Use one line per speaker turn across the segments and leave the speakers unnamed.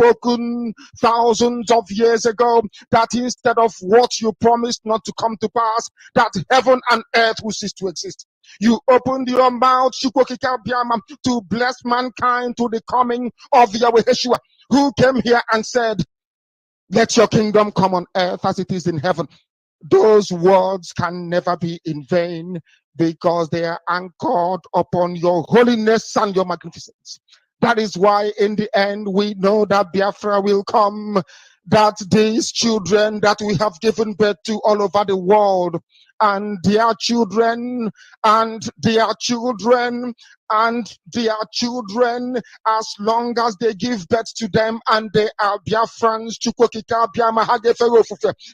spoken thousands of years ago, that instead of what you promised not to come to pass, that heaven and earth will cease to exist. You opened your mouth to bless mankind to the coming of Yahweh Yeshua, who came here and said, let your kingdom come on earth as it is in heaven. Those words can never be in vain, because they are anchored upon your holiness and your magnificence. That is why in the end we know that Biafra will come, that these children that we have given birth to all over the world, and their children, and their children, and their children, as long as they give birth to them and they are Biafrans,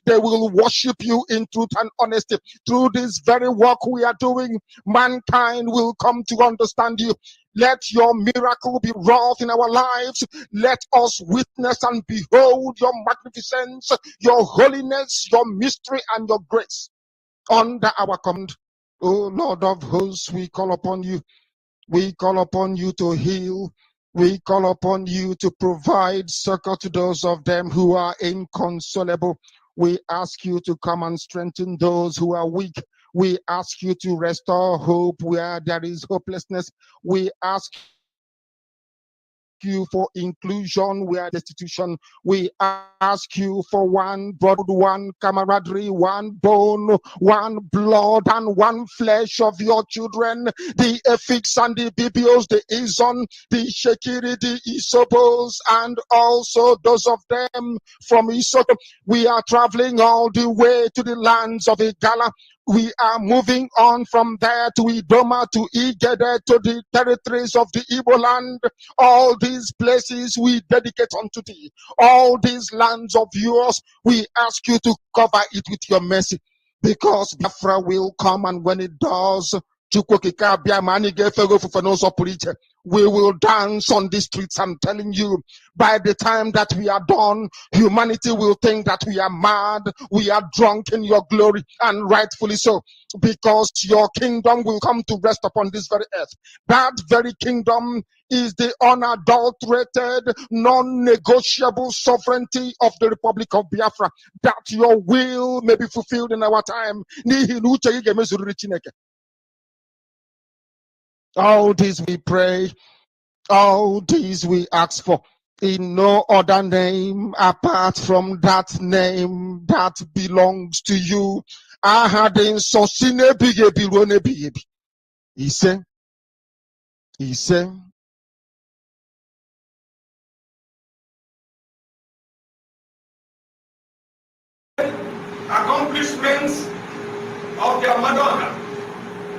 they will worship you in truth and honesty. Through this very work we are doing, mankind will come to understand you. Let your miracle be wrought in our lives. Let us witness and behold your magnificence, your holiness, your mystery, and your grace under our command. O Lord of hosts, we call upon you. We call upon you to heal. We call upon you to provide succor to those of them who are inconsolable. We ask you to come and strengthen those who are weak. We ask you to restore hope where there is hopelessness. We ask you for inclusion where destitution. We ask you for one blood, one camaraderie, one bone, one blood, and one flesh of your children, the Efiks and the Bibios, the Izon, the Shekiri, the Isobos, and also those of them from Isoko. We are traveling all the way to the lands of Igala. We are moving on from there to Idoma, to Igede, to the territories of the Igbo land. All these places we dedicate unto thee. All these lands of yours, we ask you to cover it with your mercy, because Biafra will come, and when it does, we will dance on the streets. I'm telling you, by the time that we are done, humanity will think that we are mad, we are drunk in your glory, and rightfully so, because your kingdom will come to rest upon this very earth. That very kingdom is the unadulterated, non-negotiable sovereignty of the Republic of Biafra, that your will may be fulfilled in our time. All this we pray, all these we ask for, in no other name apart from that name that belongs to you. He said,
accomplishments of their Madonna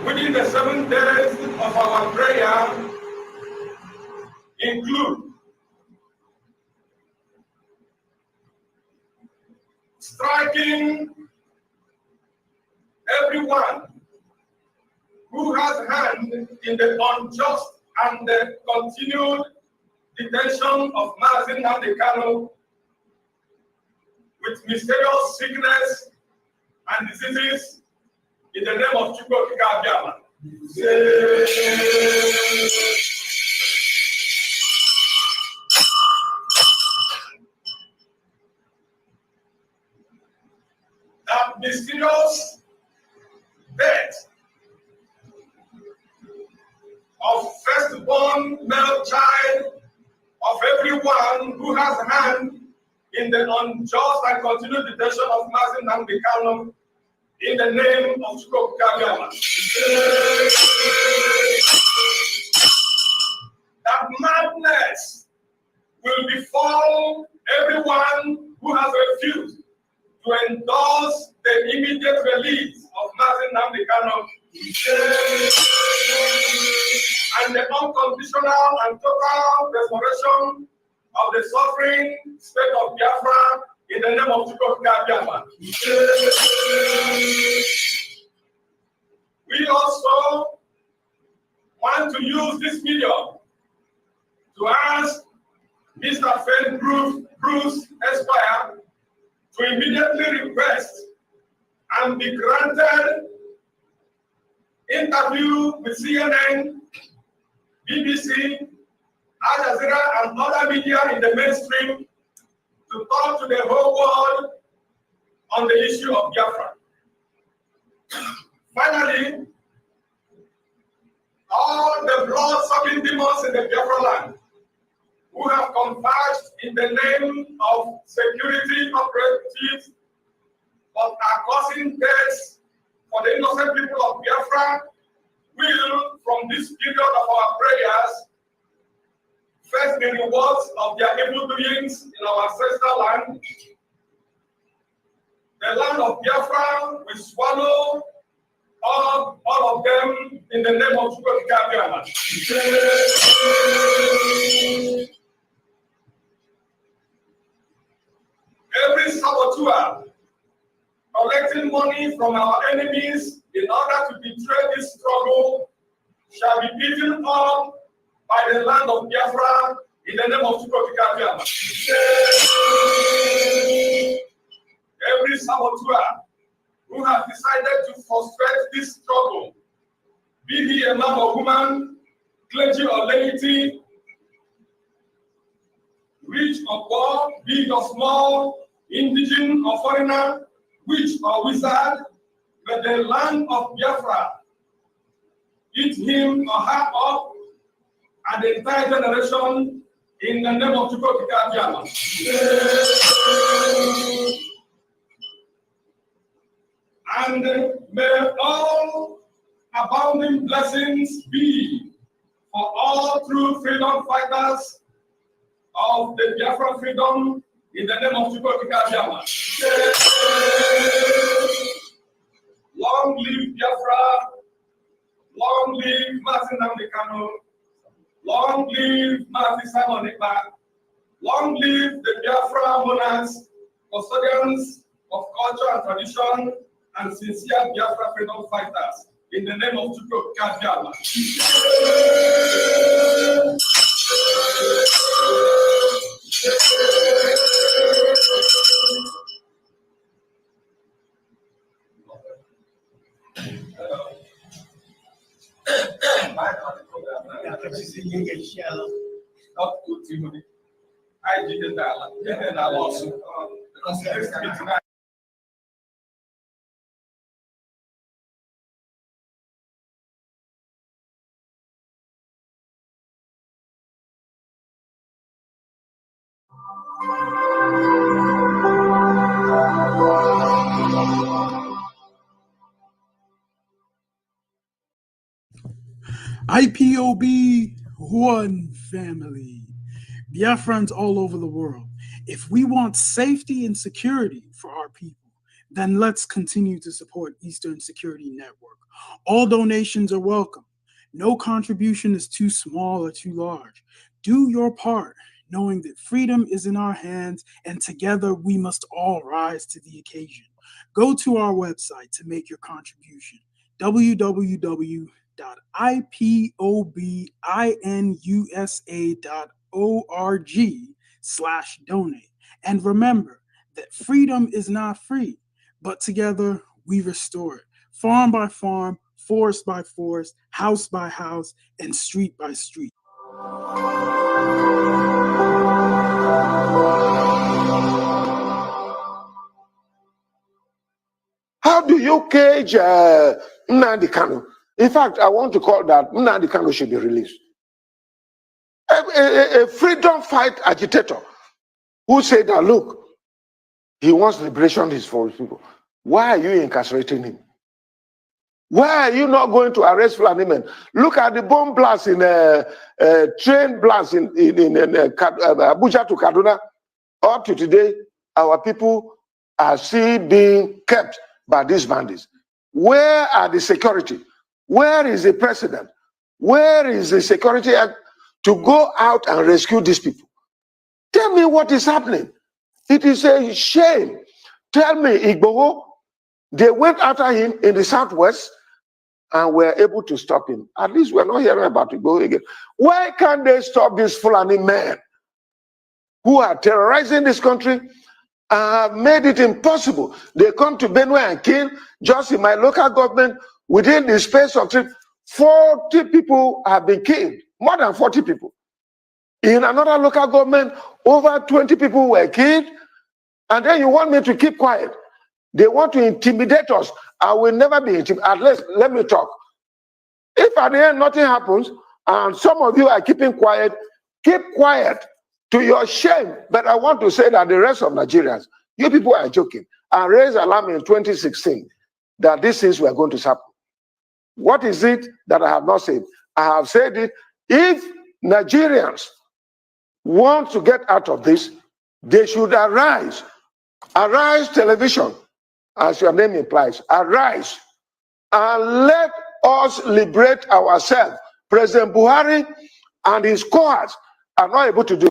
within the 7 days of our prayer include striking everyone who has hand in the unjust and the continued detention of Mazin Nandekano with mysterious sickness and diseases in the name of Chukwuka Abiyama. That mysterious death of firstborn male child of everyone who has a hand in the unjust and continued detention of Mazin Nandekano in the name of Chukwuka Abiyama. That madness will befall everyone who has refused to endorse the immediate release of Mazin Nandekano and the unconditional and total restoration of the sovereign state of Biafra in the name of Chukwuka Abiyama. We also want to use this medium to ask Mr. Fred Bruce Esquire to immediately request and be granted interview with CNN, BBC, Al Jazeera and other media in the mainstream to talk to the whole world on the issue of Biafra. Finally, all the blood-sucking demons in the Biafraland who have converged in the name of security operatives but are causing deaths for the innocent people of Biafra will, from this period of our prayers, face the rewards of their evil doings in our ancestral land. The land of Biafra will swallow all of them in the name of Biafra. Every saboteur collecting money from our enemies in order to betray this struggle shall be beaten up by the land of Biafra in the name of Biafra. Every saboteur who has decided to frustrate this struggle, be he a man or woman, clergy or laity, rich or poor, big or small, indigenous or foreigner, witch or wizard, but the land of Biafra eat him or her up and the entire generation in the name of Biafra. And may all abounding blessings be for all true freedom fighters of the Biafran freedom in the name of Biafra. Long live Biafra, long live Martin Namdekano, long live Martin Simon Ekpa, long live the Biafra monarchs, custodians of culture and tradition, and sincere Biafra freedom fighters in the name of Biafra. I did that, and I lost it.
IPOB, one family. Biafrans all over the world. If we want safety and security for our people, then let's continue to support Eastern Security Network. All donations are welcome. No contribution is too small or too large. Do your part, knowing that freedom is in our hands, and together we must all rise to the occasion. Go to our website to make your contribution, www.ipobinUSA.org/donate. And remember that freedom is not free, but together we restore it, farm by farm, forest by forest, house by house, and street by street.
How do you cage Nnamdi Kanu? In fact, I want to call that Nnamdi Kanu should be released. A freedom fight agitator who said that, look, he wants liberation for his people. Why are you incarcerating him? Why are you not going to arrest Fulani men? Look at the bomb blast in train blast in Abuja to Kaduna. Up to today, our people are still being kept by these bandits. Where are the security? Where is the president? Where is the security act to go out and rescue these people? Tell me what is happening. It is a shame. Tell me, Igboho, they went after him in the southwest and were able to stop him. At least we're not hearing about Igboho again. Why can't they stop these Fulani men who are terrorizing this country and have made it impossible? They come to Benue and kill. Just in my local government, within the space of 40 people have been killed. More than 40 people.
In another local government, over 20 people were killed, and then you want me to keep quiet. They want to intimidate us. I will never be intimidated. At least, let me talk. If at the end nothing happens, and some of you are keeping quiet, keep quiet to your shame. But I want to say that the rest of Nigerians, you people are joking. I raised alarm in 2016 that these things were going to happen. What is it that I have not said? I have said it. If Nigerians want to get out of this, they should arise. Arise television, as your name implies. Arise and let us liberate ourselves. President Buhari and his cohorts are not able to do.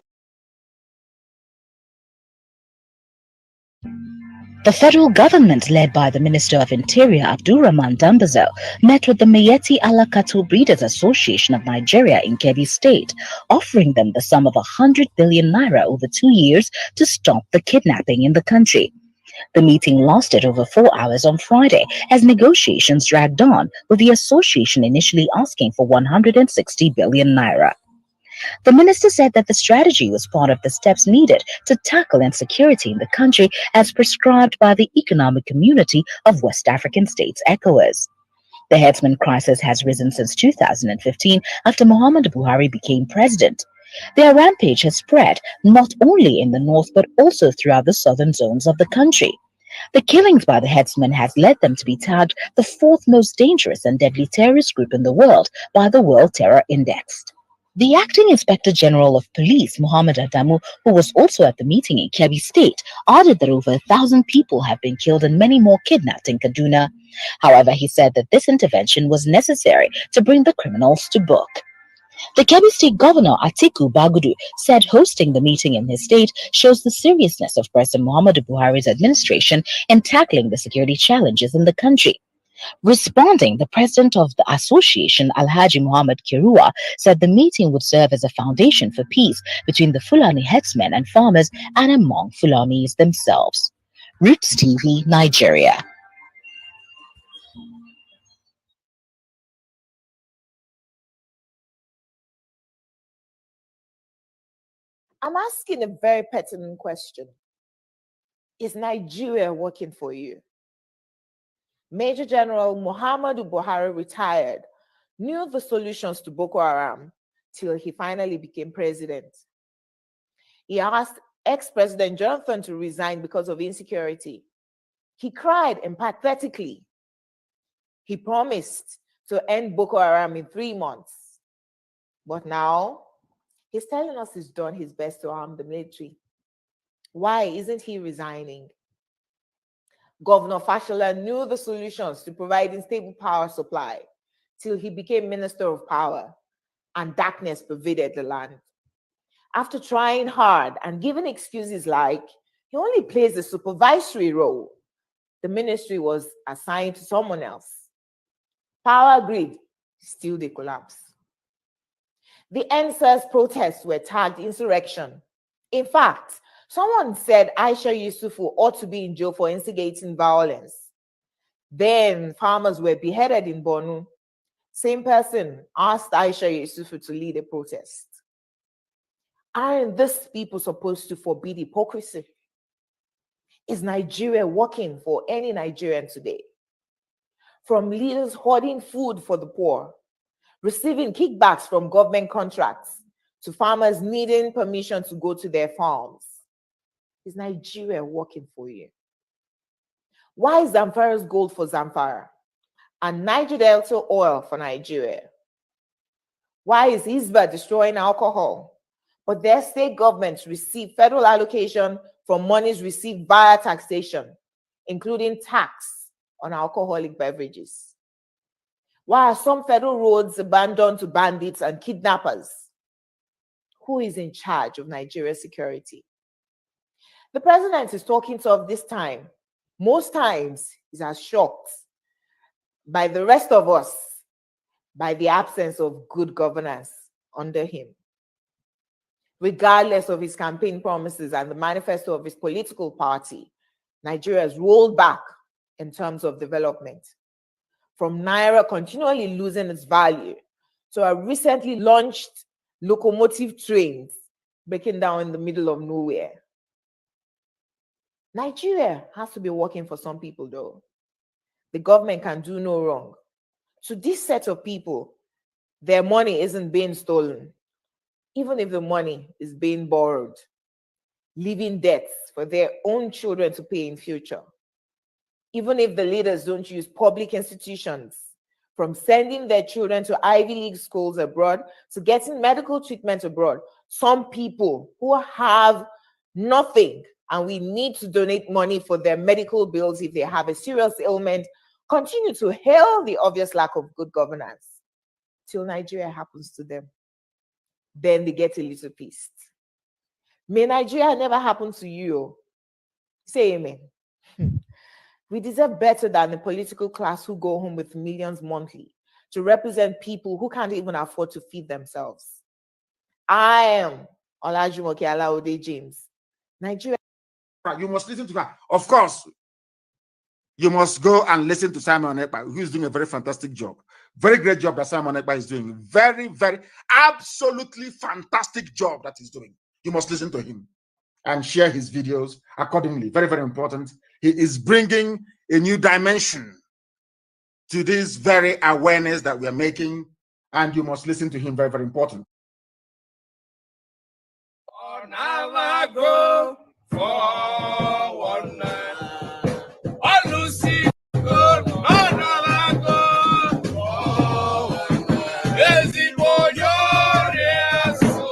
The federal government, led by the Minister of Interior Abdulrahman Dambazo, met with the Miyetti Allah Cattle Breeders Association of Nigeria in Kebbi State, offering them the sum of 100 billion naira over 2 years to stop the kidnapping in the country. The meeting lasted over 4 hours on Friday as negotiations dragged on, with the association initially asking for 160 billion naira. The minister said that the strategy was part of the steps needed to tackle insecurity in the country as prescribed by the Economic Community of West African States, ECOWAS. The herdsman crisis has risen since 2015 after Muhammadu Buhari became president. Their rampage has spread not only in the north but also throughout the southern zones of the country. The killings by the herdsmen has led them to be tagged the fourth most dangerous and deadly terrorist group in the world by the World Terror Index. The acting Inspector General of Police, Muhammad Adamu, who was also at the meeting in Kebbi State, added that over 1,000 people have been killed and many more kidnapped in Kaduna. However, he said that this intervention was necessary to bring the criminals to book. The Kebbi State Governor, Atiku Bagudu, said hosting the meeting in his state shows the seriousness of President Muhammadu Buhari's administration in tackling the security challenges in the country. Responding, the president of the association, Alhaji Muhammad Kirua, said the meeting would serve as a foundation for peace between the Fulani herdsmen and farmers and among Fulanis themselves. Roots TV, Nigeria.
I'm asking a very pertinent question. Is Nigeria working for you? Major General Muhammadu Buhari retired, knew the solutions to Boko Haram till he finally became president. He asked ex-President Jonathan to resign because of insecurity. He cried empathetically. He promised to end Boko Haram in 3 months. But now, he's telling us he's done his best to arm the military. Why isn't he resigning? Governor Fashola knew the solutions to providing stable power supply till he became Minister of Power, and darkness pervaded the land. After trying hard and giving excuses like he only plays a supervisory role, the ministry was assigned to someone else. Power grid, still they collapse. The NSAS protests were tagged insurrection. In fact, someone said Aisha Yusufu ought to be in jail for instigating violence. Then farmers were beheaded in Borno. Same person asked Aisha Yusufu to lead a protest. Aren't these people supposed to forbid hypocrisy? Is Nigeria working for any Nigerian today? From leaders hoarding food for the poor, receiving kickbacks from government contracts, to farmers needing permission to go to their farms. Is Nigeria working for you? Why is Zamfara's gold for Zamfara and Niger Delta oil for Nigeria? Why is Hisba destroying alcohol, but their state governments receive federal allocation from monies received via taxation, including tax on alcoholic beverages? Why are some federal roads abandoned to bandits and kidnappers? Who is in charge of Nigeria's security? The president is talking tough this time. Most times, he's as shocked by the rest of us by the absence of good governance under him. Regardless of his campaign promises and the manifesto of his political party, Nigeria has rolled back in terms of development. From Naira continually losing its value to our recently launched locomotive trains breaking down in the middle of nowhere. Nigeria has to be working for some people, though. The government can do no wrong. So this set of people, their money isn't being stolen, even if the money is being borrowed, leaving debts for their own children to pay in future. Even if the leaders don't use public institutions, from sending their children to Ivy League schools abroad to getting medical treatment abroad, some people who have nothing and we need to donate money for their medical bills if they have a serious ailment, continue to hail the obvious lack of good governance till Nigeria happens to them. Then they get a little pissed. May Nigeria never happen to you. Say amen. We deserve better than the political class who go home with millions monthly to represent people who can't even afford to feed themselves. I am Olajumoke Alaode James. Nigeria.
You must listen to her. Of course, you must go and listen to Simon Ekpa, who is doing a very fantastic job. Very great job that Simon Ekpa is doing. Very, very, absolutely fantastic job that he's doing. You must listen to him and share his videos accordingly. Very, very important. He is bringing a new dimension to this very awareness that we are making, and you must listen to him. Very, very important.
On our go forward now. On Lucy go, on our go forward now. Is it for your ears, so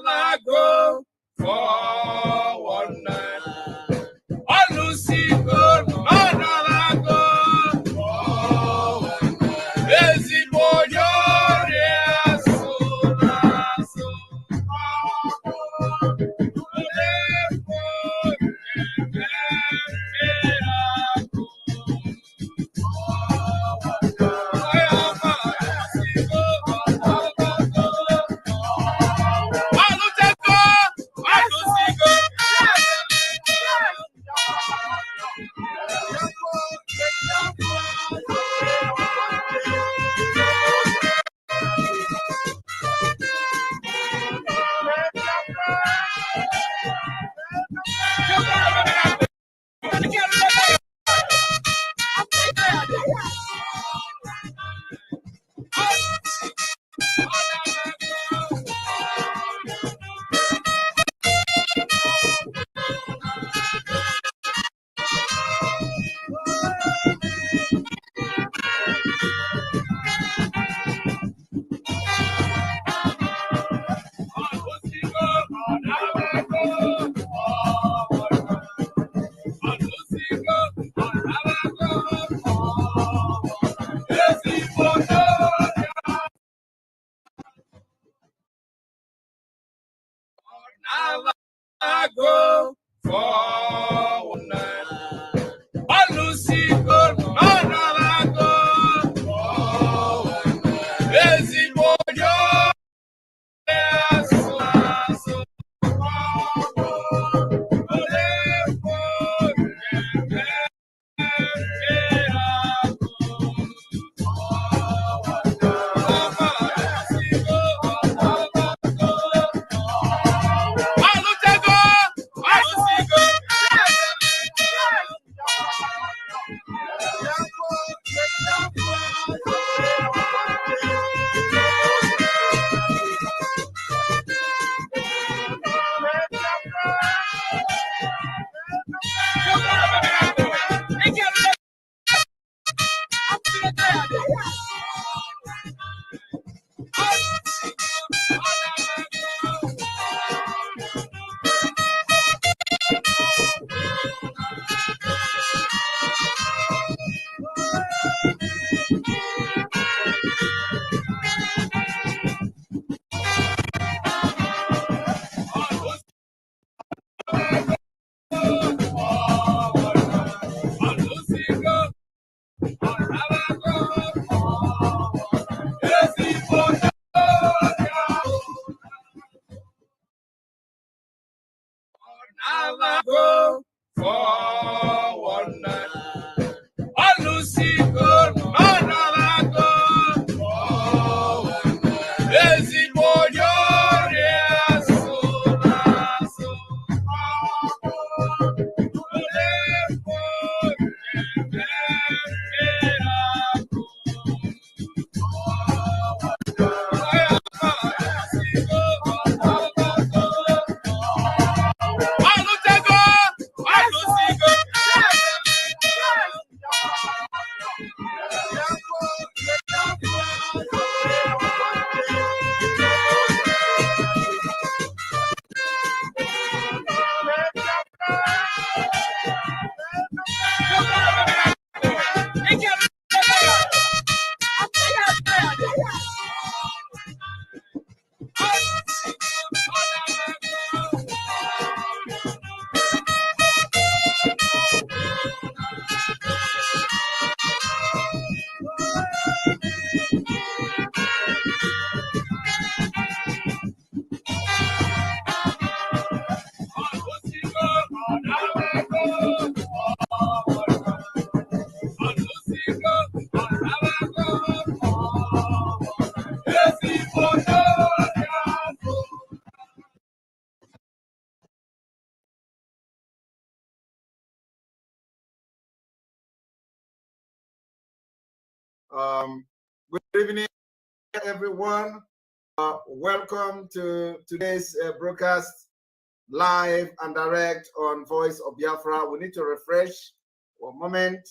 I go forward now. On Lucy go, I go forward now. Is it for your ears, so I go forward now. On Lucy go, I go forward now. Is it for your ears, so go for one night. Alusigo, Manalago, for one night. Ezimoyo, Good evening, everyone. Welcome to today's broadcast, live and direct on Voice of Biafra. We need to refresh. One moment.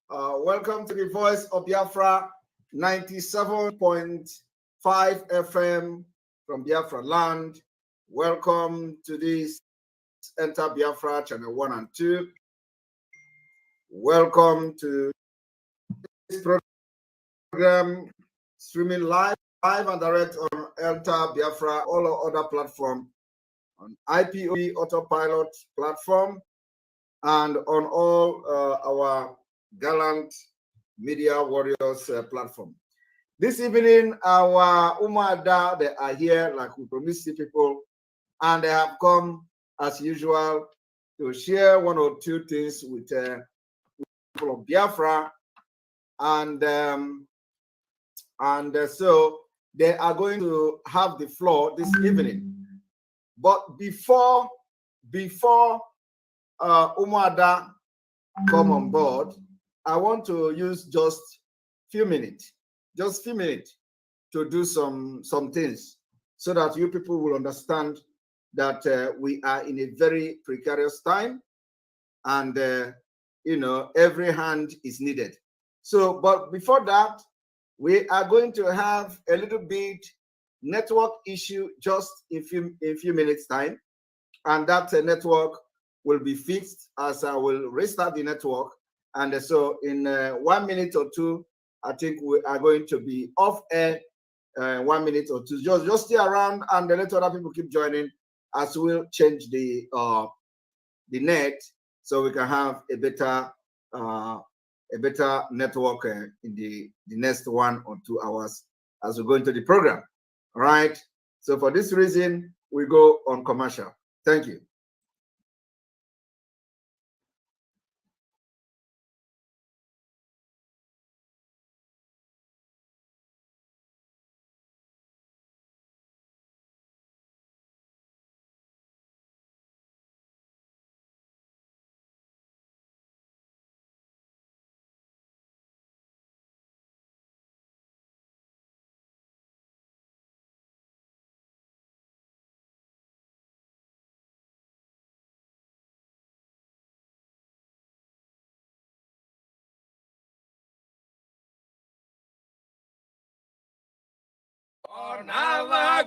Welcome to the Voice of Biafra, 97.5 FM from Biafraland. Welcome to this Enter Biafra channel 1 and 2. Welcome to this program streaming live and direct on Enter Biafra, all our other platforms, on IPOB Autopilot platform, and on all our gallant media warriors platform. This evening, our Umuada, they are here like we promised the people, and they have come as usual to share one or two things with people of Biafra, and so they are going to have the floor this evening. But before Umuada come on board, I want to use just few minutes to do some things so that you people will understand that we are in a very precarious time, and you know, every hand is needed. So, but before that, we are going to have a little bit network issue just in few minutes time, and that network will be fixed as I will restart the network. And so in 1 minute or two, I think we are going to be off air 1 minute or two. Just stay around and let other people keep joining as we'll change the net so we can have a better network in the next 1 or 2 hours as we go into the program. All right. So for this reason, we go on commercial. Thank you.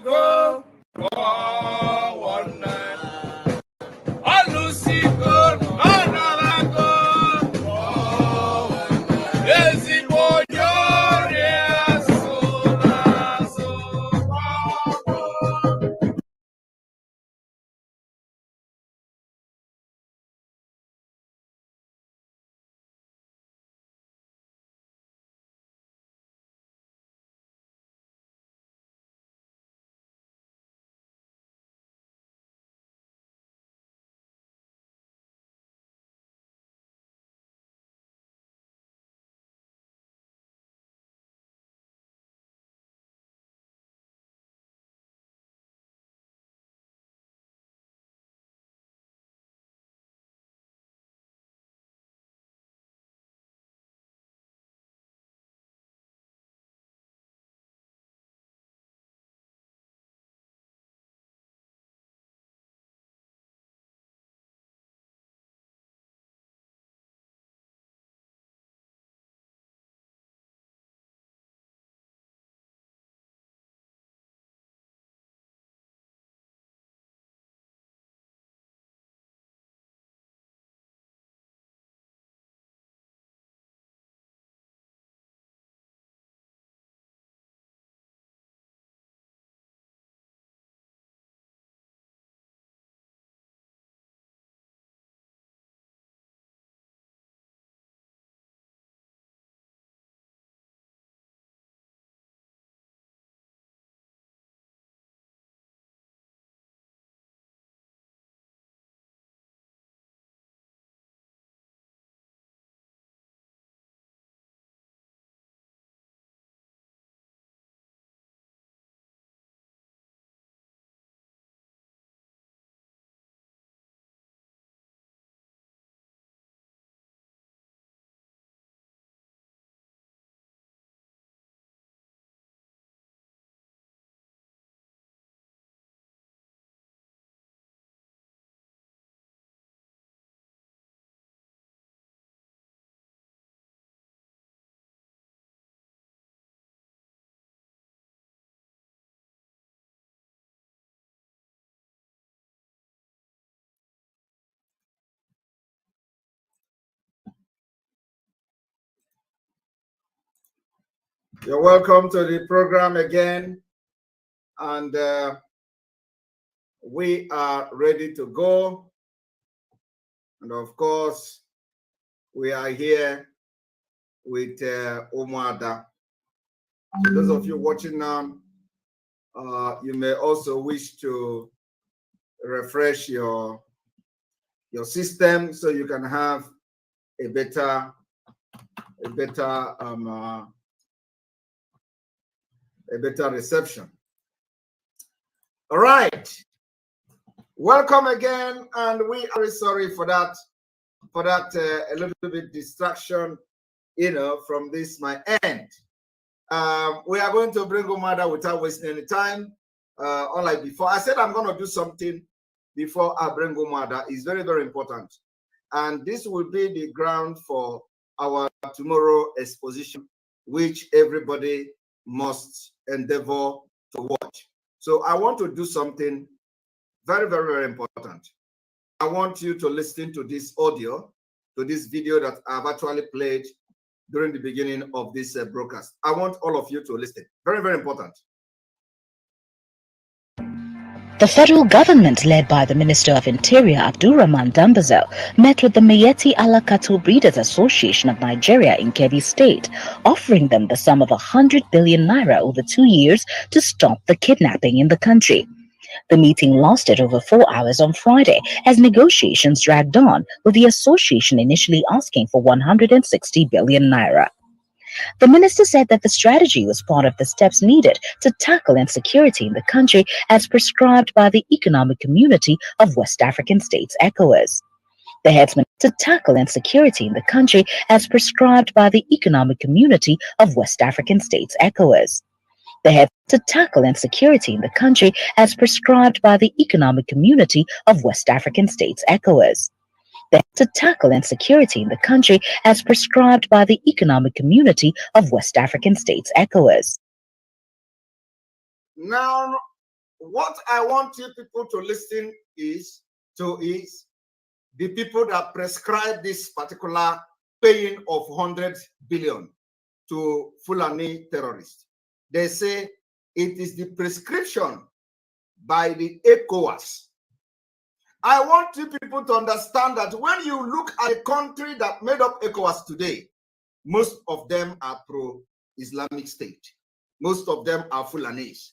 Go for one night. Alusigo,
You're welcome to the program again. And we are ready to go. And of course, we are here with Umuada. For those of you watching now, you may also wish to refresh your system so you can have a better reception. All right, welcome again, and we are sorry for that a little bit distraction, from this my end. We are going to bring Umuada without wasting any time. Unlike before, I said I'm going to do something before I bring Umuada. It's very, very important. And this will be the ground for our tomorrow exposition, which everybody must endeavor to watch. So I want to do something very, very, very important. I want you to listen to this audio, to this video that I've actually played during the beginning of this broadcast. I want all of you to listen. Very, very important.
The federal government, led by the Minister of Interior Abdurrahman Dambazel, met with the Miyetti Allah Cattle Breeders Association of Nigeria in Kebbi State, offering them the sum of 100 billion naira over 2 years to stop the kidnapping in the country. The meeting lasted over 4 hours on Friday as negotiations dragged on, with the association initially asking for 160 billion naira. The minister said that the strategy was part of the steps needed to tackle insecurity in the country as prescribed by the Economic Community of West African States, ECOWAS. The headsman to tackle insecurity in the country as prescribed by the Economic Community of West African States, ECOWAS. The head to tackle insecurity in the country as prescribed by the Economic Community of West African States, ECOWAS. To tackle insecurity in the country as prescribed by the Economic Community of West African States, ECOWAS.
Now, what I want you people to listen is the people that prescribe this particular paying of 100 billion to Fulani terrorists. They say it is the prescription by the ECOWAS. I want you people to understand that when you look at a country that made up ECOWAS today, most of them are pro-Islamic State. Most of them are Fulanis.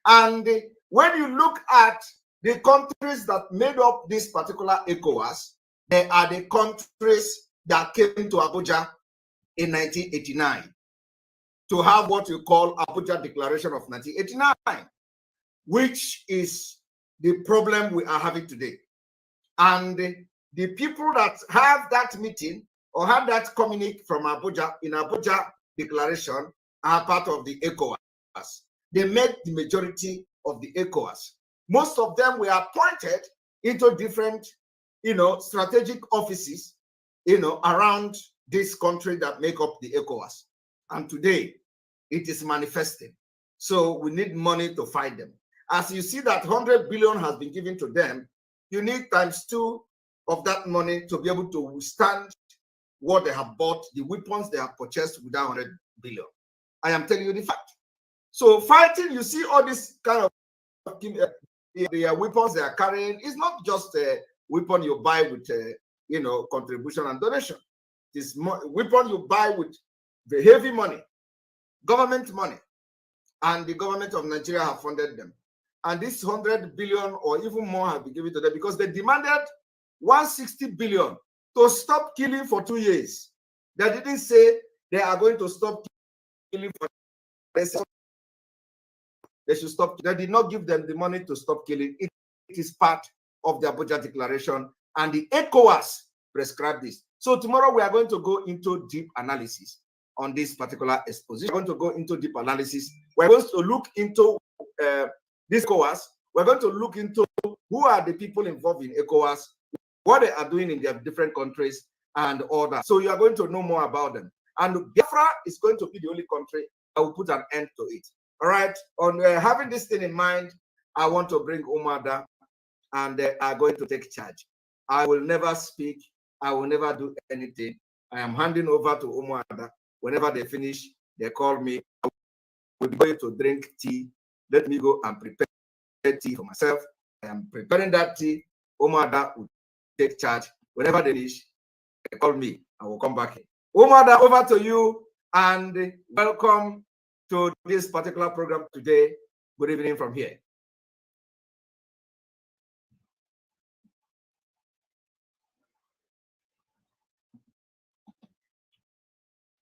And when you look at the countries that made up this particular ECOWAS, they are the countries that came to Abuja in 1989 to have what you call Abuja Declaration of 1989, which is the problem we are having today. And the people that have that meeting or have that communique from Abuja in Abuja Declaration are part of the ECOWAS. They made the majority of the ECOWAS. Most of them were appointed into different, strategic offices, around this country that make up the ECOWAS. And today, it is manifesting. So we need money to fight them. As you see that 100 billion has been given to them, you need ×2 of that money to be able to withstand what they have bought, the weapons they have purchased with that 100 billion. I am telling you the fact. So fighting, you see all this kind of the weapons they are carrying is not just a weapon you buy with contribution and donation. It's weapon you buy with the heavy money, government money, and the government of Nigeria have funded them. And this 100 billion or even more have been given to them because they demanded 160 billion to stop killing for 2 years. They didn't say they are going to stop killing for they should stop. They did not give them the money to stop killing. It is part of the Abuja Declaration, and the ECOWAS prescribed this. So tomorrow we are going to go into deep analysis on this particular exposition. We're going to go into deep analysis. We're going to look into this ECOWAS. We're going to look into who are the people involved in ECOWAS, what they are doing in their different countries, and all that. So you are going to know more about them. And Biafra is going to be the only country that will put an end to it. All right. On having this thing in mind, I want to bring Umuada, and they are going to take charge. I will never speak. I will never do anything. I am handing over to Umuada. Whenever they finish, they call me. will be going to drink tea. Let me go and prepare tea for myself. I am preparing that tea. Umuada will take charge. Whenever they finish, they call me. I will come back. Umuada, over to you, and welcome to this particular program today. Good evening from here.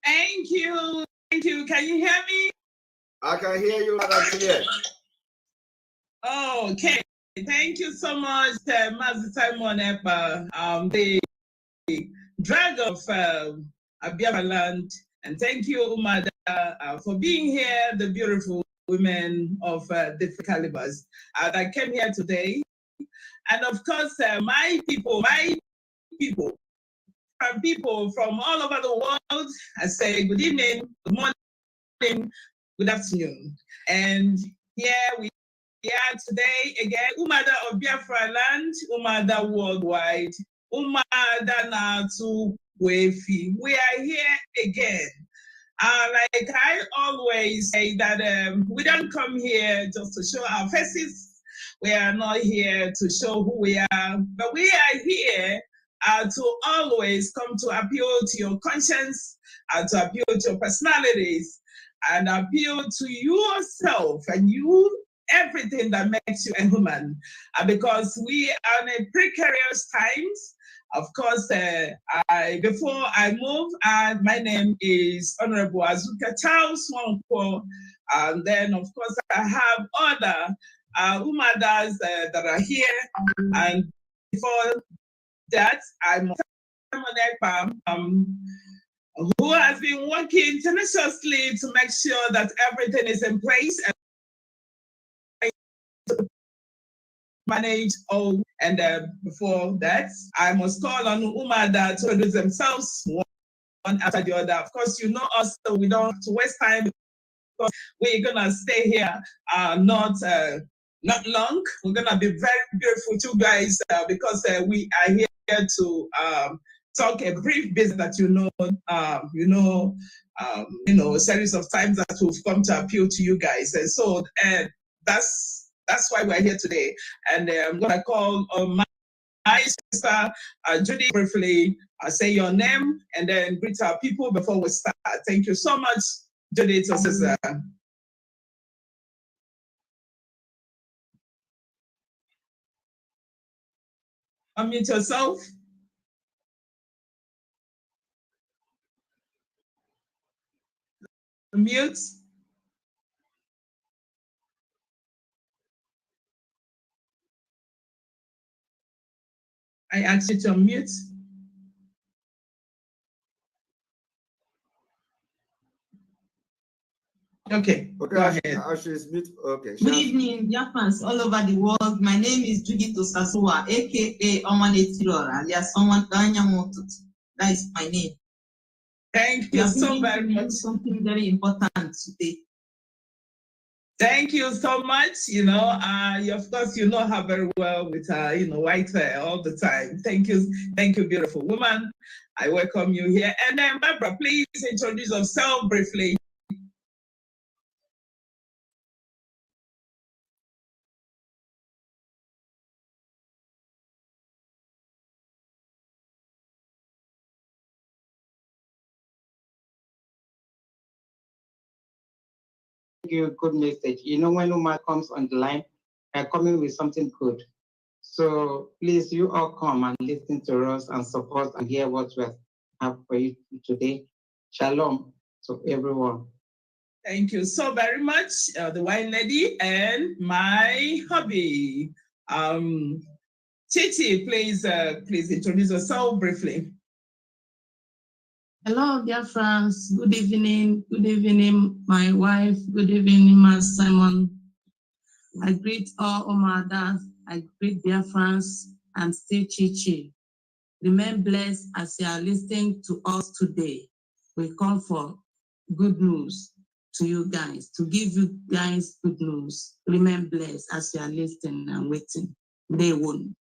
Thank you. Thank you. Can you hear me?
I can hear you loud and clear.
Okay. Thank you so much, Master Simon Ekpa, the dragon of Biafraland. And thank you, Umuada, for being here, the beautiful women of different calibers that came here today. And of course, my people, from people from all over the world, I say good evening, good morning, good afternoon. And here we are today again, Umuada of Biafraland, Umuada worldwide, Umuada Natu Wefi. We are here again. Like I always say that we don't come here just to show our faces. We are not here to show who we are, but we are here to always come to appeal to your conscience, to appeal to your personalities, and appeal to yourself and everything that makes you a human. Because we are in a precarious times. Of course, before I move, my name is Honorable Azuka Charles Swankwo, and then of course I have other Umuadas that are here, and before that, I'm Ekpa, who has been working tenaciously to make sure that everything is in place and manage all. And before that, I must call on Umuada to introduce themselves one after the other. Of course, you know us, so we don't have to waste time because we're gonna stay here not long. We're gonna be very beautiful too, guys, because we are here to talk a brief business that a series of times that we've come to appeal to you guys, and so that's why we're here today. And I'm gonna call on my sister Judy briefly. Say your name and then greet our people before we start. Thank you so much, Judy, to sister. Unmute yourself. Mute. I asked you to unmute. Okay, go ahead.
Okay.
Good evening, Biafrans all over the world. My name is Judith Osasua, aka Omane Tirora, alias Someone Kanyamotut. That is my name.
Thank you so very much.
Something very important today.
Thank you so much. Of course, you know her very well with her, white hair all the time. Thank you, beautiful woman. I welcome you here. And then, Barbara, please introduce yourself briefly.
You a good message. When Uma comes on the line, they're coming with something good. So please, you all come and listen to us and support and hear what we have for you today. Shalom to everyone.
Thank you so very much, the wine lady and my hubby. Chichi, please introduce yourself briefly.
Hello, dear friends. Good evening. Good evening, my wife. Good evening, Master Simon. I greet all Umuadas. I greet dear friends and stay chichi. Remain blessed as you are listening to us today. We come for good news to you guys, to give you guys good news. Remain blessed as you are listening and waiting. They won't.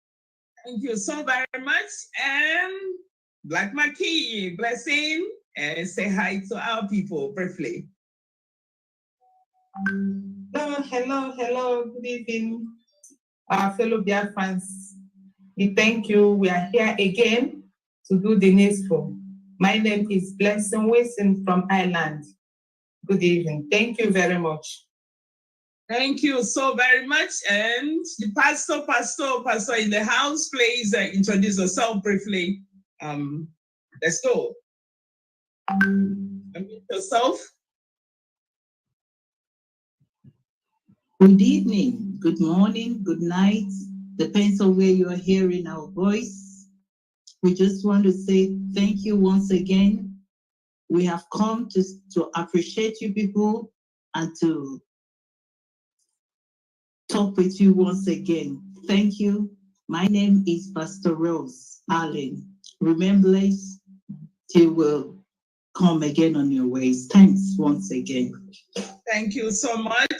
Thank you so very much. And Black Marquis, blessing, and say hi to our people briefly.
Hello, good evening, our fellow Biafrans. We thank you. We are here again to do the needful. My name is Blessing Wilson from Ireland. Good evening. Thank you very much.
Thank you so very much. And the pastor in the house, please introduce yourself briefly. Let's go. Unmute yourself.
Good evening, good morning, good night. Depends on where you are hearing our voice. We just want to say thank you once again. We have come to appreciate you people and to talk with you once again. Thank you. My name is Pastor Rose Allen. Remember, you will come again on your ways. Thanks once again.
Thank you so much.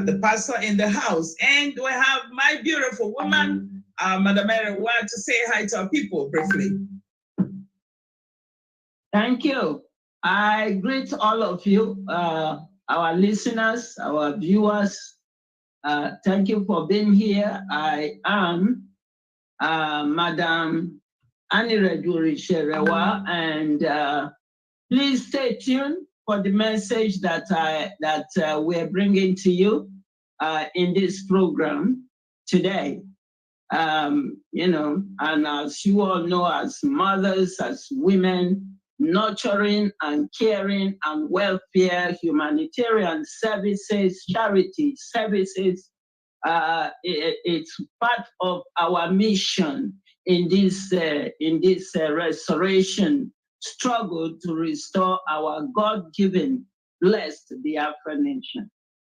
The pastor in the house. And we have my beautiful woman, Madam Mary, want to say hi to our people briefly.
Thank you. I greet all of you, our listeners, our viewers. Thank you for being here. I am Madam Anireduri Sherewa, and please stay tuned for the message that we're bringing to you in this program today. And as you all know, as mothers, as women, nurturing and caring and welfare, humanitarian services, charity services, it's part of our mission in this restoration struggle to restore our God-given, blessed Biafra nation.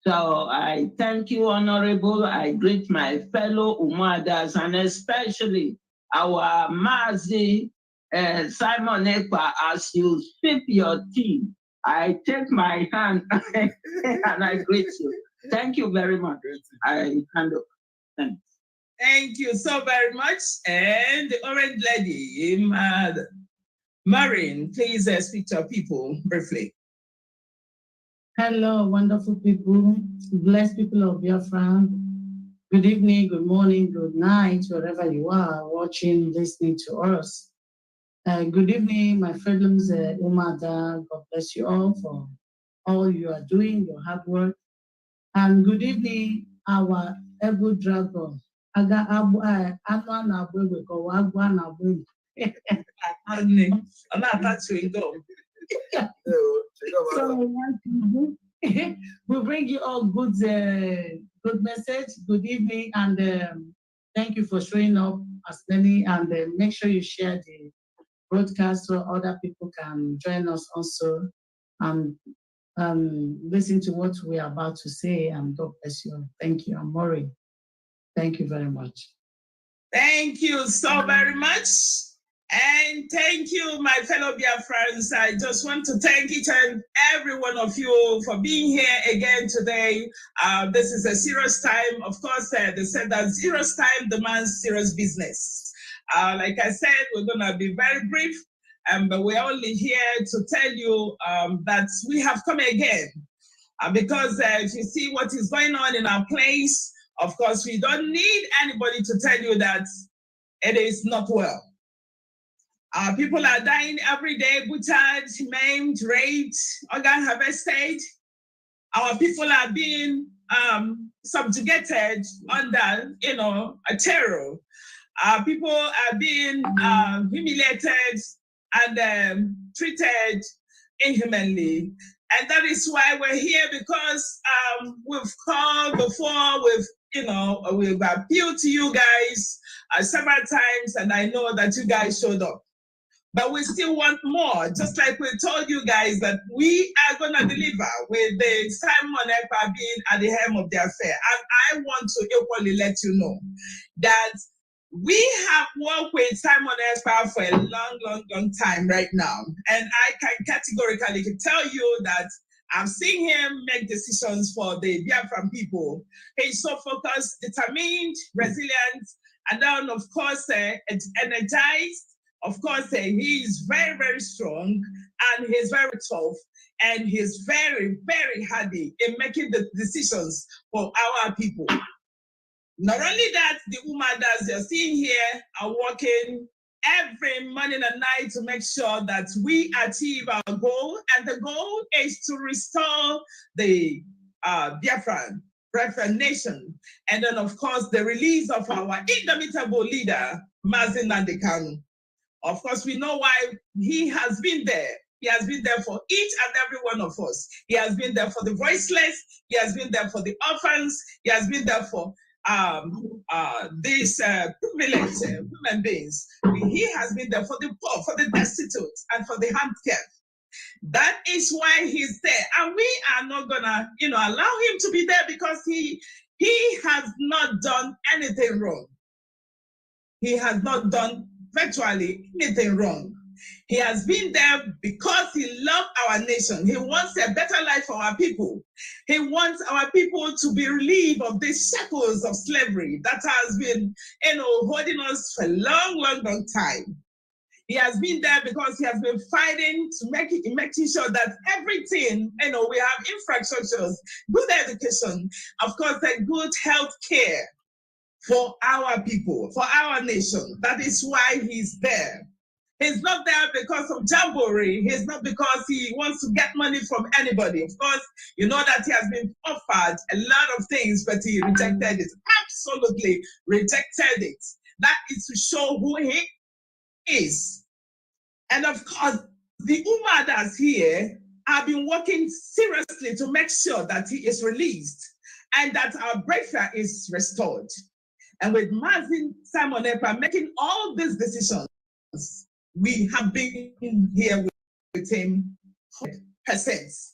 So I thank you, Honorable. I greet my fellow Umuadas, and especially our Mazi Simon Ekpa. As you speak your team, I take my hand and I greet you. Thank you very much. I hand over. Thanks.
Thank you so very much. And the orange lady, Maureen, please speak to our people briefly.
Hello, wonderful people, blessed people of Biafra. Good evening, good morning, good night, wherever you are watching, listening to us. Good evening, my friends, Umuada. God bless you all for all you are doing, your hard work. And good evening, our able dragon. So we bring you all good message. Good evening, and thank you for showing up as many. And make sure you share the broadcast so other people can join us also and listen to what we are about to say. And God bless you. Thank you. I'm Maureen. Thank you very much.
Thank you so very much. And thank you, my fellow Biafrans. I just want to thank each and every one of you for being here again today. This is a serious time. Of course, they said that serious time demands serious business. Like I said, we're going to be very brief, but we're only here to tell you that we have come again. Because if you see what is going on in our place, of course, we don't need anybody to tell you that it is not well. People are dying every day, butchered, maimed, raped, organ harvested. Our people are being subjugated under, a terror. People are being humiliated and treated inhumanly. And that is why we're here, because we've called before, we've appealed to you guys several times, and I know that you guys showed up. But we still want more, just like we told you guys that we are going to deliver with the Simon Ekpa being at the helm of the affair. And I want to equally let you know that we have worked with Simon Ekpa for a long time right now. And I can categorically tell you that I've seen him make decisions for the Biafran people. He's so focused, determined, resilient, and then, of course, energized. Of course, he is very, very strong, and he's very tough, and he's very, very hardy in making the decisions for our people. Not only that, the Umuadas you're seeing here are working every morning and night to make sure that we achieve our goal, and the goal is to restore the Biafran nation, and then of course the release of our indomitable leader, Mazi Nnamdi Kanu. Of course, we know why he has been there. He has been there for each and every one of us. He has been there for the voiceless. He has been there for the orphans. He has been there for these privileged human beings. He has been there for the poor, for the destitute, and for the handicapped. That is why he's there, and we are not gonna, allow him to be there, because he has not done anything wrong. He has not done virtually anything wrong. He has been there because he loves our nation. He wants a better life for our people. He wants our people to be relieved of these shackles of slavery that has been, holding us for a long, long, long time. He has been there because he has been fighting to making sure that everything, we have infrastructures, good education, of course, a good health care for our people, for our nation. That is why he's there. He's not there because of jamboree. He's not because he wants to get money from anybody. Of course, you know that he has been offered a lot of things, but he rejected it. Absolutely rejected it. That is to show who he is. And of course, the Umuadas here have been working seriously to make sure that he is released and that our breakthrough is restored. And with Simon Ekpa making all these decisions, we have been here with him 100%,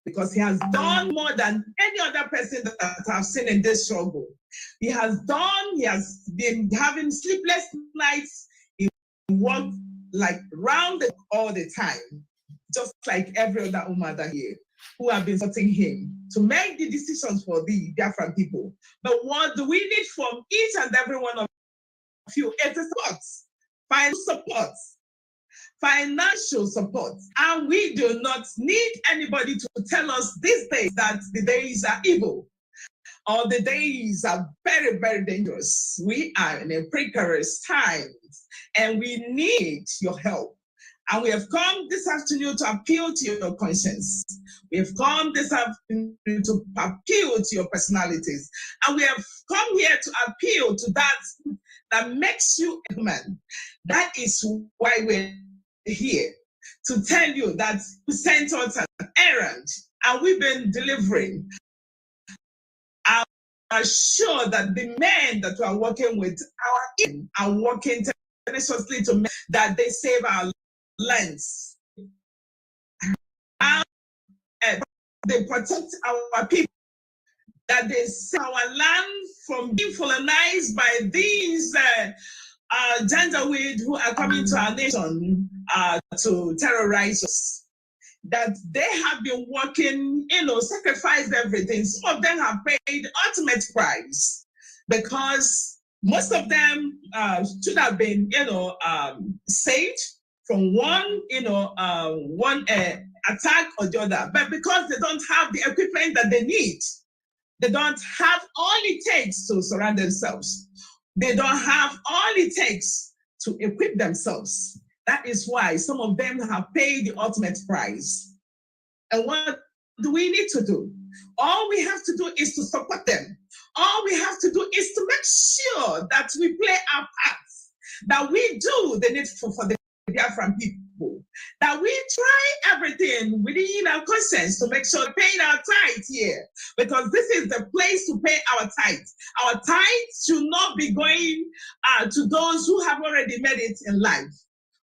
because he has done more than any other person that I've seen in this struggle. He has been having sleepless nights. He worked like round all the time, just like every other Umuada here who have been supporting him to make the decisions for the Biafran people. But what do we need from each and every one of you? It's financial support. And we do not need anybody to tell us these days that the days are evil or the days are very, very dangerous. We are in a precarious time and we need your help. And we have come this afternoon to appeal to your conscience. We have come this afternoon to appeal to your personalities. And we have come here to appeal to that makes you a man. That is why we're here, to tell you that you sent us an errand and we've been delivering. I'm sure that the men that we are working with are working tenaciously to make that they save our lands. And they protect our people, that they save our land from being colonized by these Janjaweed who are coming to our nation to terrorize us. That they have been working, sacrificed everything. Some of them have paid the ultimate price because most of them should have been, saved from one attack or the other. But because they don't have the equipment that they need, they don't have all it takes to surround themselves. They don't have all it takes to equip themselves. That is why some of them have paid the ultimate price. And what do we need to do? All we have to do is to support them. All we have to do is to make sure that we play our parts, that we do the needful for the Biafran people, that we try everything within our conscience to make sure we pay our tithes here, because this is the place to pay our tithes. Our tithes should not be going to those who have already made it in life.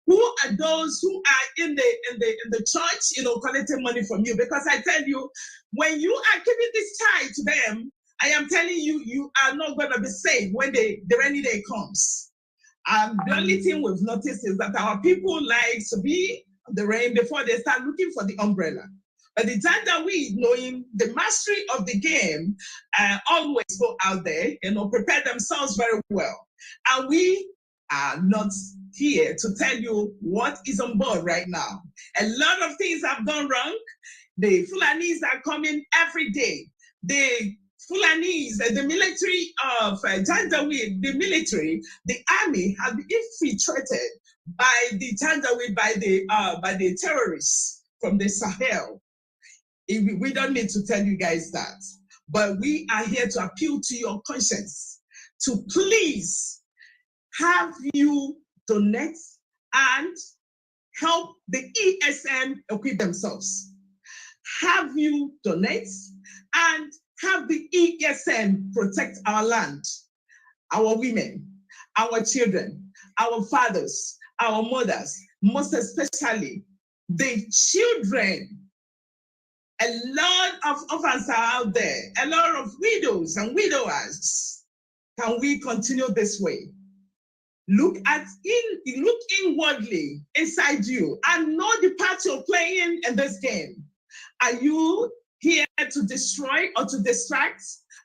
Who are those who are in the church, collecting money from you? Because I tell you, when you are giving this tithe to them, I am telling you, you are not going to be saved when the rainy day comes. The only thing we've noticed is that our people like to be in the rain before they start looking for the umbrella. But the time that we, knowing the mastery of the game, always go out there, prepare themselves very well. And we are not here to tell you what is on board right now. A lot of things have gone wrong. The Fulanis are coming every day. The Fulanis, the military of Janjaweed, the military, the army have been infiltrated by the Janjaweed, by the terrorists from the Sahel. We don't need to tell you guys that, but we are here to appeal to your conscience to please have you donate and help the ESN equip themselves. Have you donate and have the ESN protect our land, our women, our children, our fathers, our mothers, most especially the children. A lot of orphans are out there, a lot of widows and widowers. Can we continue this way? Look inwardly inside you and know the part you're playing in this game. Are you here to destroy or to distract?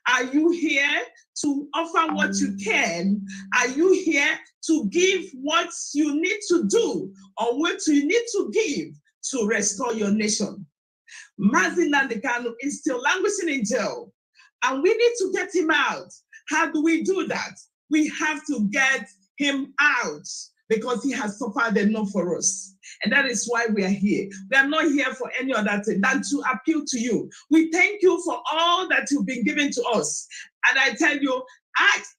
Are you here to offer what you can? Are you here to give what you need to do or what you need to give to restore your nation? Mazi Nnamdi Kanu is still languishing in jail, and we need to get him out. How do we do that? We have to get him out because he has suffered enough for us. And that is why we are here. We are not here for any other thing than to appeal to you. We thank you for all that you've been giving to us. And I tell you, ask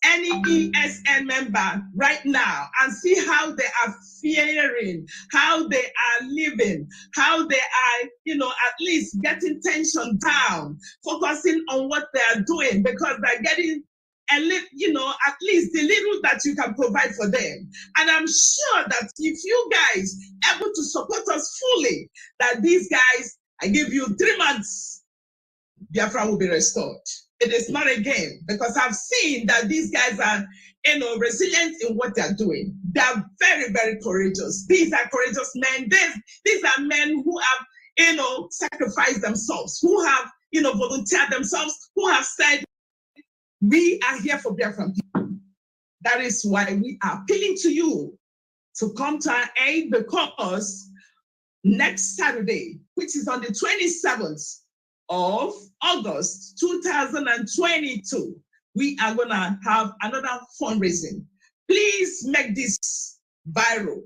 any ESN member right now and see how they are fearing, how they are living, how they are, at least getting tension down, focusing on what they are doing because they're getting at least the little that you can provide for them. And I'm sure that if you guys are able to support us fully, that these guys, I give you 3 months, Biafra will be restored. It is not a game because I've seen that these guys are, resilient in what they're doing. They are very, very courageous. These are courageous men. These are men who have, sacrificed themselves, who have, volunteered themselves, who have said, we are here for Biafran people. That is why we are appealing to you to come to our aid because next Saturday, which is on the 27th of August 2022, we are going to have another fundraising. Please make this viral.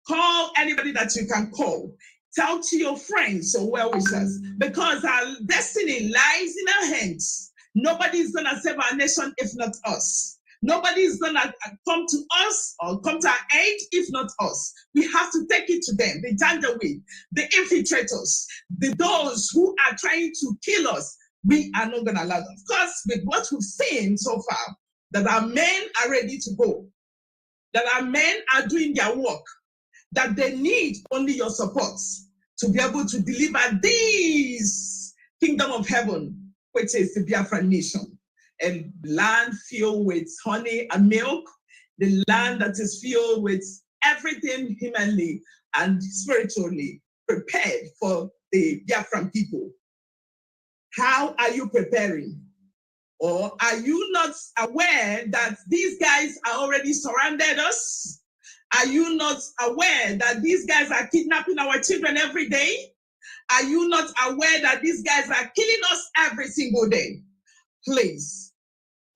Call anybody that you can call. Tell to your friends or well-wishers because our destiny lies in our hands. Nobody is going to save our nation if not us. Nobody is going to come to us or come to our aid if not us. We have to take it to them, the Janjaweed, the infiltrators, those who are trying to kill us. We are not going to allow them. Of course, with what we've seen so far, that our men are ready to go, that our men are doing their work, that they need only your support to be able to deliver this kingdom of heaven, which is the Biafran nation, a land filled with honey and milk, the land that is filled with everything humanly and spiritually prepared for the Biafran people. How are you preparing? Or are you not aware that these guys are already surrounded us? Are you not aware that these guys are kidnapping our children every day? Are you not aware that these guys are killing us every single day? Please,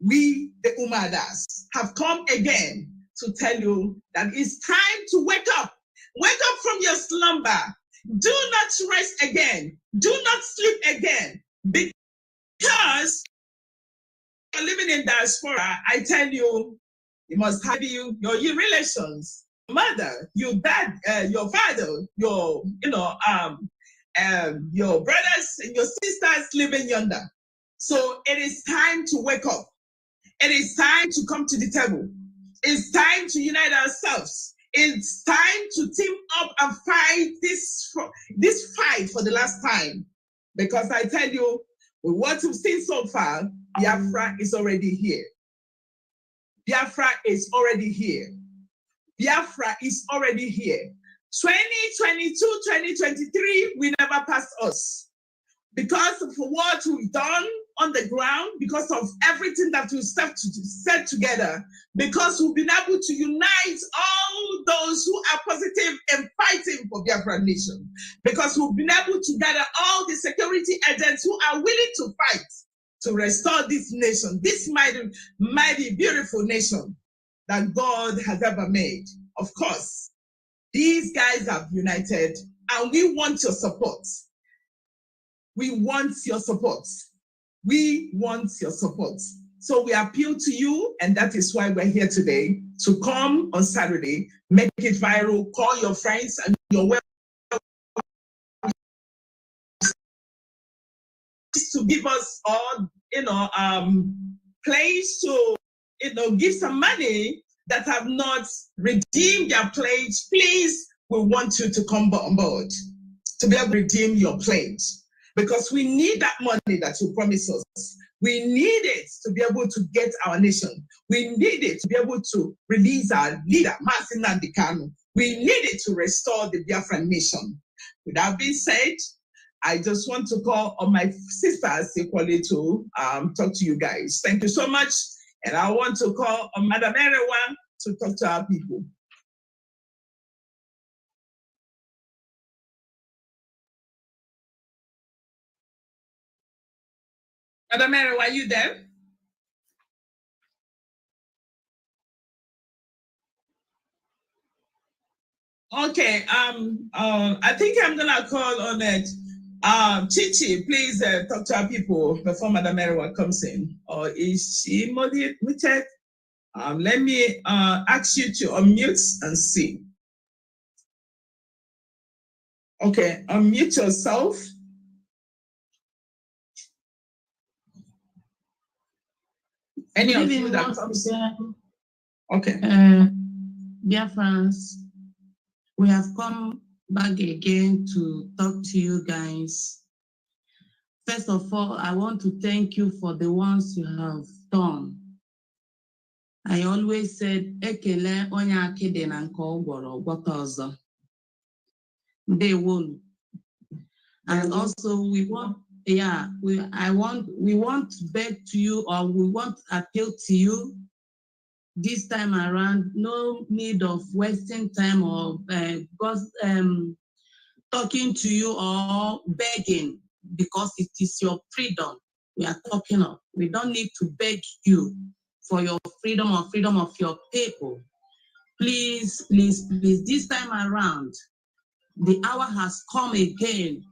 we, the Umuadas, have come again to tell you that it's time to wake up. Wake up from your slumber. Do not rest again. Do not sleep again. Because you're living in diaspora, I tell you, you must have your relations, mother, your dad, your father, your brothers and your sisters living yonder. So it is time to wake up. It is time to come to the table. It's time to unite ourselves. It's time to team up and fight this fight for the last time. Because I tell you, with what we've seen so far, Biafra is already here. Biafra is already here. Biafra is already here. 2022, 2023 will never pass us because of what we've done on the ground because of everything that we set together, because we've been able to unite all those who are positive and fighting for Biafra nation, because we've been able to gather all the security agents who are willing to fight to restore this nation, this mighty, mighty, beautiful nation that God has ever made. Of course, these guys have united, and we want your support. We want your support. We want your support. So we appeal to you, and that is why we're here today, to come on Saturday, make it viral, call your friends and your well to give us all, place to, give some money that have not redeemed their pledge. Please, we want you to come on board to be able to redeem your pledge, because we need that money that you promised us. We need it to be able to get our nation. We need it to be able to release our leader, Martin Nandikanu. We need it to restore the Biafran nation. With that being said, I just want to call on my sisters equally to talk to you guys. Thank you so much. And I want to call on Madam Erewa to talk to our people. Madam Erewa, are you there? Okay, I think I'm gonna call on it. Chichi, please talk to our people before Madam Erewa comes in. Or is she muted? Let me ask you to unmute and see. Okay, unmute yourself. Any of you that comes? Okay.
Biafrans, we have come back again to talk to you guys. First of all, I want to thank you for the ones you have done. I always said, Ekele onye akide na nke ogworo gwota ozo. They won. And also we want, we want to beg to you, or we want to appeal to you this time around. No need of wasting time or talking to you or begging, because it is your freedom we are talking of. We don't need to beg you for your freedom or freedom of your people. Please, please, please, this time around, the hour has come again.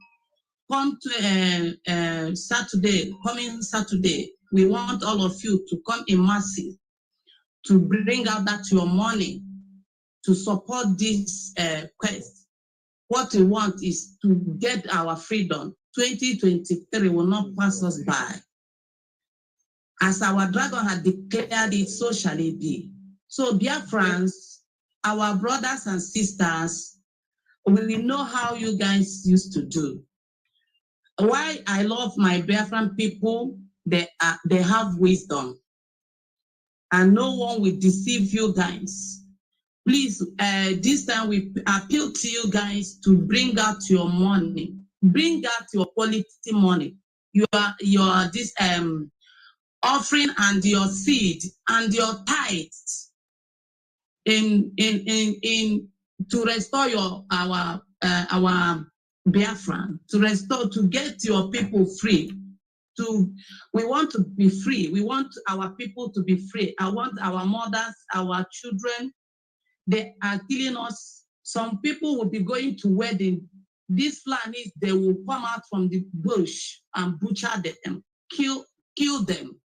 Come to Saturday, coming Saturday, we want all of you to come in masses to bring out that your money to support this quest. What we want is to get our freedom. 2023 will not pass us by. As our dragon had declared it, so shall it be. So, dear friends, our brothers and sisters, we know how you guys used to do. Why I love my Biafran people, they have wisdom. And no one will deceive you guys. Please, this time we appeal to you guys to bring out your money. Bring out your quality money. Your this offering and your seed and your tithes in to restore our Biafran, to restore, to get your people free. We want to be free. We want our people to be free. I want our mothers, our children. They are killing us. Some people will be going to wedding. These Fulanis, they will come out from the bush and butcher them, kill them.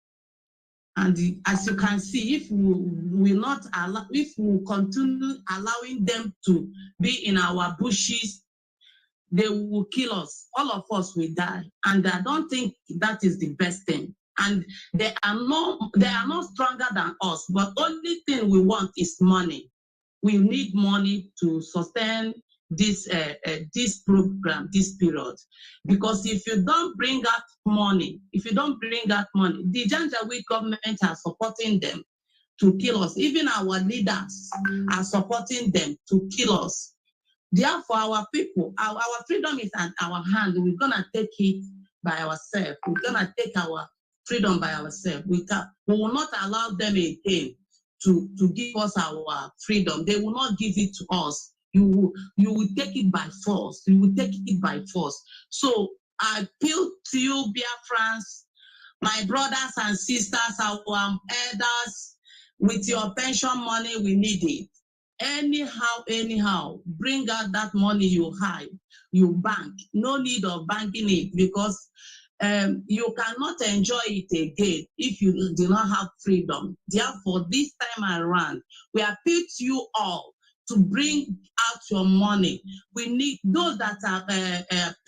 And as you can see, if we will continue allowing them to be in our bushes, they will kill us. All of us will die. And I don't think that is the best thing. And they are not stronger than us. But only thing we want is money. We need money to sustain this program, this period. Because if you don't bring out money, the Janjaweed government are supporting them to kill us. Even our leaders are supporting them to kill us. Therefore, our people, our freedom is at our hand. We're gonna take it by ourselves. We're gonna take our freedom by ourselves. We will not allow them again to give us our freedom. They will not give it to us. You will take it by force. You will take it by force. So I appeal to you, Biafrans, my brothers and sisters, our elders, with your pension money, we need it. Anyhow, bring out that money you hide, you bank. No need of banking it, because you cannot enjoy it again if you do not have freedom. Therefore, this time around, we appeal to you all to bring out your money. We need those that are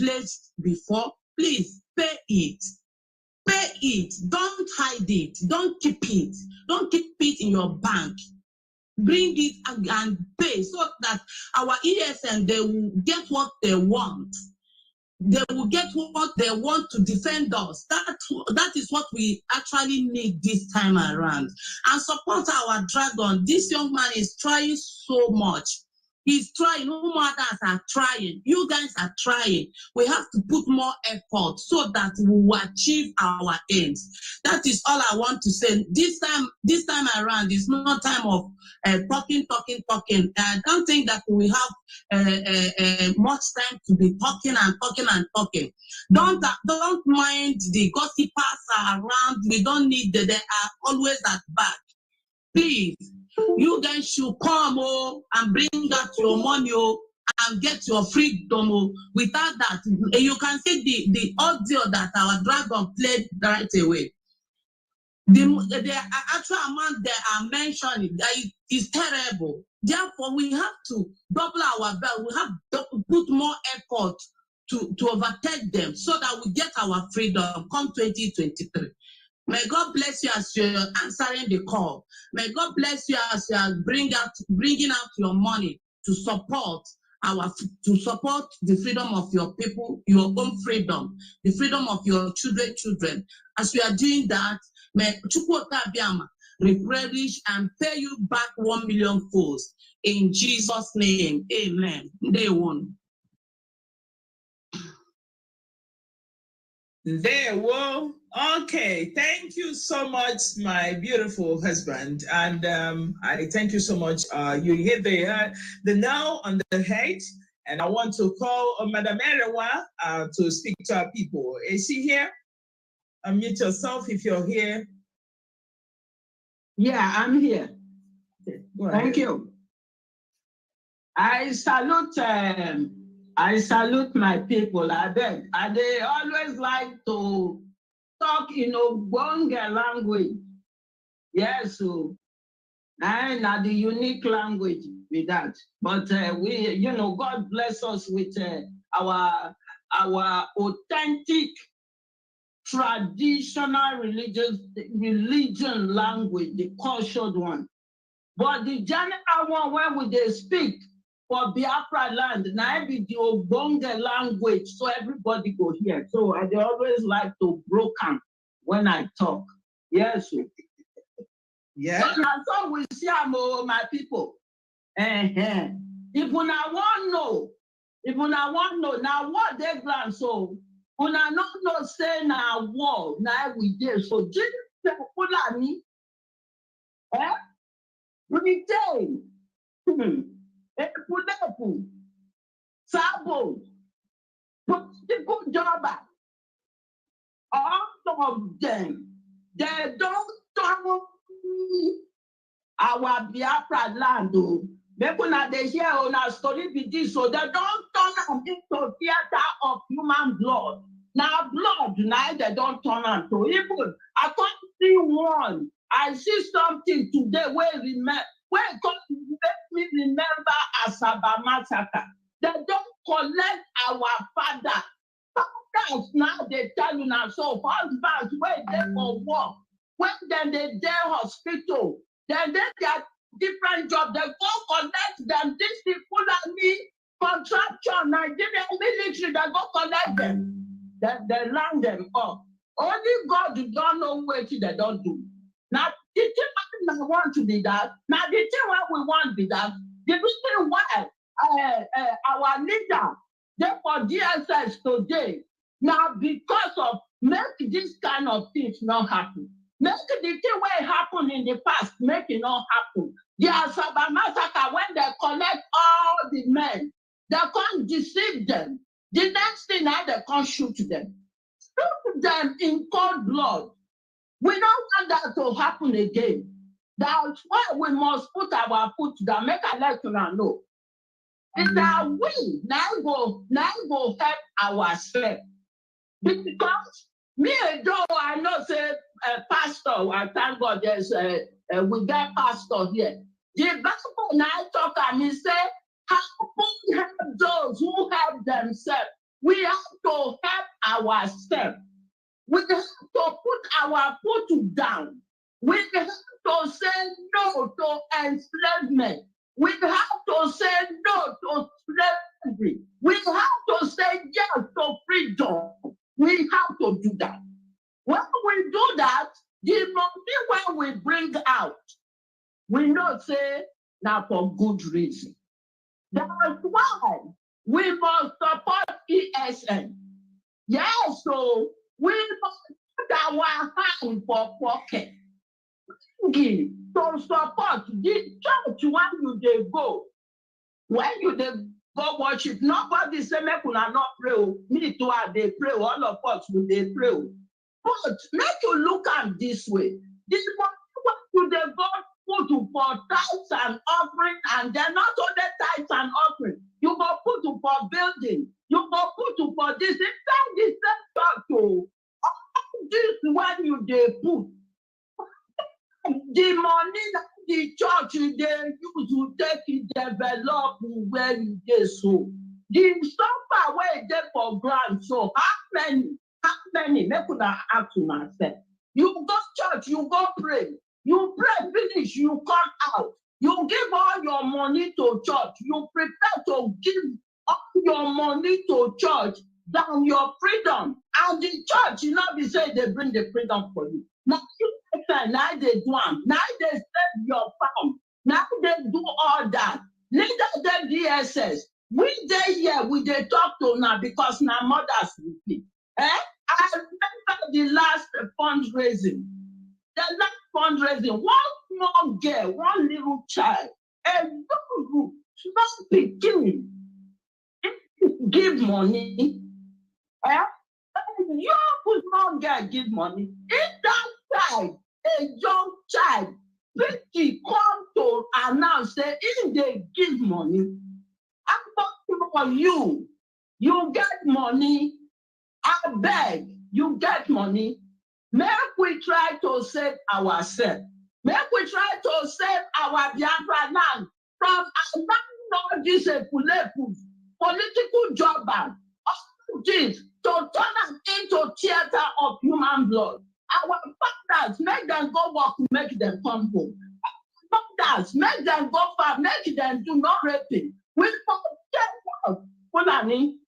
pledged before, please pay it. Pay it. Don't hide it. Don't keep it. Don't keep it in your bank. Bring it and pay, so that our ESN, they will get what they want. They will get what they want to defend us. That is what we actually need this time around. And support our dragon. This young man is trying so much. He's trying. Umuadas are trying. You guys are trying. We have to put more effort so that we will achieve our aims. That is all I want to say. This time around is not time of talking. I don't think that we have much time to be talking. Don't mind the gossipers around. We don't need them. They are always at back. Please, you guys should come and bring out your money and get your freedom. Without that, you can see the audio that our dragon played right away. The actual amount they are mentioning is terrible. Therefore, we have to double our belt. We have to put more effort to overtake them so that we get our freedom come 2023. May God bless you as you're answering the call. May God bless you as you are bringing out your money to support the freedom of your people, your own freedom, the freedom of your children. As you are doing that, may Chukwuka Biama replenish and pay you back 1 million folds. In Jesus' name, amen. Day one.
There, well, okay. Thank you so much, my beautiful husband, and I thank you so much. You hit the nail on the head, and I want to call Madam Erewa to speak to our people. Is she here? Unmute yourself if you're here.
Yeah, I'm here. Thank you. I salute my people. I beg. They always like to talk in Ogbonge language. Yes, so and the unique language with that. But we, God bless us with our authentic, traditional religion language, the cultured one. But the general one, when they speak for Biafraland, now be the Ogbonge language, so everybody go hear. So I always like to broken when I talk. Yes.
Yeah.
So we see my people. If you want to know, now what they plan so, when I not know say now war, now we did. So just me, we Sabo, political job, all of them, they don't turn our Biafra land. Maybe now they hear on our story be this, so they don't turn them into theater of human blood. Now blood, now they don't turn them to even. I can't see one. I see something today where it make me remember Asaba massacre. They don't collect our father. Fathers now they tell you now, so husbands where they for work, when then they hospital, then they get different job, they go collect them. These people that need contraction, Nigerian military, they go collect them. They land them up. Only God don't know what they don't do. Now, the thing I want to be that, now the thing what we want be that, the reason why our leader, therefore DSS today, now because of make this kind of things not happen. Make the thing where it happened in the past, make it not happen. The Asaba massacre, when they collect all the men, they can't deceive them. The next thing now they can't shoot them. Shoot them in cold blood. We don't want that to happen again. That's why we must put our foot down. Make a let you know. It's that we now go help ourselves. Because me, though I know say pastor, I thank God there's we got pastor here. The Bible now talk and he say, how we help those who help themselves. We have to help ourselves. We have to put our foot down. We have to say no to enslavement. We have to say no to slavery. We have to say yes to freedom. We have to do that. When we do that, the money when we bring out, we not say now for good reason. That's why we must support ESN. Yes, so we must put our hand for pocket. Give to support the church when you they go. When you they go worship, nobody say make una not pray. Me too, they pray. All of us will they pray. But make you look at this way. This one to the God put for tithes and offering, and then not only tithes and offering. You go put for building. You go put for this. Inside this sector, this one you they put. The money that the church they use to take it develop where you get so. The suffer where they for grant. So how many? Make una ask myself. You go church, you go pray. You pray, finish, you come out. You give all your money to church. You prepare to give all your money to church than your freedom. And the church, you know, be say they bring the freedom for you. Now they do them. Now they save your farm. Now they do all that. Later the DSS. We they here, we they talk to now because now mothers will be. I remember the last fundraising. The last fundraising, one small girl, one little child, a little small beginning, give money. Young small girl give money. In that child, a young child, Vicky come to announce that if they give money, I'm talking for you. You get money. I beg, you get money. Make we try to save ourselves. Make we try to save our Biafraland from this political job and all this to turn us into theater of human blood. Our fathers, make them go work, make them come home. Fathers, make them go far, make them do not raping. We forget Fulani.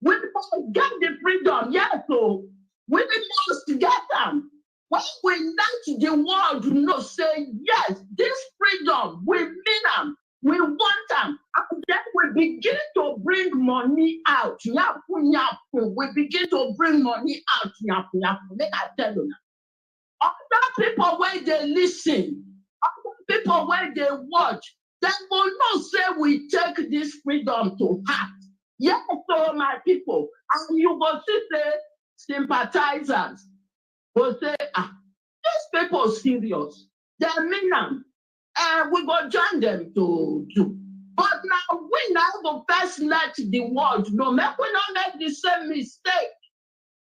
We must get the freedom, yes, so we must get them. When we let the world know, say, yes, this freedom, we mean them, we want them, and then we begin to bring money out. Yapu, yapu. We begin to bring money out. Yapu, yapu. Make I tell you now. Other people, when they listen, other people, when they watch, they will not say we take this freedom to heart. Yes, so my people, and you go see the sympathizers will say, these people serious. They mean them. And we go join them to do. But now we now go first let the world know. Make we not make the same mistake.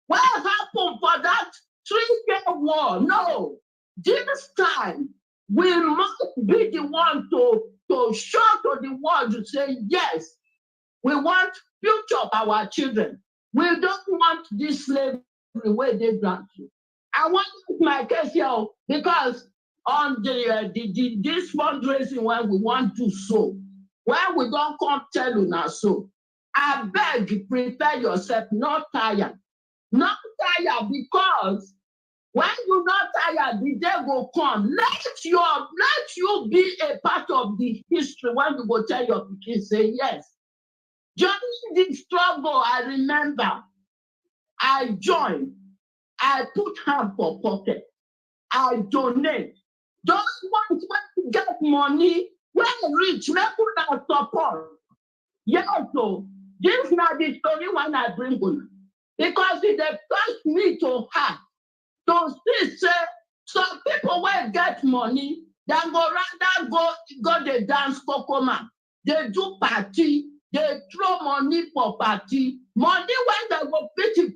What happened for that 3-year war? No. This time we must be the one to show to the world to say, yes, we want future of our children. We don't want this slavery where they grant you. I want my case here because on this fundraising when we want to sow, when we don't come tell you now so, I beg prepare yourself, not tired. Not tired because when you're not tired, the day will come. Let you be a part of the history when you go tell your kids, say yes. During the struggle, I remember I joined. I put hand for pocket. I donate. Those ones when get money, when rich, make una support. Yes, so this now the story when I bring on. Because it touched me to heart. To see say some people will get money, they go rather go the dance kokoma. They do party, they throw money for party. Money when they go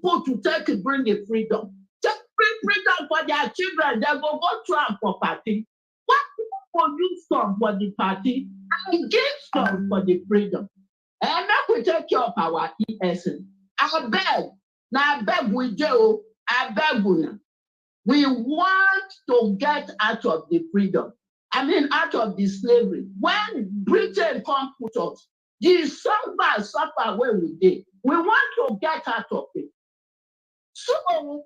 put to take bring the freedom. Take freedom for their children, they go through for party. What people use some for the party and give some for the freedom. And now we take care of our essence. I beg, now I beg we do, I beg we. We want to get out of the freedom. I mean, out of the slavery. When Britain come put us, the suffer where we did. We want to get out of it. So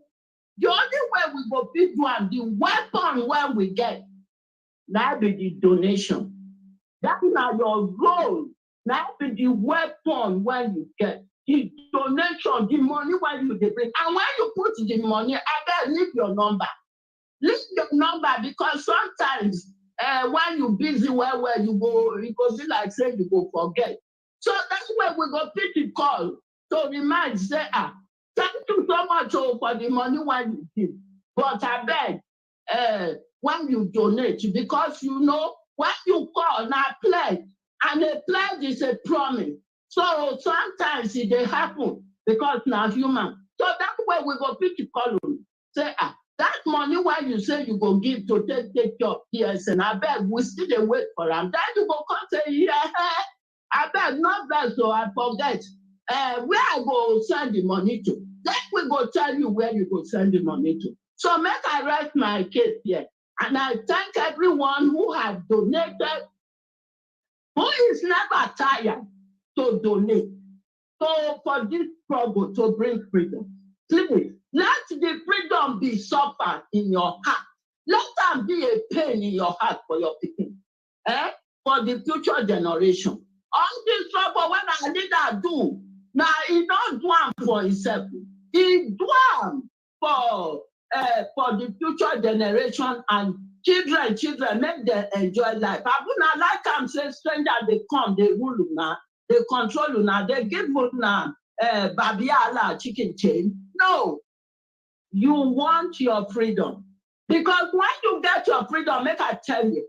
the only way we go fit one, the weapon where we get, now be the donation. That is your role. Now be the weapon when you get. The donation, the money when you bring. And when you put the money, I better leave your number. Leave your number because sometimes when you busy where you go be like say you go forget. So that's why we go pick the call to remind, say, thank you so much for the money when you give. But I beg, when you donate, because you know, when you call, now pledge, and a pledge is a promise. So sometimes it dey happen because now human. So that's why we go pick the call. Say, that money when you say you go give to take care of PSN, I beg, we still dey wait for them. Then you go come say, yeah, I beg, not that, so I forget. Where I go send the money to. Then we go tell you where you go send the money to. So make I write my case here. And I thank everyone who has donated, who is never tired to donate. So for this struggle to bring freedom, please, let the freedom be suffered in your heart. Let them be a pain in your heart for your people, for the future generation. All this trouble when I leader do, now he don't do them for himself. He do them for the future generation and children, make them enjoy life. I would not like them say stranger they come, they rule now, they control you now, they give you now babiala chicken chain. No, you want your freedom. Because when you get your freedom, make I tell you,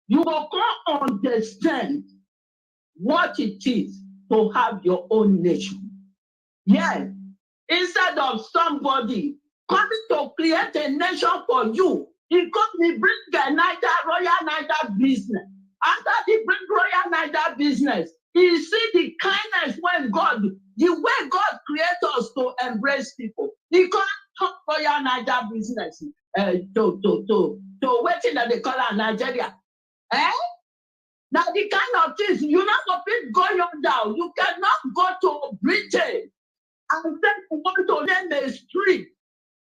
you will come understand what it is to have your own nation. Yes, instead of somebody coming to create a nation for you, he come to bring the Royal Niger business. After he bring Royal Niger business, he see the kindness when God, the way God creates us to embrace people. He can't talk Royal Niger business to waiting that they call it Nigeria. Now the kind of things you're not going to go down. You cannot go to Britain and then you want to name a street.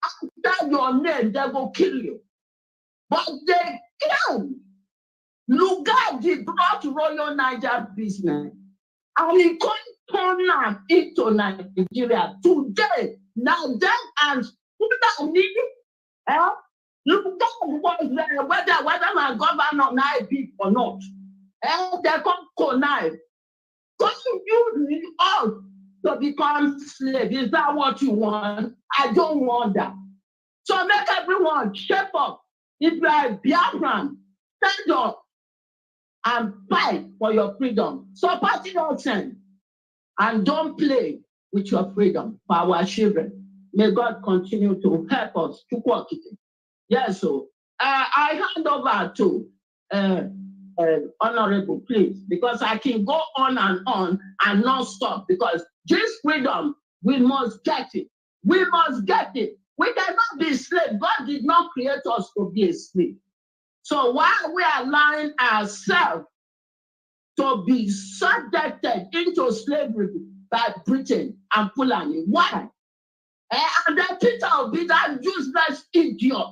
After your name, they will kill you. But they can. Lugard brought Royal Niger business. And he can't turn them into Nigeria. Today, now them and Lugard was there, whether my governor now big or not. They come connive. Because you use us to become slave. Is that what you want? I don't want that. So make everyone shape up. If you are a Biafran, stand up and fight for your freedom. Support innocent and don't play with your freedom for our children. May God continue to help us to work it. Yes, so I hand over to Honorable, please, because I can go on and not stop, because this freedom, we must get it. We must get it. We cannot be slaves. God did not create us to be a slave. So while we are allowing ourselves to be subjected into slavery by Britain and Fulani, why? And then Peter will be that useless idiot.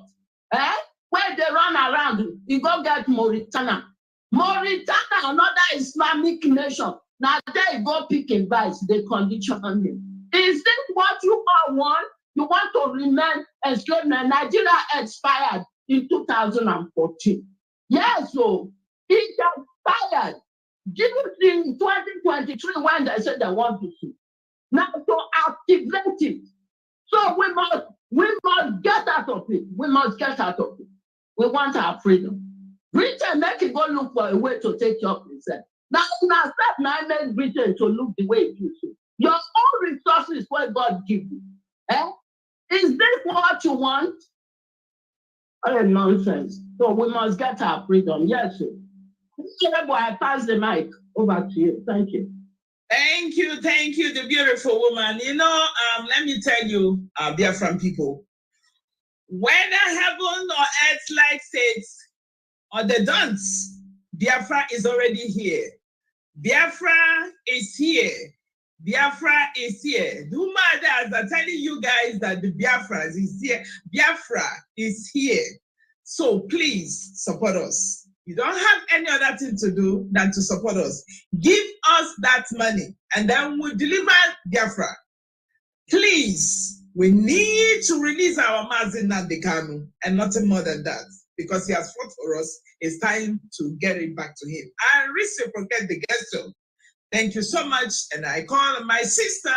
Where they run around, you go get Mauritania. Mauritania, another Islamic nation. Now they go pick and buy, they condition them. Is this what you all want? You want to remain enslavement. Nigeria expired in 2014. Yes, so it expired. Did you see in 2023 when they said they want to see? Now to activate it. So we must get out of it. We must get out of it. We want our freedom. Britain, make it go look for a way to take care of itself. Now step now make Britain to look the way it used to. Your own resources what God give you. Eh? Is this what you want? Oh, nonsense. So we must get our freedom. Yes, sir. I pass the mic over to you. Thank you.
Thank you, the beautiful woman. You know, let me tell you, Biafran people, whether heaven or earth likes it or they don't, Biafra is already here. Biafra is here. Biafra is here. The Umuadas are telling you guys that the Biafras is here. Biafra is here. So please support us. You don't have any other thing to do than to support us. Give us that money and then we'll deliver Biafra. Please, we need to release our Mazi Nnamdi Kanu and nothing more than that because he has fought for us. It's time to get it back to him and reciprocate the gesture. Thank you so much. And I call my sister,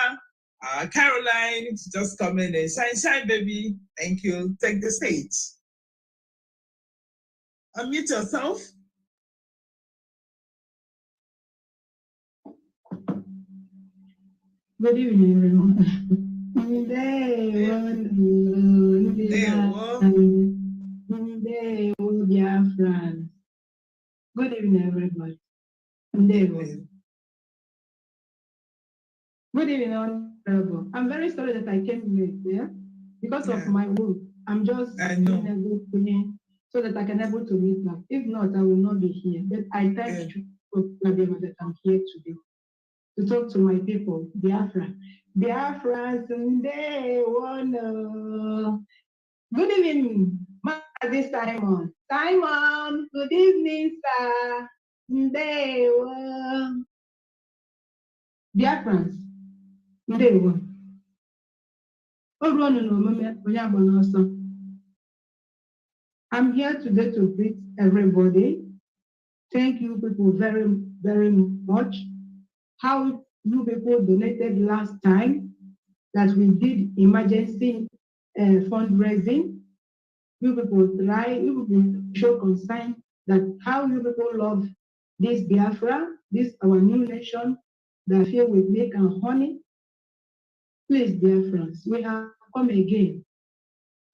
Caroline, to just come in and shine, baby. Thank you. Take the stage. Unmute yourself.
Good evening, everyone. Biafrans. Good evening, everybody. Good evening, Honorable. I'm very sorry that I came late, yeah? Because of my work. I'm just able to so that I can able to meet now. If not, I will not be here. But I thank you for that I'm here today to talk to my people, Biafra. Biafrans, good evening, Mazi Simon. Simon, good evening, sir. Biafrans, I'm here today to greet everybody. Thank you people very, very much. How you people donated last time that we did emergency fundraising. You people show concern that how you people love this Biafra, this our new nation that filled with milk and honey. Please, Biafrans, we have come again.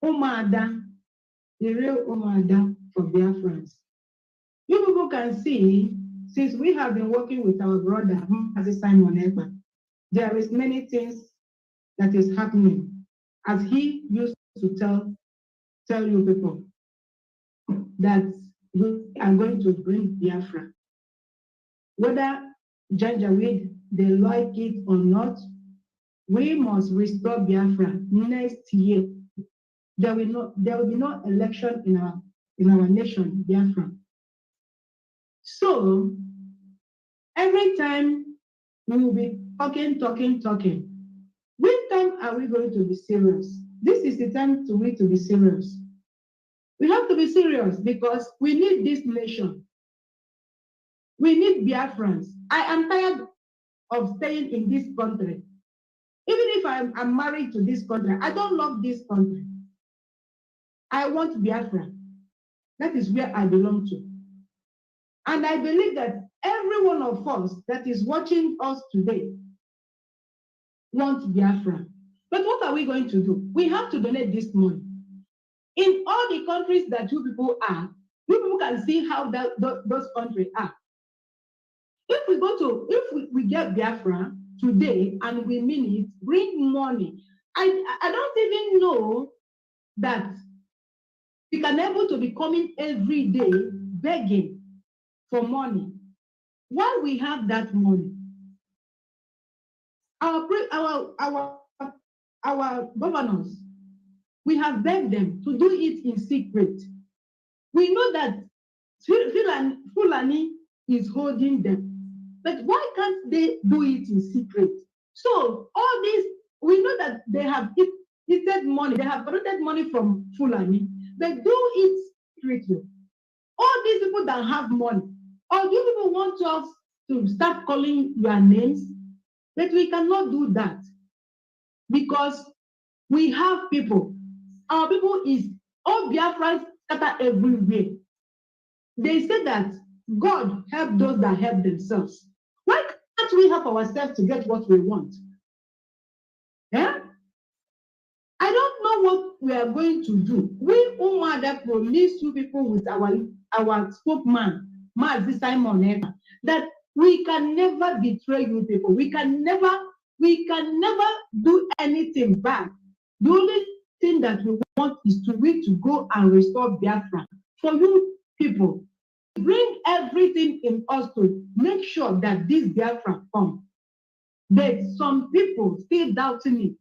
Umuada, the real Umuada for Biafrans. You people can see, since we have been working with our brother, Mazi Simon Ekpa, there is many things that is happening. As he used to tell you people that we are going to bring Biafra. Whether Janjaweed, they like it or not, we must restore Biafra next year. There will be no election in our nation, Biafra. So every time we will be talking. When time are we going to be serious? This is the time to be serious. We have to be serious because we need this nation. We need Biafrans. I am tired of staying in this country. Even if I'm married to this country, I don't love this country. I want Biafra. That is where I belong to. And I believe that every one of us that is watching us today wants Biafra. But what are we going to do? We have to donate this money. In all the countries that you people are, you people can see how those countries are. If we get Biafra today and we mean it, bring money. I don't even know that we can able to be coming every day begging for money. While we have that money, our governors, we have begged them to do it in secret. We know that Fulani is holding them, but why can't they do it in secret? So all this, we know that they have collected money. They have collected money from Fulani. They do it strictly. All these people that have money, or you people want us to start calling your names, but we cannot do that because we have people. Our people is all Biafrans scattered everywhere. They say that God help those that help themselves. Why can't we help ourselves to get what we want? Yeah? I don't know what we are going to do. We Umuada promised you people with our spokesman, Mazi Simon Ekpa, that we can never betray you people. We can never do anything bad. The only thing that we want is to go and restore Biafra. For you people, bring everything in us to make sure that this Biafra comes. But some people still doubting it.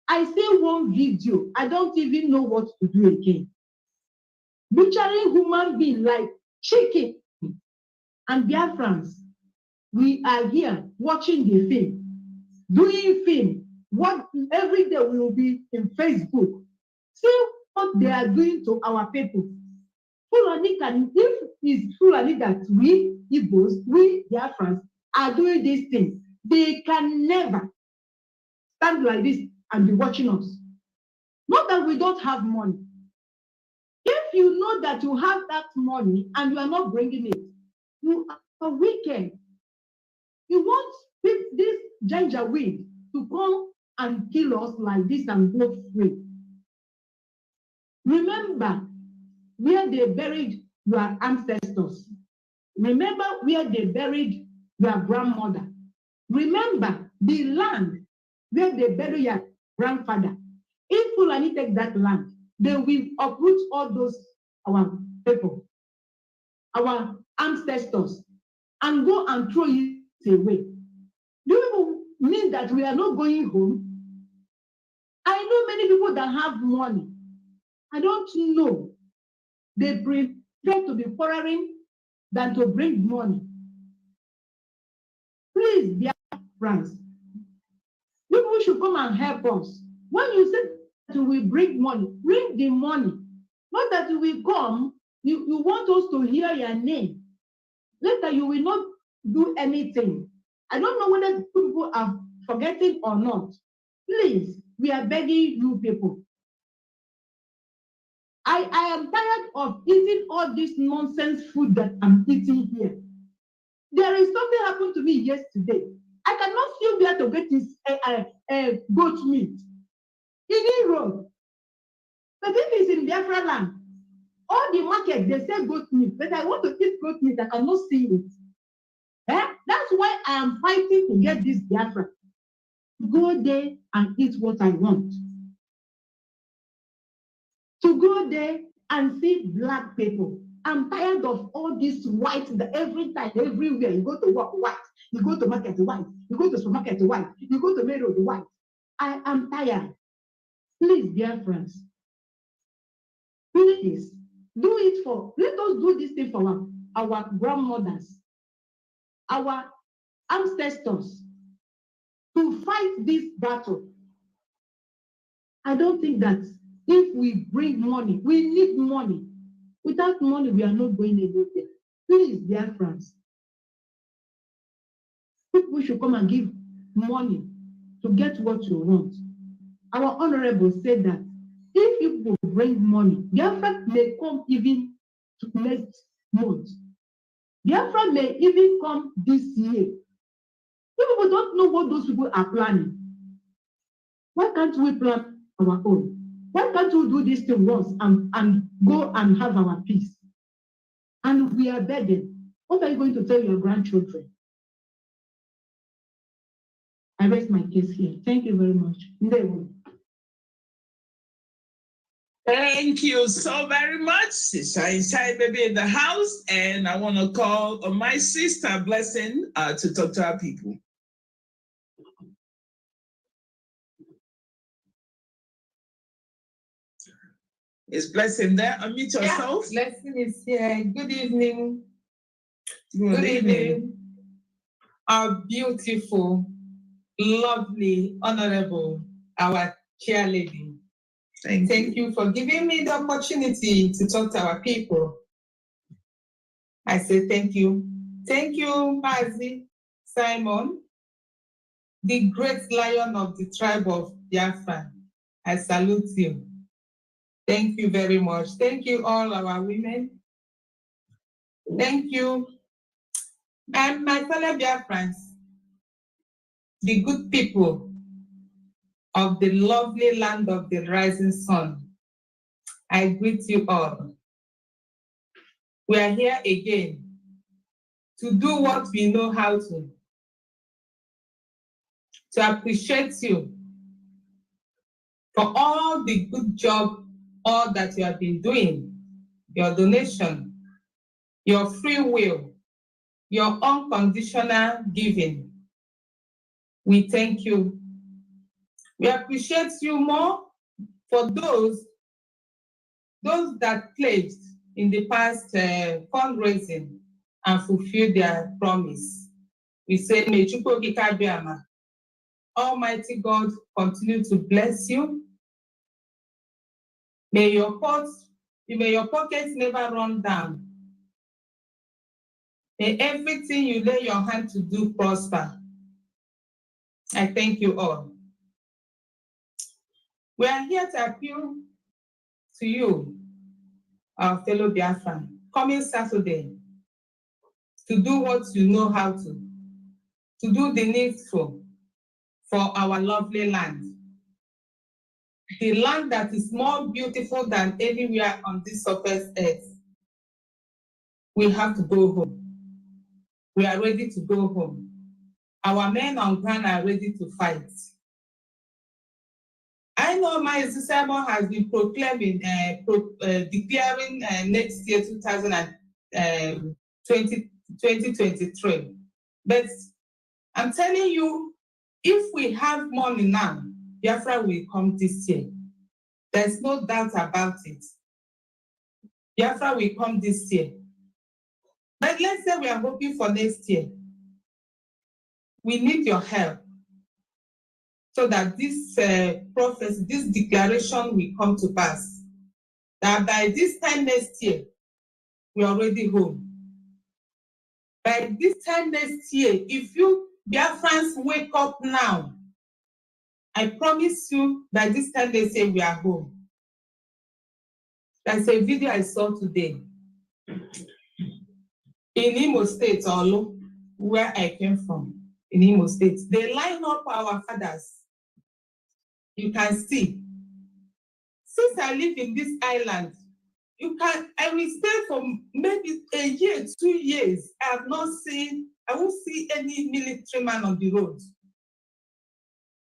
I see one video, I don't even know what to do again. Butchering human being like chicken. And Biafrans, we are here watching the film, doing film. What every day we will be in Facebook. See what they are doing to our people. Fulani can, if it's Fulani that we Igbos, we Biafrans are doing these things, they can never stand like this and be watching us. Not that we don't have money. If you know that you have that money and you are not bringing it, you are wicked. You want this ginger weed to come and kill us like this and go free. Remember where they buried your ancestors. Remember where they buried your grandmother. Remember the land where they buried your grandfather. If Fulani take that land, they will uproot all those our people, our ancestors, and go and throw it away. Do you mean that we are not going home? I know many people that have money. I don't know. They prefer to be quarreling than to bring money. Please, Biafrans, people should come and help us. When you say that we bring money, bring the money. Not that you will come, you want us to hear your name. Later, you will not do anything. I don't know whether people are forgetting or not. Please, we are begging you people. I am tired of eating all this nonsense food that I'm eating here. There is something happened to me yesterday. I cannot still be able to get this goat meat. In Europe, but if it's in Biafraland, all the market, they say goat meat, but I want to eat goat meat, I cannot see it. That's why I am fighting to get this Biafra. Go there and eat what I want. To go there and see black people. I'm tired of all this white, every time, everywhere. You go to work, white. You go to market, white. You go to supermarket, white. You go to main road, white. I am tired. Please, dear friends, please do it for, let us do this thing for our grandmothers, our ancestors, to fight this battle. I don't think that if we bring money, we need money. Without money, we are not going anywhere. Please, dear friends, people should come and give money to get what you want. Our honorable said that if people bring money, Biafra may come even to next month. Biafra may even come this year. People don't know what those people are planning. Why can't we plan our own? Why can't we do this thing once and go and have our peace? And we are begging. What are you going to tell your grandchildren? I rest my case here. Thank you very much.
Thank you so very much. Sister Inside Baby in the house, and I want to call on my sister Blessing to talk to our people. Is Blessing there? Unmute yourself.
Yeah, Blessing is here. Good evening.
Good evening.
Our beautiful, lovely, honorable, our chair lady, Thank you for giving me the opportunity to talk to our people. I say thank you. Thank you, Mazi Simon, the great lion of the tribe of Biafra. I salute you. Thank you very much. Thank you, all our women. Thank you. And my fellow Biafrans, the good people of the lovely land of the rising sun. I greet you all. We are here again to do what we know how to appreciate you for all the good job, all that you have been doing, your donation, your free will, your unconditional giving. We thank you. We appreciate you more for those that pledged in the past fundraising and fulfilled their promise. We say, may Chukwu Okike Abiama, Almighty God, continue to bless you. May your pockets never run down. May everything you lay your hand to do prosper. I thank you all. We are here to appeal to you, our fellow Biafran, coming Saturday, to do what you know how to do the needful for our lovely land. The land that is more beautiful than anywhere on this surface earth. We have to go home. We are ready to go home. Our men on ground are ready to fight. I know my Simon has been proclaiming, declaring next year, 2023. But I'm telling you, if we have money now, Biafra will come this year. There's no doubt about it. Biafra will come this year. But let's say we are hoping for next year. We need your help so that this prophecy, this declaration will come to pass. That by this time next year, we are already home. By this time next year, if you Biafrans wake up now, I promise you, by this time they say we are home. There's a video I saw today in Imo State, Olu, where I came from, in Imo State. They line up our fathers. You can see. Since I live in this island, I will stay for maybe a year, 2 years. I won't see any military man on the road.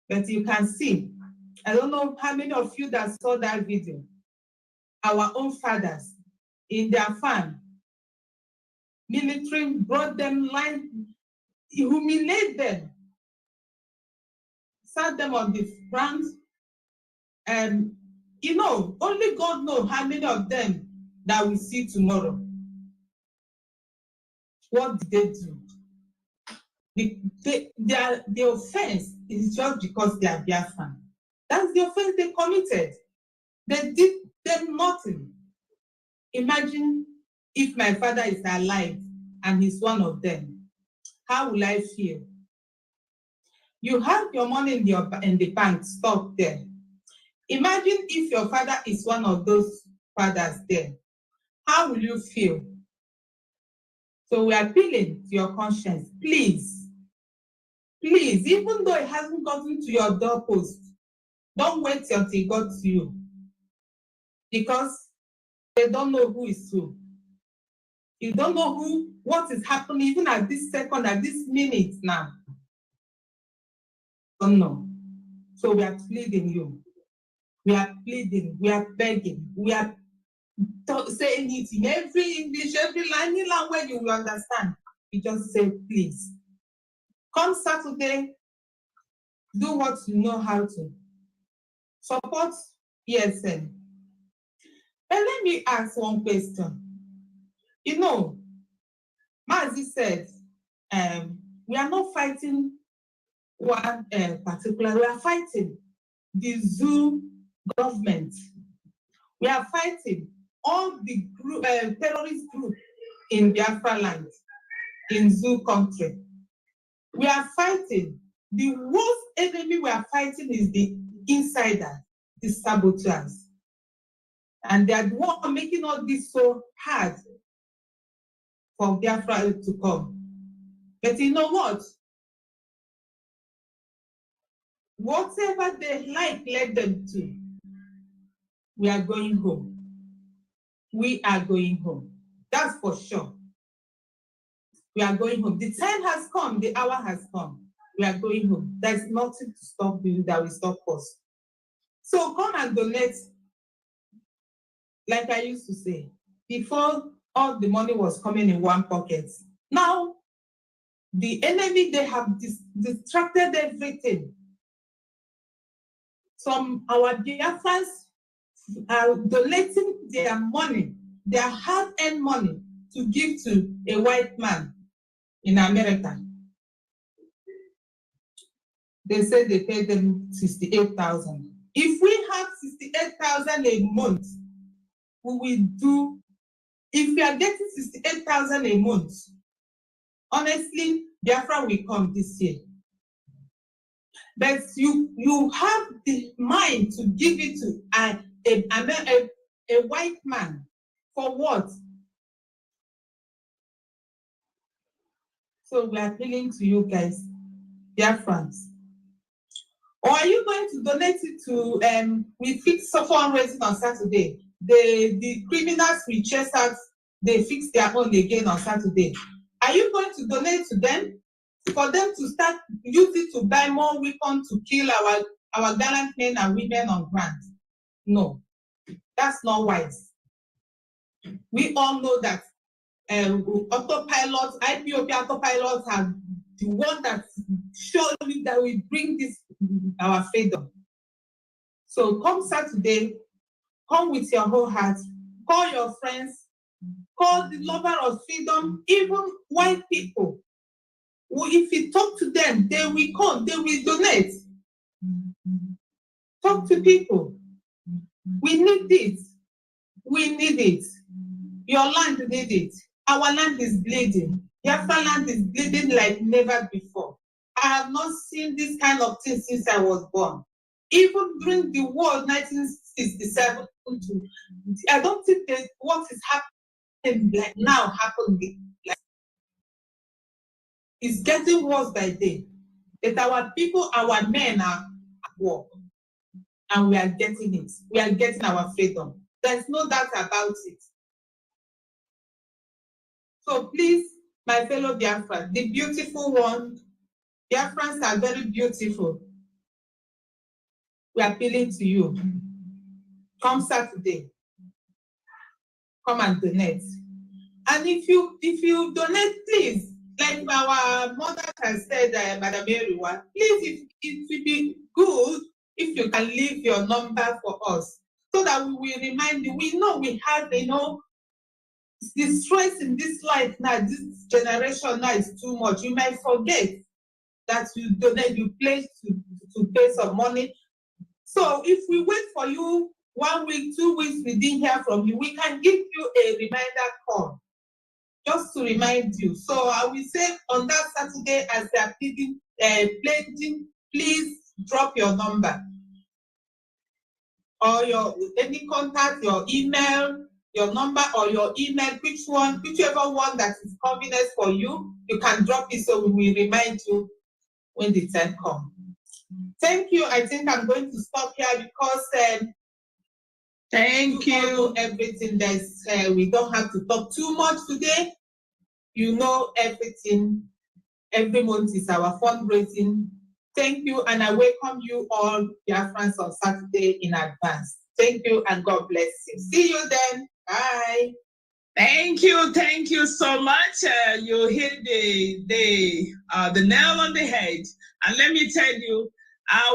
But you can see, I don't know how many of you that saw that video, our own fathers in their farm, military brought them line, humiliate them, sat them on the ground, and only God knows how many of them that we see tomorrow. What did they do? The offense is just because they are Biafran. That's the offense they committed. They did them nothing. Imagine if my father is alive and he's one of them. How will I feel? You have your money in the bank, stock there. Imagine if your father is one of those fathers there. How will you feel? So we are appealing to your conscience. Please, even though it hasn't gotten to your doorpost, don't wait until it got to you. Because they don't know who is who. You don't know what is happening even at this second, at this minute now. Don't know. So we are pleading you. We are pleading, we are begging, we are saying it in every English, every language you will understand. We just say, please, come Saturday, do what you know how to. Support ESN. And let me ask one question. Mazi said, we are not fighting one particular, we are fighting the zoo government. We are fighting all the group, terrorist group in Biafraland, in Zoo country. We are fighting. The worst enemy we are fighting is the insider, the saboteurs. And they are the one making all this so hard for Biafra to come. But you know what? Whatever they like, let them do. We are going home. We are going home. That's for sure. We are going home. The time has come. The hour has come. We are going home. There's nothing to stop you that will stop us. So come and donate. Like I used to say, before all the money was coming in one pocket. Now, the enemy, they have distracted everything. Some our Biafrans are donating their money, their hard-earned money, to give to a white man in America. They say they pay them 68,000. If we have 68,000 a month, we will do. If we are getting 68,000 a month, honestly, Biafra will come this year. But you have the mind to give it to a white man for what? So we are appealing to you guys, Biafrans. Or are you going to donate it to, we fix fundraising on Saturday. The criminals we chase out, they fix their own again on Saturday. Are you going to donate to them? For them to start use it to buy more weapons to kill our gallant men and women on ground? No, that's not wise. We all know that autopilots, IPOP autopilots are the one that surely that will bring this our freedom. So come Saturday, come with your whole heart, call your friends, call the lover of freedom, even white people. If you talk to them, they will come, they will donate. Talk to people. We need it. We need it. Your land needs it. Our land is bleeding. Biafraland is bleeding like never before. I have not seen this kind of thing since I was born. Even during the war 1967, I don't think that what is happening like now happened. Like, it's getting worse by day. That our people, our men are at war. And we are getting it. We are getting our freedom. There's no doubt about it. So please, my fellow Biafrans, the beautiful one, Biafrans are very beautiful. We are appealing to you. Come Saturday. Come and donate. And if you donate, please, like our mother has said, Madam Eriwa, please, it would be good if you can leave your number for us, so that we will remind you. We know we have, the stress in this life now, this generation now is too much. You might forget that you donate, you pledge to pay some money. So if we wait for you 1 week, 2 weeks, we didn't hear from you, we can give you a reminder call, just to remind you. So I will say on that Saturday, as they are pledging, please drop your number or your any contact, your email, your number or your email, whichever one that is convenient for you, you can drop it so we will remind you when the time comes. Thank you. I think I'm going to stop here because thank you. Everything that's we don't have to talk too much today. You know everything. Every month is our fundraising. Thank you, and I welcome you all, Biafrans, on Saturday in advance. Thank you, and God bless you. See you then. Bye.
Thank you so much. You hit the nail on the head. And let me tell you,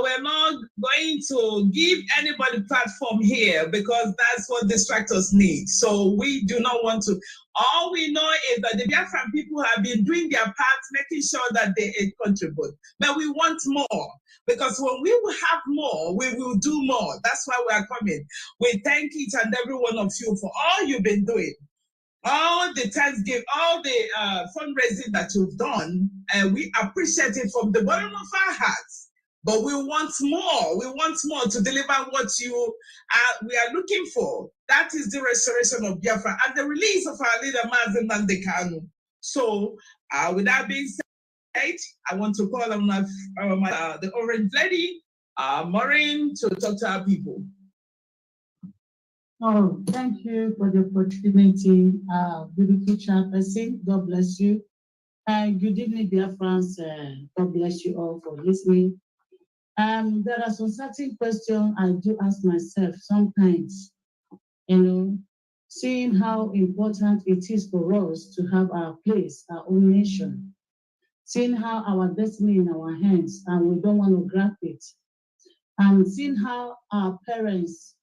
We're not going to give anybody platform here because that's what distractors need. So we do not want to. All we know is that the Biafran people have been doing their part, making sure that they contribute. But we want more, because when we will have more, we will do more. That's why we are coming. We thank each and every one of you for all you've been doing. All the Thanksgiving, all the fundraising that you've done, and we appreciate it from the bottom of our hearts. But we want more. We want more to deliver what we are looking for. That is the restoration of Biafra and the release of our leader, Mazen Nandekanu. So, with that being said, I want to call on the Orange Lady, Maureen, to talk to our people.
Oh, thank you for the opportunity, beautiful chairperson. God bless you. Good evening, Biafrans. God bless you all for listening. There are some certain questions I do ask myself sometimes, seeing how important it is for us to have our place, our own nation, seeing how our destiny in our hands and we don't want to grab it, and seeing how our parents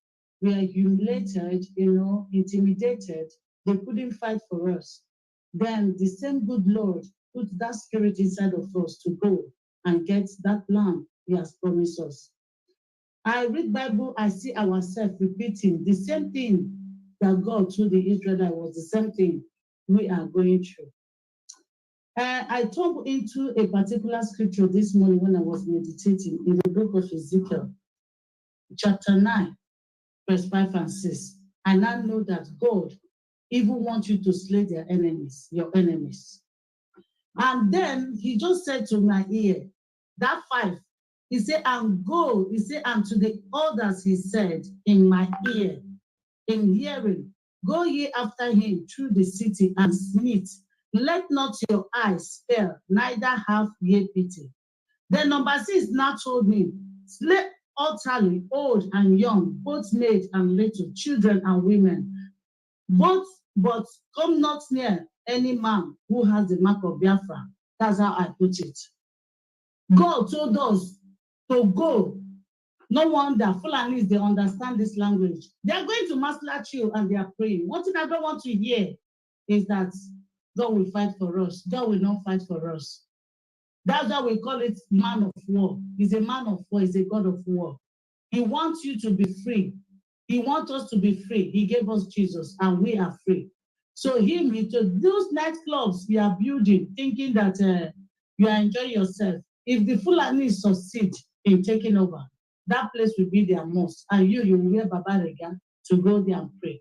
were humiliated, intimidated, they couldn't fight for us. Then the same good Lord put that spirit inside of us to go and get that land He has promised us. I read Bible, I see ourselves repeating the same thing that God told the Israelites was the same thing we are going through. I turned into a particular scripture this morning when I was meditating in the book of Ezekiel, chapter 9, verse 5 and 6. I now know that God even wants you to slay their enemies, your enemies. And then He just said to my ear, that 5, He said, and go, He said, and to the others He said in my ear, in hearing, go ye after him through the city and smite. Let not your eyes spare, neither have ye pity. Then number 6 now told me, slay utterly old and young, both maid and little, children and women. But come not near any man who has the mark of Biafra. That's how I put it. God told us to go. No wonder Fulanis, they understand this language. They are going to massacre you and they are praying. One thing I don't want to hear is that God will fight for us. God will not fight for us. That's why we call it man of war. He's a man of war. He's a God of war. He wants you to be free. He wants us to be free. He gave us Jesus and we are free. So those nightclubs we are building, thinking that you are enjoying yourself. If the Fulanis succeed in taking over, that place will be their mosque, and you will wear Baba Rega to go there and pray.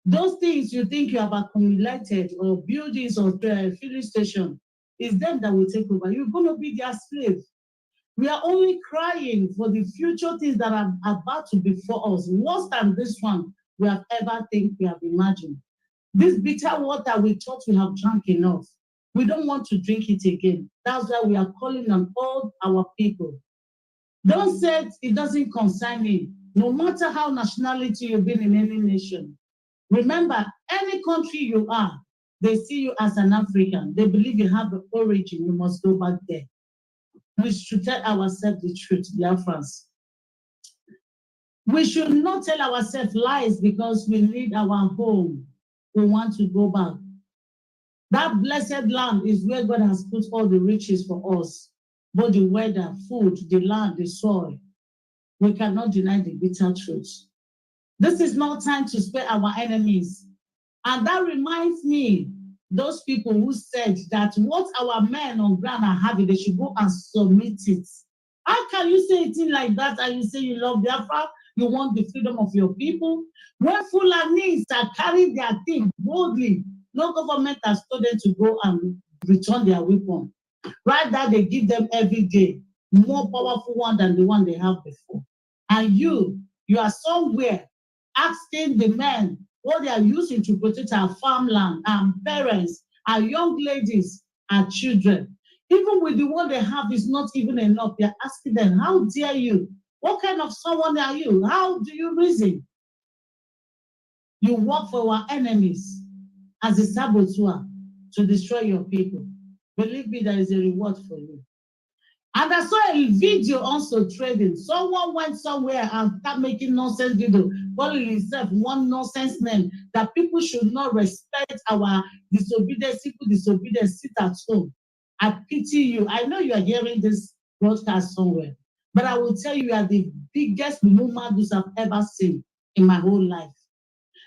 Those things you think you have accumulated, or buildings or filling station, is them that will take over. You're going to be their slave. We are only crying for the future things that are about to befall us, worse than this one we have ever think we have imagined. This bitter water we thought we have drunk enough. We don't want to drink it again. That's why we are calling on all our people. Don't say it doesn't concern me. No matter how nationality you've been in any nation. Remember, any country you are, they see you as an African. They believe you have an origin. You must go back there. We should tell ourselves the truth, Biafrans. We should not tell ourselves lies because we need our home. We want to go back. That blessed land is where God has put all the riches for us. Both the weather, food, the land, the soil. We cannot deny the bitter truth. This is not time to spare our enemies. And that reminds me, those people who said that what our men on ground are having, they should go and submit it. How can you say it like that and you say you love Biafra, you want the freedom of your people? When Fulanis are carrying their thing boldly, no government has told them to go and return their weapon. Rather, they give them every day more powerful one than the one they have before. And you are somewhere asking the men what they are using to protect our farmland, our parents, our young ladies, our children. Even with the one they have is not even enough. They are asking them, how dare you? What kind of someone are you? How do you reason? You work for our enemies as a saboteur to destroy your people. Believe me, there is a reward for you.
And I saw a video also trading. Someone went somewhere and started making nonsense video, calling himself one nonsense name, that people should not respect our disobedience, civil disobedience, sit at home. I pity you. I know you are hearing this broadcast somewhere, but I will tell you, you are the biggest nomadus I've ever seen in my whole life.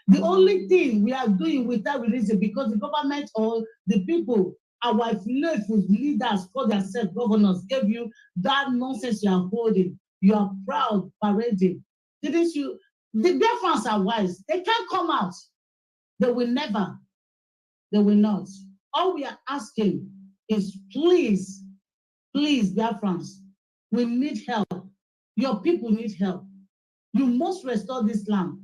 The only thing we are doing without releasing, because the government or the people, our leaders call themselves governors, gave you that nonsense you are holding. You are proud, parading. Didn't you? The Biafrans are wise. They can't come out. They will never. They will not. All we are asking is please, please, Biafrans, we need help. Your people need help. You must restore this land.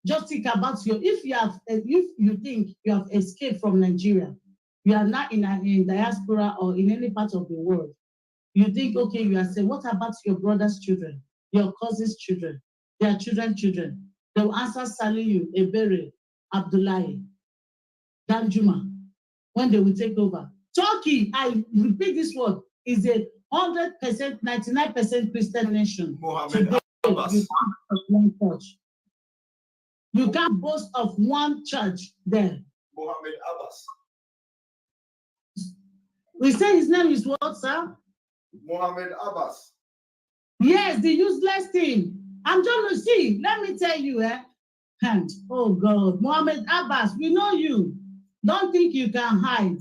Just think about if you think you have escaped from Nigeria, you are not in diaspora or in any part of the world. You think, okay, you are saying, what about your brother's children, your cousin's children, their children? They will answer Saliu, Ebere, Abdullahi, Danjuma, when they will take over. Turkey, I repeat this word, is a 100%, 99% Christian nation.
Mohammed Abbas.
You can't boast of one church there.
Mohammed Abbas.
We say his name is what, sir?
Mohammed Abbas.
Yes, the useless thing. I'm trying to see. Let me tell you, oh God, Mohammed Abbas, we know you. Don't think you can hide.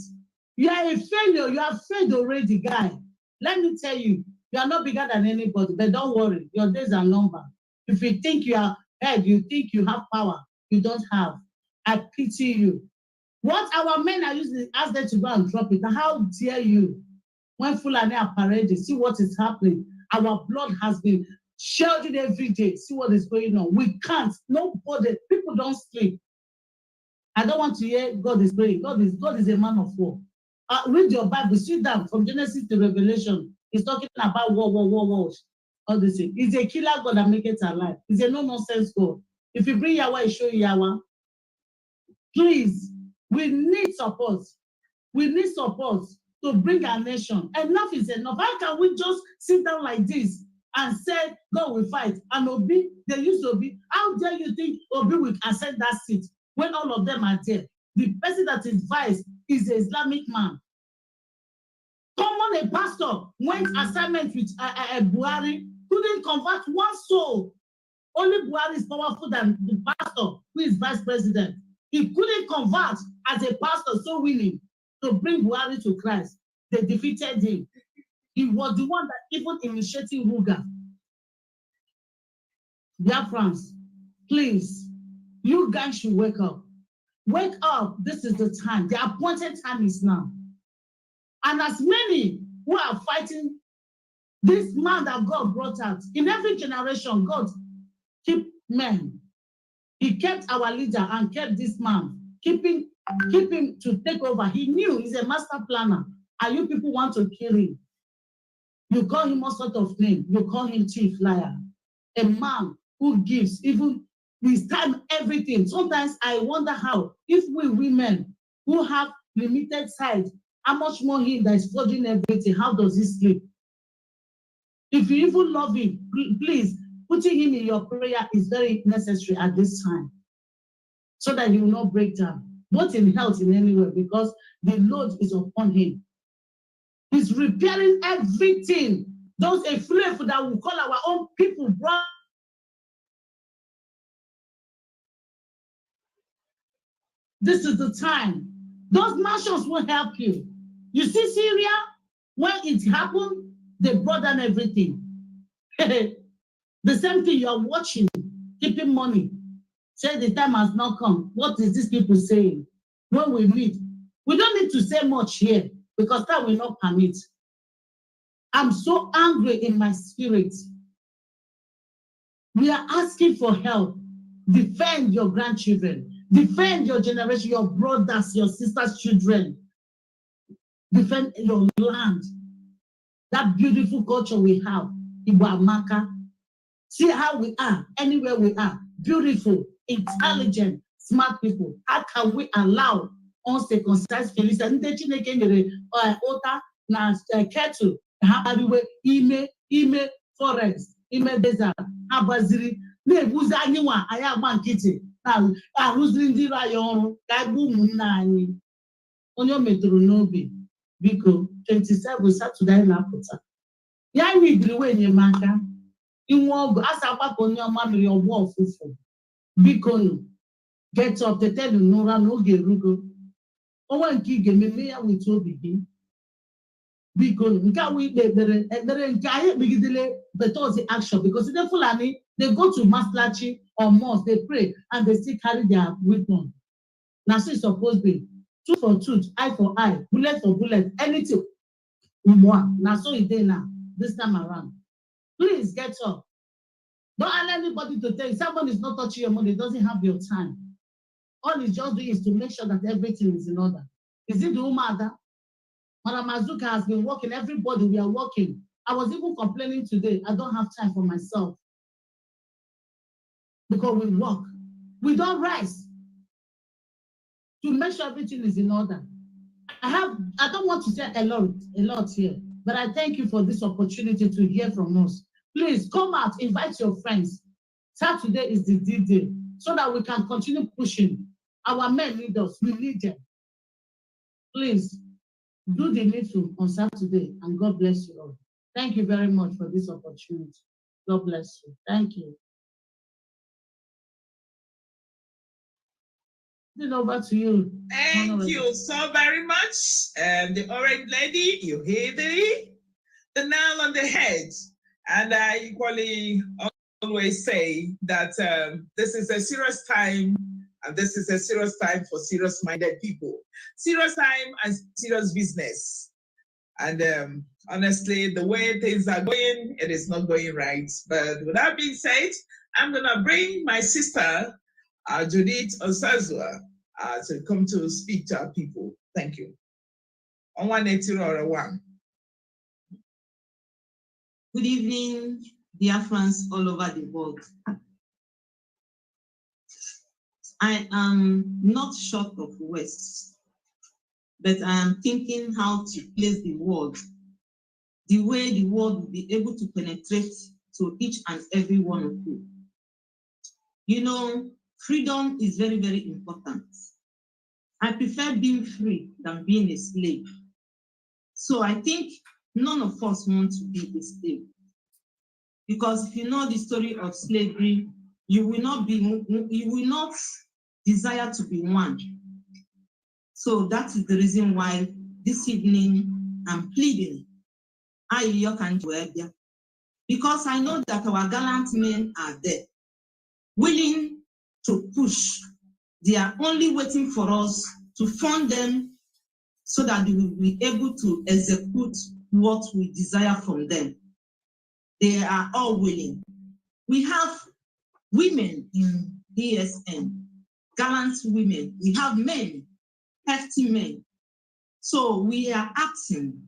You are a failure. You are failed already, guy. Let me tell you, you are not bigger than anybody, but don't worry. Your days are numbered. If you think you are head, you think you have power, you don't have. I pity you. What our men are using, ask them to go and drop it. How dare you? When Fulani are parading, see what is happening. Our blood has been sheltered every day. See what is going on. We can't. Nobody. People don't sleep. I don't want to hear God is praying. God is a man of war. Read your Bible. Sit down from Genesis to Revelation. He's talking about war. All this thing. He's a killer God that makes it alive. He's a no-nonsense God. If you bring Yahweh, he show you Yahweh. Please, we need support. We need support to bring our nation. Enough is enough. How can we just sit down like this and say, God will fight? And Obi, they used Obi. How dare you think Obi will accept that seat when all of them are there? The person that is vice is an Islamic man. Common a pastor went assignment with Buhari, couldn't convert one soul. Only Buhari is powerful than the pastor who is vice president. He couldn't convert as a pastor so willing to bring Buhari to Christ. They defeated him. He was the one that even initiated Ruga. Biafrans, please, you guys should wake up. Wake up. This is the time. The appointed time is now. And as many who are fighting this man that God brought out, in every generation, God keep men. He kept our leader and kept this man, keep him to take over. He knew he's a master planner, and you people want to kill him. You call him all sort of name. You call him thief, liar. A man who gives even his time, everything. Sometimes I wonder how, if we women who have limited size, how much more him that is forging everything, how does he sleep? If you even love him, please, putting him in your prayer is very necessary at this time, so that he will not break down, not in health in any way, because the load is upon him. He's repairing everything. Those a slave that we call our own people, bro. This is the time. Those nations will help you. You see Syria, when it happened, they brought down everything. The same thing you are watching, keeping money. Say the time has not come. What is these people saying? When we meet, we don't need to say much here because that will not permit. I'm so angry in my spirit. We are asking for help. Defend your grandchildren. Defend your generation, your brothers, your sisters' children. Defend your land. That beautiful culture we have, Iwamaka. See how we are, anywhere we are. Beautiful, intelligent, smart people. How can we allow uncircumcised Philistines? Ota na kettle ime forest, ime desert, abaziri, na-ebuzi anyị nwa anyị agba nkịtị na-arụziri ndị anyị ọrụ ka anyị bụ ụmụnne anyị. Onye o metụrụ n'obi, biko 27 Saturday na-apụta. Ya anyị idiri wee enyemaka inwe ọgụ asa agbakọ onye ọma mmiri ọgbụ ọfụfụ. Biko nụ, get up, tetelu n'ụra n'oge erugo. Onwe nke ị ga-eme ya weta obi gị. Biko nụ, nke awụ ikpe ekpere nke anyị ekpegidele betozi action, because the Fulani, they go to Maslachi or mosque, they pray and they still carry their weapon. Now so it's supposed to be tooth for tooth, eye for eye, bullet for bullet, anything. Now so it's there now, this time around. Please get up. Don't allow anybody to tell you someone is not touching your money, doesn't have your time. All he's just doing is to make sure that everything is in order. Is it the Umuada? Madam Azuka has been working, everybody, we are working. I was even complaining today, I don't have time for myself. Because we work. We don't rest to make sure everything is in order. I don't want to say a lot here, but I thank you for this opportunity to hear from us. Please come out, invite your friends. Saturday is the D-Day, so that we can continue pushing. Our men need us, we need them. Please, do the needful on Saturday, and God bless you all. Thank you very much for this opportunity. God bless you. Thank you. Then over to you.
Thank you so very much. The orange lady, you hit the nail on the head. And I equally always say that this is a serious time, and this is a serious time for serious-minded people. Serious time and serious business. And honestly, the way things are going, it is not going right. But with that being said, I'm going to bring my sister, Judith Osazua, to come to speak to our people. Thank you. On 180
Good evening, Biafrans all over the world. I am not short of words, but I am thinking how to place the word, the way the word will be able to penetrate to each and every one of you. You know, freedom is very, very important. I prefer being free than being a slave. So I think none of us want to be a slave. Because if you know the story of slavery, you will not desire to be one. So that is the reason why this evening I'm pleading. Because I know that our gallant men are there, willing to push. They are only waiting for us to fund them so that they will be able to execute what we desire from them. They are all willing. We have women in ESN, gallant women. We have men, hefty men. So we are asking,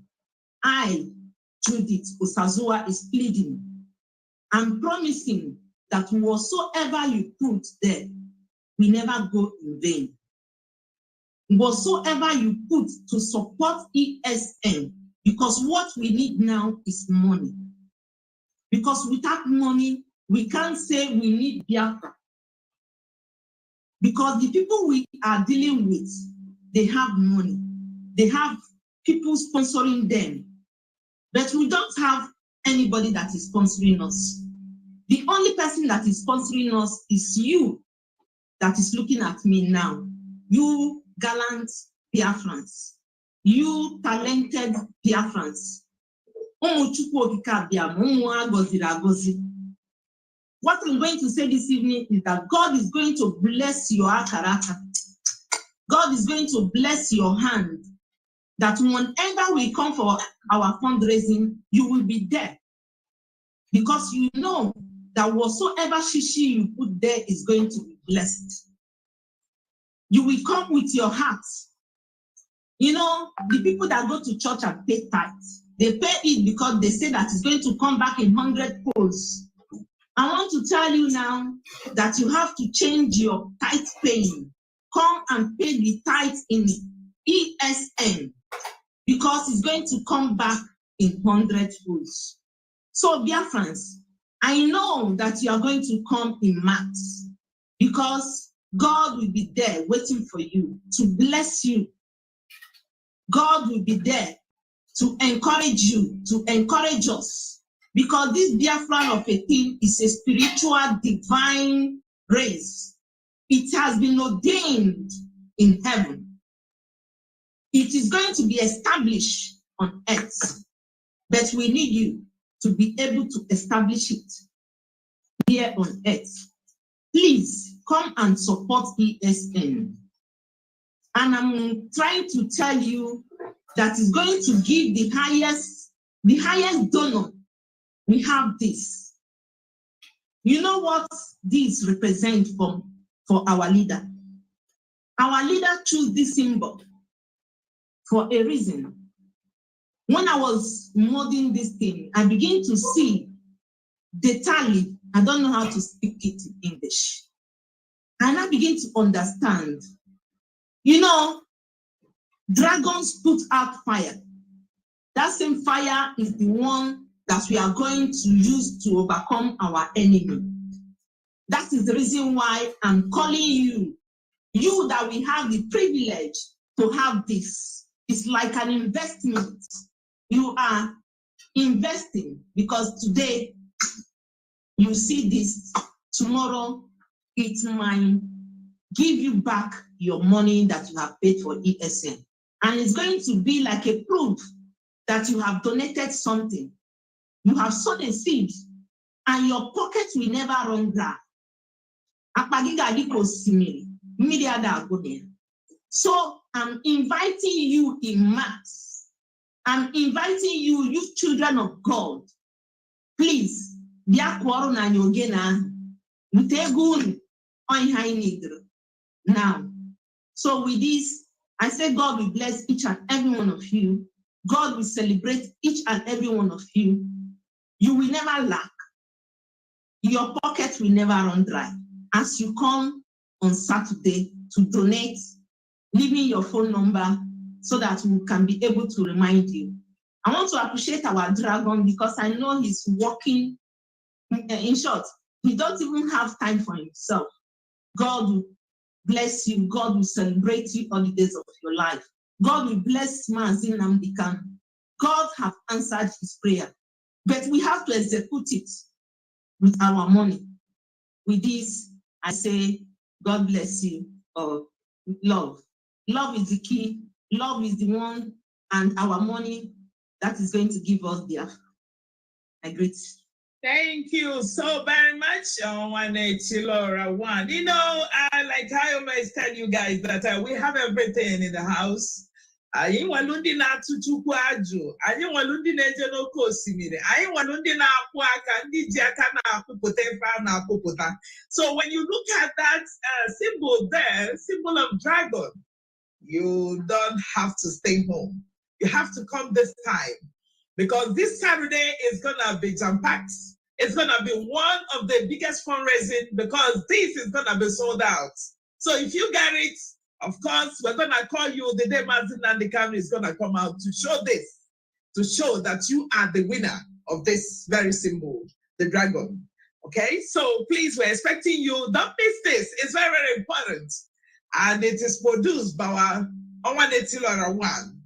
I, Judith Osazua, is pleading. I'm promising that whatsoever you put there will never go in vain. Whatsoever you put to support ESN, because what we need now is money. Because without money, we can't say we need Biafra. Because the people we are dealing with, they have money. They have people sponsoring them. But we don't have anybody that is sponsoring us. The only person that is sponsoring us is you that is looking at me now. You gallant Biafrans. You talented Biafrans. What I'm going to say this evening is that God is going to bless your character. God is going to bless your hand. That whenever we come for our fundraising, you will be there. Because you know that whatsoever shishi you put there is going to be blessed. You will come with your heart. You know, the people that go to church and pay tithes, they pay it because they say that it's going to come back in 100 folds. I want to tell you now that you have to change your tithe paying. Come and pay the tithe in ESN because it's going to come back
in 100 foods. So, Biafrans, I know that you are going to come in mass because God will be there waiting for you to bless you. God will be there to encourage you, to encourage us, because this Biafran of a thing is a spiritual, divine race. It has been ordained in heaven. It is going to be established on earth, but we need you to be able to establish it here on earth. Please come and support ESN. And I'm trying to tell you that is going to give the highest donor. We have this. You know what this represents for our leader? Our leader chose this symbol for a reason. When I was molding this thing, I began to see the tally. I don't know how to speak it in English. And I begin to understand. You know, dragons put out fire. That same fire is the one that we are going to use to overcome our enemy. That is the reason why I'm calling you that we have the privilege to have this. It's like an investment. You are investing because today you see this, tomorrow it might give you back your money that you have paid for ESN. And it's going to be like a proof that you have donated something. You have sown a seed and your pocket will never run dry. So I'm inviting you in mass. I'm inviting you, you children of God. Please, now, so with this, I say God will bless each and every one of you. God will celebrate each and every one of you. You will never lack. Your pocket will never run dry. As you come on Saturday to donate, leave me your phone number so that we can be able to remind you. I want to appreciate our dragon because I know he's working. In short, he don't even have time for himself. God will bless you. God will celebrate you all the days of your life. God will bless Mazin Namdekan. God have answered his prayer. But we have to execute it with our money. With this, I say, God bless you. Love. Love is the key. Love is the one, and our money that is going to give us the I greet.
Thank you so very much, Laura One. You know, like I always tell you guys that we have everything in the house. Anyị nwalundi na-atụ Chukwu ajụ, anyị nwalundi na-eje n'oke osimiri, anyị nwalundi na-akwụ aka, ndị ji aka na-akwụpụta ife a na-akwụpụta. So when you look at that symbol there, symbol of dragon, you don't have to stay home. You have to come this time because this Saturday is gonna be jam-packed. It's gonna be one of the biggest fundraising because this is gonna be sold out. So if you get it, of course, we're gonna call you the day Mazin and the camera is gonna come out to show this, to show that you are the winner of this very symbol, the dragon. Okay, so please, we're expecting you. Don't miss this. It's very, very important. And it is produced by our Owanetilora One.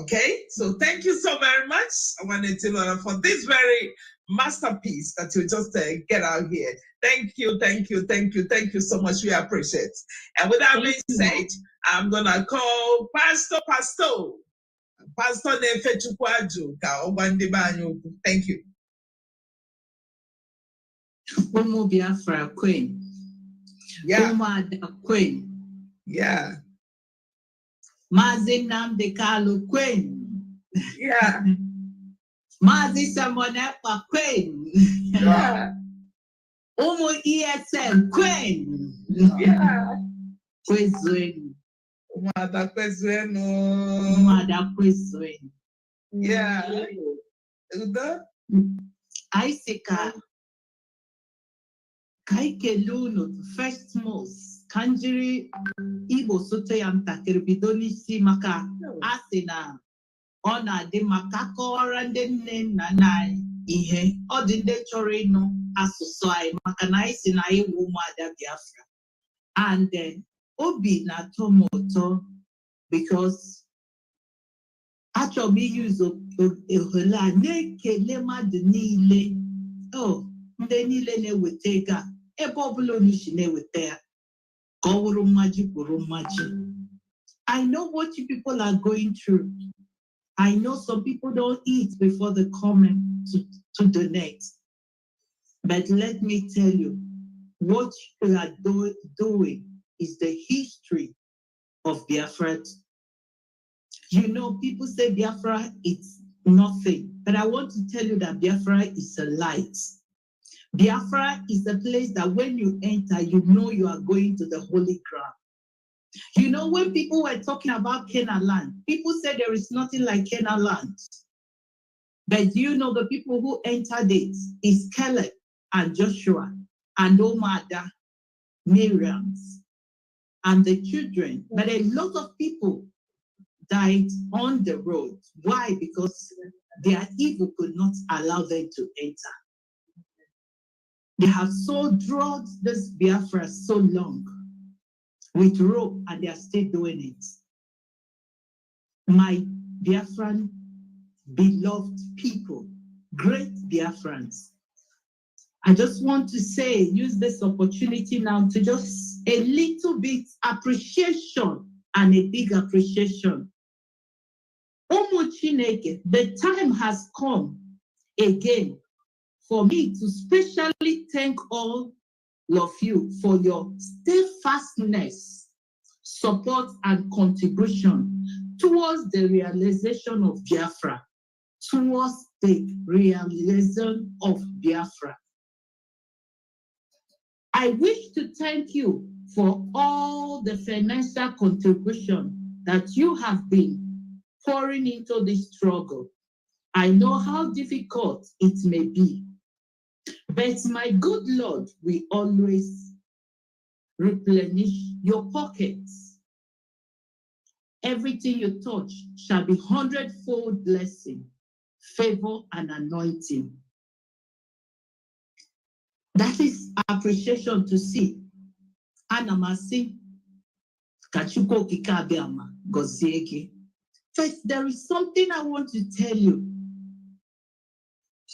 Okay, so thank you so very much, Owanetilora, for this very masterpiece that you just get out here. Thank you, thank you, thank you, thank you so much. We appreciate. And with that being said, I'm gonna call Pastor Nefe Chukwaju ka Obandibanyo. Thank you.
Umu Biafra Queen.
Yeah.
Umuada Queen.
Yeah.
Mazin Namdekan Queen.
Yeah.
Mazi Samonepa Queen.
Yeah.
Umu ESM Queen.
Yeah.
Kwezweni.
Umuada Kwezweni.
Umuada Kwezweni.
Yeah. Uda?
Aisika. Kaikelunu, first most. Kanjiri Igbo sote ya mtakiri bidoni si maka asina. ọ na-adị maka akọwara ndị nne na nna anyị ihe ọ dị ndị chọrọ ịnụ asụsụ anyị maka na anyị si na anyị wụ ụmụada Biafra. And obi na-atọ m ụtọ because achọrọ m iyuzu ohere a na-ekele mmadụ niile ndị niile na-eweta ego a ebe ọbụla unu si na-eweta ya ka ọ wụrụ mmaji kwuru mmaji. I know what you people are going through. I know some people don't eat before they come to donate. But let me tell you, what you are doing is the history of Biafra. You know, people say Biafra is nothing, but I want to tell you that Biafra is a light. Biafra is the place that when you enter, you know you are going to the holy ground. You know, when people were talking about Canaan land, people said there is nothing like Canaan land. But you know, the people who entered it is Caleb and Joshua and Umuada, Miriam, and the children. But a lot of people died on the road. Why? Because their evil could not allow them to enter. They have so drugged this Biafra so long with rope, and they are still doing it. My Biafran beloved people, great Biafrans, I just want to say, use this opportunity now to just a little bit appreciation and a big appreciation. Omo Chineke, the time has come again for me to specially thank all of you for your steadfastness, support, and contribution towards the realization of Biafra, towards the realization of Biafra. I wish to thank you for all the financial contribution that you have been pouring into this struggle. I know how difficult it may be, but my good Lord will always replenish your pockets. Everything you touch shall be 100-fold blessing, favor, and anointing. That is appreciation to see. Anamasi, Kachuko Kikabiama, Gozieki. First, there is something I want to tell you.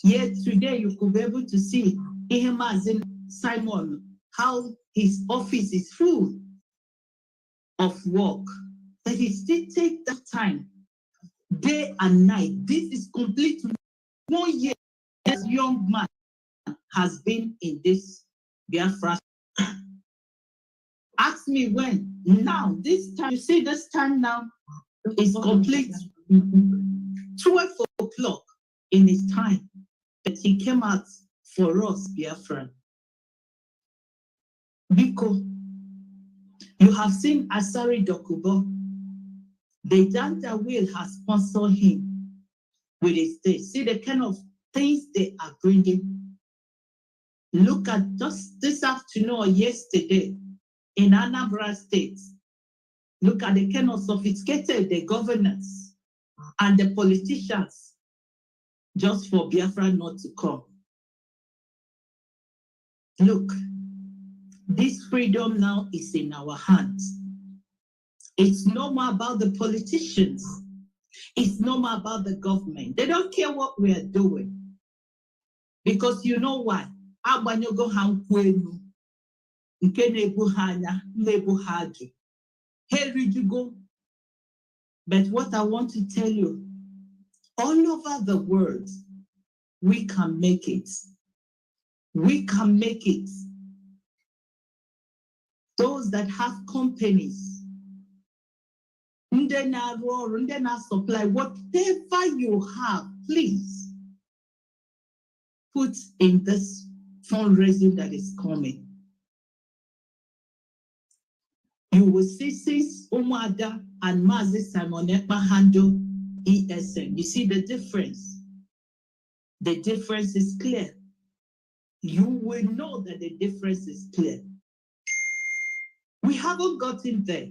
Yet today you could be able to see him as in Simon, how his office is full of work. But he still takes that time, day and night. This is complete 1 year. This young man has been in this Biafra. Ask me when. Now, this time, you see this time now is complete 12 o'clock in his time. But he came out for us, Biafra. Biko, you have seen Asari Dokubo. The Danta will has sponsored him with his day. See the kind of things they are bringing. Look at just this afternoon or yesterday in Anambra State. Look at the kind of sophisticated the governors and the politicians just for Biafra not to come. Look, this freedom now is in our hands. It's no more about the politicians. It's no more about the government. They don't care what we are doing. Because you know why? Abanyogo hankwenu. Nke nebu hanya, nebu haju. Herijugo. But what I want to tell you, all over the world, we can make it. We can make it. Those that have companies, ndena roar, ndena supply, whatever you have, please put in this fundraising that is coming. You will see since Umuada and Mazi Simon Ekpa handle ESN. You see the difference. The difference is clear. You will know that the difference is clear. We haven't gotten there,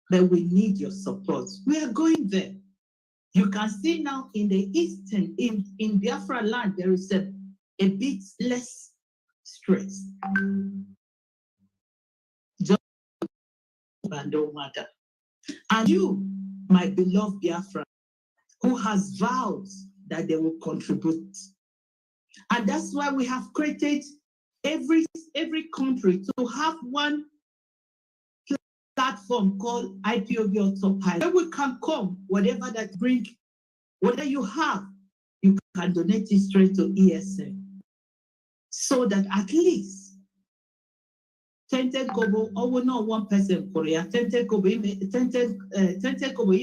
but we need your support. We are going there. You can see now in the eastern, in Biafraland, there is a bit less stress. Just don't matter. And you, my beloved Biafra, who has vowed that they will contribute. And that's why we have created every country to have one platform called IPOB Autopilot. Where we can come, whatever that bring, whatever you have, you can donate it straight to ESM. So that at least 10 kobo, or not one person Korea, 10 kobo, you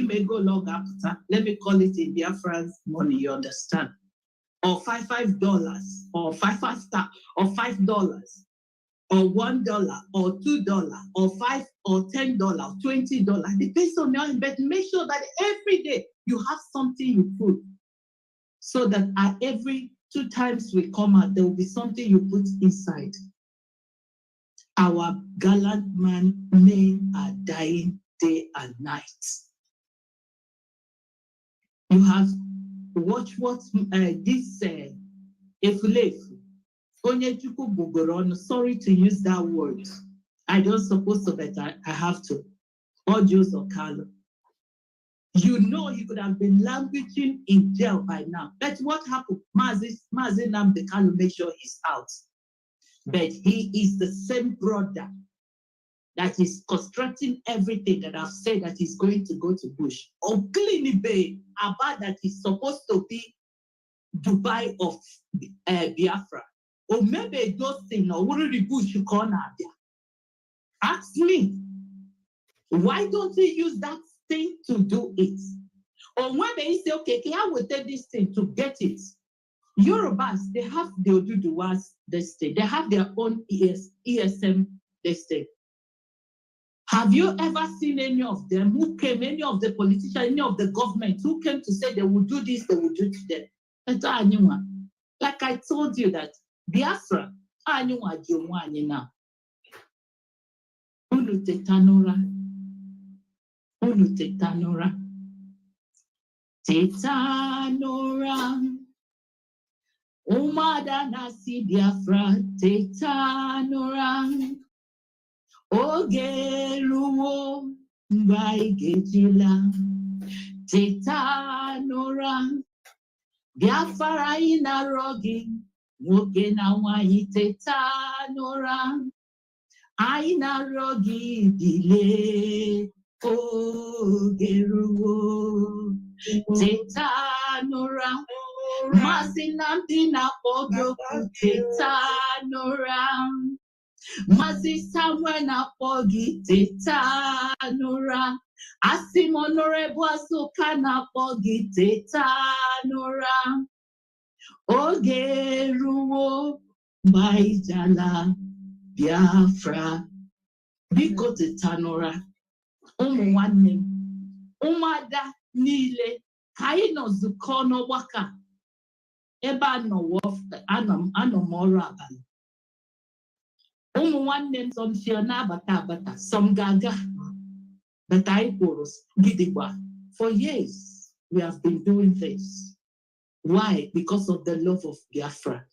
may go long after. Let me call it in Biafrans money, you understand? Or $5, or $5, or $5, or $1, or $2, or $5, or $10, or $20. Depends on your, but make sure that every day you have something you put, so that at every 2 times we come out, there will be something you put inside. Our gallant men are dying day and night. You have watch what this Efulefu, Onyechuku Bugoron, sorry to use that word. I don't suppose to, but I have to. Audios or Carlo. You know he could have been languishing in jail by now. But what happened? Mazi Namdekalo make sure he's out. But he is the same brother that is constructing everything that I've said that he's going to go to Bush. Or clean Bay, about that is supposed to be Dubai of Biafra. Or maybe those things, or what the Bush you call there. Ask me, why don't we use that thing to do it? Or when they say, okay, I will take this thing to get it. Yorubas, they have the Oduduwas, this thing. They have their own ESM, this thing. Have you ever seen any of them who came, any of the politicians, any of the government who came to say they will do this, they will do to them? Like I told you that Biafra, now. Unu tetanora. Umuada nasi Biafra, tetanora. Ogeruwo mbaigejila, tetanora. Biafra inarogi, woke na wanyi tetanora. Ainarogi dile, ogeruwo, tetanora. Masinamdina ogoku tetanora. Mazi Samuel na pogi tetanora. Asimonore Boasoka na pogi tetanora. Ogeruwo Maijala Biafra. Biko tetanora. Nwanne. Umuada niile. Kaino zukono waka. Eba no wof anom ọrụ abalị. Ụmụ nwanne m sọmshia na-abata some gaga, but I was gidigba. For years we have been doing this. Why? Because of the love of Biafra.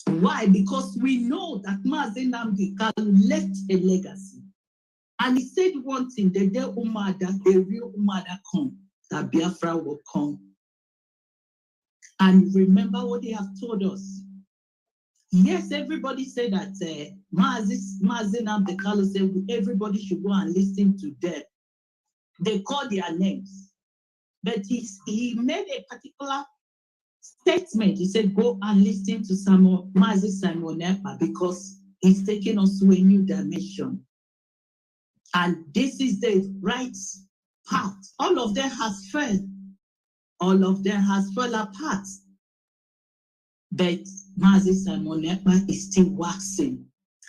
Why? Because we know that Mazi Nnamdi Kanu left a legacy. And he said one thing, the day Umuada, the real Umuada come, that Biafra will come. And remember what they have told us. Yes, everybody said that Mazi Nnamdi Kanu said everybody should go and listen to them. They call their names. But he made a particular statement. He said, go and listen to Mazi Simon Ekpa, because he's taking us to a new dimension. And this is the right path. All of them has failed. All of them has fallen apart. But Mazi Simon Ekpa is still waxing.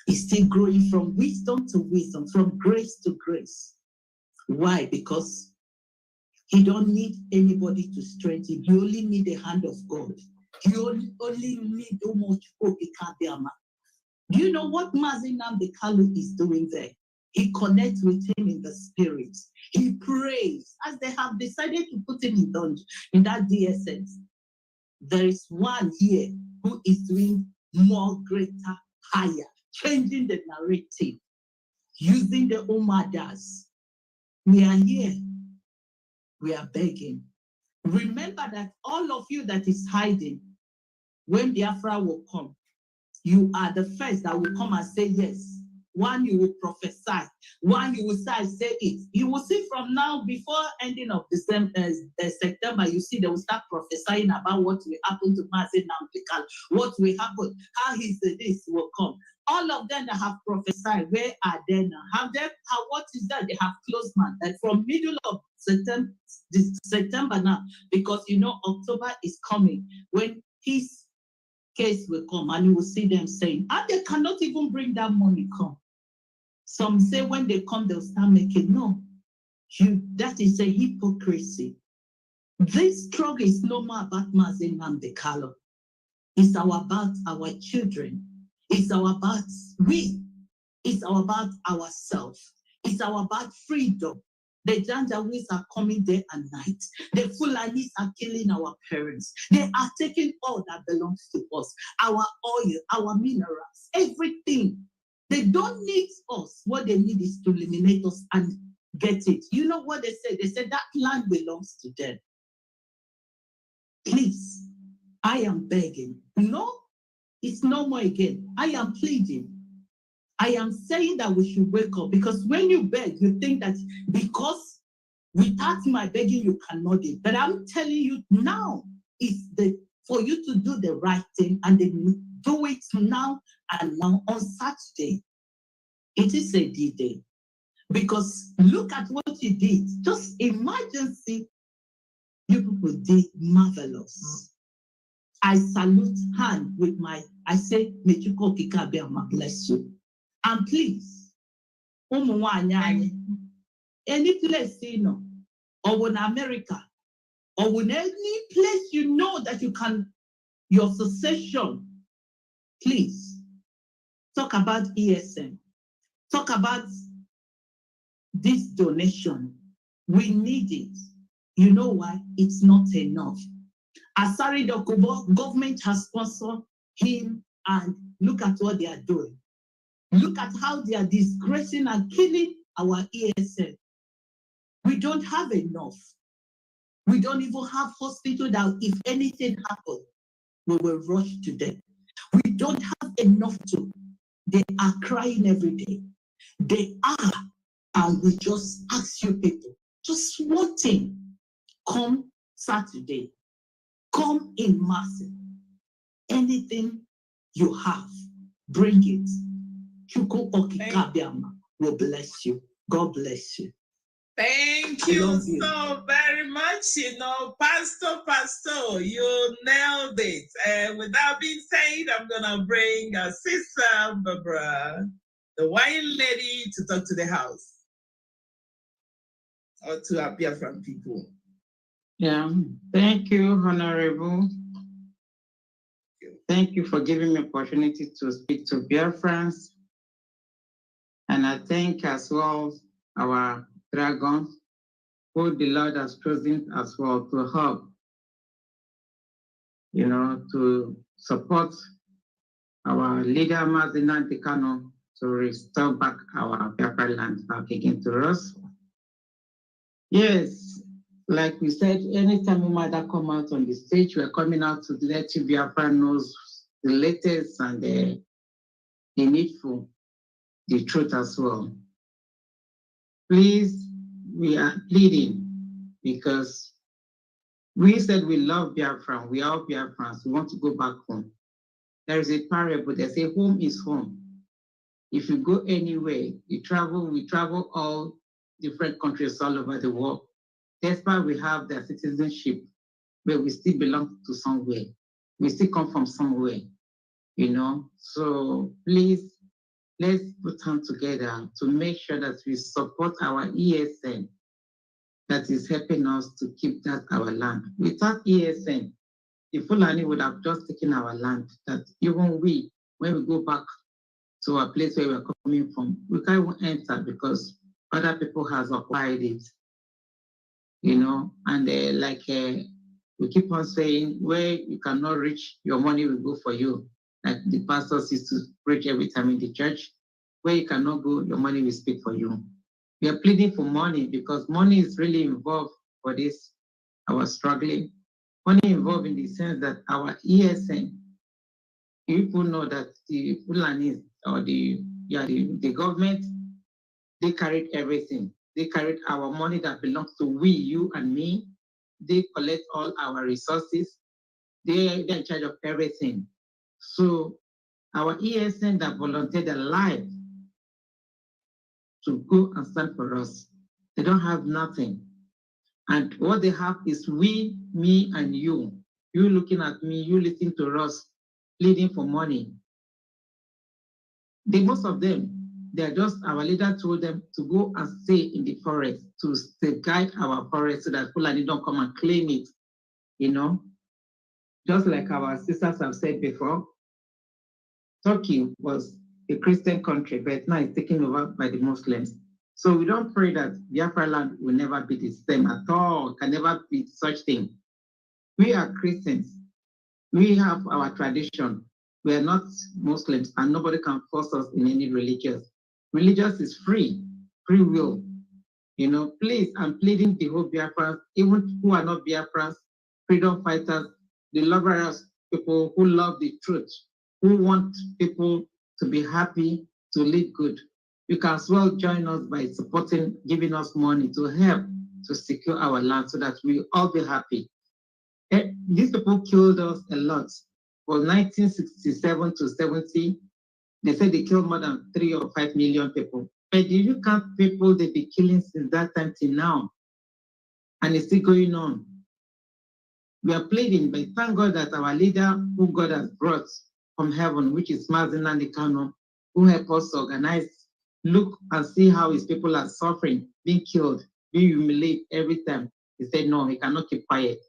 He's still growing from wisdom to wisdom, from grace to grace. Why? Because he don't need anybody to strengthen. You only need the hand of God. You only need so much hope. Do you know what Mazi Nnamdi Kanu is doing there? He connects with him in the spirit. He prays. As they have decided to put him in that DSS, there is one here who is doing more, greater, higher, changing the narrative, using the Umuadas. We are here. We are begging. Remember that all of you that is hiding, when Biafra will come, you are the first that will come and say yes. One, you will prophesy. One, you will say it. You will see from now, before ending of September, you see they will start prophesying about what will happen to Mazi Namdekalo, what will happen, how this will come. All of them that have prophesied, where are they now? What is that? They have closed mouth. And from middle of September now, because you know October is coming, when his case will come, and you will see them saying, and they cannot even bring that money come. Some say when they come, they'll start making. No, that is a hypocrisy. This struggle is no more about Mazi Namdekalo. It's about our children. It's about we. It's about ourselves. It's about freedom. The Janjaweeds are coming day and night. The Fulanis are killing our parents. They are taking all that belongs to us. Our oil, our minerals, everything. They don't need us. What they need is to eliminate us and get it. You know what they said? They said that land belongs to them. Please, I am begging. No, it's no more again. I am pleading. I am saying that we should wake up, because when you beg, you think that because without my begging, you cannot do it. But I'm telling you now, is for you to do the right thing, and then do it now and now on Saturday. It is a D-Day. Because look at what you did. Just emergency. You people did marvelous. I salute hand with I say, Mechuko Kikabiama, bless you. And please, any place, or in America, or in any place you know that you can, your succession, please, talk about ESM. Talk about this donation. We need it. You know why? It's not enough. Asari Dokubo, government has sponsored him, and look at what they are doing. Look at how they are disgracing and killing our ESL. We don't have enough. We don't even have hospital that if anything happens, we will rush to them. We don't have enough to. They are crying every day. They are, and we just ask you people, just one thing, come Saturday, come in massive. Anything you have, bring it. Chuko Okikabiama will bless you. God bless you.
Thank you so very much. Pastor, you nailed it. And with that being said, I'm going to bring our sister, Barbara, the wine lady, to talk to the house or to our Biafran people.
Yeah, thank you, Honorable. Thank you for giving me opportunity to speak to Biafrans. And I thank as well our dragon, who the Lord has chosen as well to help, to support our leader, Mazi Namdekalo, to restore back our Biafraland back again to us. Yes, like we said, anytime Umuada come out on the stage, we're coming out to let you Biafra knows the latest and the needful, the truth as well. Please, we are pleading because we said we love Biafra, we are Biafrans, we want to go back home. There is a parable, they say home is home. If you go anywhere, we travel all different countries all over the world. That's why we have the citizenship, but we still belong to somewhere. We still come from somewhere, So please, let's put hands together to make sure that we support our ESN that is helping us to keep that our land. Without ESN, the Fulani would have just taken our land, that even we, when we go back to a place where we're coming from. We can't even enter because other people has occupied it, you know, and we keep on saying, where you cannot reach, your money will go for you. Like the pastors used to preach every time in the church, where you cannot go, your money will speak for you. We are pleading for money because money is really involved for this, our struggling. Money involved in the sense that our ESN, people know that the Fulanis or the government, they carried everything. They carried our money that belongs to we, you and me. They collect all our resources. They're in charge of everything. So our ESN that volunteered their life to go and stand for us, they don't have nothing. And what they have is we, me, and you. You looking at me, you listening to us, pleading for money. Most of them, they're just, our leader told them to go and stay in the forest, to guide our forest so that Fulani don't come and claim it, you know? Just like our sisters have said before, Turkey was a Christian country, but now it's taken over by the Muslims. So we don't pray that Biafraland will never be the same at all, can never be such thing. We are Christians. We have our tradition. We are not Muslims, and nobody can force us in any religion. Religious is free will. You know, please, I'm pleading the whole Biafrans, even who are not Biafrans, freedom fighters, the lovers, people who love the truth, who want people to be happy, to live good. You can as well join us by supporting, giving us money to help to secure our land so that we all be happy. These people killed us a lot. From 1967 to 70, they said they killed more than 3 or 5 million people. But if you count people they've been killing since that time till now, and it's still going on. We are pleading, but thank God that our leader, who God has brought from heaven, which is Mazi Nnamdi Kanu, who helped us organize, look and see how his people are suffering, being killed, being humiliated every time. He said, no, he cannot keep quiet.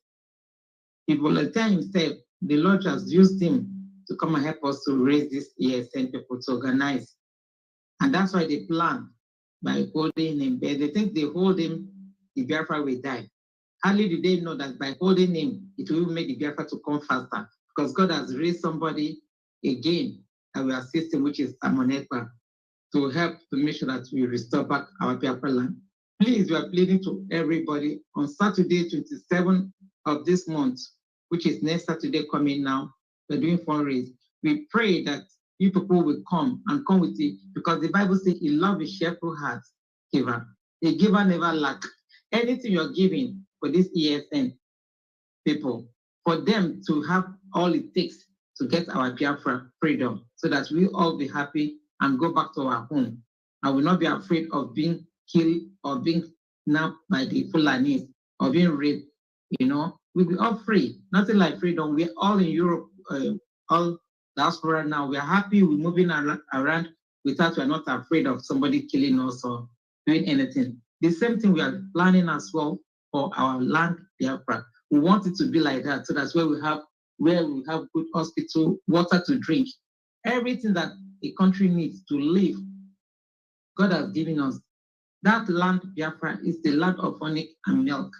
He volunteered himself. The Lord has used him to come and help us to raise this ESN people to organize. And that's why they plan by holding him. But they think they hold him, the Biafra will die. Hardly do they know that by holding him, it will make the Biafra to come faster. Because God has raised somebody again that will assist him, which is Ekpa, to help to make sure that we restore back our Biafraland. Please, we are pleading to everybody on Saturday, 27th of this month, which is next Saturday coming now, we're doing fundraise. We pray that you people will come and come with it, because the Bible says he loves a cheerful heart giver. A giver never lack. Anything you're giving for this ESN people, for them to have all it takes to get our Biafra freedom, so that we all be happy and go back to our home. I will not be afraid of being killed or being nabbed by the Fulanis or being raped. You know, we'll be all free. Nothing like freedom. We're all in Europe, all diaspora now. We're happy. We're moving around without, we're not afraid of somebody killing us or doing anything. The same thing we are planning as well for our land, Biafra. We want it to be like that, so that's where we have good hospital, water to drink, everything that a country needs to live. God has given us. That land, Biafra, is the land of honey and milk,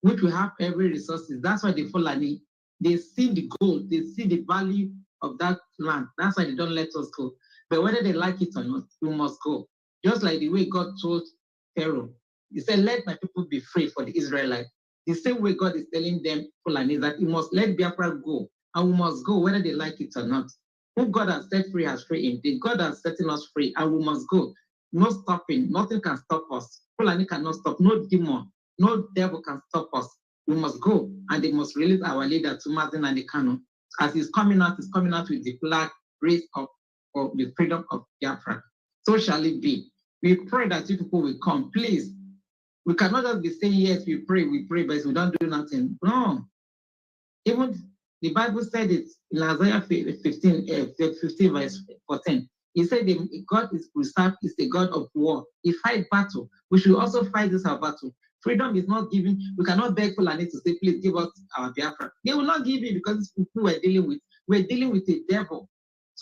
which we have every resources. That's why the Fulani, they see the gold, they see the value of that land. That's why they don't let us go. But whether they like it or not, we must go. Just like the way God told Pharaoh, he said, let my people be free for the Israelites. The same way God is telling them, Fulani, that he must let Biafra go, and we must go whether they like it or not. Who God has set free has freed him. The God has setting us free, and we must go. No stopping, nothing can stop us. Fulani cannot stop, no demon, no devil can stop us. We must go, and they must release our leader to Mazi Nnamdi Kanu. As he's coming out with the flag raised up for the freedom of Biafra. So shall it be. We pray that you people will come, please. We cannot just be saying, yes, we pray, but we don't do nothing. No. Even the Bible said it in Isaiah 15 verse 14. He said God is the God of war. He fights battle. We should also fight this our battle. Freedom is not given. We cannot beg Fulani to say, please give us our Biafra. They will not give it, because it's who we're dealing with. We're dealing with a devil.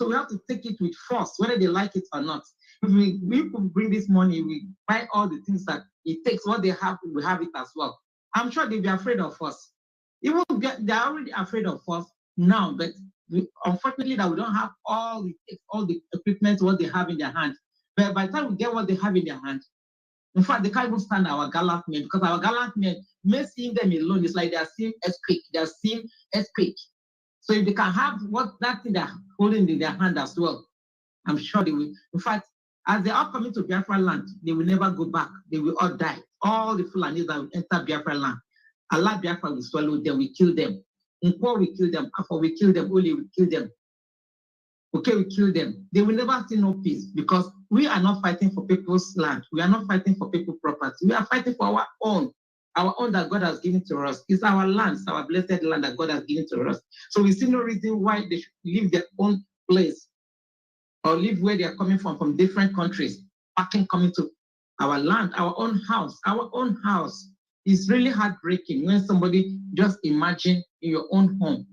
So we have to take it with force, whether they like it or not. If we bring this money, we buy all the things that it takes. What they have, we have it as well. I'm sure they'll be afraid of us. They're already afraid of us now, but unfortunately that we don't have all the equipment, what they have in their hand. But by the time we get what they have in their hand, in fact, they can't even stand our gallant men, because our gallant men, seeing them alone, it's like they're seeing earthquake. So if they can have that thing they're holding in their hand as well, I'm sure they will. In fact, as they are coming to Biafraland, they will never go back. They will all die. All the Fulanis that will enter Biafraland, Allah Biafra will swallow them, we kill them. Nkwo we kill them, Afo we kill them, Oli we kill them. Okay, we kill them. They will never see no peace, because we are not fighting for people's land. We are not fighting for people's property. We are fighting for our own that God has given to us. It's our land, it's our blessed land that God has given to us. So we see no reason why they should leave their own place or live where they are coming from different countries, coming to our land, our own house. Our own house is really heartbreaking when somebody just imagine in your own home.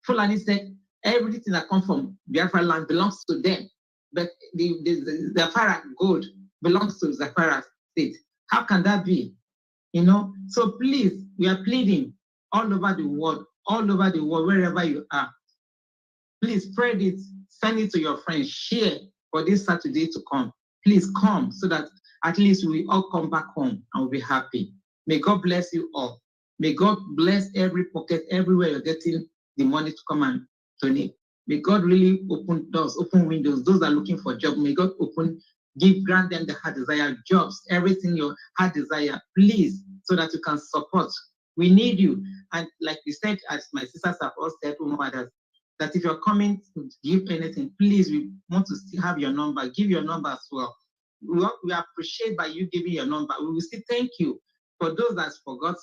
Fulani said everything that comes from Biafraland belongs to them, but the Zafara gold belongs to Zafara state. How can that be? You know, so please, we are pleading all over the world, wherever you are. Please spread it, send it to your friends, share for this Saturday to come. Please come so that at least we all come back home and we'll be happy. May God bless you all. May God bless every pocket, everywhere you're getting the money to come and donate. May God really open doors, open windows. Those that are looking for a job, may God grant them the heart desire, jobs, everything your heart desire, please, so that you can support. We need you. And like we said, as my sisters have all said, Umuada, that if you're coming to give anything, please, we want to still have your number. Give your number as well. We appreciate by you giving your number. We will say thank you. For those that forgot,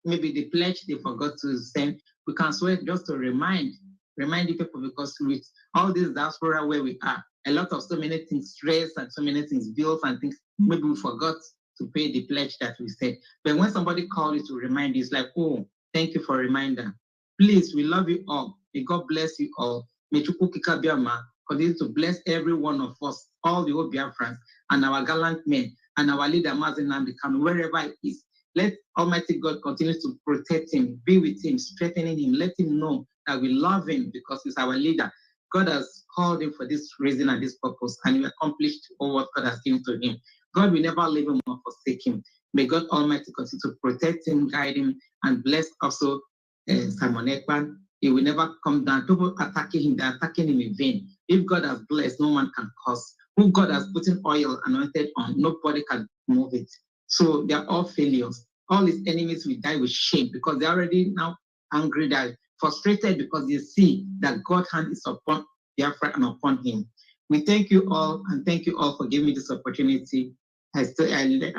maybe the pledge they forgot to send, we can swear just to remind the people, because with all this diaspora where we are, a lot of so many things, stress and so many things, bills and things, maybe we forgot to pay the pledge that we said. But when somebody calls you to remind you, it's like, oh, thank you for a reminder. Please, we love you all. May God bless you all. May Chukwu Biama continue to bless every one of us, all the old Biafrans, and our gallant men, and our leader, Mazen Nnamdi Kanu, wherever he is. Let Almighty God continue to protect him, be with him, strengthening him. Let him know that we love him because he's our leader. God has called him for this reason and this purpose, and he accomplished all what God has given to him. God will never leave him or forsake him. May God Almighty continue to protect him, guide him, and bless also Simon Ekpa. He will never come down. People attacking him, they're attacking him in vain. If God has blessed, no one can curse. Who God has put in oil anointed on, nobody can move it. So they're all failures. All his enemies will die with shame because they're already now angry, they're frustrated because they see that God's hand is upon Biafra and upon him. We thank you all, and thank you all for giving me this opportunity. I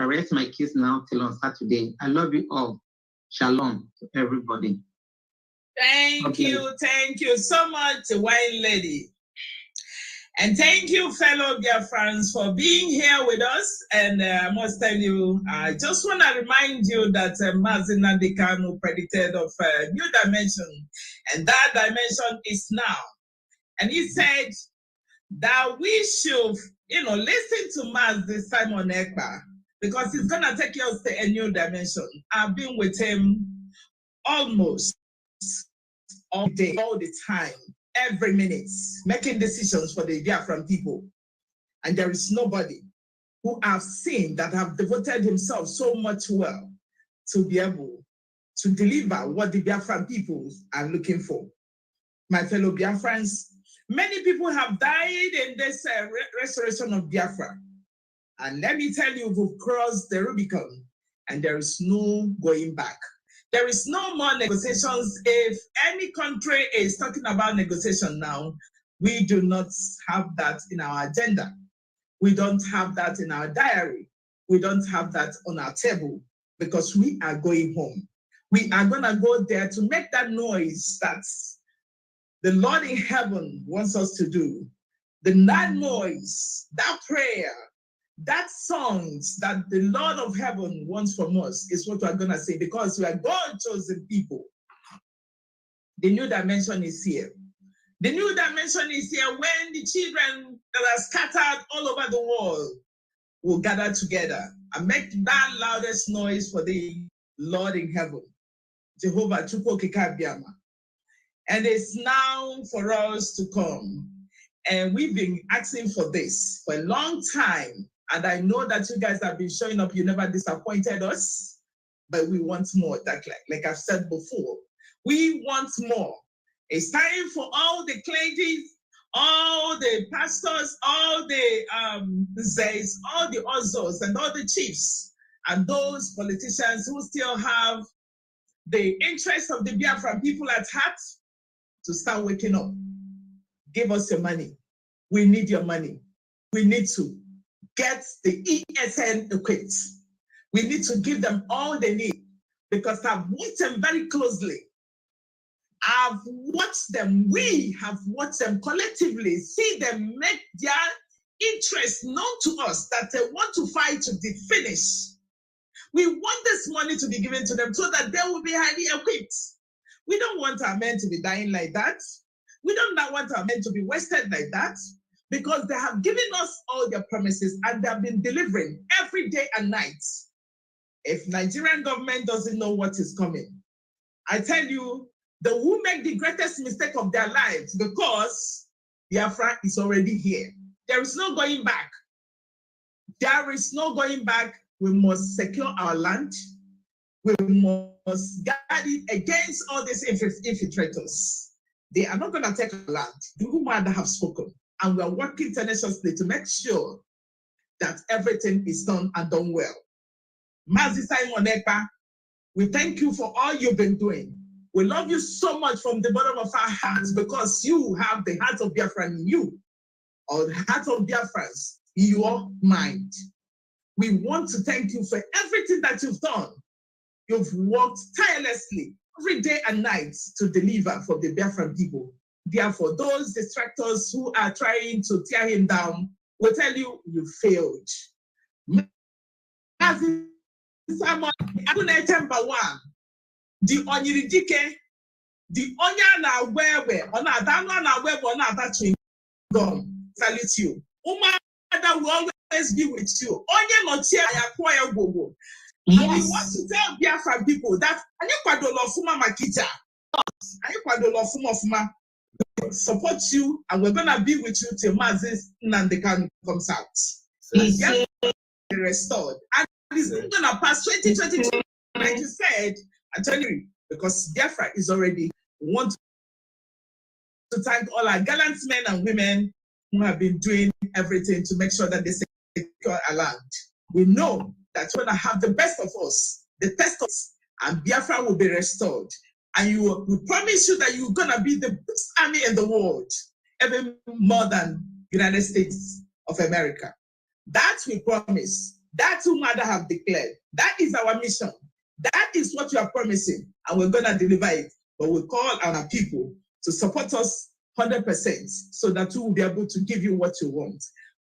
rest my case now till on Saturday. I love you all. Shalom to everybody.
Thank you so much, wine lady. And thank you, fellow Biafrans, for being here with us. And I must tell you, I just want to remind you that Mazen Nnamdi Kanu predicted of a new dimension. And that dimension is now. And he said that we should, listen to Mazen Simon Ekpa, because he's going to take us to a new dimension. I've been with him almost all day, all the time. Every minute, making decisions for the Biafran people. And there is nobody who I've seen that have devoted himself so much well to be able to deliver what the Biafran people are looking for. My fellow Biafrans, many people have died in this restoration of Biafra. And let me tell you, we've crossed the Rubicon and there is no going back. There is no more negotiations. If any country is talking about negotiation now, we do not have that in our agenda. We don't have that in our diary. We don't have that on our table because we are going home. We are going to go there to make that noise that the Lord in heaven wants us to do. That noise, that prayer, that songs that the Lord of heaven wants from us is what we're going to say, because we are God's chosen people. The new dimension is here. The new dimension is here when the children that are scattered all over the world will gather together and make that loudest noise for the Lord in heaven, Jehovah Chukwu Kikabiama. And it's now for us to come. And we've been asking for this for a long time. And I know that you guys have been showing up. You never disappointed us, but we want more. Like I've said before, we want more. It's time for all the clergy, all the pastors, all the zays, all the ozos, and all the chiefs, and those politicians who still have the interests of the Biafran people at heart to start waking up. Give us your money. We need your money. We need to get the ESN equipped. We need to give them all they need because I've watched them very closely. I've watched them, we have watched them collectively, see them make their interest known to us that they want to fight to the finish. We want this money to be given to them so that they will be highly equipped. We don't want our men to be dying like that. We don't want our men to be wasted like that because they have given us all their promises and they have been delivering every day and night. If Nigerian government doesn't know what is coming, I tell you, they will make the greatest mistake of their lives because Biafra is already here. There is no going back. There is no going back. We must secure our land. We must guard it against all these infiltrators. They are not going to take our land. The Umuada have spoken, and we are working tenaciously to make sure that everything is done and done well. Mazi Simon Ekpa, we thank you for all you've been doing. We love you so much from the bottom of our hearts because you have the heart of Biafran in you, or the heart of Biafrans in your mind. We want to thank you for everything that you've done. You've worked tirelessly every day and night to deliver for the Biafran people. Therefore, those distractors who are trying to tear him down will tell you, you failed. The Oniridike, the Onya na wewe, on a down na web on a touching gum. Salute you. Umuada will always be with you. Onya not here, I acquire Bobo. Yes. And we want to tell Biafran people that Anyakwadolofuma Makita, Anyakwadolofuma support you, and we're gonna be with you till Mazis Nandekan comes out. Biafra is restored. And it's gonna pass 2022, like you said. I tell you, because Biafra is already, we want to thank all our gallant men and women who have been doing everything to make sure that they secure our land. We know that we're going to have the best of us, the best of us, and Biafra will be restored. And we promise you that you're going to be the best army in the world, even more than United States of America. That we promise. That's what Umuada have declared. That is our mission. That is what you are promising, and we're going to deliver it. But we call on our people to support us 100% so that we will be able to give you what you want.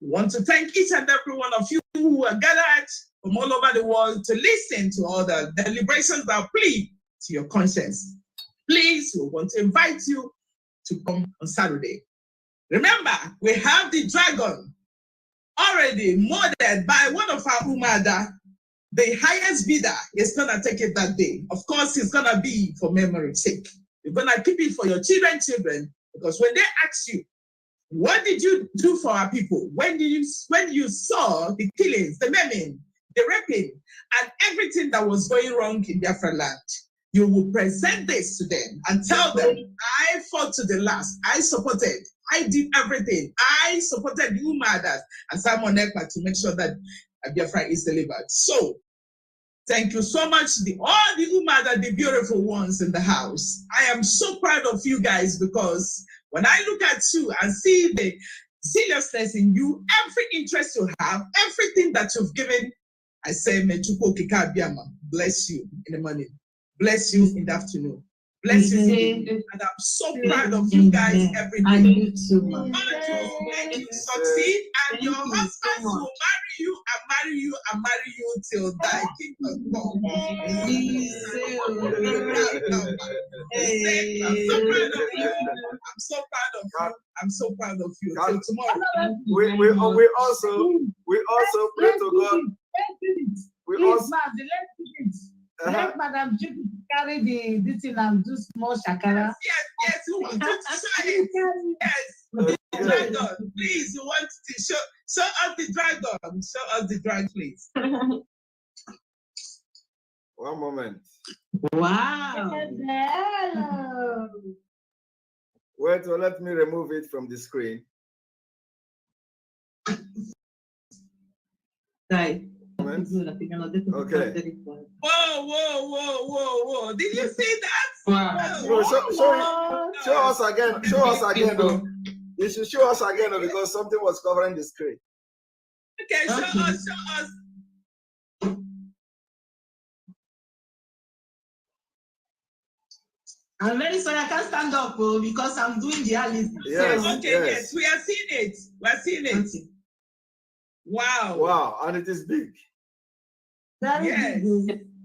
We want to thank each and every one of you who are gathered from all over the world to listen to all the deliberations that plea to your conscience. Please, we want to invite you to come on Saturday. Remember, we have the dragon already molded by one of our Umuada. The highest bidder is going to take it that day. Of course, it's going to be for memory's sake. You're going to keep it for your children, because when they ask you, what did you do for our people? When you saw the killings, the maiming, the raping, and everything that was going wrong in Biafraland, you will present this to them and tell them, I fought to the last. I supported. I did everything. I supported the Umuadas and Simon Ekpa to make sure that Biafra is delivered. So, thank you so much, all the Umuada, the beautiful ones in the house. I am so proud of you guys because when I look at you and see the seriousness in you, every interest you have, everything that you've given, I say, may Chukwu Kika Biama bless you in the morning, bless you in the afternoon, Bless you. And I'm so proud of you guys every day.
And you too, ma.
God will make you succeed, and your husbands will marry you and marry you and marry you till thy kingdom come. I'm so proud of you. I'm so proud of you. Till tomorrow.
We also pray to God. We also.
Let Madam Judy carry this thing and do small shakara.
Yes, you want to show it. Yes, the dragon. Please, you want to show us the dragon. Show us the dragon, please.
One moment.
Wow.
Wait, so let me remove it from the screen.
Right.
Okay.
Whoa. Did you see that?
Wow.
No, show us again. Show us again, though. You should show us again, though, because something was covering the screen.
Okay, show us.
I'm very sorry, I can't stand up because I'm doing the analysis.
Yes,
yes, we are seeing it. We are seeing it.
Okay.
Wow. Wow, and it is big.
Yes.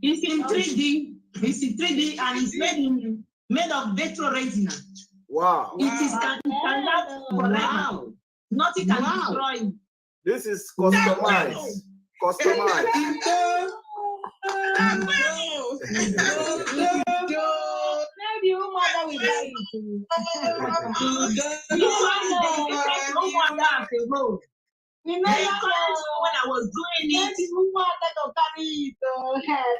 It's in 3D. It's in 3D and it's made of vetro retina.
Wow.
It can last forever. Wow. Nothing can destroy it.
This is customized.
Maybe Umuada will buy it. You know, when I was doing it, Umuada to carry it.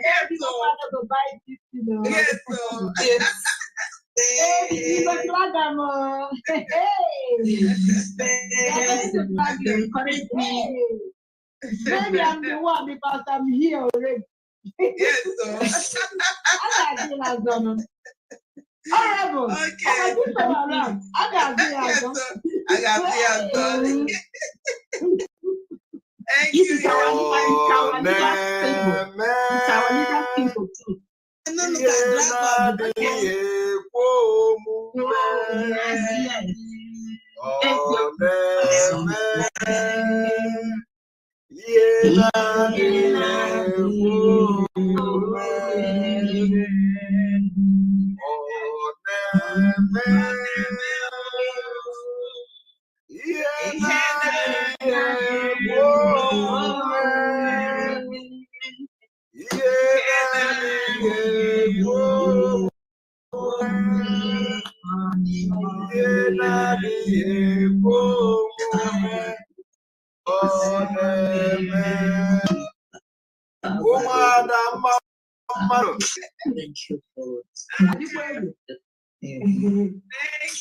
Maybe Umuada to buy it.
Yes,
Hey, but madam, maybe I'm the one because I'm here already.
Yes,
Horrible.
Okay.
I got
Thank you. Thank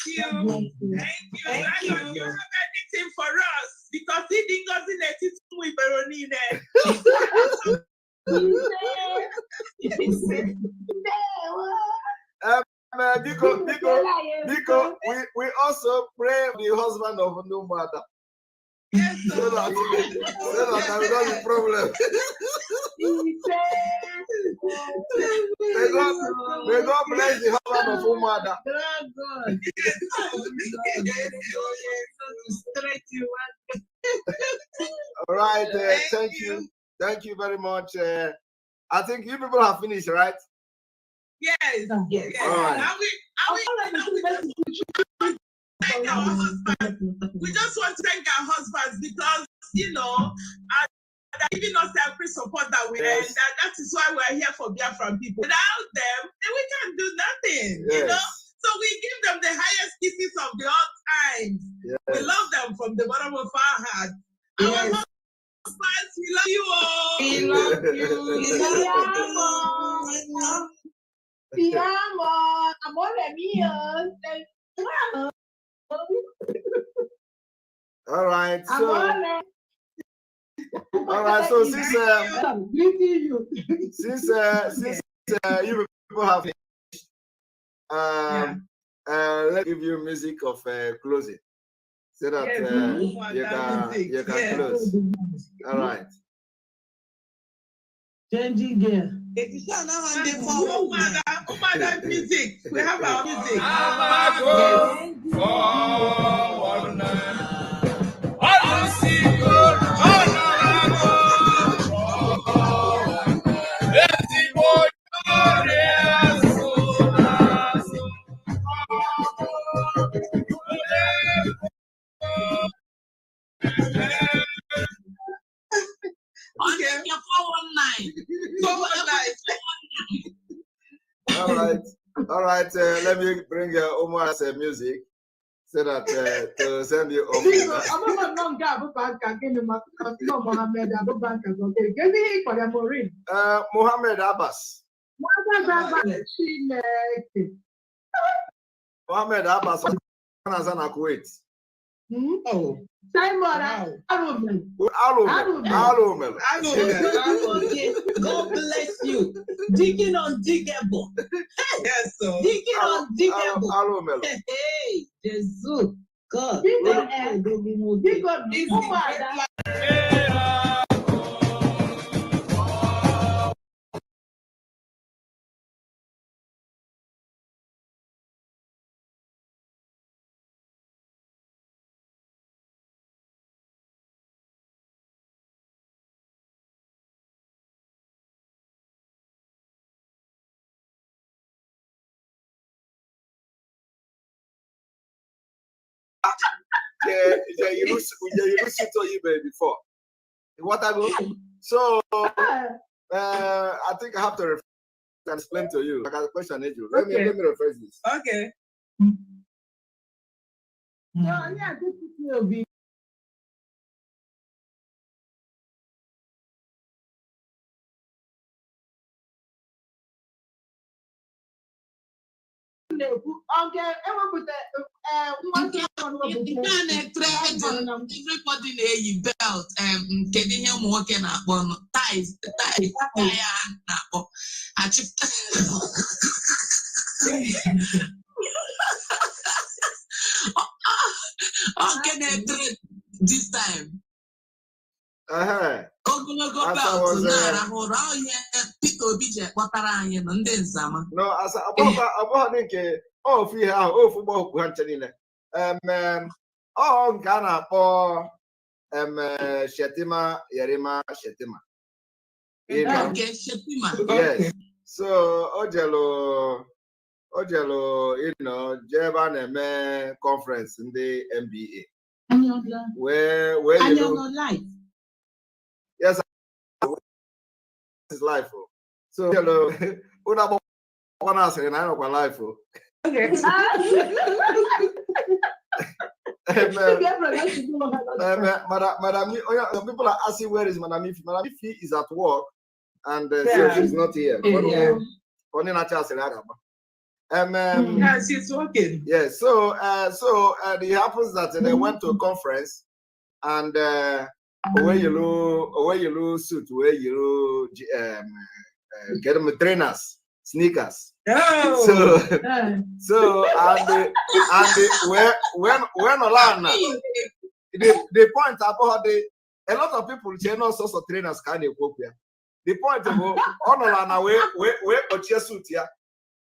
you. Thank you. You have anything for us because he didn't go to let it with
Because we also pray for the husband of Umuada.
Yes,
so that we don't have a problem. May God bless the husband of Umuada. All right, thank you. Thank you very much. I think you people have finished, right?
Yes.
All right.
Thank our husbands. We just want to thank our husbands because, you know, they're giving us every support that we need. And that is why we're here for Biafran people. Without them, then we can't do nothing, you know? So we give them the highest kisses of the all times. We love them from the bottom of our heart. Our husbands, we love you all.
We love you. We love you. Ti amo, amore mio.
All right, so since you people have finished, let's give you music of closing so that you can close. All right.
Changing gear.
Umuada music. We have our music.
Okay. 419.
All right. Let me bring Umuada's music so that to send you off. Mohammed Abbas. Mohammed Abbas. Kuwait.
Oh. Simon,
God bless you. Digging undiggable.
Yes, sir.
Digging undiggable. Hey, Jesus. God.
Before. What I go? So I think I have to explain to you. I got a question, Adrian. Let me rephrase this.
Okay.
Yeah, this will be.
Everybody na-eyi belt kedu ihe ụmụ nwoke na-akpọ ties ya na-akpọ okay na-etre this time ogologo belt na-arahụ ụra onye Peter Obi ji kpọtara anyị na ndị nzama
no asa abụghị nke ofu ihe ahụ ofu gbọ okwu ha nche niile nke a na-akpọ Shetima Yerima Shetima.
Okay, Shetima.
Yes. So ojelo jebe a na-eme conference ndị MBA. Where you know
life.
Yes, it's life. So una bona say na no life.
Okay.
Madam, people are asking where is Madam Ifi. Madam Ifi is at work and so she's not here.
She's working.
Yes, so it happens that they went to a conference and where you lose suit, where you get them trainers, sneakers.
Oh.
So and when Olana, the point about a lot of people say no sorts of trainers can work here. The point about Olana where suit here.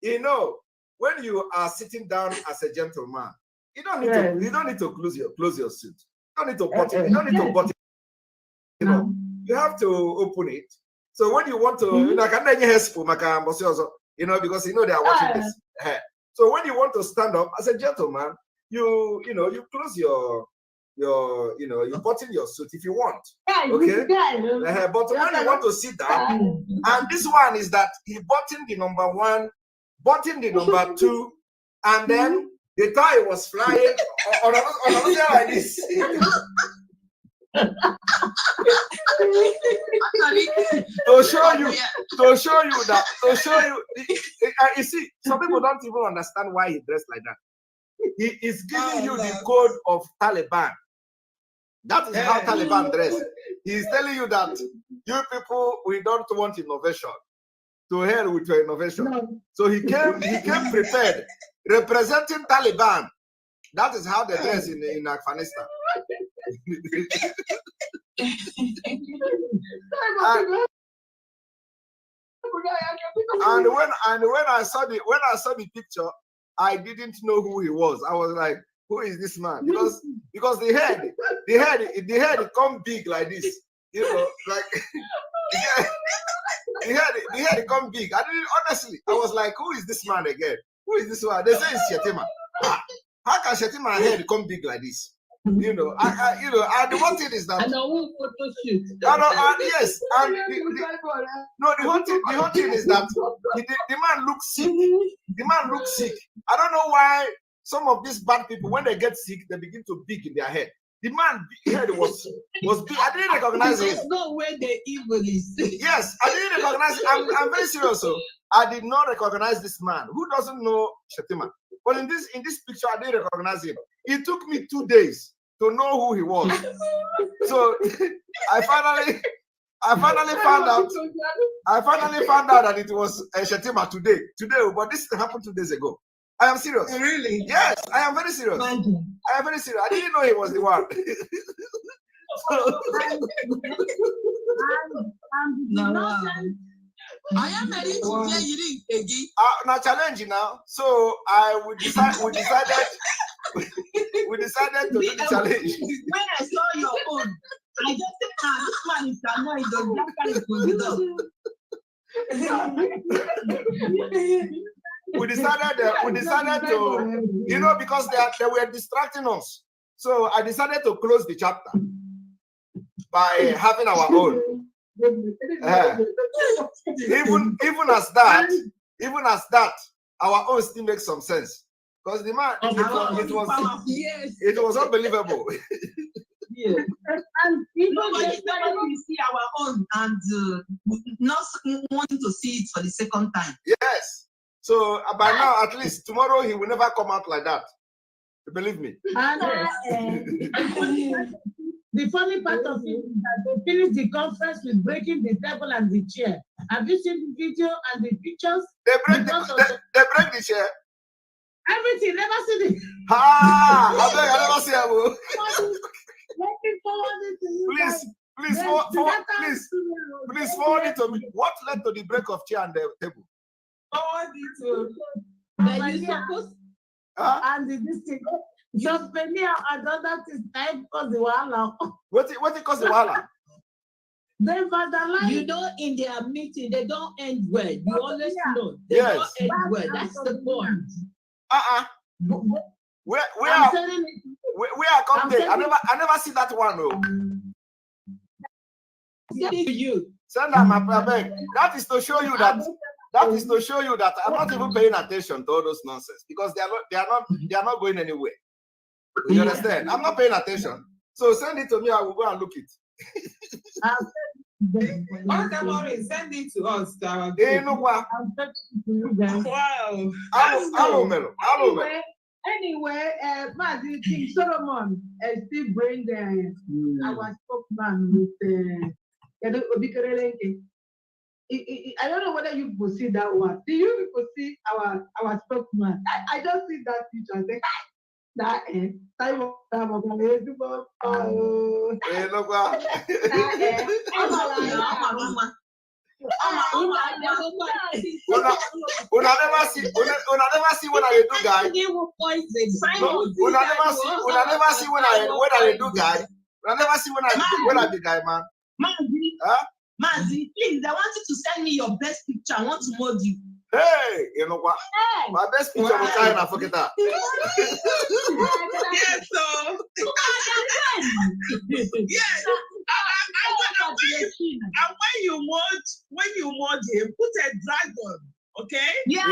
You know, when you are sitting down as a gentleman, you don't need to close your suit. You don't need to button. You don't need to button. You know, you have to open it. So when you want to, because they are watching this. So when you want to stand up as a gentleman, you close you button your suit if you want. Okay. But when you want to sit down, and this one is that he buttoned the number 1, buttoned the number 2, and then the tie was flying on another like this. to show you that you see, some people don't even understand why he dressed like that. He is giving you the code of Taliban. That is how Taliban dress. He is telling you that you people, we don't want innovation. To hell with your innovation. No. So he came prepared, representing Taliban. That is how they dress in Afghanistan. and when I saw the picture, I didn't know who he was. I was like, who is this man? Because the head come big like this, you know, like the head come big. I didn't honestly. I was like, who is this man again? Who is this one? They say it's Shetima. How can Shetima head come big like this? You know, you know, and the one thing is that.
And I will photo shoot.
Yes, and the whole thing is that the man looks sick. The man looks sick. I don't know why some of these bad people, when they get sick, they begin to big in their head. The man head was big. I didn't recognize him.
There's no way the evil is.
Yes, I didn't recognize him. I'm very serious. So I did not recognize this man. Who doesn't know Shetima? But in this picture, I didn't recognize him. It took me 2 days to know who he was. So I finally found out that it was Shetima today. But this happened 2 days ago. I am serious.
Really?
Yes, I am very serious. I am very serious. I didn't know he was the one.
I am ready to hear you again.
Now challenge now. So we decided to do the challenge.
When I saw your own, I just said, this man is annoying.
We decided to, you know, because they were distracting us. So I decided to close the chapter by having our own. Even as that, our own still makes some sense. Because the man, it was unbelievable.
Yeah. And nobody see our own and not wanting to see it for the second time.
Yes. So by now, at least tomorrow, he will never come out like that. Believe me.
And the funny part of it is that they finished the conference with breaking the table and the chair. Have you seen the video and the pictures?
They break the chair.
Everything, never seen it.
I never see it. Please forward it to me. What led to the break of chair and the table?
Forward it to.
You supposed and this thing. Just penny and other things time because the wahala.
What it cause the wahala?
They vandalize.
You know, in their meeting, they don't end well. You always know. They don't end well. That's the point.
Where I come there? I never see that one.
You
send that my beg. That is to show you that I'm not even paying attention to all those nonsense because they are not going anywhere. You understand? I'm not paying attention. So send it to me. I will go and look it.
Send it to us.
Wow.
Anyway, King Solomon still bring our spokesman with I don't know whether you people see that one. Do you people see our spokesman? I just see that picture and say, that
Una never see when I do guy. Una never see when I do guy. Una never see when I do guy, man.
Mazi, please, I want you to send me your best picture. I want to mold you.
Hey, you know what? Hey. My best picture was China. Forget that.
Yes, so. Yes. And when you mod him, put a dragon, okay?
Yeah.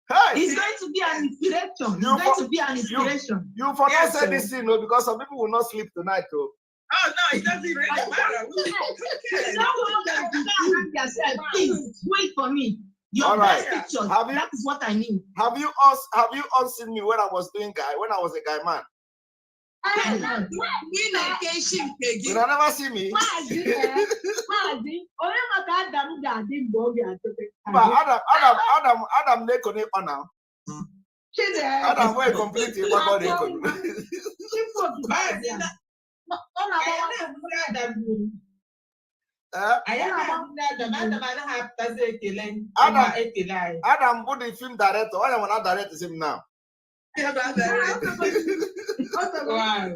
Hey.
It's going to be an inspiration.
You forgot to say this thing, no, because some people will not sleep tonight, too.
Oh no, it doesn't really matter.
Please wait for me. Your best pictures. That is what I need.
Have you all seen me when I was doing guy? When I was a guy man? You never see me. But Adam Neko now. Adam will complete it. Adam put the film director. I want to direct him now.
Wow.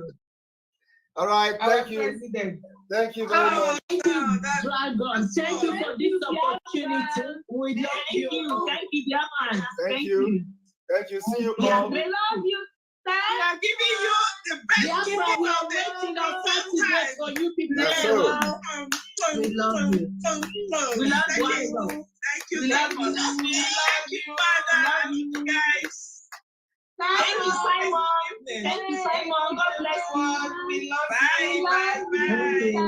All right, thank you.
President.
Thank you very much.
Thank you, Dragon. Thank you for this opportunity. We love you. Thank you, Biafrans.
Thank you. Thank you. See you all.
We love you.
We are giving you the best gift of the
Saturday for you people.
That's so.
We love you. We love you.
Thank you so much. Thank you, Father. Thank you, guys.
Thank you, Simon. Thank you, Simon. God bless you.
We love you.
Bye.
Bye.
Bye.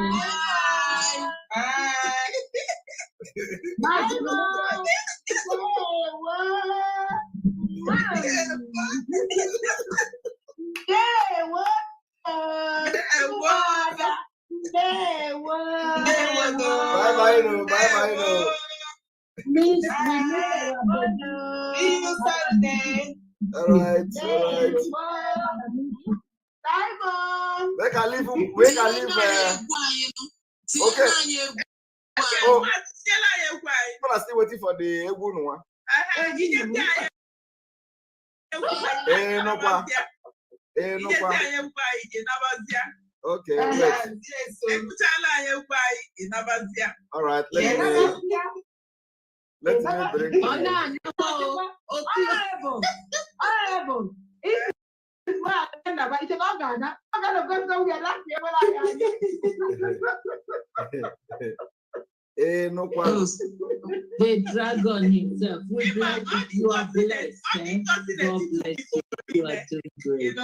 Miss
Saturday.
All right.
Simon.
Make I leave. Okay. Oh, people are still waiting for the Egun one. No problem. Okay. All right. Let me drink. No problem.
The dragon himself. We bless you. You are blessed. God bless you. You are doing great.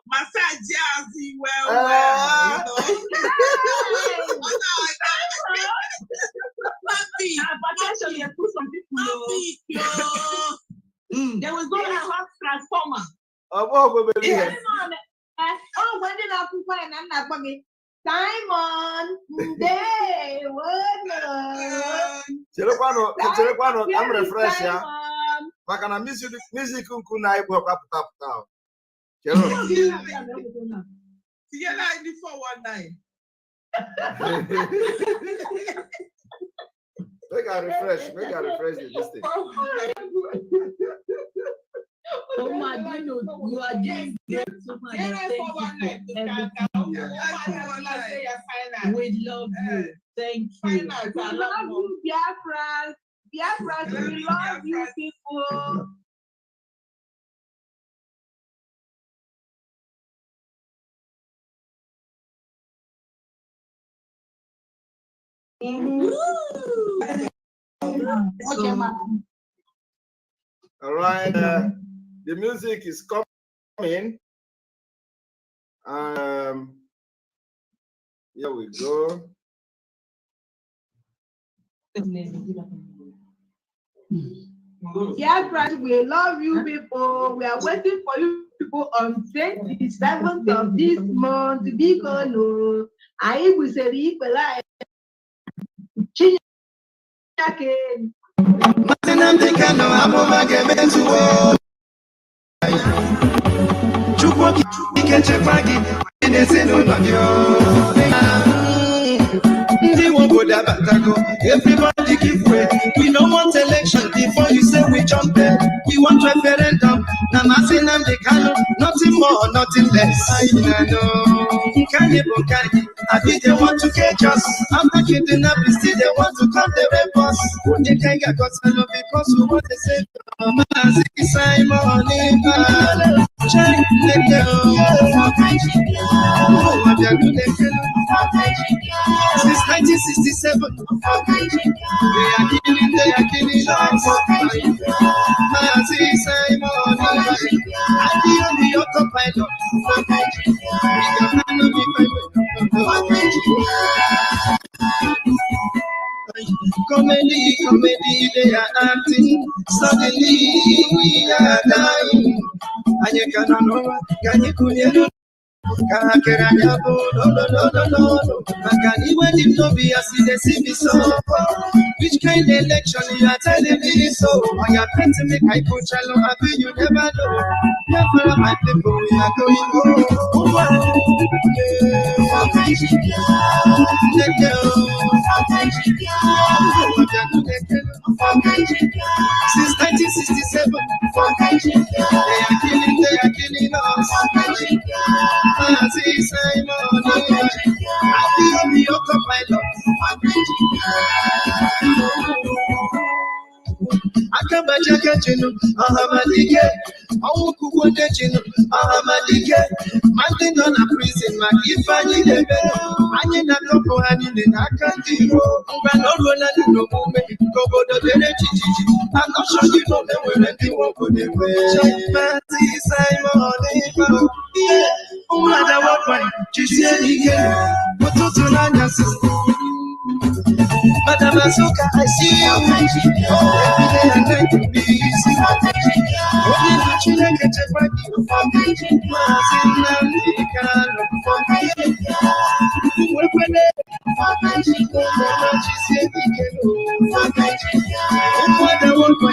Massage well.
They will go and have transformer.
When did I put and I'm not coming? Simon, day,
I'm refreshed. Makana music kuna ipo kapita.
Together in the 419.
Make a refresh this thing.
Oh my goodness, you are just great. So much. Thank you for everything. We love you. Thank you.
We love you, Biafrans. Biafrans, we love you, people.
All right, the music is coming. Here we go.
Biafrans, we love you, people. We are waiting for you, people, on 27th of this month to be gone. I will say, people, like.
Everybody give way. We don't want election before you say we jump in. We want referendum. Nothing more, nothing less. I know. I think they want to catch us. After kidnapping, still they want to come the rape us. They can't get us because we want to say Simon, check the since 1967, they are killing us. Simon, I be on the autopilot. Comedy, they are acting. Suddenly we are dying. anyị ka nọ n'ụwa ka anyị kụnye n'ụlọ ka ha kere anya bụ n'ụlọ maka na iwe dị n'obi ya si na-esi mi so which kind election you are telling me so oya plenty make I put chalo abi you never know never my people we are going home since 1967 they are killing us Akabajaga Jinu, Ahamadike, Awukuwode Jinu, Ahamadike, Mountain on a prison, Makifani Lebelo, Anina Kopo Hanine, Nakandi, Banorola, no moment, Kobo the Benedict. I'm not sure you know them when they walk on the way. Simon, oh, mother, what one? What to Nanyas? Madam Azuka, I see you. Every day and night to be easy. Only the children get a party for me. Mazin and the can for me. Weapon for my chicken, what you say, we can do for my chicken. Oh, what I want for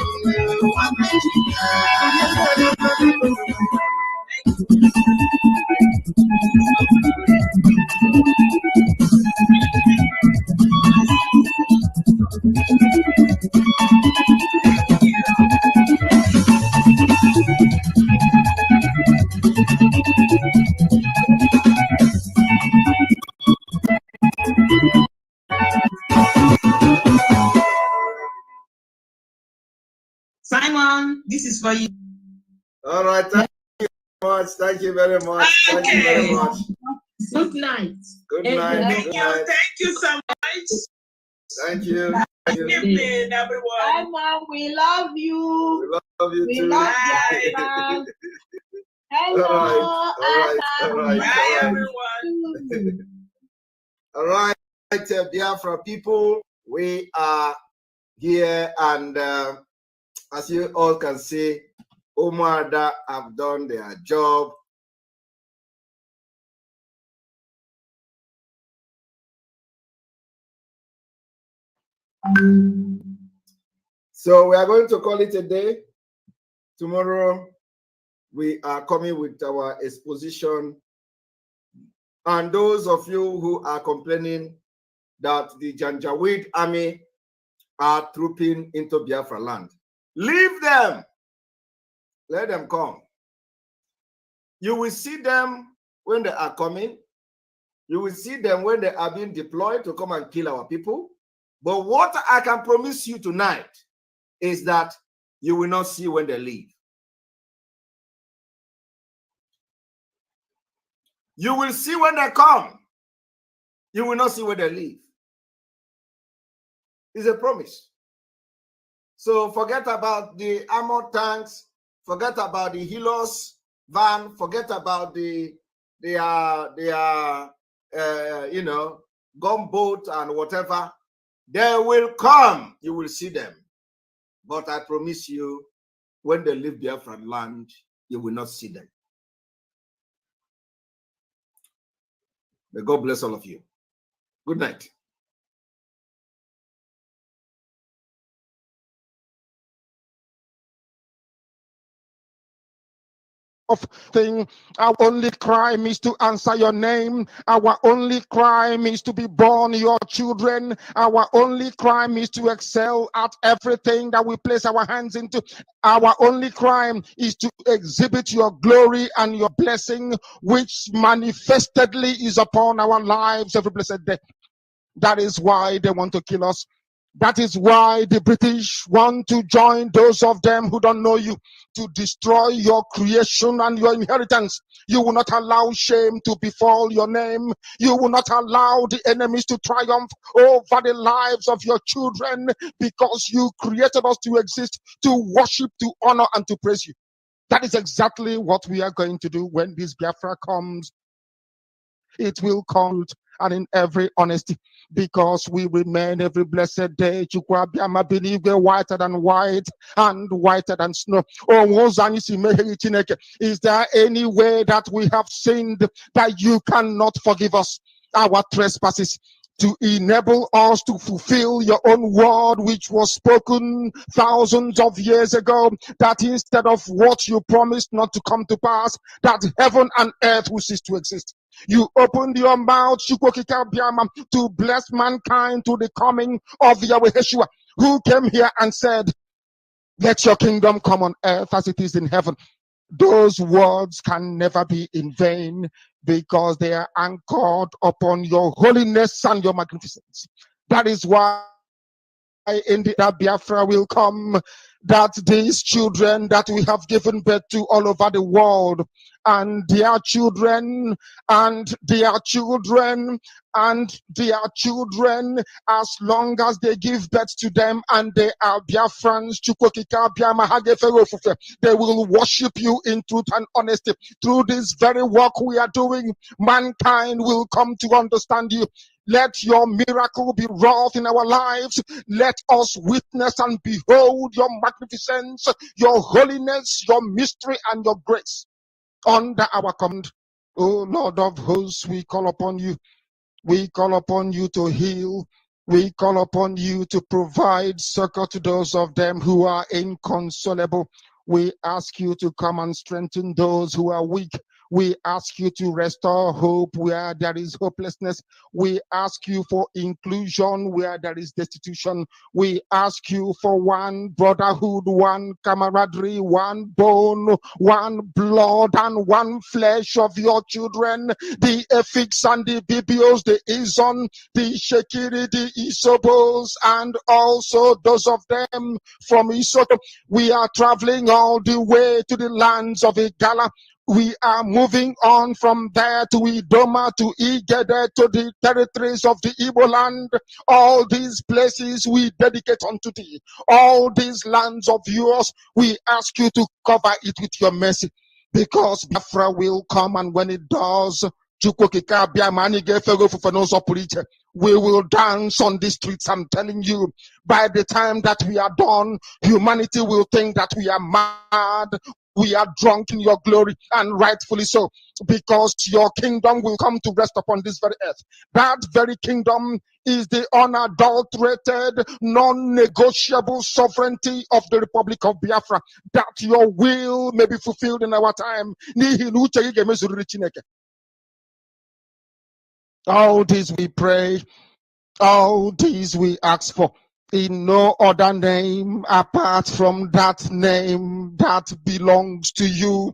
Simon, this is for you.
All right, thank you very much. Thank you very much. Thank you very much.
Good night.
Good night.
Thank you. Thank you so much.
Thank you.
Good evening, everyone.
Bye, Mom. We love you.
We love you too.
We love you. Hello.
All right.
Bye, everyone.
All right, Biafra people, we are here, and as you all can see, Umuada have done their job. So we are going to call it a day. Tomorrow, we are coming with our exposition. And those of you who are complaining that the Janjaweed army are trooping into Biafraland, leave them. Let them come. You will see them when they are coming. You will see them when they are being deployed to come and kill our people. But what I can promise you tonight is that you will not see when they leave. You will see when they come. You will not see when they leave. It's a promise. So forget about the armored tanks. Forget about the healers van. Forget about the gunboat and whatever. They will come. You will see them. But I promise you, when they leave Biafraland, you will not see them. May God bless all of you. Good night.
Of thing, our only crime is to answer your name. Our only crime is to be born your children. Our only crime is to excel at everything that we place our hands into. Our only crime is to exhibit your glory and your blessing, which manifestedly is upon our lives every blessed day. That is why they want to kill us. That is why the British want to join those of them who don't know you to destroy your creation and your inheritance. You will not allow shame to befall your name. You will not allow the enemies to triumph over the lives of your children, because you created us to exist, to worship, to honor, and to praise you. That is exactly what we are going to do when this Biafra comes. It will come and in every honesty, because we remain every blessed day. Chukwabiama, believe we're whiter than white and whiter than snow. Oh, is there any way that we have sinned that you cannot forgive us our trespasses, to enable us to fulfill your own word, which was spoken thousands of years ago, that instead of what you promised not to come to pass, that heaven and earth will cease to exist. You opened your mouth to bless mankind to the coming of Yahweh Yeshua, who came here and said, let your kingdom come on earth as it is in heaven. Those words can never be in vain, because they are anchored upon your holiness and your magnificence. That is why indeed that Biafra will come, that these children that we have given birth to all over the world, and their children, and their children, and their children, as long as they give birth to them and they are Biafrans, they will worship you in truth and honesty. Through this very work we are doing, mankind will come to understand you. Let your miracle be wrought in our lives. Let us witness and behold your magnificence, your holiness, your mystery, and your grace under our command. O Lord of hosts, we call upon you. We call upon you to heal. We call upon you to provide succor to those of them who are inconsolable. We ask you to come and strengthen those who are weak. We ask you to restore hope where there is hopelessness. We ask you for inclusion where there is destitution. We ask you for one brotherhood, one camaraderie, one bone, one blood, and one flesh of your children, the Efiks and the Bibios, the Izon, the Shekiri, the Isobos, and also those of them from Isoto. We are traveling all the way to the lands of Igala. We are moving on from there to Idoma, to Igede, to the territories of the Igbo land. All these places we dedicate unto thee. All these lands of yours, we ask you to cover it with your mercy, because Biafra will come, and when it does, we will dance on the streets. I'm telling you, by the time that we are done, humanity will think that we are mad. We are drunk in your glory, and rightfully so, because your kingdom will come to rest upon this very earth. That very kingdom is the unadulterated, non-negotiable sovereignty of the Republic of Biafra, that your will may be fulfilled in our time. All this we pray, all these we ask for, in no other name apart from that name that belongs to you.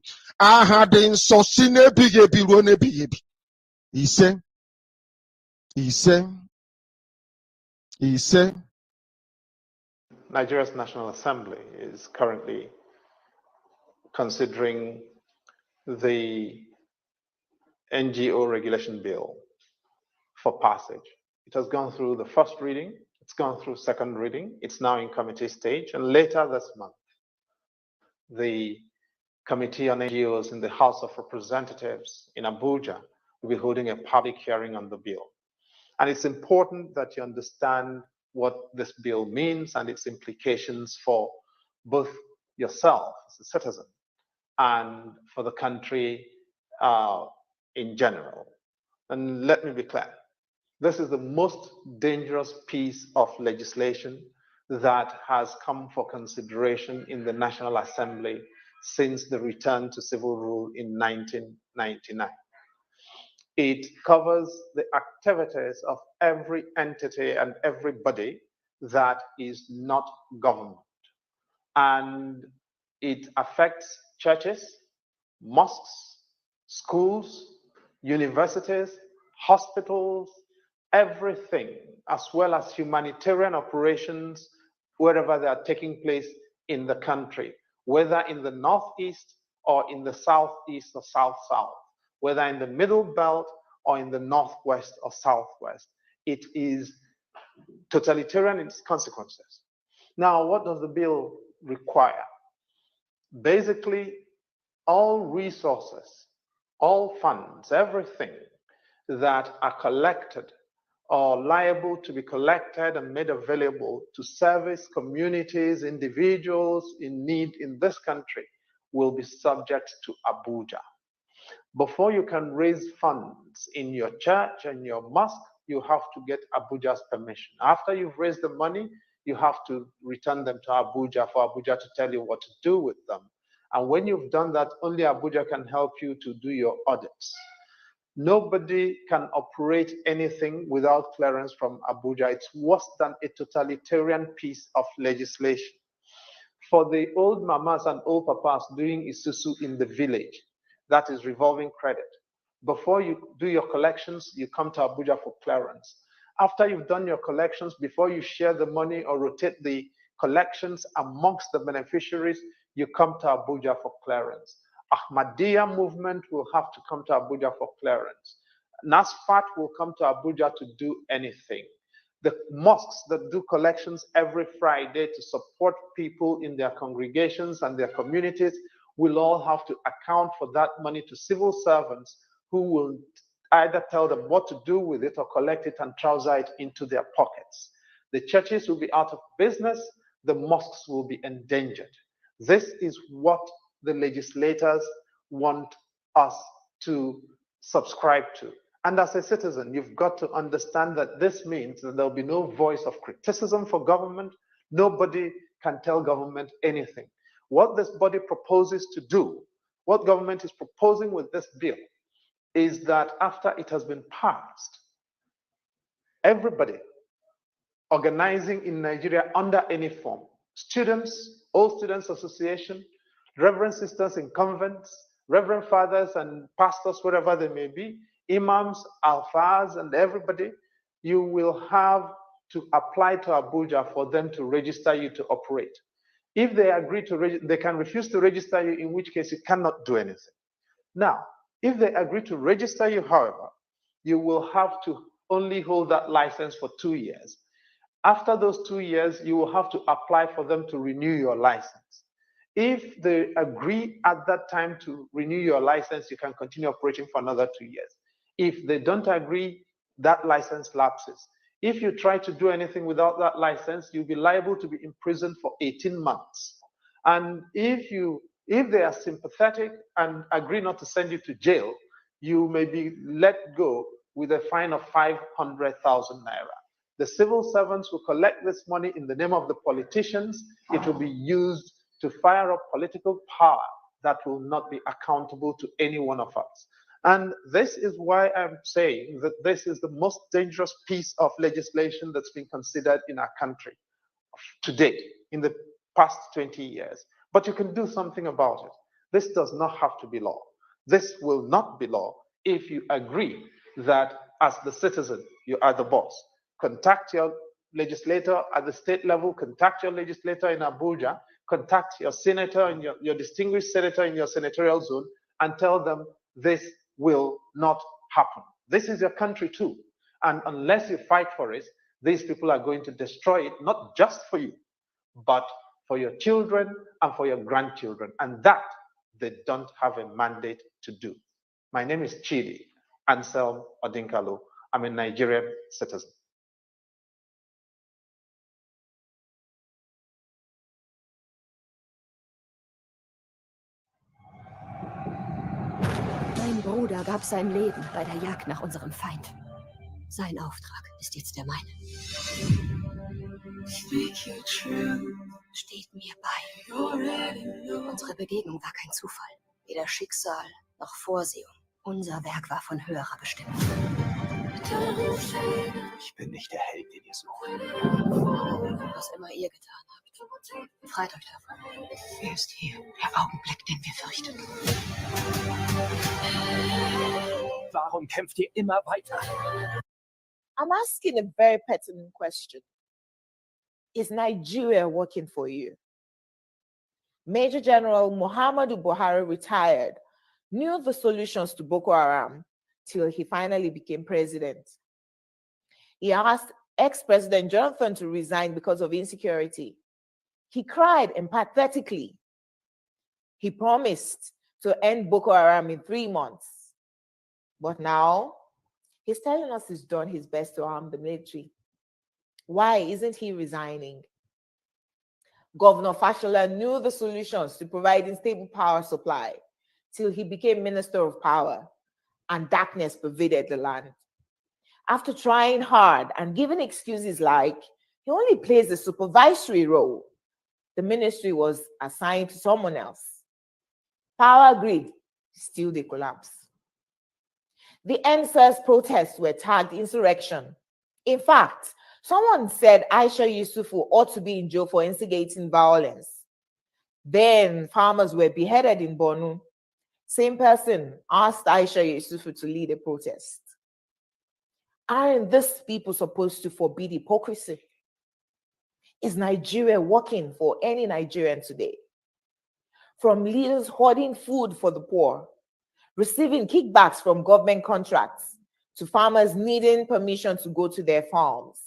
He said,
Nigeria's National Assembly is currently considering the NGO regulation bill for passage. It has gone through the first reading, it's gone through second reading, it's now in committee stage, and later this month, the Committee on NGOs in the House of Representatives in Abuja will be holding a public hearing on the bill. And it's important that you understand what this bill means and its implications for both yourself as a citizen and for the country in general. And let me be clear, this is the most dangerous piece of legislation that has come for consideration in the National Assembly since the return to civil rule in 1999. It covers the activities of every entity and everybody that is not government. And it affects churches, mosques, schools, universities, hospitals, everything, as well as humanitarian operations wherever they are taking place in the country, whether in the northeast or in the southeast or south-south, whether in the middle belt or in the northwest or southwest. It is totalitarian in its consequences. Now, what does the bill require? Basically, all resources, all funds, everything that are collected or liable to be collected and made available to service communities, individuals in need in this country will be subject to Abuja. Before you can raise funds in your church and your mosque, you have to get Abuja's permission. After you've raised the money, you have to return them to Abuja for Abuja to tell you what to do with them. And when you've done that, only Abuja can help you to do your audits. Nobody can operate anything without clearance from Abuja. It's worse than a totalitarian piece of legislation. For the old mamas and old papas doing isusu in the village, that is revolving credit. Before you do your collections, you come to Abuja for clearance. After you've done your collections, before you share the money or rotate the collections amongst the beneficiaries, you come to Abuja for clearance. Ahmadiyya movement will have to come to Abuja for clearance. NASFAT will come to Abuja to do anything. The mosques that do collections every Friday to support people in their congregations and their communities will all have to account for that money to civil servants who will either tell them what to do with it or collect it and trouser it into their pockets. The churches will be out of business, the mosques will be endangered. This is what the legislators want us to subscribe to. And as a citizen, you've got to understand that this means that there'll be no voice of criticism for government. Nobody can tell government anything. What this body proposes to do, what government is proposing with this bill, is that after it has been passed, everybody organizing in Nigeria under any form, students, all students association, reverend sisters in convents, reverend fathers and pastors, wherever they may be, imams, alfas, and everybody, you will have to apply to Abuja for them to register you to operate. If they agree to, they can refuse to register you, in which case you cannot do anything. Now, if they agree to register you, however, you will have to only hold that license for 2 years. After those 2 years, you will have to apply for them to renew your license. If they agree at that time to renew your license, you can continue operating for another 2 years. If they don't agree, that license lapses. If you try to do anything without that license, you'll be liable to be imprisoned for 18 months. And if they are sympathetic and agree not to send you to jail, you may be let go with a fine of 500,000 naira. The civil servants will collect this money in the name of the politicians. It will be used to fire up political power that will not be accountable to any one of us. And this is why I'm saying that this is the most dangerous piece of legislation that's been considered in our country to date, in the past 20 years. But you can do something about it. This does not have to be law. This will not be law if you agree that as the citizen, you are the boss. Contact your legislator at the state level, contact your legislator in Abuja, contact your senator and your distinguished senator in your senatorial zone and tell them this will not happen. This is your country too. And unless you fight for it, these people are going to destroy it, not just for you, but for your children and for your grandchildren. And that they don't have a mandate to do. My name is Chidi Anselm Odinkalo. I'm a Nigerian citizen.
Mein Bruder gab sein Leben bei der Jagd nach unserem Feind. Sein Auftrag ist jetzt der meine. Steht mir bei. Unsere Begegnung war kein Zufall. Weder Schicksal noch Vorsehung. Unser Werk war von höherer Bestimmung.
Ich bin nicht der Held, den ihr sucht.
Was immer ihr getan habt. Befreit euch davon.
Er ist hier, der Augenblick, den wir fürchten. Warum kämpft ihr immer weiter?
I'm asking a very pertinent question. Is Nigeria working for you? Major General Muhammadu Buhari retired, knew the solutions to Boko Haram till he finally became president. He asked ex-President Jonathan to resign because of insecurity. He cried empathetically. He promised to end Boko Haram in 3 months. But now, He's telling us he's done his best to arm the military. Why isn't he resigning? Governor Fashola knew the solutions to providing stable power supply till he became Minister of Power, and darkness pervaded the land. After trying hard and giving excuses like he only plays a supervisory role, the ministry was assigned to someone else. Power grid, still they collapse. The NSAS protests were tagged insurrection. In fact, someone said Aisha Yusufu ought to be in jail for instigating violence. Then farmers were beheaded in Borno. Same person asked Aisha Yusufu to lead a protest. Aren't these people supposed to forbid hypocrisy? Is Nigeria working for any Nigerian today? From leaders hoarding food for the poor, receiving kickbacks from government contracts, to farmers needing permission to go to their farms.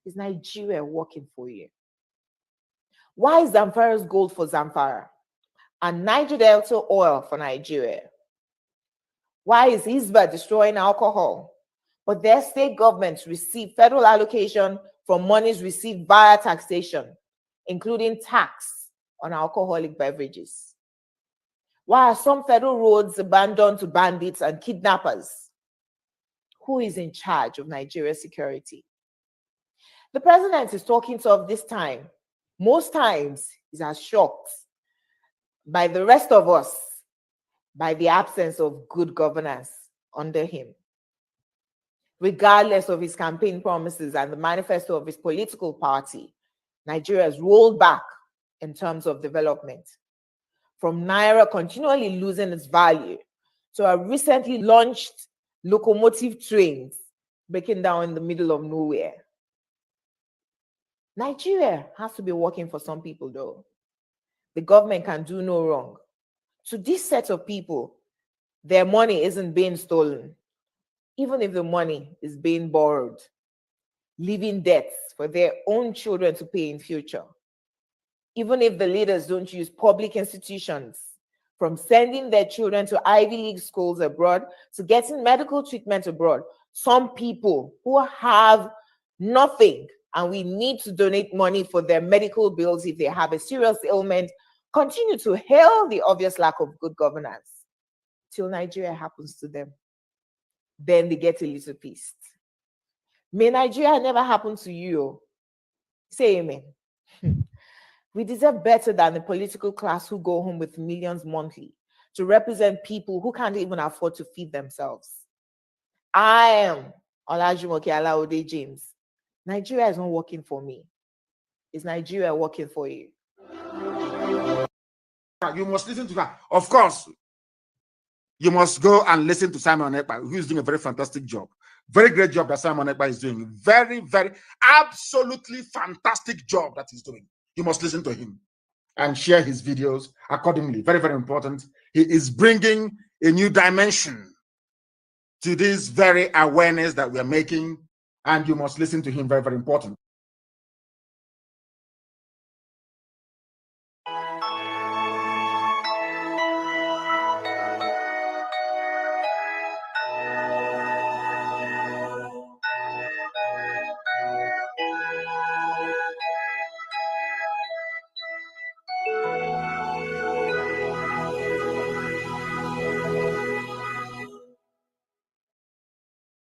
Is Nigeria working for you? Why is Zamfara's gold for Zamfara and Niger Delta oil for Nigeria? Why is Hisba destroying alcohol, but their state governments receive federal allocation from monies received via taxation, including tax on alcoholic beverages? Why are some federal roads abandoned to bandits and kidnappers? Who is in charge of Nigeria's security? The president is talking tough this time. Most times, he's as shocked by the rest of us by the absence of good governance under him. Regardless of his campaign promises and the manifesto of his political party, Nigeria has rolled back in terms of development. From Naira continually losing its value to our recently launched locomotive trains breaking down in the middle of nowhere. Nigeria has to be working for some people though. The government can do no wrong. To this set of people, their money isn't being stolen, even if the money is being borrowed, leaving debts for their own children to pay in future. Even if the leaders don't use public institutions, from sending their children to Ivy League schools abroad to getting medical treatment abroad, some people who have nothing and we need to donate money for their medical bills if they have a serious ailment, continue to hail the obvious lack of good governance till Nigeria happens to them. Then they get a little pissed. May Nigeria never happen to you. Say amen. We deserve better than the political class who go home with millions monthly to represent people who can't even afford to feed themselves. I am Olajumoke Alaode James. Nigeria is not working for me. Is Nigeria working for you?
You must listen to that. Of course, you must go and listen to Simon Ekpa, who is doing a very fantastic job. Very great job that Simon Ekpa is doing. Very, very, absolutely fantastic job that he's doing. You must listen to him and share his videos accordingly. Very, very important. He is bringing a new dimension to this very awareness that we are making, and you must listen to him. Very, very important.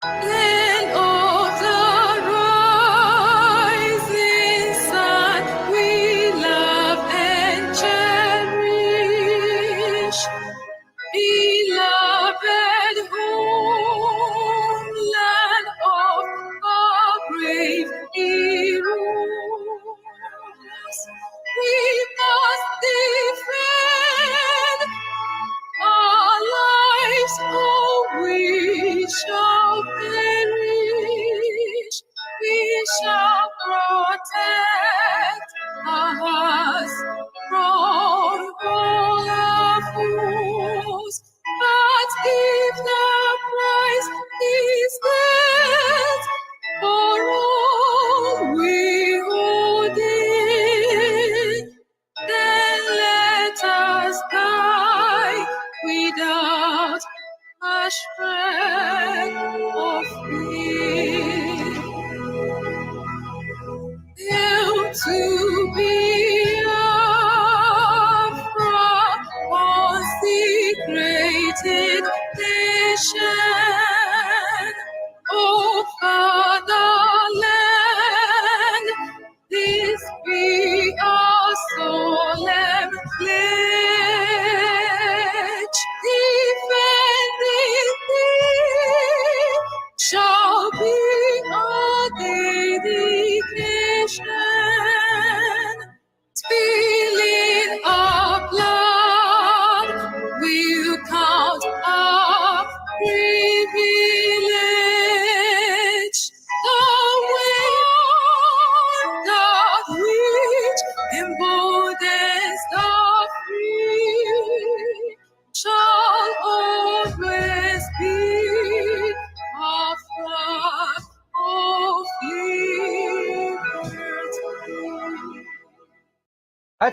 Land of the rising sun, we love and cherish. Beloved homeland of our brave heroes, we must defend our lives, or we shall perish. We shall protect our hearts from all our foes. But if the price is death for all we hold in, then let us die without a shred of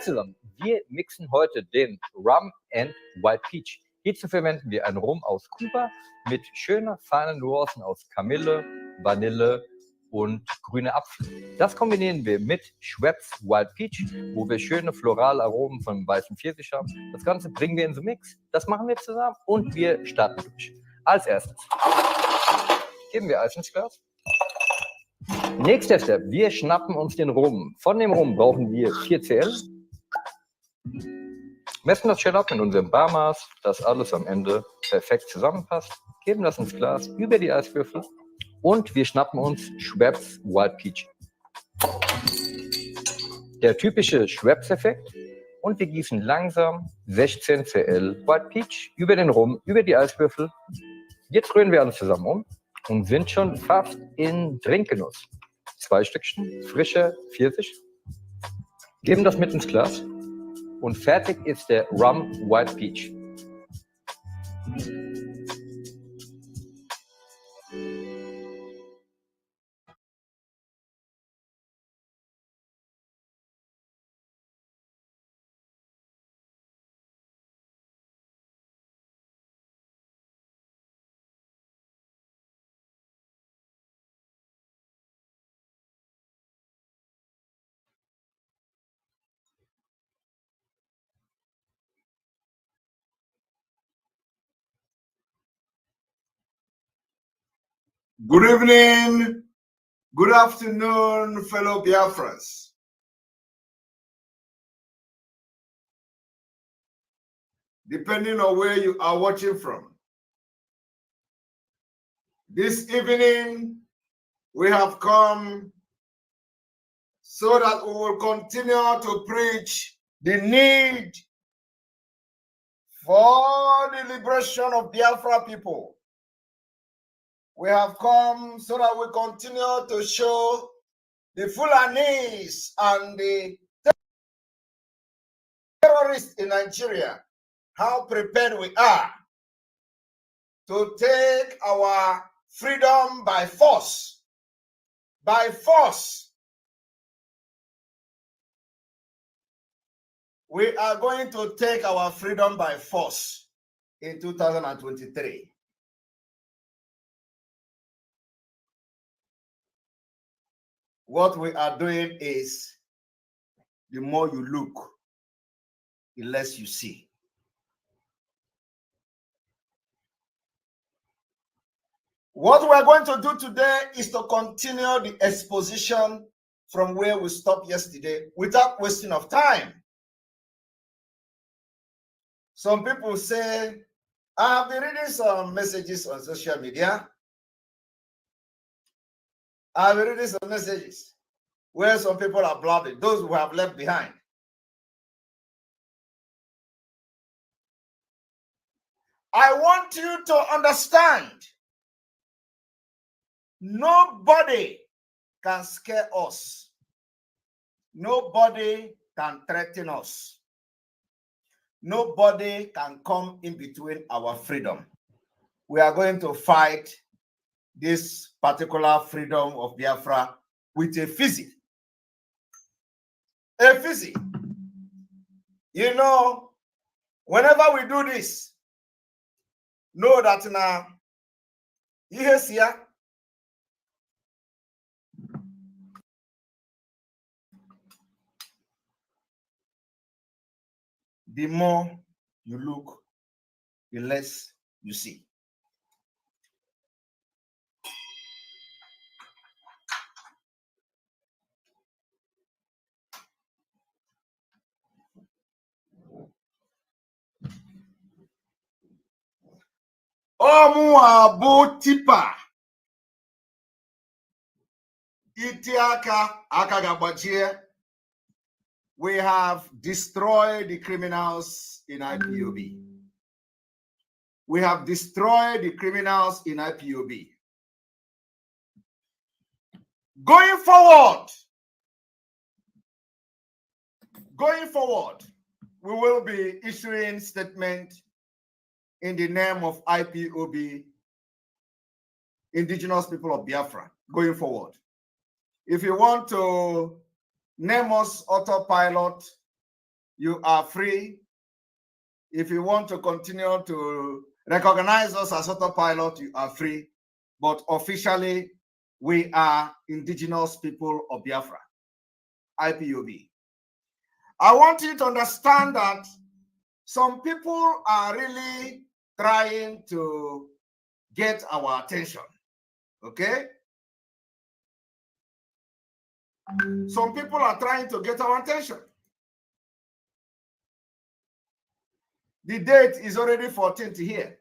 zusammen, wir mixen heute den Rum and White Peach. Hierzu verwenden wir einen Rum aus Kuba mit schöner, feinen Nuancen aus Kamille, Vanille und grüne Apfel. Das kombinieren wir mit Schweppes Wild Peach, wo wir schöne florale Aromen von weißem Pfirsich haben. Das Ganze bringen wir in so einen Mix, das machen wir zusammen und wir starten durch. Als erstes geben wir Eis ins Glas. Nächster Step, wir schnappen uns den Rum. Von dem Rum brauchen wir 4 Cl. Messen das schön ab in unserem Barmaß, dass alles am Ende perfekt zusammenpasst. Geben das ins Glas über die Eiswürfel und wir schnappen uns Schweppes Wild Peach. Der typische Schweppes-Effekt. Und wir gießen langsam 16 Cl Wild Peach über den Rum, über die Eiswürfel. Jetzt rühren wir alles zusammen um und sind schon fast in Trinkgenuss. 2 Stückchen frischer Pfirsich. Geben das mit ins Glas. Und fertig ist der Rum White Peach.
Good evening, good afternoon, fellow Biafrans. Depending on where you are watching from. This evening, we have come so that we will continue to preach the need for the liberation of Biafra people. We have come so that we continue to show the Fulanis and the terrorists in Nigeria how prepared we are to take our freedom by force. By force. We are going to take our freedom by force in 2023. What we are doing is, the more you look, the less you see. What we're going to do today is to continue the exposition from where we stopped yesterday without wasting of time. Some people say, I have been reading some messages on social media. I've been reading some messages where some people are blooded, those who have left behind. I want you to understand, nobody can scare us. Nobody can threaten us. Nobody can come in between our freedom. We are going to fight this particular freedom of Biafra with a physic. A physic. You know, whenever we do this, know that now, yes, yeah. The more you look, the less you see. Umuada tipa. Itiaka akagabajie. We have destroyed the criminals in IPOB. We have destroyed the criminals in IPOB. Going forward, we will be issuing statement in the name of IPOB, Indigenous People of Biafra, going forward. If you want to name us autopilot, you are free. If you want to continue to recognize us as autopilot, you are free. But officially, we are indigenous people of Biafra, IPOB. I want you to understand that some people are really trying to get our attention, okay? Some people are trying to get our attention. The date is already 14th here.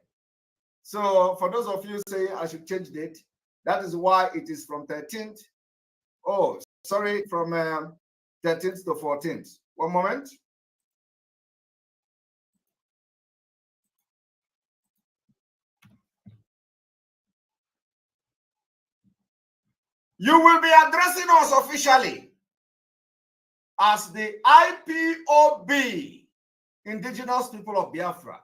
So for those of you saying I should change date, that is why it is from 13th. Oh, sorry, from 13th to 14th. One moment. You will be addressing us officially as the IPOB, Indigenous People of Biafra.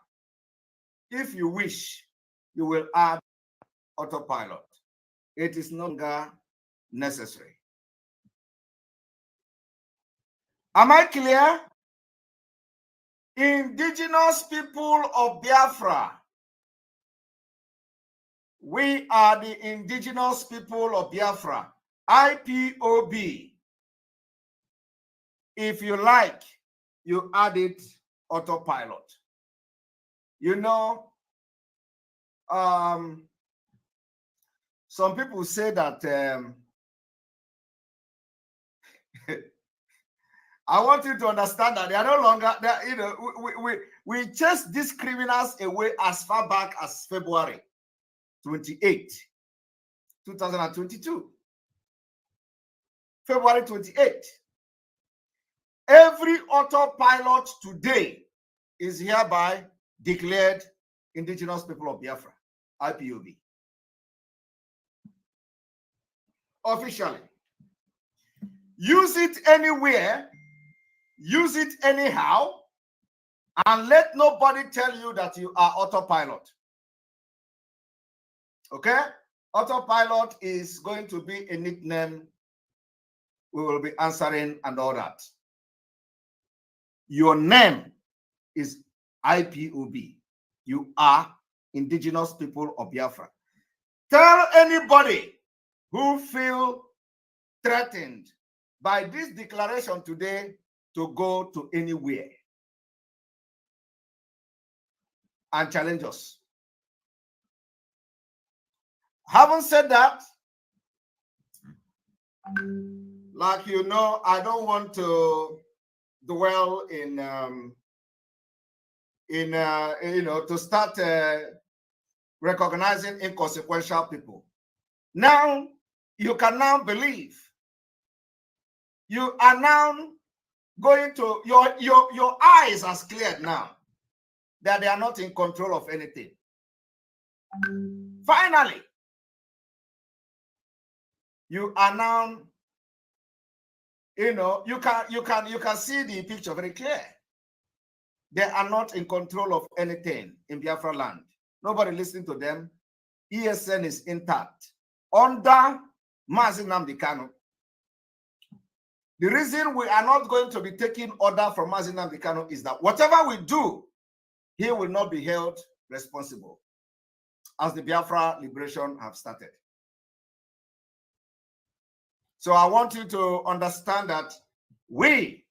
If you wish, you will add autopilot. It is no longer necessary. Am I clear? Indigenous People of Biafra. We are the Indigenous People of Biafra, IPOB. If you like, you add it autopilot. You know, some people say that I want you to understand that they are no longer, you know, we chase these criminals away as far back as February 28, 2022. February 28. Every autopilot today is hereby declared Indigenous People of Biafra, IPOB. Officially. Use it anywhere, use it anyhow, and let nobody tell you that you are autopilot. Okay? Autopilot is going to be a nickname we will be answering and all that. Your name is IPOB. You are Indigenous People of Biafra. Tell anybody who feel threatened by this declaration today to go to anywhere and challenge us. Having said that, like you know, I don't want to dwell in you know, to start recognizing inconsequential people. Now you can now believe. You are now going to your eyes are cleared now that they are not in control of anything. Finally, you are now, you know, you can see the picture very clear. They are not in control of anything in Biafraland. Nobody listening to them. ESN is intact under Mazi Nnamdi Kanu. The reason we are not going to be taking order from Mazi Nnamdi Kanu is that whatever we do, he will not be held responsible, as the Biafra liberation have started. So I want you to understand that we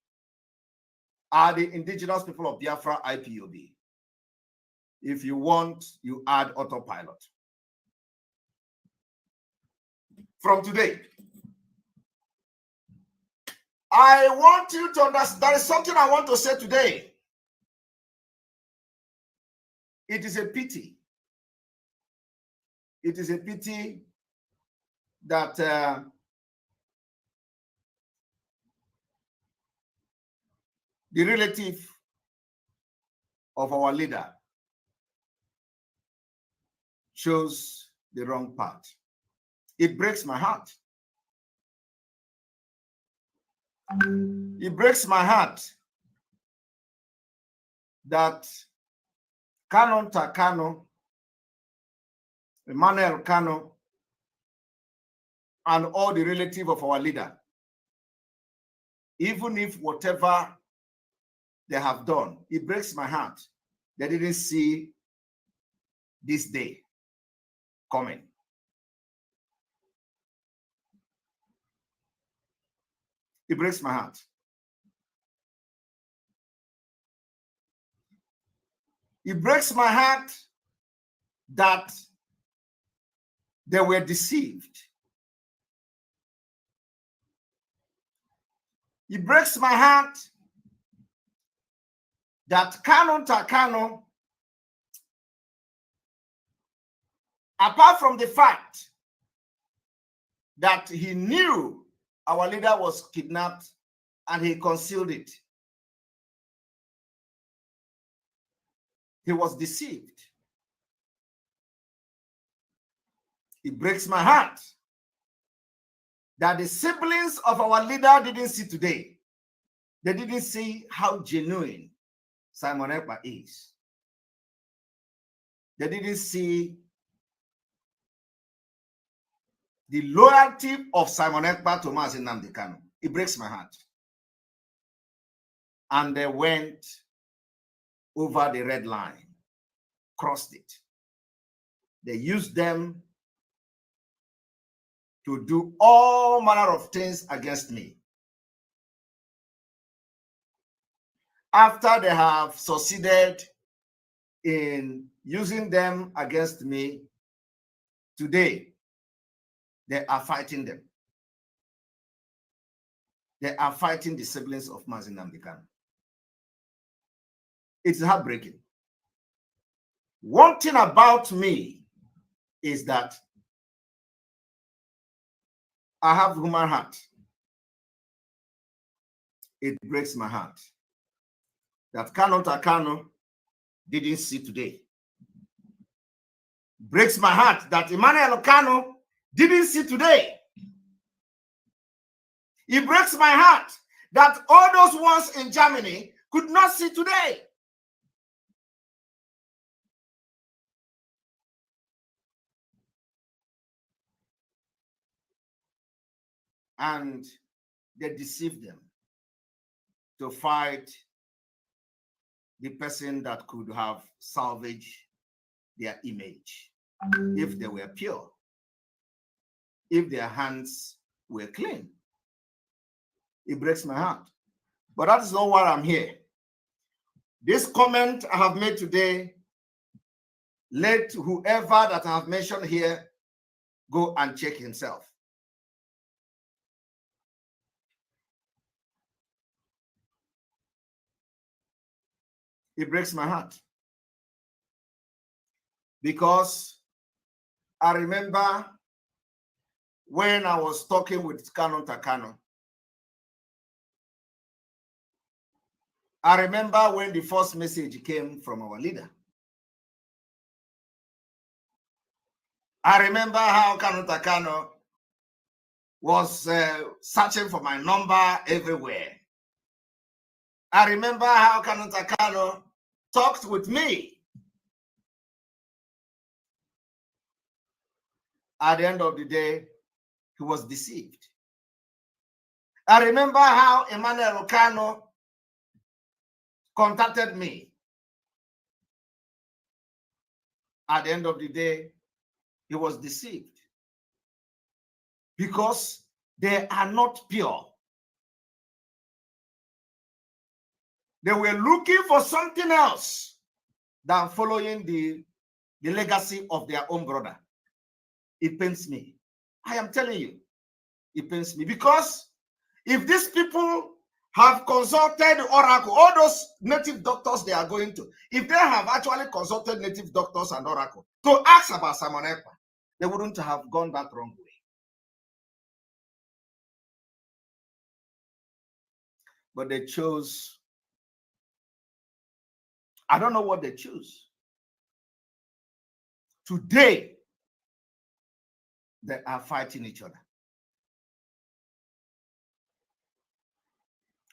are the Indigenous People of Biafra, IPOB. If you want, you add autopilot. From today, I want you to understand, there is something I want to say today. It is a pity. It is a pity that the relative of our leader chose the wrong path. It breaks my heart. It breaks my heart that Canon Takano, Emmanuel Kano, and all the relatives of our leader, even if whatever they have done, it breaks my heart. They didn't see this day coming. It breaks my heart. It breaks my heart that they were deceived. It breaks my heart that Kanu Takano, apart from the fact that he knew our leader was kidnapped and he concealed it, he was deceived. It breaks my heart that the siblings of our leader didn't see today. They didn't see how genuine Simon Ekpa is. They didn't see the loyalty of Simon Ekpa to Mazi Nnamdi Kanu. It breaks my heart. And they went over the red line, crossed it. They used them to do all manner of things against me. After they have succeeded in using them against me, today they are fighting them. They are fighting the siblings of Mazi Nnamdi Kanu. It's heartbreaking. One thing about me is that I have human heart. It breaks my heart that Kanu Takano didn't see today. Breaks my heart that Emmanuel Kanu didn't see today. It breaks my heart that all those ones in Germany could not see today. And they deceived them to fight the person that could have salvaged their image if they were pure, if their hands were clean. It breaks my heart. But that is not why I'm here. This comment I have made today, let whoever that I have mentioned here go and check himself. It breaks my heart. Because I remember when I was talking with Kanu Takano. I remember when the first message came from our leader. I remember how Kanu Takano was searching for my number everywhere. I remember how Kanu Takano talked with me. At the end of the day, he was deceived. I remember how Emmanuel Kanu contacted me. At the end of the day, he was deceived because they are not pure. They were looking for something else than following the legacy of their own brother. It pains me. I am telling you, it pains me because if these people have consulted Oracle, all those native doctors they are going to, if they have actually consulted native doctors and Oracle to ask about Simon Ekpa, they wouldn't have gone that wrong way. But they chose, I don't know what they choose. Today, they are fighting each other.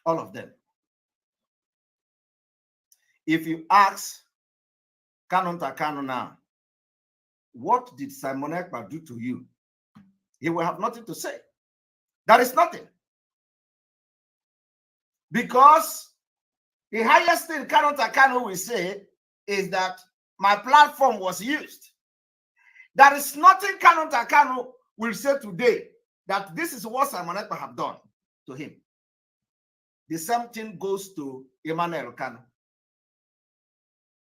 All of them. If you ask Kanu Takano now, what did Simon Ekpa do to you? He will have nothing to say. There is nothing. Because The highest thing Kanu will say is that my platform was used. There is nothing Kanu will say today that this is what Simon Ekpa have done to him. The same thing goes to Emmanuel Kanu.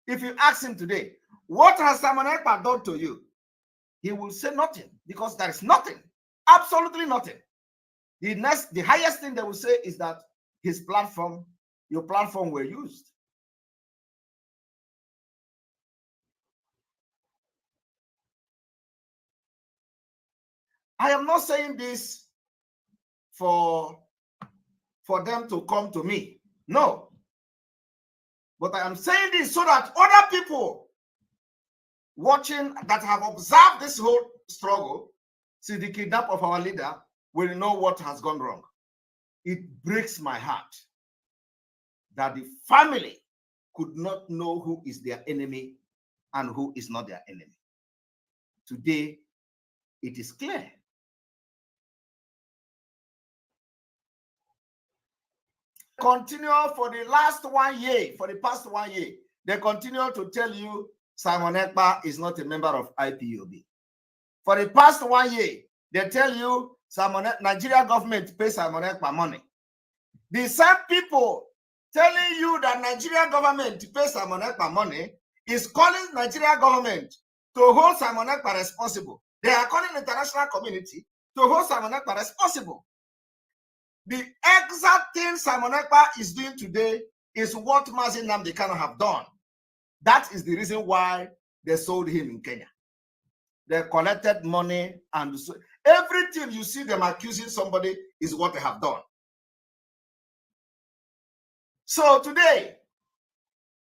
If you ask him today, what has Simon Ekpa done to you? He will say nothing, because there is nothing, absolutely nothing. The highest thing they will say is that his platform, your platform were used. I am not saying this for them to come to me. No. But I am saying this so that other people watching that have observed this whole struggle, see the kidnap of our leader, will know what has gone wrong. It breaks my heart that the family could not know who is their enemy and who is not their enemy. Today, it is clear. Continue for the last 1 year, for the past 1 year, they continue to tell you Simon Ekpa is not a member of IPOB. For the past 1 year, they tell you Nigeria government pays Simon Ekpa money. The same people telling you that Nigeria government pays Simon Ekpa money is calling Nigeria government to hold Simon Ekpa responsible. They are calling the international community to hold Simon Ekpa responsible. The exact thing Simon Ekpa is doing today is what Mazi Nnamdi Kanu have done. That is the reason why they sold him in Kenya. They collected money, and so everything you see them accusing somebody is what they have done. So today,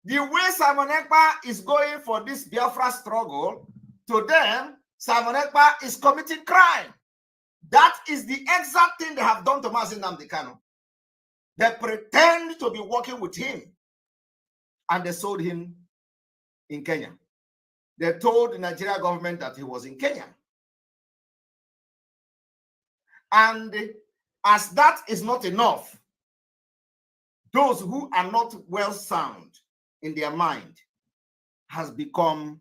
the way Simon Ekpa is going for this Biafra struggle, to them, Simon Ekpa is committing crime. That is the exact thing they have done to Mazi Nnamdi Kanu. They pretend to be working with him, and they sold him in Kenya. They told the Nigeria government that he was in Kenya. And as that is not enough, those who are not well sound in their mind has become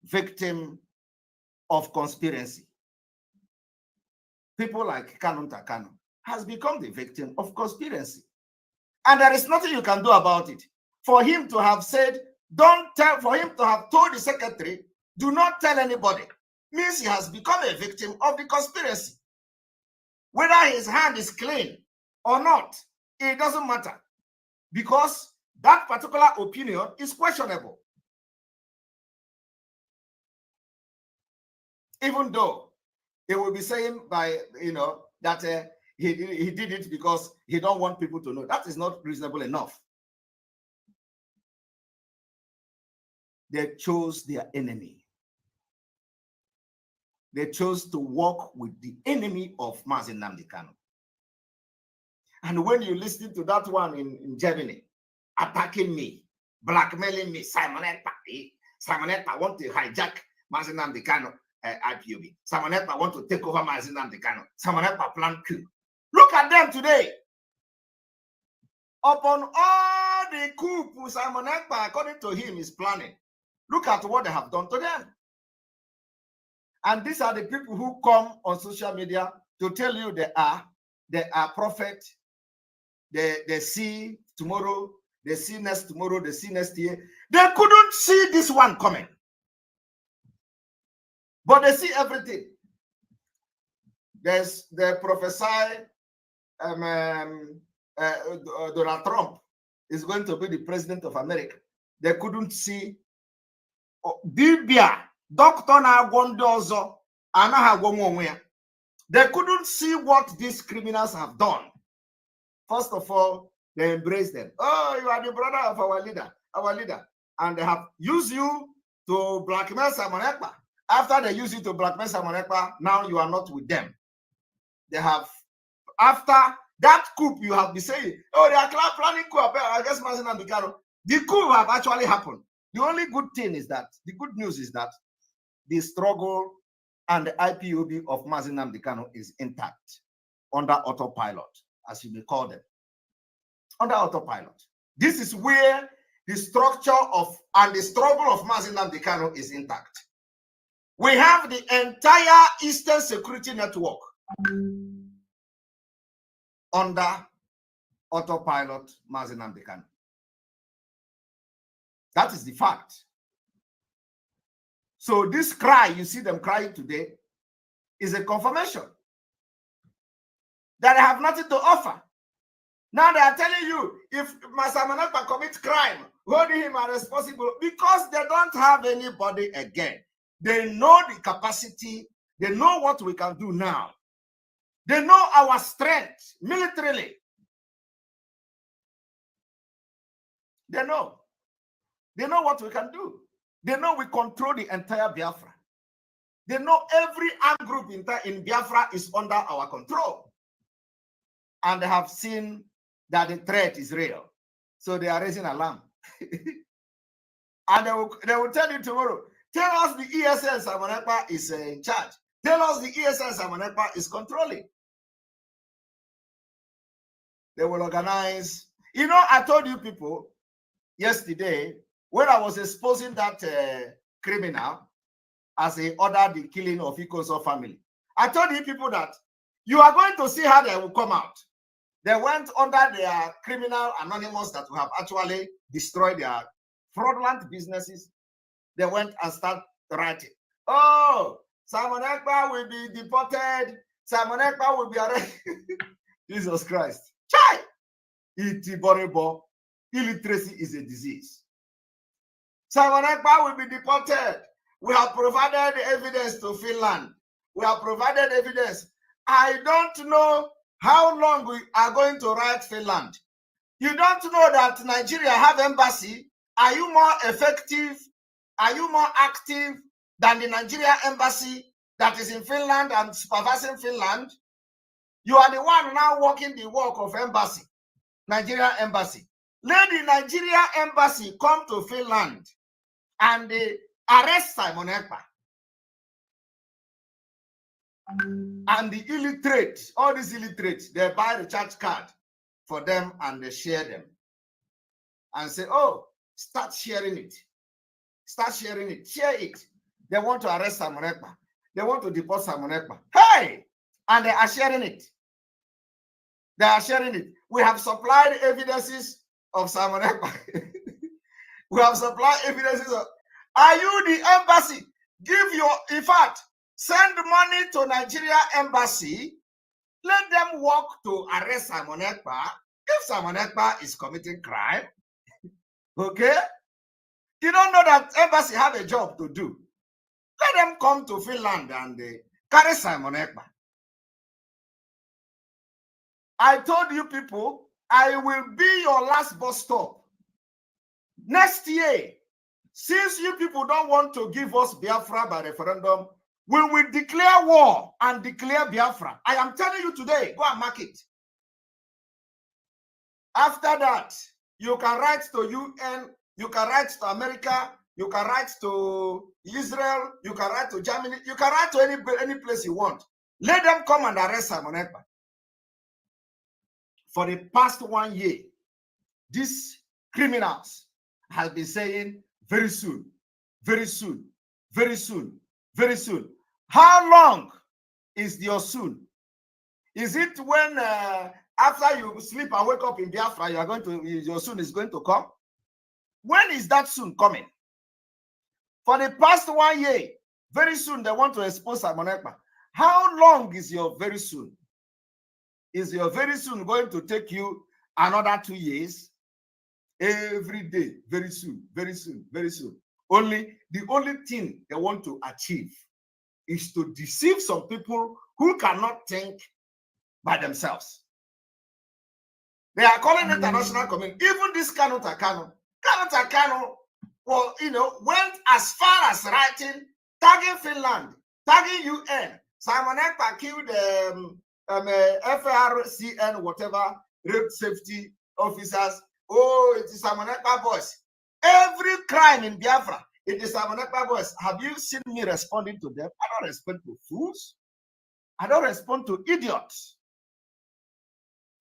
victim of conspiracy. People like Kanu Takano has become the victim of conspiracy. And there is nothing you can do about it. For him to have said, for him to have told the secretary, do not tell anybody, means he has become a victim of the conspiracy. Whether his hand is clean or not, it doesn't matter, because that particular opinion is questionable. Even though he will be saying by, that he did it because he don't want people to know. That is not reasonable enough. They chose their enemy. They chose to work with the enemy of Mazi Nnamdi Kanu. And when you listen to that one in Germany, attacking me, blackmailing me, Simon Ekpa want to hijack Mazi Nnamdi Kanu IPOB. Simon Ekpa want to take over Mazi Nnamdi Kanu. Simon Ekpa plan coup. Look at them today. Upon all the coup Simon Ekpa, according to him, is planning. Look at what they have done to them. And these are the people who come on social media to tell you they are prophets. They see tomorrow, they see next tomorrow, they see next year. They couldn't see this one coming. But they see everything. They prophesy Donald Trump is going to be the president of America. They couldn't see Bibia, Doctor Nagondozo, Anahagomwe. They couldn't see what these criminals have done. First of all, they embrace them. Oh, you are the brother of our leader. And they have used you to blackmail Simon Ekpa. After they use you to blackmail Simon Ekpa, now you are not with them. They have, after that coup, you have been saying, oh, they are planning coup against Mazi Nnamdi Kanu. The coup have actually happened. The only good thing is that, the good news is that the struggle and the IPOB of Mazi Nnamdi Kanu is intact, under autopilot, as you may call them. Under autopilot. This is where the structure of and the struggle of Mazi Nnamdi Kanu is intact. We have the entire Eastern Security Network under autopilot Mazi Nnamdi Kanu. That is the fact. So this cry, you see them crying today, is a confirmation that they have nothing to offer. Now they are telling you, if Masamanapa commits crime, holding him responsible because they don't have anybody again. They know the capacity. They know what we can do now. They know our strength militarily. They know. They know what we can do. They know we control the entire Biafra. They know every armed group in Biafra is under our control. And they have seen that the threat is real. So they are raising alarm. And they will tell you tomorrow, tell us the ESN Simon Ekpa is in charge. Tell us the ESN Simon Ekpa is controlling. They will organize. You know, I told you people yesterday, when I was exposing that criminal as he ordered the killing of Ikoso family, I told you people that you are going to see how they will come out. They went under their criminal anonymous that have actually destroyed their fraudulent businesses. They went and started writing, oh, Simon Ekpa will be deported. Simon Ekpa will be arrested. Jesus Christ. Chai! Illiteracy is a disease. Simon Ekpa will be deported. We have provided evidence to Finland. We have provided evidence. I don't know how long we are going to write Finland. You don't know that Nigeria have embassy. Are you more effective? Are you more active than the Nigeria embassy that is in Finland and supervising Finland? You are the one now working the work of embassy, Nigeria embassy. Let the Nigeria embassy come to Finland and arrest Simon Ekpa. And the illiterate, all these illiterates, they buy the church card for them and they share them. And say, oh, start sharing it. Start sharing it. Share it. They want to arrest Simon Ekpa. They want to deport Simon Ekpa. Hey! And they are sharing it. They are sharing it. We have supplied evidences of Simon Ekpa. We have supplied evidences of... Are you the embassy? Give your... In fact, send money to Nigeria embassy. Let them work to arrest Simon Ekpa. If Simon Ekpa is committing crime, okay? You don't know that embassy have a job to do. Let them come to Finland and carry Simon Ekpa. I told you people, I will be your last bus stop. Next year, since you people don't want to give us Biafra by referendum, we will declare war and declare Biafra. I am telling you today, go and mark it. After that, you can write to UN, you can write to America, you can write to Israel, you can write to Germany, you can write to any place you want. Let them come and arrest Simon Ekpa. For the past 1 year, these criminals have been saying very soon, very soon, very soon, very soon. How long is your soon? Is it when after you sleep and wake up in Biafra, you are going to, your soon is going to come? When is that soon coming? For the past 1 year, very soon they want to expose Simon Ekpa. How long is your very soon? Is your very soon going to take you another 2 years? Every day, very soon, very soon, very soon. The only thing they want to achieve is to deceive some people who cannot think by themselves. They are calling international community. Even this Kanu Takano, well, went as far as writing, tagging Finland, tagging UN. Simon Ekpa killed FRCN, whatever, road safety officers. Oh, it is Simon Ekpa boys. Every crime in Biafra, it is Simon Ekpa boys. Have you seen me responding to them? I don't respond to fools. I don't respond to idiots.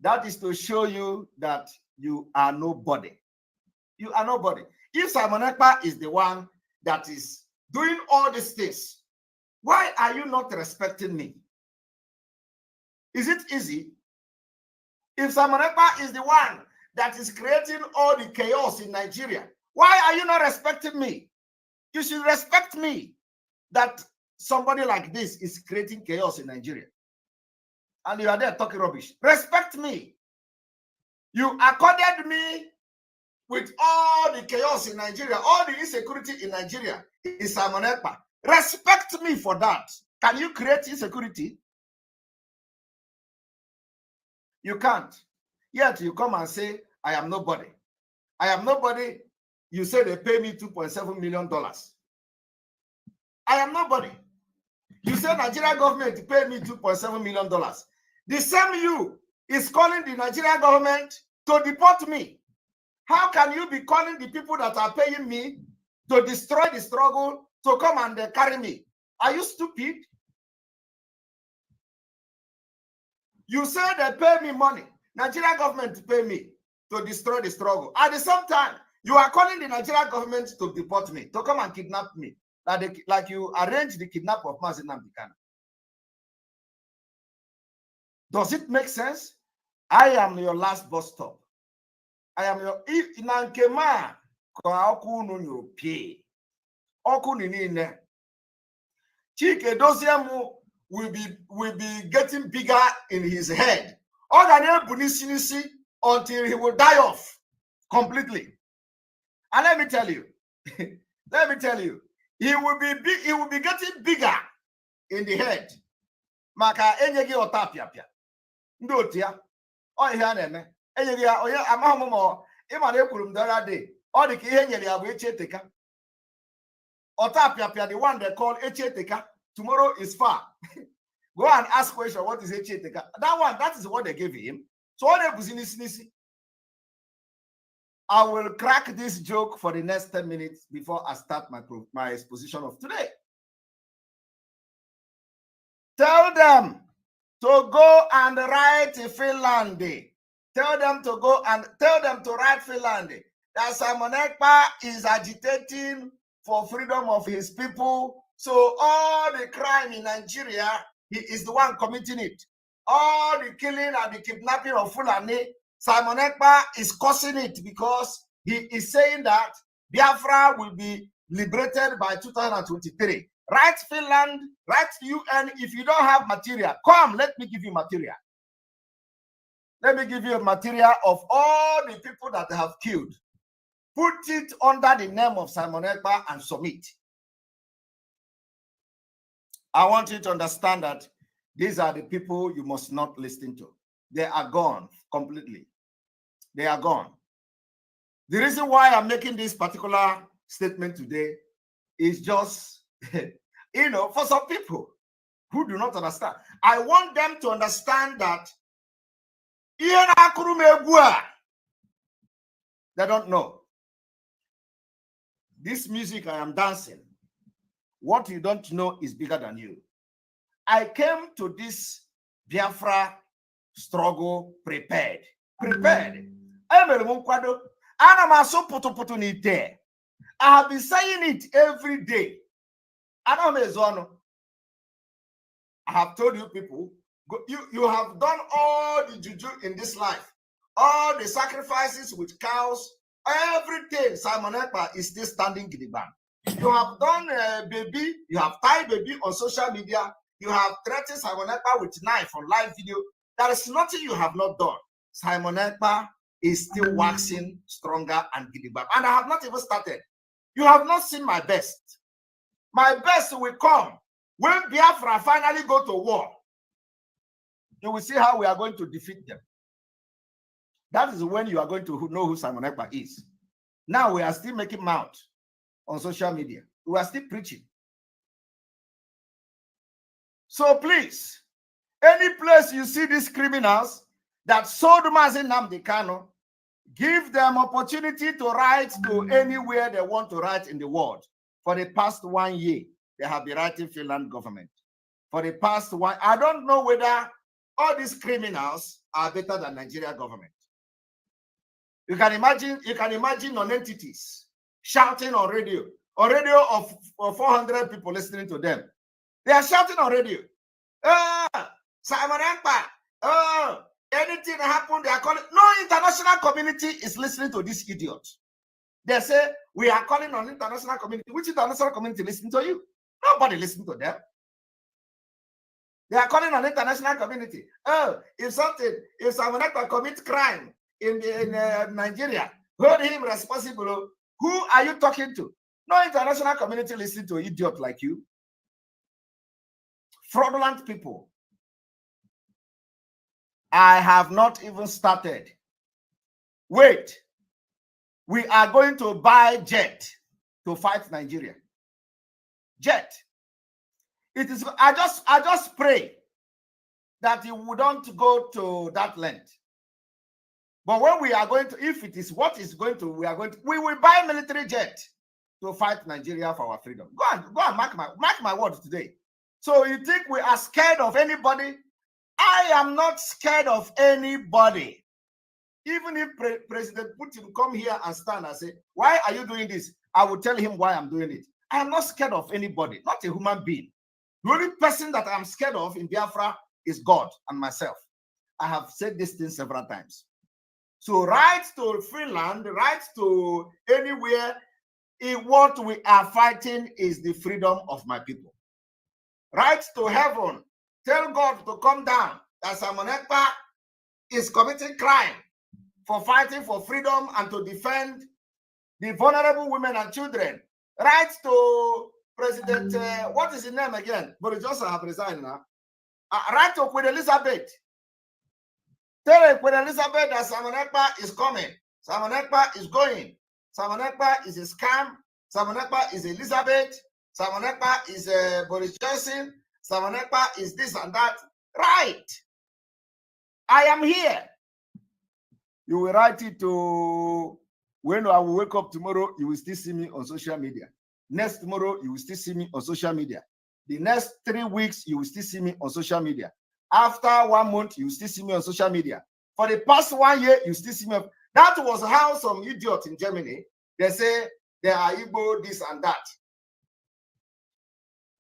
That is to show you that you are nobody. You are nobody. If Simon Ekpa is the one that is doing all these things, why are you not respecting me? Is it easy? If Simon Ekpa is the one that is creating all the chaos in Nigeria, why are you not respecting me? You should respect me that somebody like this is creating chaos in Nigeria. And you are there talking rubbish. Respect me. You accorded me with all the chaos in Nigeria, all the insecurity in Nigeria is Simon Ekpa. Respect me for that. Can you create insecurity? You can't. Yet you come and say, I am nobody. I am nobody. You say they pay me $2.7 million. I am nobody. You say Nigeria government pay me $2.7 million. The same you is calling the Nigerian government to deport me. How can you be calling the people that are paying me to destroy the struggle to come and carry me? Are you stupid? You say they pay me money. Nigerian government pay me to destroy the struggle. At the same time, you are calling the Nigerian government to deport me, to come and kidnap me, like you arranged the kidnap of Mazi Nnamdi Kanu. Does it make sense? I am your last bus stop. I am your Inankema Oku no pay. Oku Ninine. Chike Dosiamu will be getting bigger in his head. Until he will die off completely. And let me tell you, he will be getting bigger in the head. Maka enyegi otapiapia. Ndotia. O ihe na-eme. Enyegi onye amahomo imana ekwuru m dara day. Ọ dị ka ihe nyere ya bụ echeteka. Otapiapia, the one they call echeteka. Tomorrow is far. Go and ask question, what is echeteka? That one, that is what they gave him. So what I will crack this joke for the next 10 minutes before I start my exposition of today. Tell them to go and write Finland. Tell them to write Finland. That Simon Ekpa is agitating for freedom of his people. So all the crime in Nigeria, he is the one committing it. All the killing and the kidnapping of Fulani, Simon Ekpa is causing it because he is saying that Biafra will be liberated by 2023. Write Finland, write UN. If you don't have material, come, let me give you material. Let me give you a material of all the people that they have killed. Put it under the name of Simon Ekpa and submit. I want you to understand that these are the people you must not listen to. They are gone completely. They are gone. The reason why I'm making this particular statement today is just, for some people who do not understand. I want them to understand that they don't know. This music I am dancing, what you don't know is bigger than you. I came to this Biafra struggle prepared. I have been saying it every day. I have told you people, you have done all the juju in this life, all the sacrifices with cows, everything. Simon Ekpa is still standing gidiban. You have done baby, you have tied baby on social media, you have threatened Simon Ekpa with knife on live video. There is nothing you have not done. Simon Ekpa is still waxing stronger and gidiban. And I have not even started. You have not seen my best. My best will come when Biafra finally go to war. You will see how we are going to defeat them. That is when you are going to know who Simon Ekpa is. Now we are still making mouth on social media. We are still preaching. So please, any place you see these criminals that sold Mazi Nnamdi Kanu, give them opportunity to write to anywhere they want to write in the world. For the past 1 year, they have been writing Finland government. For the past one, I don't know whether all these criminals are better than Nigeria government. You can imagine non-entities shouting on radio of 400 people listening to them. They are shouting on radio. Simon Ekpa, anything happened, they are calling. No international community is listening to this idiot. They say, we are calling on international community. Which international community listening to you? Nobody listening to them. They are calling on international community. If Simon Ekpa commits crime in Nigeria, hold him responsible. Who are you talking to? No international community listening to an idiot like you. Fraudulent people. I have not even started. Wait. We are going to buy jet to fight Nigeria. Jet. It is. I just pray that you wouldn't go to that length. But when we are going to, if it is what is going to, we will buy military jet to fight Nigeria for our freedom. Go and mark my words today. So you think we are scared of anybody? I am not scared of anybody. Even if President Putin come here and stand and say, why are you doing this? I will tell him why I'm doing it. I am not scared of anybody, not a human being. The only person that I'm scared of in Biafra is God and myself. I have said this thing several times. So right to Finland, right to anywhere, what we are fighting is the freedom of my people. Right to heaven, tell God to come down. That Simon Ekpa is committing crime for fighting for freedom and to defend the vulnerable women and children. Right to President, what is his name again? Boris Johnson have resigned now. Right to Queen Elizabeth. Tell Queen Elizabeth that Simon Ekpa is coming. Simon Ekpa is going. Simon Ekpa is a scam. Simon Ekpa is Elizabeth. Simon Ekpa is Boris Johnson. Simon Ekpa is this and that. Right. I am here. You will write it to, when I will wake up tomorrow, you will still see me on social media. Next tomorrow, you will still see me on social media. The next 3 weeks, you will still see me on social media. After 1 month, you will still see me on social media. For the past 1 year, you still see me. That was how some idiot in Germany, they say they are Igbo, this and that.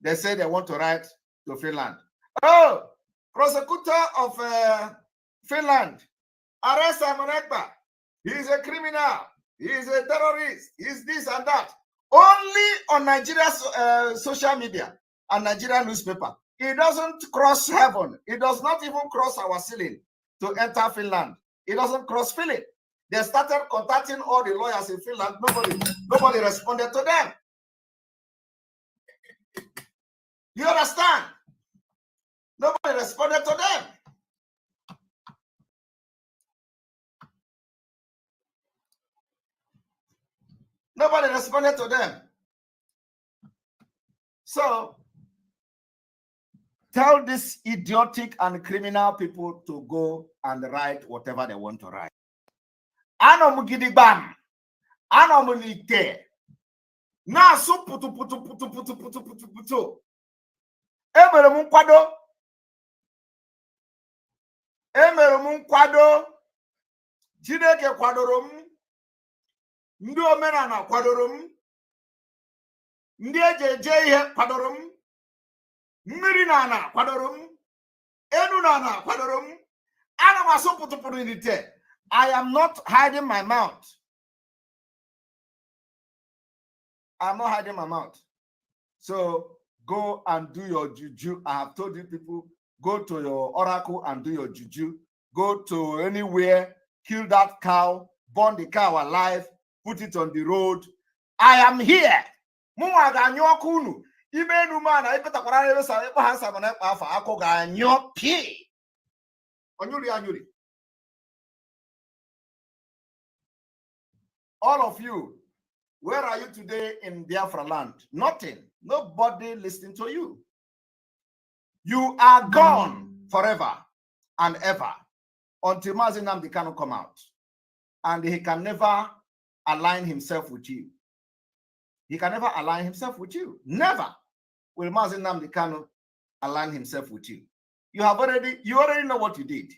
They say they want to write to Finland. Oh, prosecutor of Finland, arrest Simon Ekpa. He is a criminal. He is a terrorist. He is this and that. Only on Nigeria's social media and Nigerian newspaper. It doesn't cross heaven. It does not even cross our ceiling to enter Finland. It doesn't cross Finland. They started contacting all the lawyers in Finland. Nobody responded to them. You understand? Nobody responded to them. Nobody responded to them. So, tell these idiotic and criminal people to go and write whatever they want to write. Anomugidigbam. Anomunite. Na su putu. Emere m nkwado. Chineke kwadoro m. Ndị omenala kwadoro m. Ndị eje ihe kwadoro m. Mmiri na ana kwadoro m. Enu na ana kwadoro m. Ana m asụ putu n'ite. I am not hiding my mouth. I'm not hiding my mouth. So go and do your juju. I have told you people, go to your oracle and do your juju. Go to anywhere, kill that cow, burn the cow alive, put it on the road. I am here. All of you, where are you today in Biafraland? Nothing. Nobody listening to you. You are gone forever and ever until Mazi Nnamdi Kanu come out. And he can never align himself with you. He can never align himself with you. Never will Mazi Nnamdi Kanu align himself with you. You already know what you did.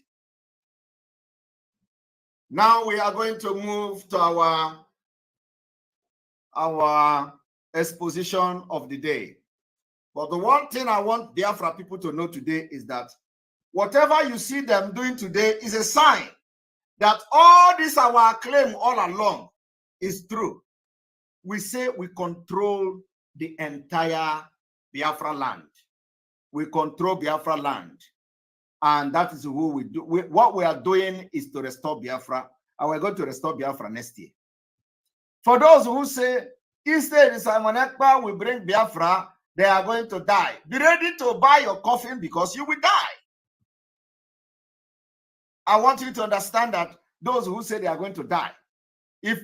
Now we are going to move to our exposition of the day. But the one thing I want Biafra people to know today is that whatever you see them doing today is a sign that all this our claim all along is true. We say we control the entire Biafraland. We control Biafraland. And that is who we do. What we are doing is to restore Biafra. And we're going to restore Biafra next year. For those who say, instead Simon Ekpa will bring Biafra, they are going to die. Be ready to buy your coffin because you will die. I want you to understand that those who say they are going to die, if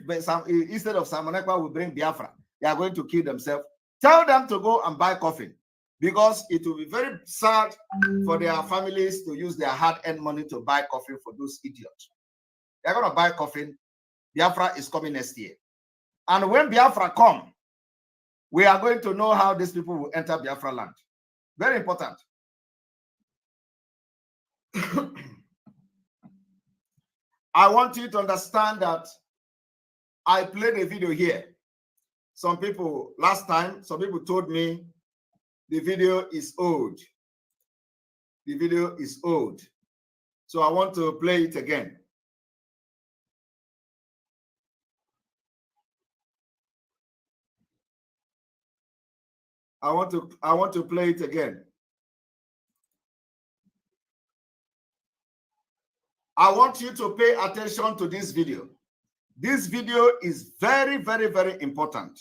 instead of Simon Ekpa will bring Biafra, they are going to kill themselves. Tell them to go and buy coffin, because it will be very sad for their families to use their hard-earned money to buy coffin for those idiots. They're going to buy coffin. Biafra is coming next year. And when Biafra comes, we are going to know how these people will enter Biafraland. Very important. I want you to understand that I played a video here. Some people, last time, some people told me the video is old. The video is old. So I want to play it again. I want to play it again. I want you to pay attention to this video. This video is very, very, very important.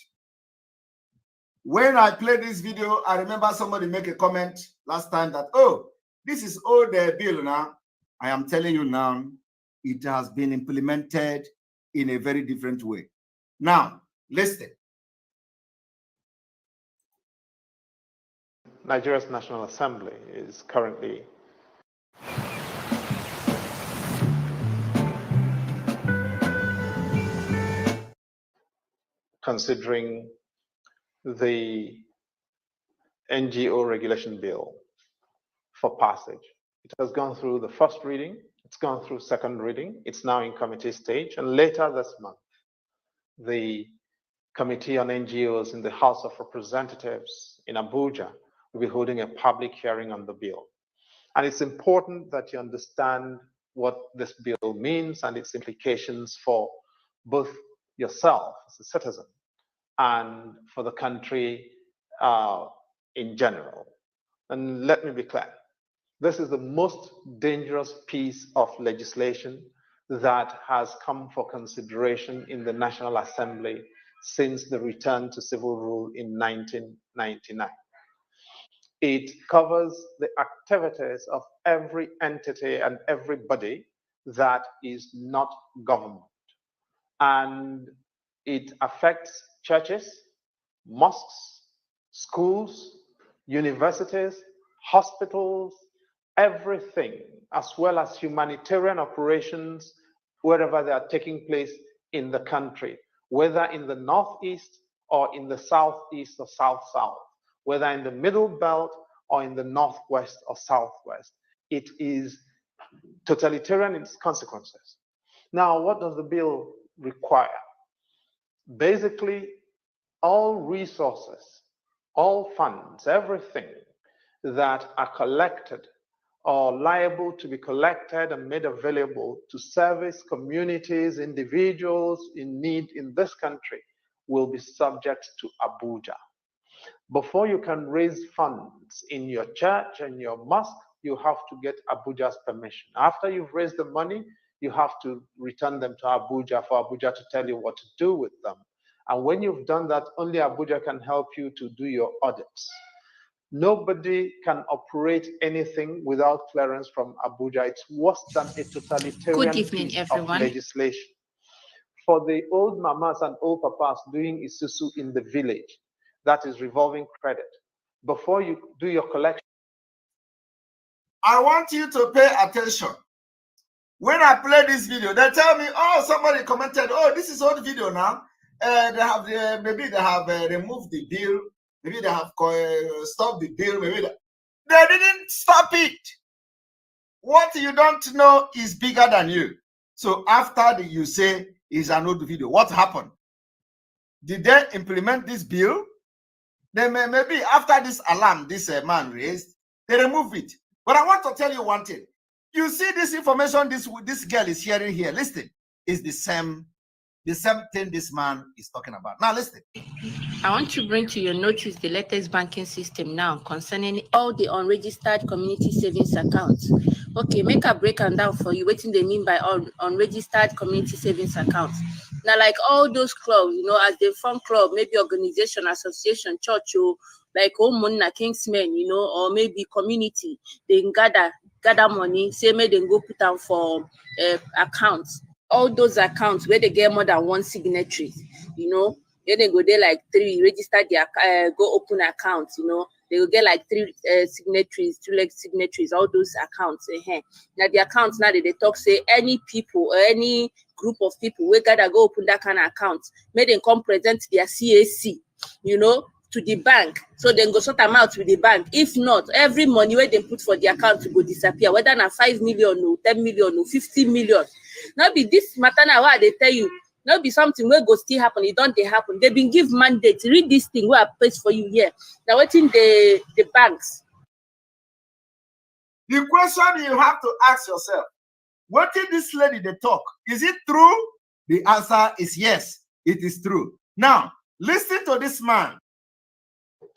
When I played this video, I remember somebody make a comment last time that, oh, this is old bill now. I am telling you now, it has been implemented in a very different way. Now, listen.
Nigeria's National Assembly is currently considering the NGO regulation bill for passage. It has gone through the first reading, it's gone through second reading, it's now in committee stage, and later this month, the Committee on NGOs in the House of Representatives in Abuja will be holding a public hearing on the bill. And it's important that you understand what this bill means and its implications for both yourself as a citizen and for the country in general. And let me be clear, this is the most dangerous piece of legislation that has come for consideration in the National Assembly since the return to civil rule in 1999. It covers the activities of every entity and everybody that is not government. And it affects churches, mosques, schools, universities, hospitals, everything, as well as humanitarian operations wherever they are taking place in the country, whether in the northeast or in the southeast or south-south, whether in the middle belt or in the northwest or southwest. It is totalitarian in its consequences. Now, what does the bill require? Basically, all resources, all funds, everything that are collected or liable to be collected and made available to service communities, individuals in need in this country will be subject to Abuja. Before you can raise funds in your church and your mosque, you have to get Abuja's permission. After you've raised the money, you have to return them to Abuja for Abuja to tell you what to do with them. And when you've done that, only Abuja can help you to do your audits. Nobody can operate anything without clearance from Abuja. It's worse than a totalitarian piece of legislation. For the old mamas and old papas doing isusu in the village, that is revolving credit. Before you do your collection,
I want you to pay attention. When I play this video, they tell me, oh, somebody commented, oh, this is old video now. They have maybe they have removed the bill, maybe they have stopped the bill, maybe they didn't stop it. What you don't know is bigger than you. So after you say is an old video, what happened? Did they implement this bill? Then maybe after this alarm this man raised, they remove it. But I want to tell you one thing. You see this information this girl is hearing here. Listen, is the same thing this man is talking about. Now listen.
I want to bring to your notice the latest banking system now concerning all the unregistered community savings accounts. Okay, make a breakdown down for you. What do they mean by unregistered community savings accounts? Now, like all those clubs, you know, as they form club, maybe organization, association, church, or like Omuna, Kingsmen, you know, or maybe community, they gather money, say may they go put down for accounts. All those accounts where they get more than one signatory, you know, then they go there like 3, register their go open accounts, you know, they will get like 3 signatories, 2 like signatories, all those accounts. Now the accounts now they talk say any people or any group of people we gotta go open that kind of account, may they come present their CAC, you know, to the bank, so then go sort them out with the bank. If not, every money where they put for the account will disappear, whether na 5 million or 10 million or 50 million. Now be this matter now why they tell you. Not be something where go still happen. It don't they happen. They've been give mandate. Read this thing where I place for you here. Now waiting the banks.
The question you have to ask yourself: what did this lady they talk? Is it true? The answer is yes, it is true. Now listen to this man.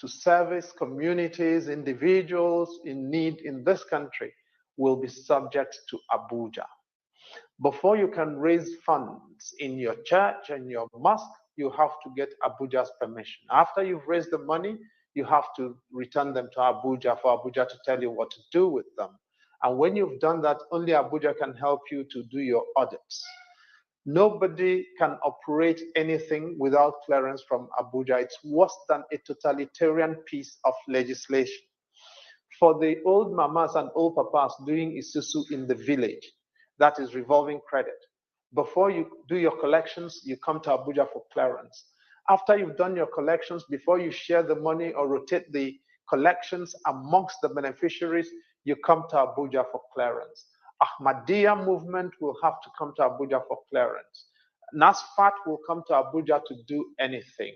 To service communities, individuals in need in this country will be subject to Abuja. Before you can raise funds in your church and your mosque, you have to get Abuja's permission. After you've raised the money, you have to return them to Abuja for Abuja to tell you what to do with them. And when you've done that, only Abuja can help you to do your audits. Nobody can operate anything without clearance from Abuja. It's worse than a totalitarian piece of legislation. For the old mamas and old papas doing isusu in the village, that is revolving credit. Before you do your collections, you come to Abuja for clearance. After you've done your collections, before you share the money or rotate the collections amongst the beneficiaries, you come to Abuja for clearance. Ahmadiyya movement will have to come to Abuja for clearance. NASFAT will come to Abuja to do anything.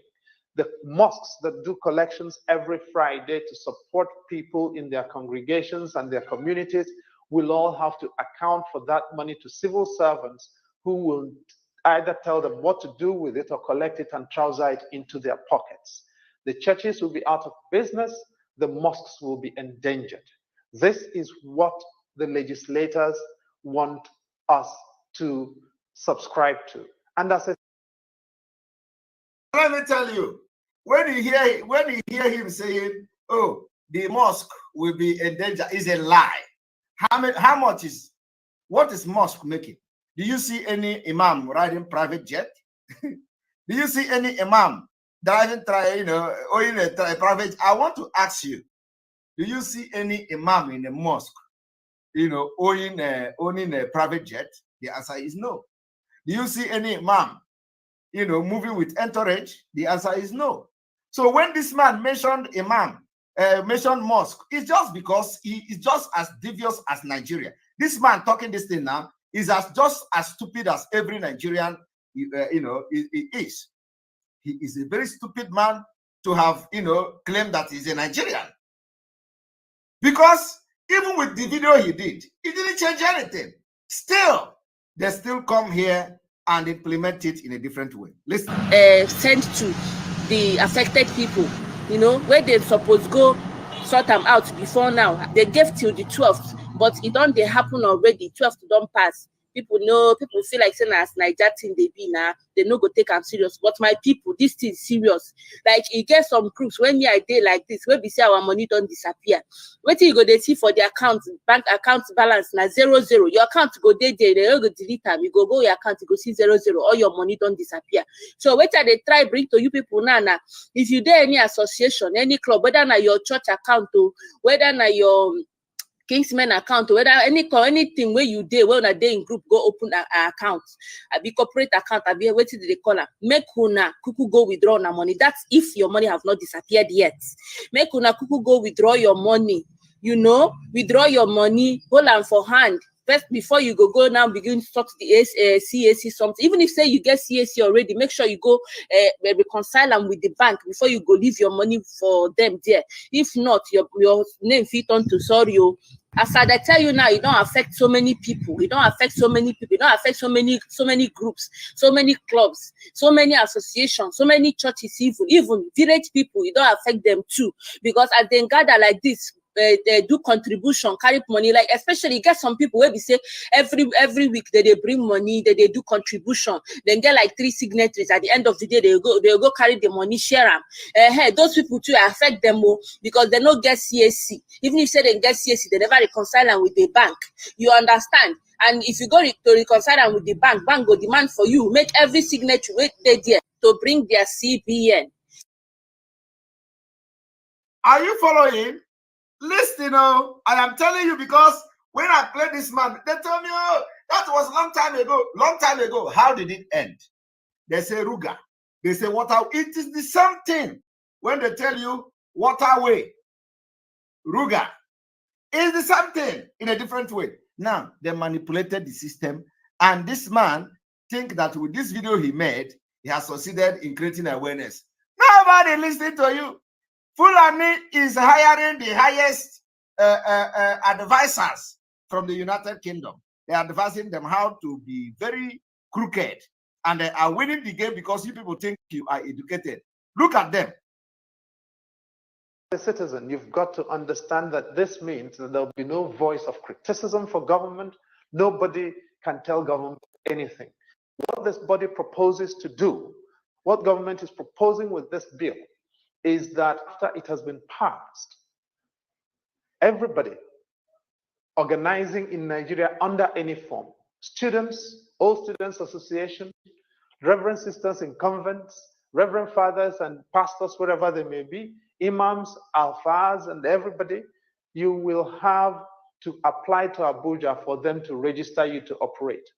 The mosques that do collections every Friday to support people in their congregations and their communities will all have to account for that money to civil servants who will either tell them what to do with it or collect it and trouser it into their pockets. The churches will be out of business, the mosques will be endangered. This is what the legislators want us to subscribe to. And as
let me tell you, when you hear him saying, oh, the mosque will be endangered, is a lie. How much is, what is mosque making? Do you see any imam riding private jet? Do you see any imam driving, or in a private? I want to ask you, do you see any imam in a mosque, owning a private jet? The answer is no. Do you see any imam, moving with entourage? The answer is no. So when this man mentioned imam, mentioned mosque, it's just because he is just as devious as Nigeria. This man talking this thing now is just as stupid as every Nigerian, he is. He is a very stupid man to have, claimed that he's a Nigerian. Because even with the video he did, it didn't change anything. Still, they still come here and implement it in a different way. Listen.
Sent to the affected people, where they supposed go sort them out before now. They gave till the 12th, but it don't they happen already. 12th don't pass. People feel like saying as Niger thing they be now, they no go take them serious. But my people, this thing is serious. Like you get some groups when me I day like this, where we say our money don't disappear. Wait till you go they see for the account, bank account balance na 0. Your account go there, they go delete them. You go your account, you go see 0. All your money don't disappear. So wait till they try bring to you people now. If you there any association, any club, whether na your church account or whether na your Kingsmen account, whether anything where you day, when a day in group go open an account, be corporate account, be waiting to the corner. Make una kuku go withdraw na money. That's if your money have not disappeared yet. Make una kuku go withdraw your money. Withdraw your money, hold on for hand. first before you go now begin to talk to the CAC something. Even if say you get CAC already, make sure you go reconcile them with the bank before you go leave your money for them there. If not, your name fit on to sorry. As I tell you now, it don't affect so many people. It don't affect so many people. It don't affect so many groups, so many clubs, so many associations, so many churches, even village people. It don't affect them too, because as they gather like this, they do contribution, carry money. Like especially get some people where we say every week they bring money, they do contribution, then get like 3 signatories. At the end of the day, they go carry the money, share them. Hey, those people too affect them more because they don't get CAC. Even if say they get CAC, they never reconcile them with the bank. You understand? And if you go to reconcile them with the bank go demand for you make every signature wait there to bring their CBN.
Are you following? Listen, I am telling you because when I played this man, they told me, oh, that was long time ago. Long time ago. How did it end? They say Ruga. They say water. It is the same thing when they tell you waterway. Ruga. It's the same thing in a different way. Now, they manipulated the system. And this man think that with this video he made, he has succeeded in creating awareness. Nobody listening to you. Fulani is hiring the highest advisors from the United Kingdom. They are advising them how to be very crooked. And they are winning the game because you people think you are educated. Look at them.
As a citizen, you've got to understand that this means that there'll be no voice of criticism for government. Nobody can tell government anything. What this body proposes to do, what government is proposing with this bill, is that after it has been passed, everybody organizing in Nigeria under any form, students, all students association, reverend sisters in convents, reverend fathers and pastors, wherever they may be, imams, alfas, and everybody, you will have to apply to Abuja for them to register you to operate.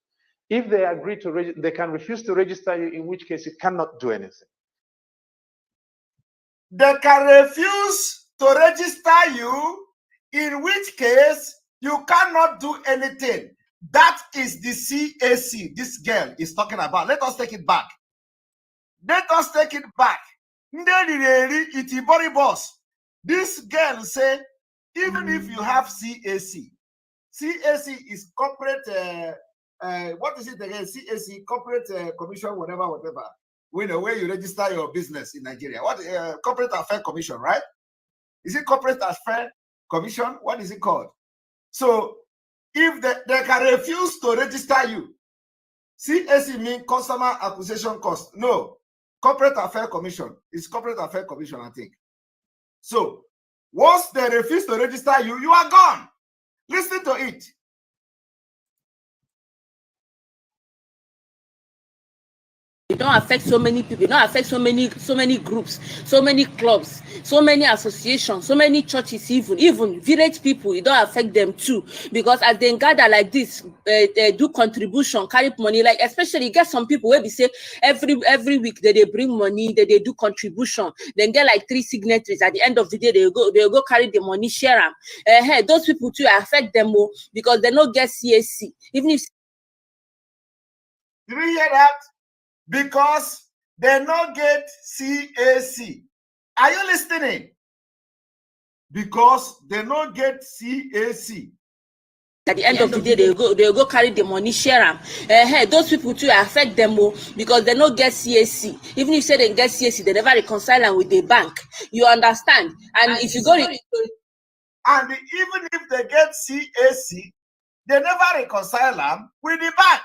If they agree to register, they can refuse to register you, in which case you cannot do anything.
They can refuse to register you, in which case you cannot do anything. That is the CAC this girl is talking about. Let us take it back. Let us take it back. This girl say, even if you have CAC, CAC is corporate, what is it again? CAC, corporate commission, whatever. Where you register your business in Nigeria. What Corporate Affairs Commission, right? Is it Corporate Affairs Commission? What is it called? So if they can refuse to register you, CAC means Customer Acquisition Cost. No, Corporate Affairs Commission. It's Corporate Affairs Commission, I think. So once they refuse to register you, you are gone. Listen to it.
It don't affect so many people. It don't affect so many groups, so many clubs, so many associations, so many churches, even village people. It don't affect them too, because as they gather like this, they do contribution, carry money. Like especially get some people where we say every week they bring money, they do contribution, then get like 3 signatories. At the end of the day, they go carry the money, share them. Hey, those people too affect them more because they don't get CAC. Even if
did you hear that? Because they not get CAC. Are you listening? Because they not get CAC.
At the end of the day, they go carry the money, share them. Hey, those people too affect them more because they don't get CAC. Even if say they get CAC, they never reconcile them with the bank. You understand? And if you go
and even if they get CAC, they never reconcile them with the bank.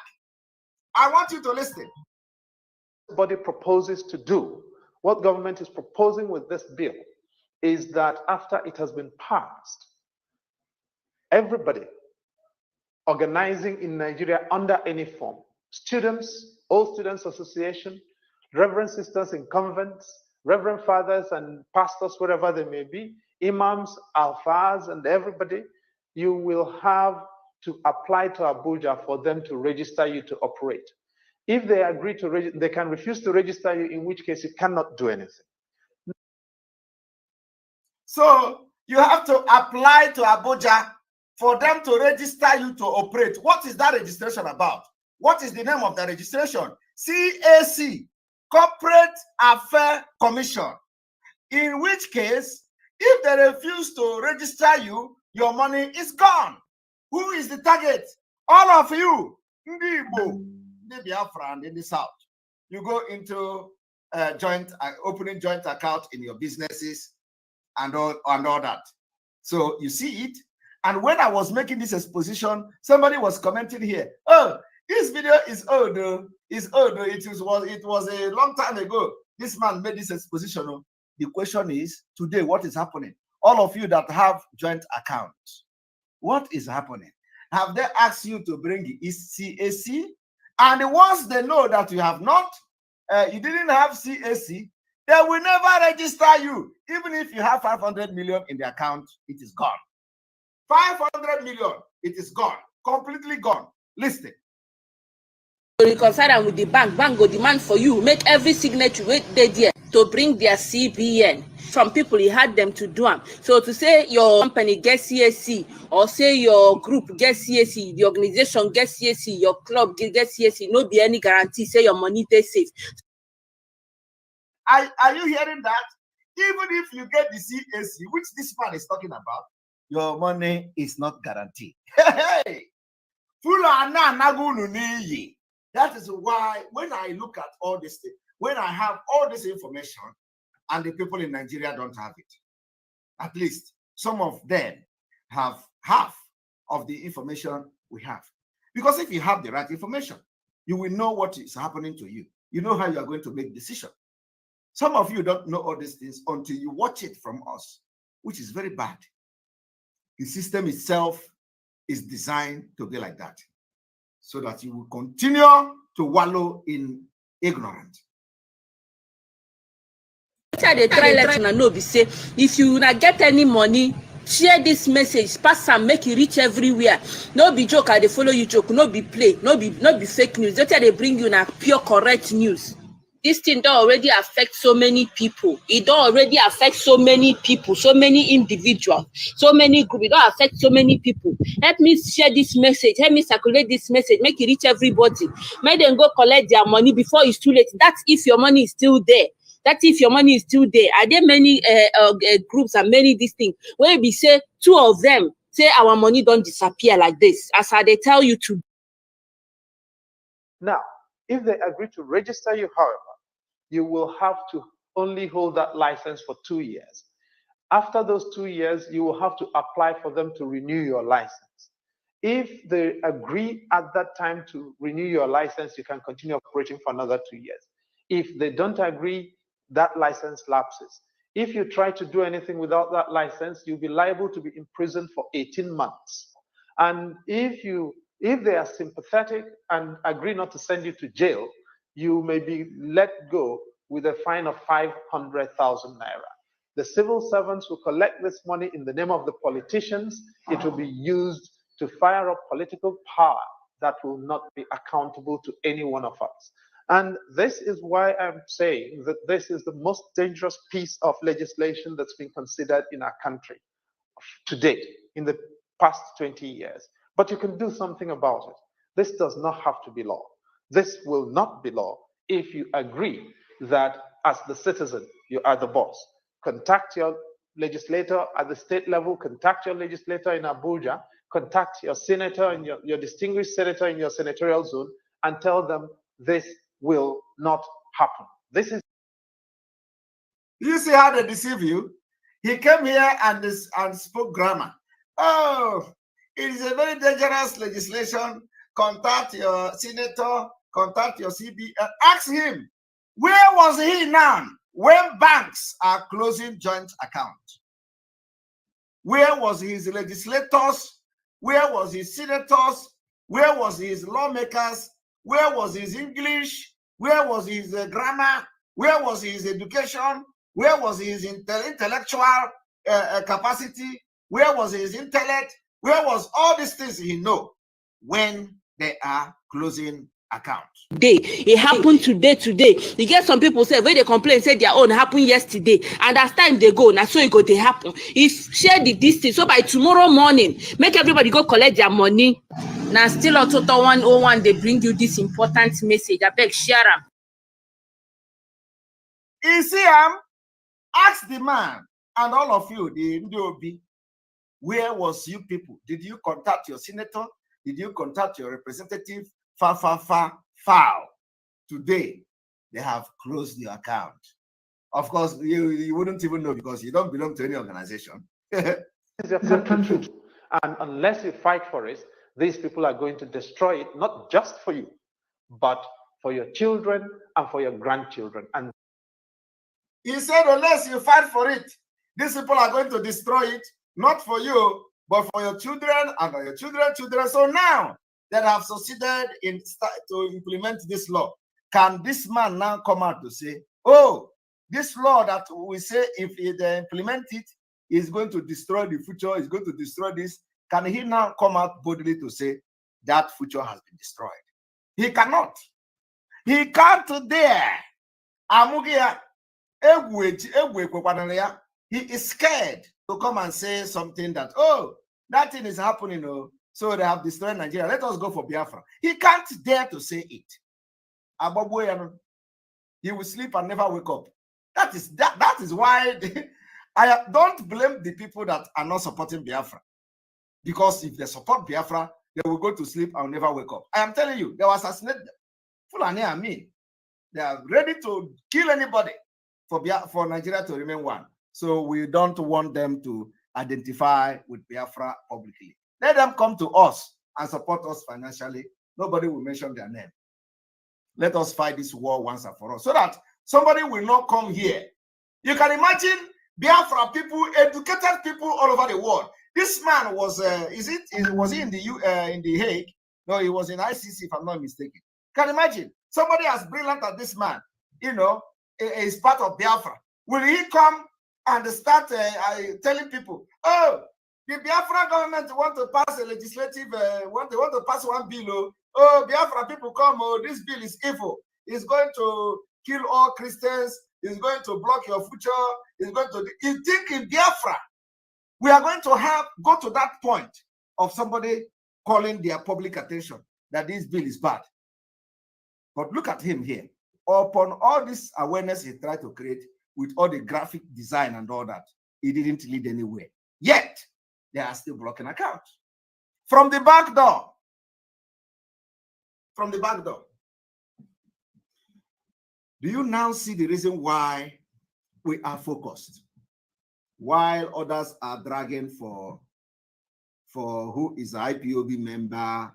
I want you to listen.
Body proposes to do, what government is proposing with this bill, is that after it has been passed, everybody organizing in Nigeria under any form, students, all students association, reverend sisters in convents, reverend fathers and pastors, wherever they may be, imams, alfas, and everybody, you will have to apply to Abuja for them to register you to operate. If they agree to register, they can refuse to register you, in which case you cannot do anything.
So you have to apply to Abuja for them to register you to operate. What is that registration about? What is the name of the registration? CAC, Corporate Affairs Commission. In which case, if they refuse to register you, your money is gone. Who is the target? All of you. Ndibo, the Biafran in the South. You go into opening joint account in your businesses and all that. So you see it. And when I was making this exposition, somebody was commenting here. Oh, this video is old. It was a long time ago. This man made this exposition. The question is, today, what is happening? All of you that have joint accounts, what is happening? Have they asked you to bring the CAC? And once they know that you have not, you didn't have CAC, they will never register you. Even if you have 500 million in the account, it is gone. 500 million, it is gone, completely gone. Listen.
Reconcile them with the bank. Bank go demand for you. Make every signature wait there to bring their CBN. From people, he had them to do them. So to say your company gets CAC, or say your group gets CAC, the organization gets CAC, your club gets CAC, no be any guarantee. Say your money is safe.
Are you hearing that? Even if you get the CAC, which this man is talking about, your money is not guaranteed. Hey, that is why when I look at all this thing, when I have all this information and the people in Nigeria don't have it, at least some of them have half of the information we have. Because if you have the right information, you will know what is happening to you. You know how you are going to make decisions. Some of you don't know all these things until you watch it from us, which is very bad. The system itself is designed to be like that, so that you will continue to wallow in ignorance.
They try letting I know be say if you not get any money, share this message, pass and make it reach everywhere. No be joke, they follow you joke, no be play, no be fake news. That's why they bring you now pure correct news. This thing don't already affect so many people. It don't already affect so many people, so many individuals, so many groups. It don't affect so many people. Help me share this message. Help me circulate this message. Make it reach everybody. Make them go collect their money before it's too late. That's if your money is still there. That's if your money is still there. Are there many groups and many these things where we say two of them say our money don't disappear like this, as they tell you to?
Now, if they agree to register you, however, you will have to only hold that license for 2 years. After those 2 years, you will have to apply for them to renew your license. If they agree at that time to renew your license, you can continue operating for another 2 years. If they don't agree, that license lapses. If you try to do anything without that license, you'll be liable to be imprisoned for 18 months. And if they are sympathetic and agree not to send you to jail, you may be let go with a fine of 500,000 naira. The civil servants will collect this money in the name of the politicians. It will be used to fire up political power that will not be accountable to any one of us. And this is why I'm saying that this is the most dangerous piece of legislation that's been considered in our country to date, in the past 20 years. But you can do something about it. This does not have to be law. This will not be law if you agree that as the citizen, you are the boss. Contact your legislator at the state level, contact your legislator in Abuja, contact your senator and your distinguished senator in your senatorial zone and tell them this will not happen. This is.
You see how they deceive you? He came here and spoke grammar. Oh, it is a very dangerous legislation. Contact your senator, contact your CB, ask him, where was he now when banks are closing joint accounts? Where was his legislators? Where was his senators? Where was his lawmakers? Where was his English? Where was his grammar? Where was his education? Where was his intellectual capacity? Where was his intellect? Where was all these things he know when they are closing account.
It happened today. You get some people say when they complain, say their own happened yesterday, and as time they go, now so it go they happen. If share the distance, so by tomorrow morning, make everybody go collect their money. Now still on total 101, they bring you this important message. I beg share them.
You see, ask the man and all of you, the NDOB, where was you people? Did you contact your senator? Did you contact your representative? Foul. Today, they have closed your account. Of course, you wouldn't even know because you don't belong to any organization.
It's your country. And unless you fight for it, these people are going to destroy it, not just for you, but for your children and for your grandchildren. And
he said, unless you fight for it, these people are going to destroy it, not for you, but for your children and your children's children. So now that have succeeded in to implement this law, can this man now come out to say, oh, this law that we say if they implement it is going to destroy the future, is going to destroy this? Can he now come out boldly to say that future has been destroyed? He cannot. He can't dare. He is scared to come and say something that, oh, that thing is happening, oh, so they have destroyed Nigeria. Let us go for Biafra. He can't dare to say it. He will sleep and never wake up. That is why I don't blame the people that are not supporting Biafra. Because if they support Biafra, they will go to sleep and never wake up. I am telling you, they will assassinate them. Fulani, I mean, they are ready to kill anybody for Nigeria to remain one. So we don't want them to identify with Biafra publicly. Let them come to us and support us financially. Nobody will mention their name. Let us fight this war once and for all, so that somebody will not come here. You can imagine Biafra people, educated people all over the world. This man was, was he in the Hague? No, he was in ICC, if I'm not mistaken. Can you imagine somebody as brilliant as this man, is part of Biafra? Will he come and start telling people, oh, the Biafra government want to pass a legislative, they want to pass one bill, oh, Biafra people come, oh, this bill is evil. It's going to kill all Christians. It's going to block your future. It's going to, you think in Biafra, we are going to go to that point of somebody calling their public attention that this bill is bad. But look at him here. Upon all this awareness he tried to create with all the graphic design and all that, it didn't lead anywhere. Yet, they are still blocking accounts. From the back door. From the back door. Do you now see the reason why we are focused? While others are dragging for who is an IPOB member,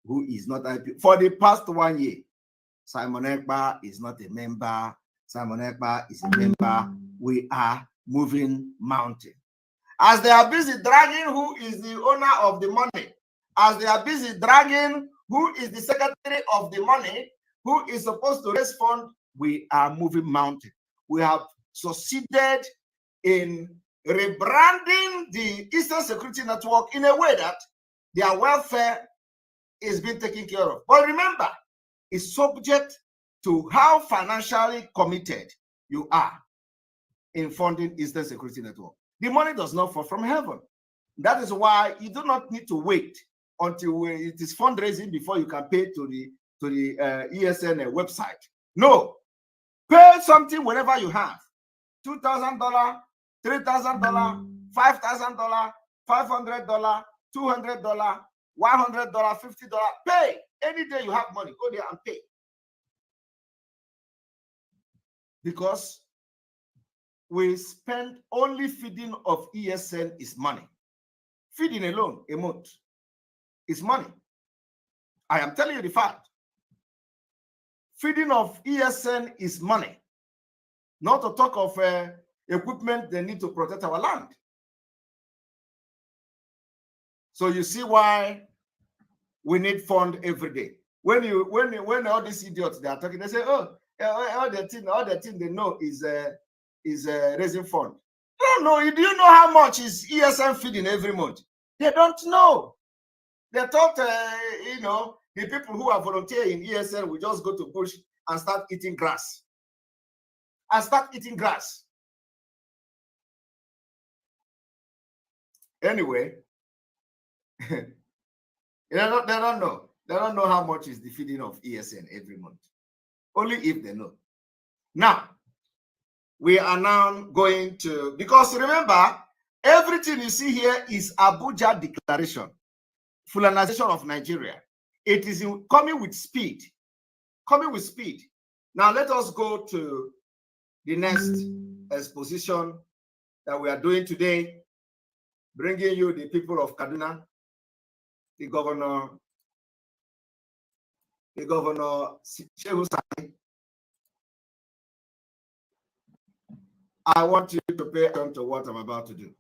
who is not IPOB. For the past 1 year, Simon Ekpa is not a member. Simon Ekpa is a member. We are moving mountain. As they are busy dragging who is the owner of the money, as they are busy dragging who is the secretary of the money, who is supposed to raise fund, we are moving mountain. We have succeeded in rebranding the Eastern Security Network in a way that their welfare is being taken care of. But remember, it's subject to how financially committed you are in funding Eastern Security Network. The money does not fall from heaven. That is why you do not need to wait until it is fundraising before you can pay to the ESN website. No, pay something whenever you have. $2,000, $3,000, $5,000, $500, $200, $100, $50. Pay any day you have money. Go there and pay. Because we spend only feeding of ESN is money. Feeding alone a month is money. I am telling you the fact. Feeding of ESN is money. Not to talk of equipment they need to protect our land. So you see why we need fund every day. When all these idiots they are talking, they say, oh, all the thing they know is raising fund. No, do you know how much is ESN feeding every month? They don't know. They thought, the people who are volunteering in ESN will just go to bush and start eating grass. Anyway, they don't know. They don't know how much is the feeding of ESN every month. Only if they know. Now, we are now going to, because remember, everything you see here is Abuja Declaration, Fulanization of Nigeria. It is coming with speed. Now, let us go to the next exposition that we are doing today, bringing you the people of Kaduna, the governor Shehu Sani. I want you to pay attention to what I'm about to do.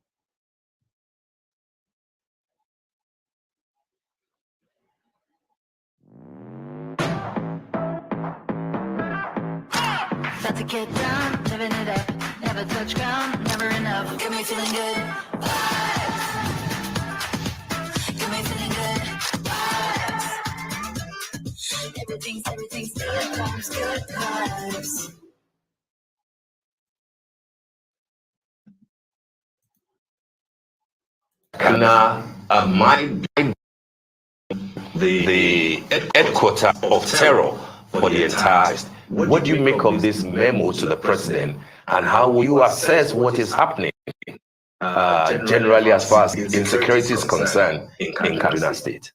About to get down, living it up, never touch ground, never enough. Got me feeling good. Vibes. Got me feeling good. Vibes. Everything's good vibes, good vibes.
Might the headquarters of terror for the entire. What do you make of this memo to the president, and how will you assess what is happening generally as far as insecurity is concerned in Kaduna State?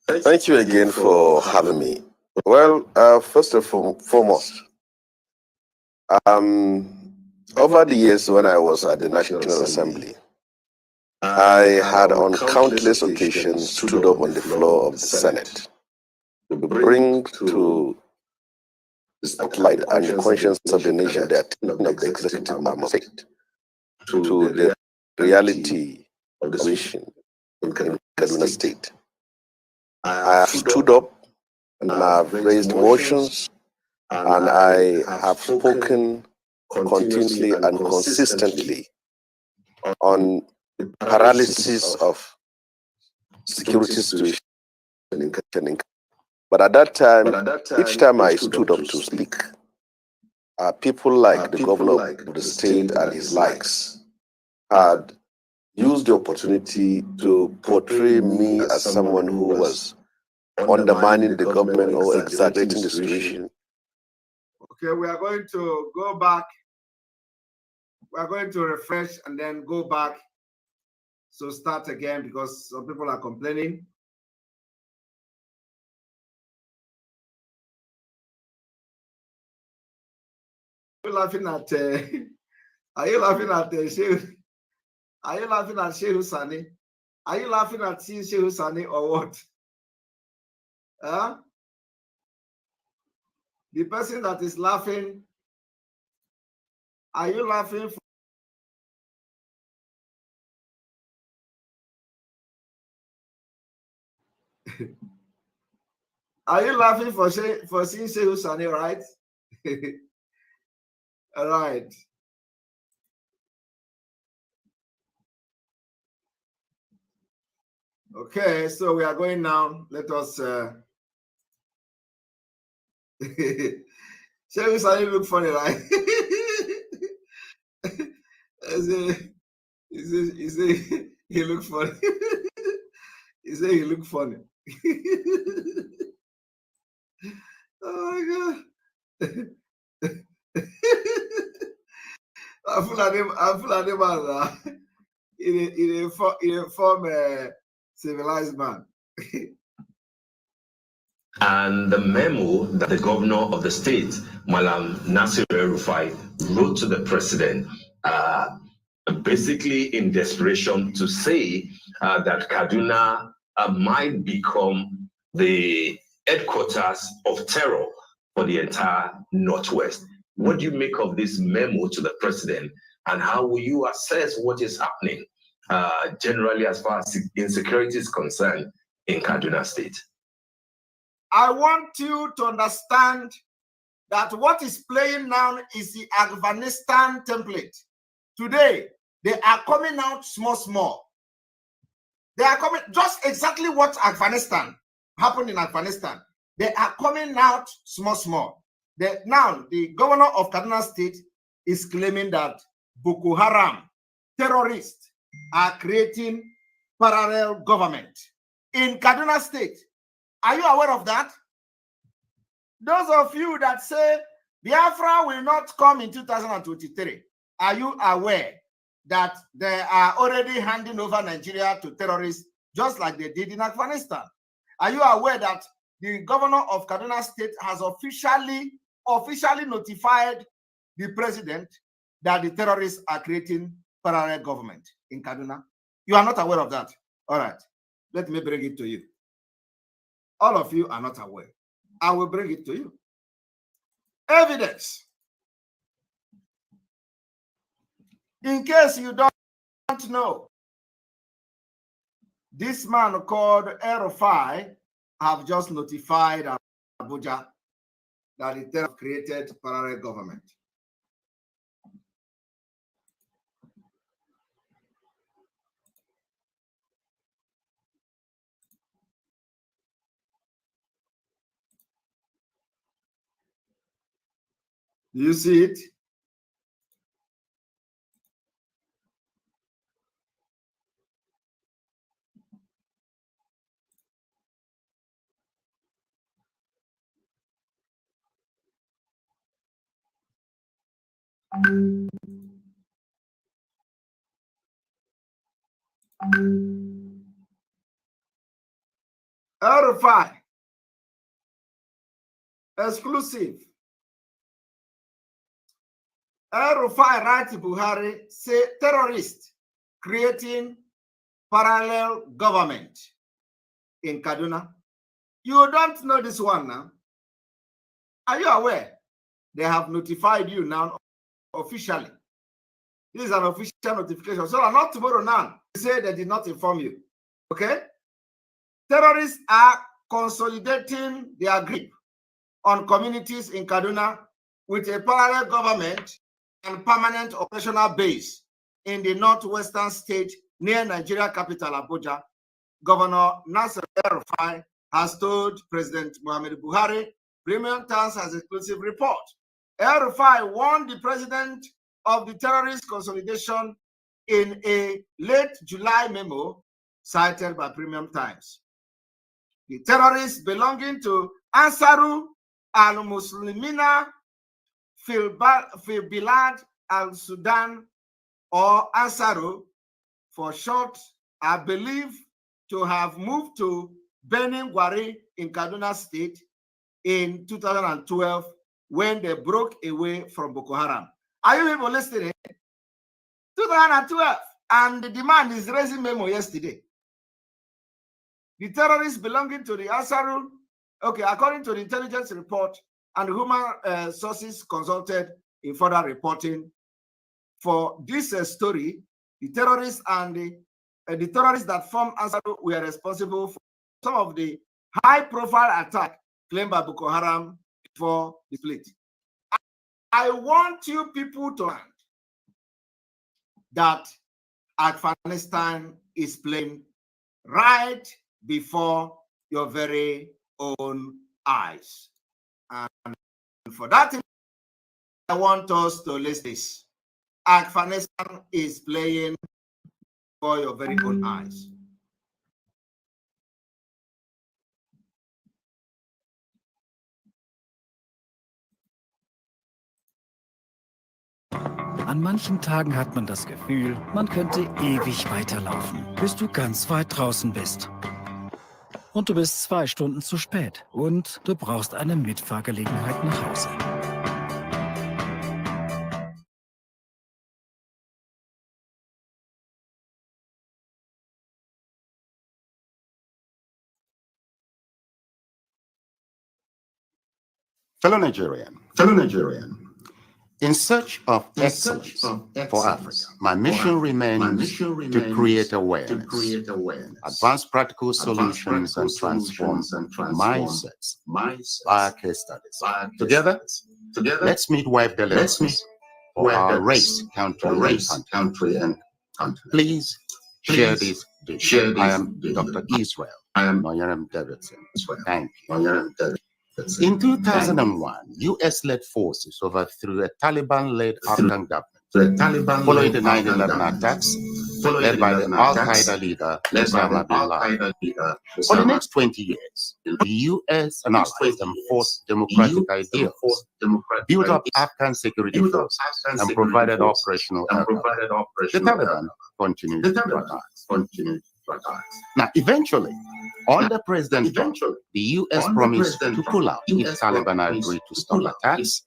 Thank you again for having me. Well, first and foremost, over the years when I was at the National Assembly, I had on countless occasions stood up on the floor of the Senate to bring to the spotlight and the conscience of the nation the attention of the executive arm of state to the reality of the situation in Kaduna State. I have stood up and I have raised motions, and I have spoken continuously and consistently on the paralysis of security situation in Kaduna. But at that time, each time I stood up to speak, people like the governor of the state and his likes had used the opportunity to portray me as someone who was undermining the government or exaggerating the situation.
Okay, we are going to go back. We are going to refresh and then go back. So start again because some people are complaining. Are you laughing at Shehu? Are you laughing at Shehu Sani? Are you laughing at seeing Shehu Sani or what? Huh? The person that is laughing, are you laughing for? Are you laughing for seeing Shehu Sani, right? All right. Okay, so we are going now. Let us Shehu Sani look funny, right? He look funny. He said he look funny. Oh my God. I'm full of them in a form civilized man.
And the memo that the governor of the state, Malam Nasir El-Rufai, wrote to the president, basically in desperation to say that Kaduna might become the headquarters of terror for the entire Northwest. What do you make of this memo to the president, and how will you assess what is happening generally as far as insecurity is concerned in Kaduna State?
I want you to understand that what is playing now is the Afghanistan template. Today, they are coming out small. They are coming, just exactly what Afghanistan happened in Afghanistan. They are coming out small. Now, the governor of Kaduna State is claiming that Boko Haram terrorists are creating parallel government in Kaduna State. Are you aware of that? Those of you that say Biafra will not come in 2023, are you aware that they are already handing over Nigeria to terrorists just like they did in Afghanistan? Are you aware that the governor of Kaduna State has officially notified the president that the terrorists are creating parallel government in Kaduna? You are not aware of that. All right, let me bring it to you. All of you are not aware. I will bring it to you. Evidence. In case you don't know, this man called El-Rufai have just notified Abuja that they have created parallel government. Do you see it? El-Rufai, exclusive. El-Rufai writes to Buhari, say terrorists creating parallel government in Kaduna. You don't know this one now. Are you aware? They have notified you now officially. This is an official notification. So not tomorrow now. They say they did not inform you. Okay? Terrorists are consolidating their grip on communities in Kaduna with a parallel government and permanent operational base in the northwestern state near Nigeria capital Abuja. Governor Nasser El-Rufai has told President Muhammadu Buhari. Premium Times has exclusive report. El-Rufai warned the president of the terrorist consolidation in a late July memo cited by Premium Times. The terrorists belonging to Ansaru al-Muslimina fil Bilad al-Sudan, or Ansaru for short, are believed to have moved to Benin Gwari in Kaduna State in 2012 when they broke away from Boko Haram. Are you people listening? 2012, and the demand is raising memo yesterday. The terrorists belonging to the Ansaru, okay, according to the intelligence report and human sources consulted in further reporting for this story, the terrorists and the terrorists that formed Ansaru were responsible for some of the high-profile attacks claimed by Boko Haram for the split. I want you people to understand that Afghanistan is playing right before your very own eyes. And for that, I want us to list this. Afghanistan is playing for your very own eyes.
An manchen Tagen hat man das Gefühl, man könnte ewig weiterlaufen, bis du ganz weit draußen bist. Und du bist 2 Stunden zu spät und du brauchst eine Mitfahrgelegenheit nach Hause.
Fellow Nigerian, in search of excellence for Africa, my mission remains to create awareness, advance practical solutions, and transform mindsets via case studies. Together, let's meet wife deliverance for our race, country, and country. Please share this day. I am Dr. Israel. I am Noyaram Davidson. Thank you. In 2001, US-led forces overthrew a Taliban-led Afghan government following the 9/11 attacks led by the Al-Qaeda leader Osama bin Laden. For the next 20 years, the US and allies enforced democratic ideals, built up Afghan security forces, and provided operational help. The Taliban continued to attack. Now, eventually, under President Trump, the U.S. promised to pull out if Taliban agreed to stop attacks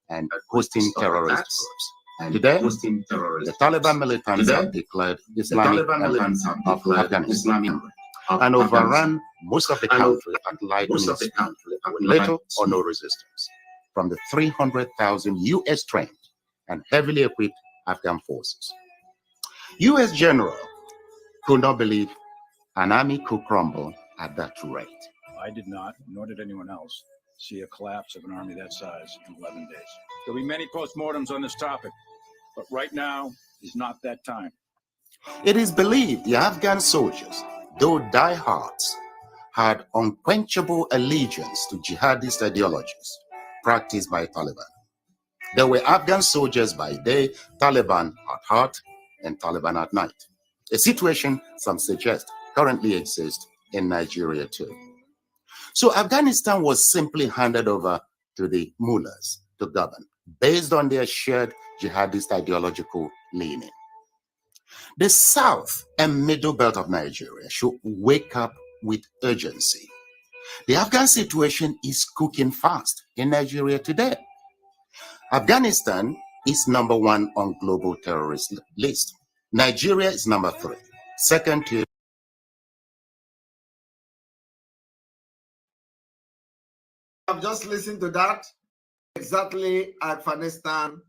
and hosting terrorist groups. Today, the Taliban militants have declared Islamic element of Afghanistan and overrun most of the country at lightning speed with little or no resistance from the 300,000 U.S. trained and heavily equipped Afghan forces. U.S. general could not believe an army could crumble at that rate.
I did not, nor did anyone else, see a collapse of an army that size in 11 days. There'll be many postmortems on this topic, but right now is not that time.
It is believed the Afghan soldiers, though diehards, had unquenchable allegiance to jihadist ideologies practiced by Taliban. There were Afghan soldiers by day, Taliban at heart, and Taliban at night. A situation, some suggest, currently exists in Nigeria too. So Afghanistan was simply handed over to the mullahs to govern, based on their shared jihadist ideological leaning. The south and middle belt of Nigeria should wake up with urgency. The Afghan situation is cooking fast in Nigeria today. Afghanistan is number 1 on global terrorist list. Nigeria is number 3, second to
I've just listened to that. Exactly Afghanistan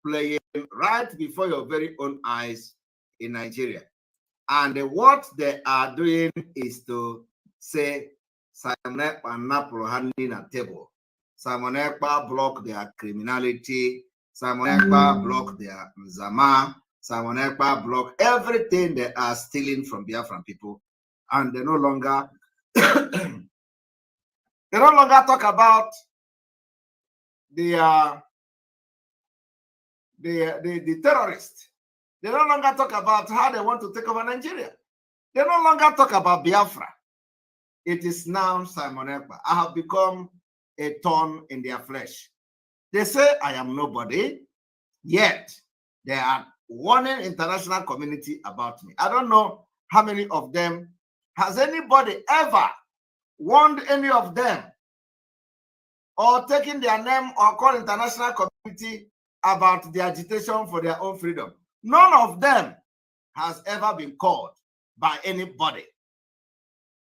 playing right before your very own eyes in Nigeria. And what they are doing is to say, Simon Ekpa and Napoli handing a table. Simon Ekpa block their criminality. Simon Ekpa block their Zama. Simon Ekpa block everything they are stealing from Biafran people. And they no longer they no longer talk about the terrorists. They no longer talk about how they want to take over Nigeria. They no longer talk about Biafra. It is now Simon Ekpa. I have become a thorn in their flesh. They say I am nobody, yet they are warning international community about me. I don't know how many of them. Has anybody ever warned any of them or taken their name or called international community about the agitation for their own freedom? None of them has ever been called by anybody,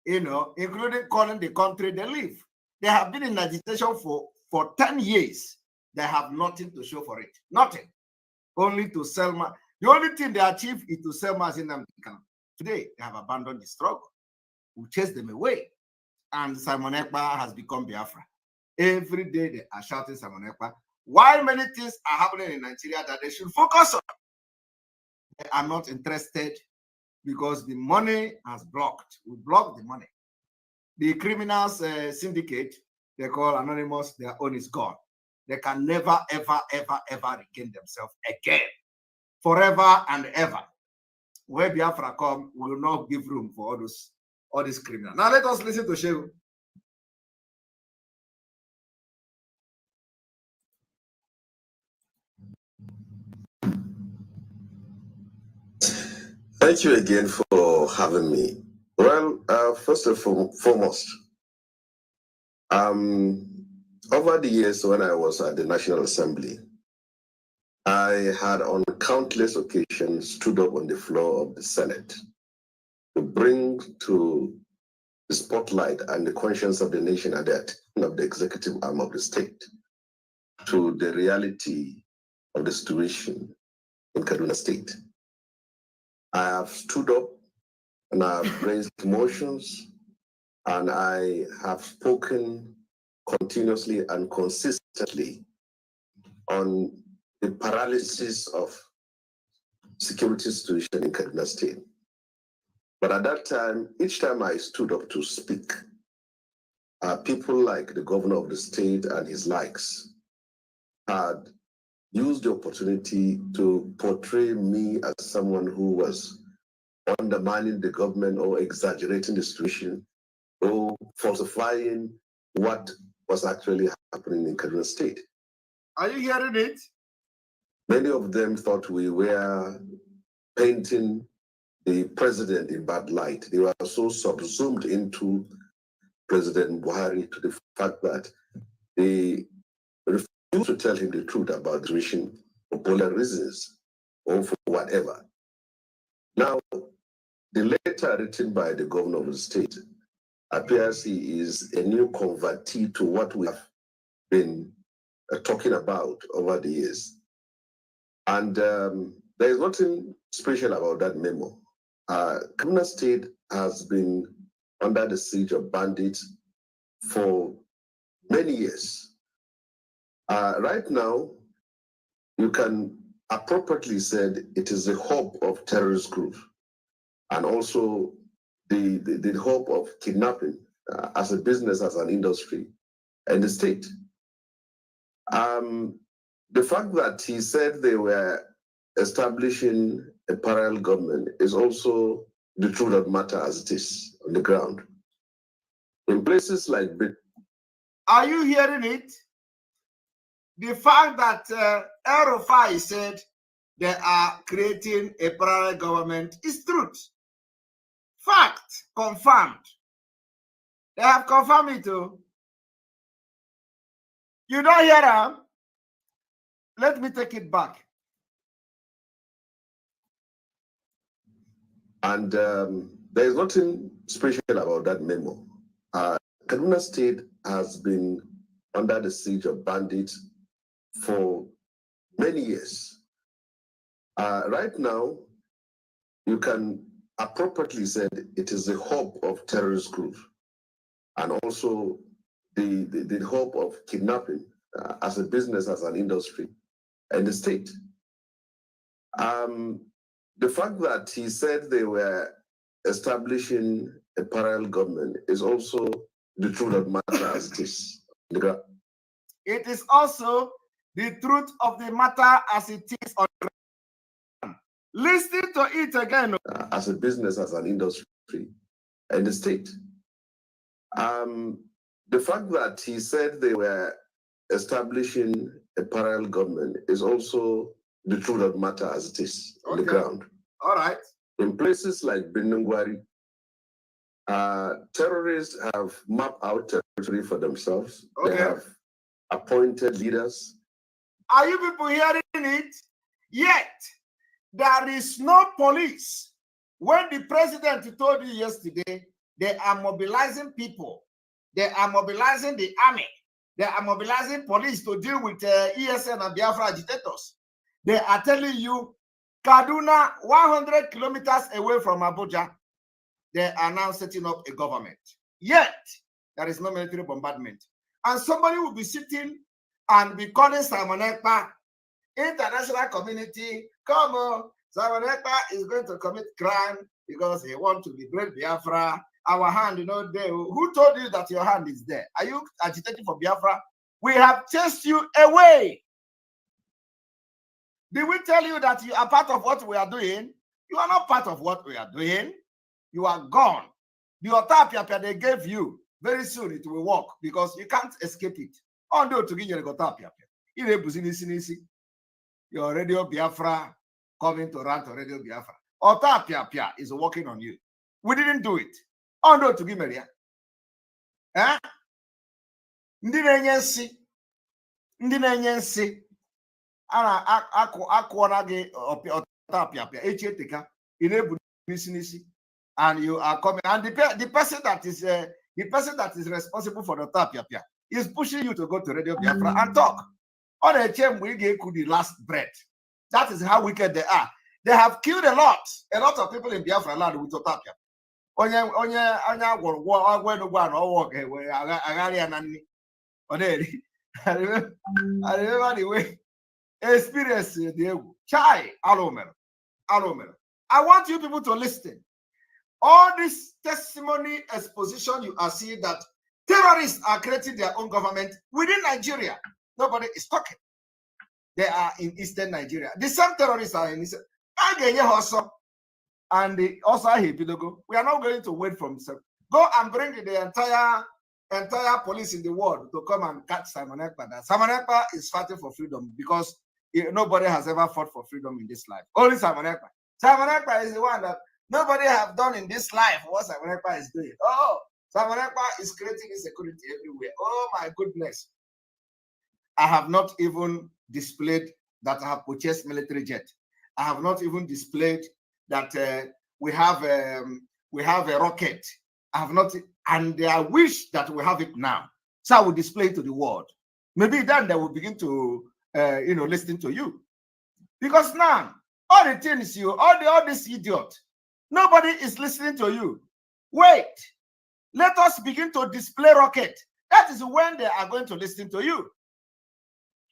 including calling the country they live. They have been in agitation for 10 years. They have nothing to show for it. Nothing. Only to sell. The only thing they achieve is to sell mass in them. Today, they have abandoned the struggle. We chase them away. And Simon Ekpa has become Biafra. Every day they are shouting Simon Ekpa. While many things are happening in Nigeria that they should focus on, they are not interested because the money has blocked. We blocked the money. The criminals syndicate, they call anonymous, their own is gone. They can never, ever, ever, ever regain themselves again. Forever and ever. Where Biafra come, we will not give room for all these criminals. Now let us listen to Shehu.
Thank you again for having me. Well, first and foremost, over the years when I was at the National Assembly, I had on countless occasions stood up on the floor of the Senate to bring to the spotlight and the conscience of the nation and the attention of the executive arm of the state to the reality of the situation in Kaduna State. I have stood up and I have raised motions and I have spoken continuously and consistently on the paralysis of security situation in Kaduna State. But at that time, each time I stood up to speak, people like the governor of the state and his likes had used the opportunity to portray me as someone who was undermining the government or exaggerating the situation or falsifying what was actually happening in Kaduna State.
Are you hearing it?
Many of them thought we were painting the president in bad light. They were so subsumed into President Buhari to the fact that they refused to tell him the truth about the situation for political reasons or for whatever. Now, the letter written by the governor of the state appears he is a new convertee to what we have been talking about over the years. And there is nothing special about that memo. Kaduna State has been under the siege of bandits for many years. Right now, you can appropriately say it is the hub of terrorist groups and also the hub of kidnapping as a business, as an industry, and the state. The fact that he said they were establishing a parallel government is also the truth of the matter as it is on the ground. In places like
Are you hearing it? The fact that El Rufai said they are creating a parallel government is truth. Fact, confirmed. They have confirmed it too. You don't hear them? Let me take it back.
And there is nothing special about that memo. Kaduna State has been under the siege of bandits for many years. Right now, you can appropriately say it is the hub of terrorist groups and also the hub of kidnapping as a business, as an industry, and the state. The fact that he said they were establishing a parallel government is also the truth of the matter as it is.
It is also the truth of the matter as it is on the ground. Listen to it again.
As a business, as an industry, and the state. The fact that he said they were establishing a parallel government is also the truth of the matter as it is on the ground.
All right.
In places like Benungwari, terrorists have mapped out territory for themselves.
Okay.
They have appointed leaders.
Are you people hearing it? Yet, there is no police. When the president told you yesterday, they are mobilizing people. They are mobilizing the army. They are mobilizing police to deal with ESN and Biafra agitators. They are telling you, Kaduna, 100 kilometers away from Abuja, they are now setting up a government. Yet, there is no military bombardment. And somebody will be sitting and be calling Simon Ekpa, international community, come on, Simon Ekpa is going to commit crime because he wants to liberate Biafra. Our hand, there. Who told you that your hand is there? Are you agitating for Biafra? We have chased you away. Did we tell you that you are part of what we are doing? You are not part of what we are doing. You are gone. The otapia they gave you, very soon it will work because you can't escape it. Although to give you the otapia, your Radio Biafra coming to run to Radio Biafra. Otapia is working on you. We didn't do it. Although to give me eh? Ndi na-enye nsi ana akụọna gị ọtapịapịa echi eteka ị na-ebu n'isi and you are coming and the person that is responsible for the tapịapịa is pushing you to go to Radio Biafra and talk. On a chain we get the last breath. That is how wicked they are. They have killed a lot of people in Biafraland with otapịa. Onye agwọrọ agwọ na ọwọ ga-ewe agharị ya na nri. I remember the way experience the chai alomero. I want you people to listen. All this testimony exposition you are seeing that terrorists are creating their own government within Nigeria. Nobody is talking. They are in Eastern Nigeria. The same terrorists are in Eastern. And also we are not going to wait for himself. Go and bring the entire police in the world to come and catch Simon Ekpa. Simon Ekpa is fighting for freedom because nobody has ever fought for freedom in this life. Only Simon Ekpa. Simon Ekpa is the one that nobody have done in this life what Simon Ekpa is doing. Oh, Simon Ekpa is creating insecurity everywhere. Oh my goodness. I have not even displayed that I have purchased military jet. I have not even displayed that we have a rocket. I have not, and I wish that we have it now. So I will display it to the world. Maybe then they will begin to listen to you. Because now, all the things all this idiot, nobody is listening to you. Wait, let us begin to display rocket. That is when they are going to listen to you.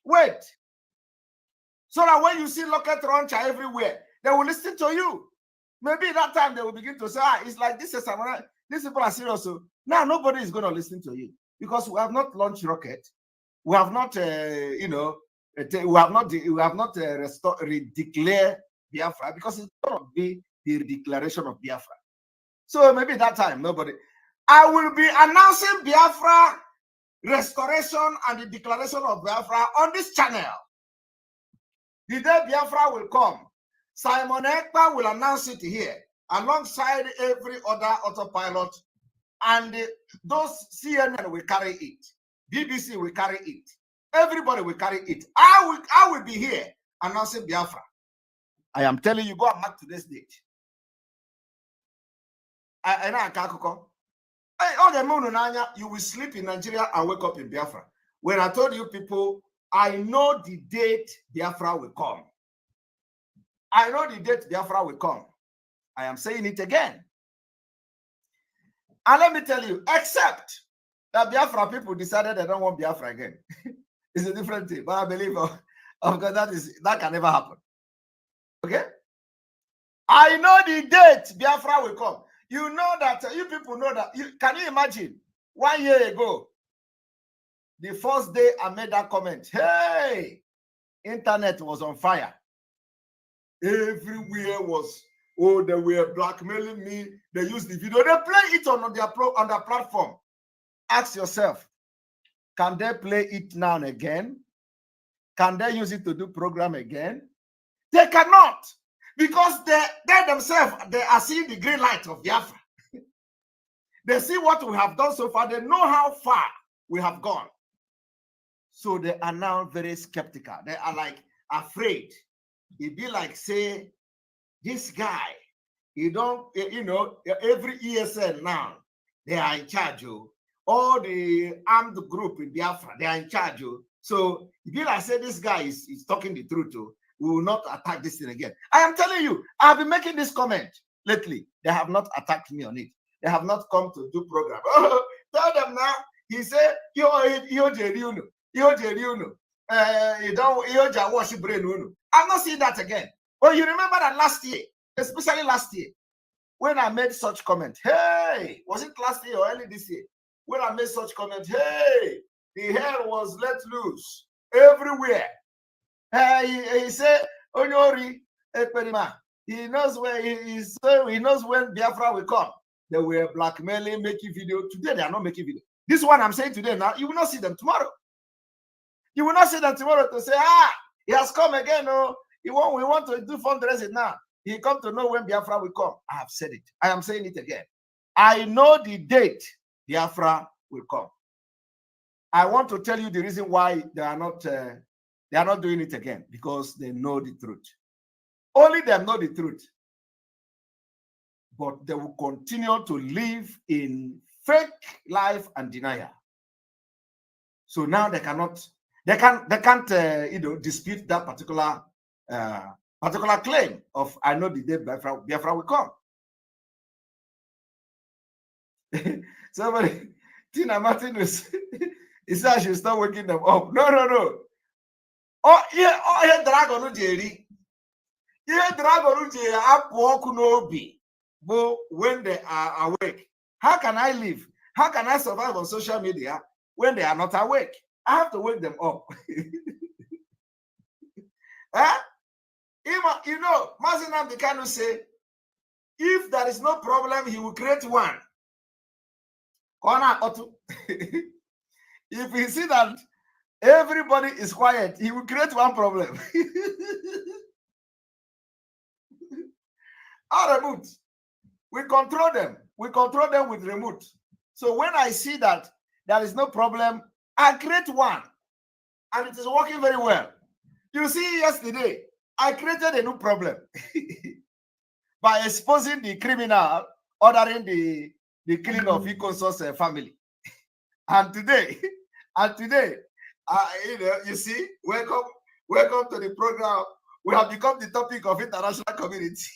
Wait. So that when you see rocket launcher everywhere, they will listen to you. Maybe that time they will begin to say, it's like this is someone. These people are serious. So now nobody is going to listen to you because we have not launched rocket. We have not, we have not declared Biafra because it's going to be the declaration of Biafra. So maybe that time nobody. I will be announcing Biafra restoration and the declaration of Biafra on this channel. The day Biafra will come, Simon Ekpa will announce it here alongside every other autopilot, and those CNN will carry it, BBC will carry it, everybody will carry it. I will be here announcing Biafra. I am telling you, go and mark today's date. You will sleep in Nigeria and wake up in Biafra. When I told you people, I know the date Biafra will come. I know the date Biafra will come. I am saying it again. And let me tell you, except that Biafra people decided they don't want Biafra again. It's a different thing. But I believe of God, that can never happen. Okay? I know the date Biafra will come. You know that, you people know that. Can you imagine? 1 year ago, the first day I made that comment, hey, internet was on fire. Everywhere was, they were blackmailing me. They used the video. They play it on their platform. Ask yourself, can they play it now and again? Can they use it to do program again? They cannot, because they themselves, they are seeing the green light of Biafra. They see what we have done so far. They know how far we have gone. So they are now very skeptical. They are like afraid. It'd be like, say, this guy, every ESN now, they are in charge. All the armed group in Biafra, they are in charge. So it'd be like, say, this guy is talking the truth. We will not attack this thing again. I am telling you, I've been making this comment lately. They have not attacked me on it. They have not come to do program. Tell them now. He said, you don't wash your brain. I'm not seeing that again. Well, you remember that last year, especially last year, when I made such comment, hey, was it last year or early this year? When I made such comment, hey, the hell was let loose everywhere. He said, Onyori, Ekperima, he knows where he knows when Biafra will come. They were blackmailing, making video. Today they are not making video. This one I'm saying today now, you will not see them tomorrow. You will not see them tomorrow to say, he has come again. Oh, we want to do fundraising now. He come to know when Biafra will come. I have said it. I am saying it again. I know the date Biafra will come. I want to tell you the reason why they are not doing it again, because they know the truth. Only them know the truth. But they will continue to live in fake life and denial. So now they can't dispute that particular claim of, I know the day Biafra will come. Somebody, Tina Martin he said I should start waking them up. No. Oh, yeah, dragon Jerry. Yeah, dragon Jerry, up walk no be. but when they are awake. How can I live? How can I survive on social media when they are not awake? I have to wake them up. Huh? You know, Mazinam Dikanu say, if there is no problem, he will create one. If he see that everybody is quiet, he will create one problem. Our remote, we control them. We control them with remote. So when I see that there is no problem, I create one, and it is working very well. You see, yesterday I created a new problem by exposing the criminal ordering the killing of Ikonso's family. And today, you know, you see, welcome to the program. We have become the topic of international community.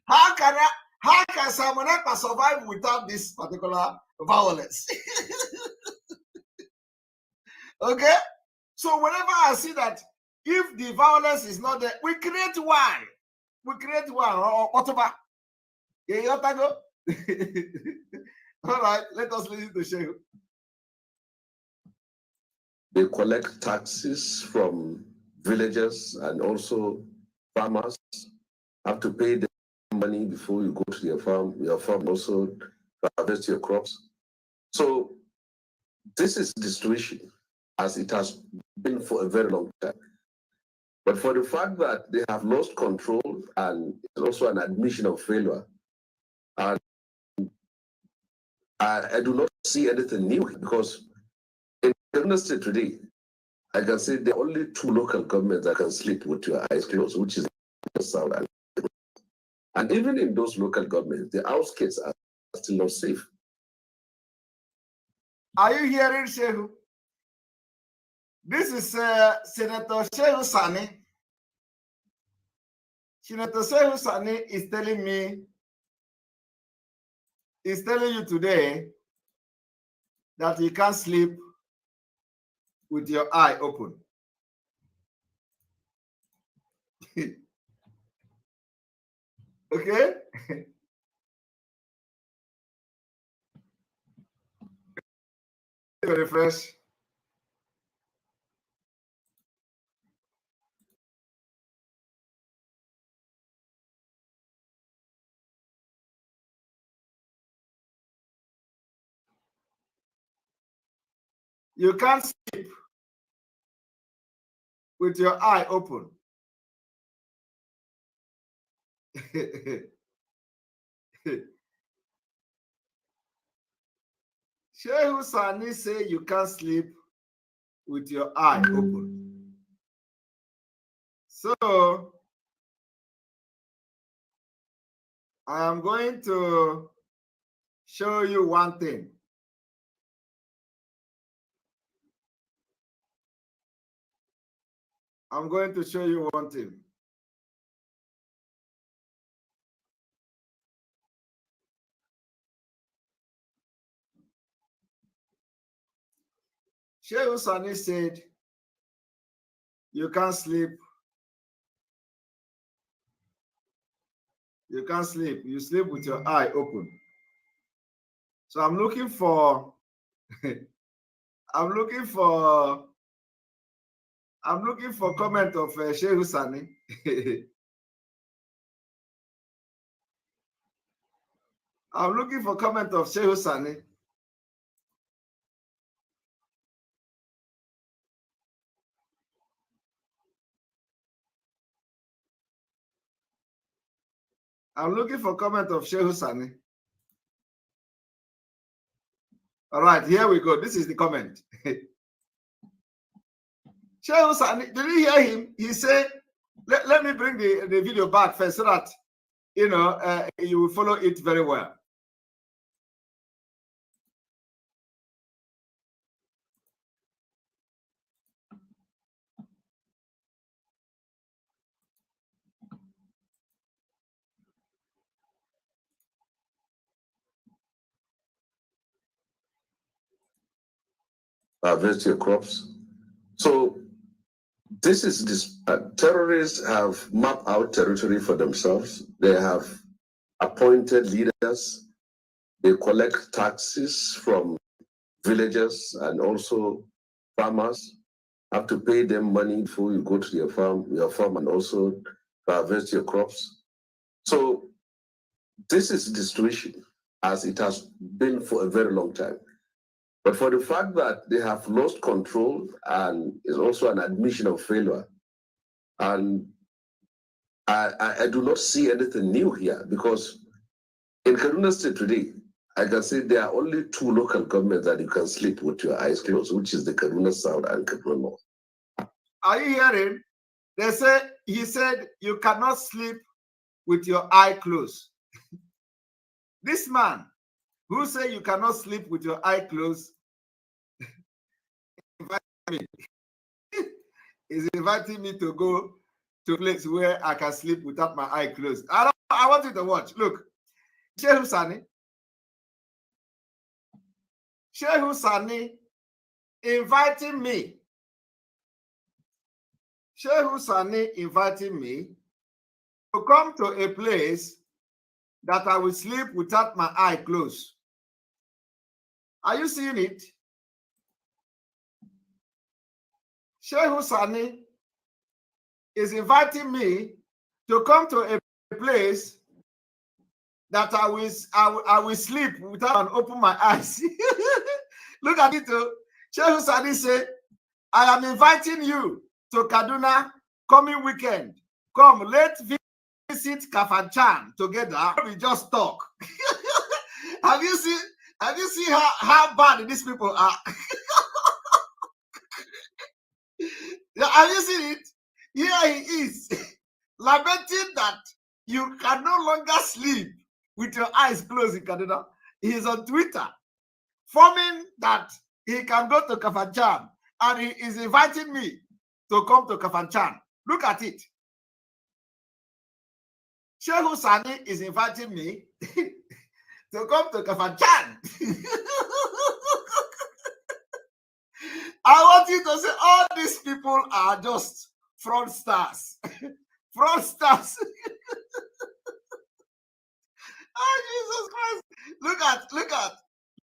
How can someone else survive without this particular violence? Okay? So whenever I see that if the violence is not there, we create one. We create one or whatever. Yeah, go. All right, let us listen to Sheikh.
They collect taxes from villagers and also farmers. Have to pay them money before you go to your farm also to harvest your crops. So this is the situation as it has been for a very long time. But for the fact that they have lost control, and it's also an admission of failure, and I do not see anything new, because in Kaduna State today, I can say there are only 2 local governments that can sleep with your eyes closed, which is the South. And even in those local governments, the outskirts are still not safe.
Are you hearing, Shehu? This is Senator Shehu Sani. Senator Shehu Sani is telling you today that you can't sleep with your eye open. Okay? Refresh. You can't sleep with your eye open. Shehu Sani say you can't sleep with your eye open. So I am going to show you one thing. I'm going to show you one thing. Shehu Sani said, you can't sleep. You can't sleep. You sleep with your eye open. So I'm looking for I'm looking for comment of Shehu Sani. I'm looking for comment of Shehu Sani. I'm looking for comment of Shehu Sani. All right, here we go. This is the comment. Shehu Sani, did you hear him? He said, let me bring the video back first so that, you know, you will follow it very well.
Harvest your crops. So this is this terrorists have mapped out territory for themselves. They have appointed leaders. They collect taxes from villagers and also farmers. Have to pay them money before you go to your farm and also harvest your crops. So this is the situation as it has been for a very long time. But for the fact that they have lost control and is also an admission of failure, and I do not see anything new here, because in Kaduna State today, I can say there are only two local governments that you can sleep with your eyes closed, which is the Kaduna South and Kaduna North.
Are you hearing? They say, he said, you cannot sleep with your eye closed. This man who say you cannot sleep with your eye closed is inviting me to go to a place where I can sleep without my eye closed. I want you to watch. Look, Shehu Sani inviting me. Shehu Sani inviting me to come to a place that I will sleep without my eye closed. Are you seeing it? Shehu Sani is inviting me to come to a place that I will sleep without open my eyes. Look at it. Shehu Sani say, I am inviting you to Kaduna coming weekend. Come, let's visit Kafanchan together. We just talk. Have you seen how bad these people are? Have you seen it? Here he is, lamenting that you can no longer sleep with your eyes closed in Kaduna. He is on Twitter, forming that he can go to Kafanchan, and he is inviting me to come to Kafanchan. Look at it. Shehu Sani is inviting me to come to Kafanchan. I want you to say all these people are just fraudsters. Fraudsters. Oh, Jesus Christ.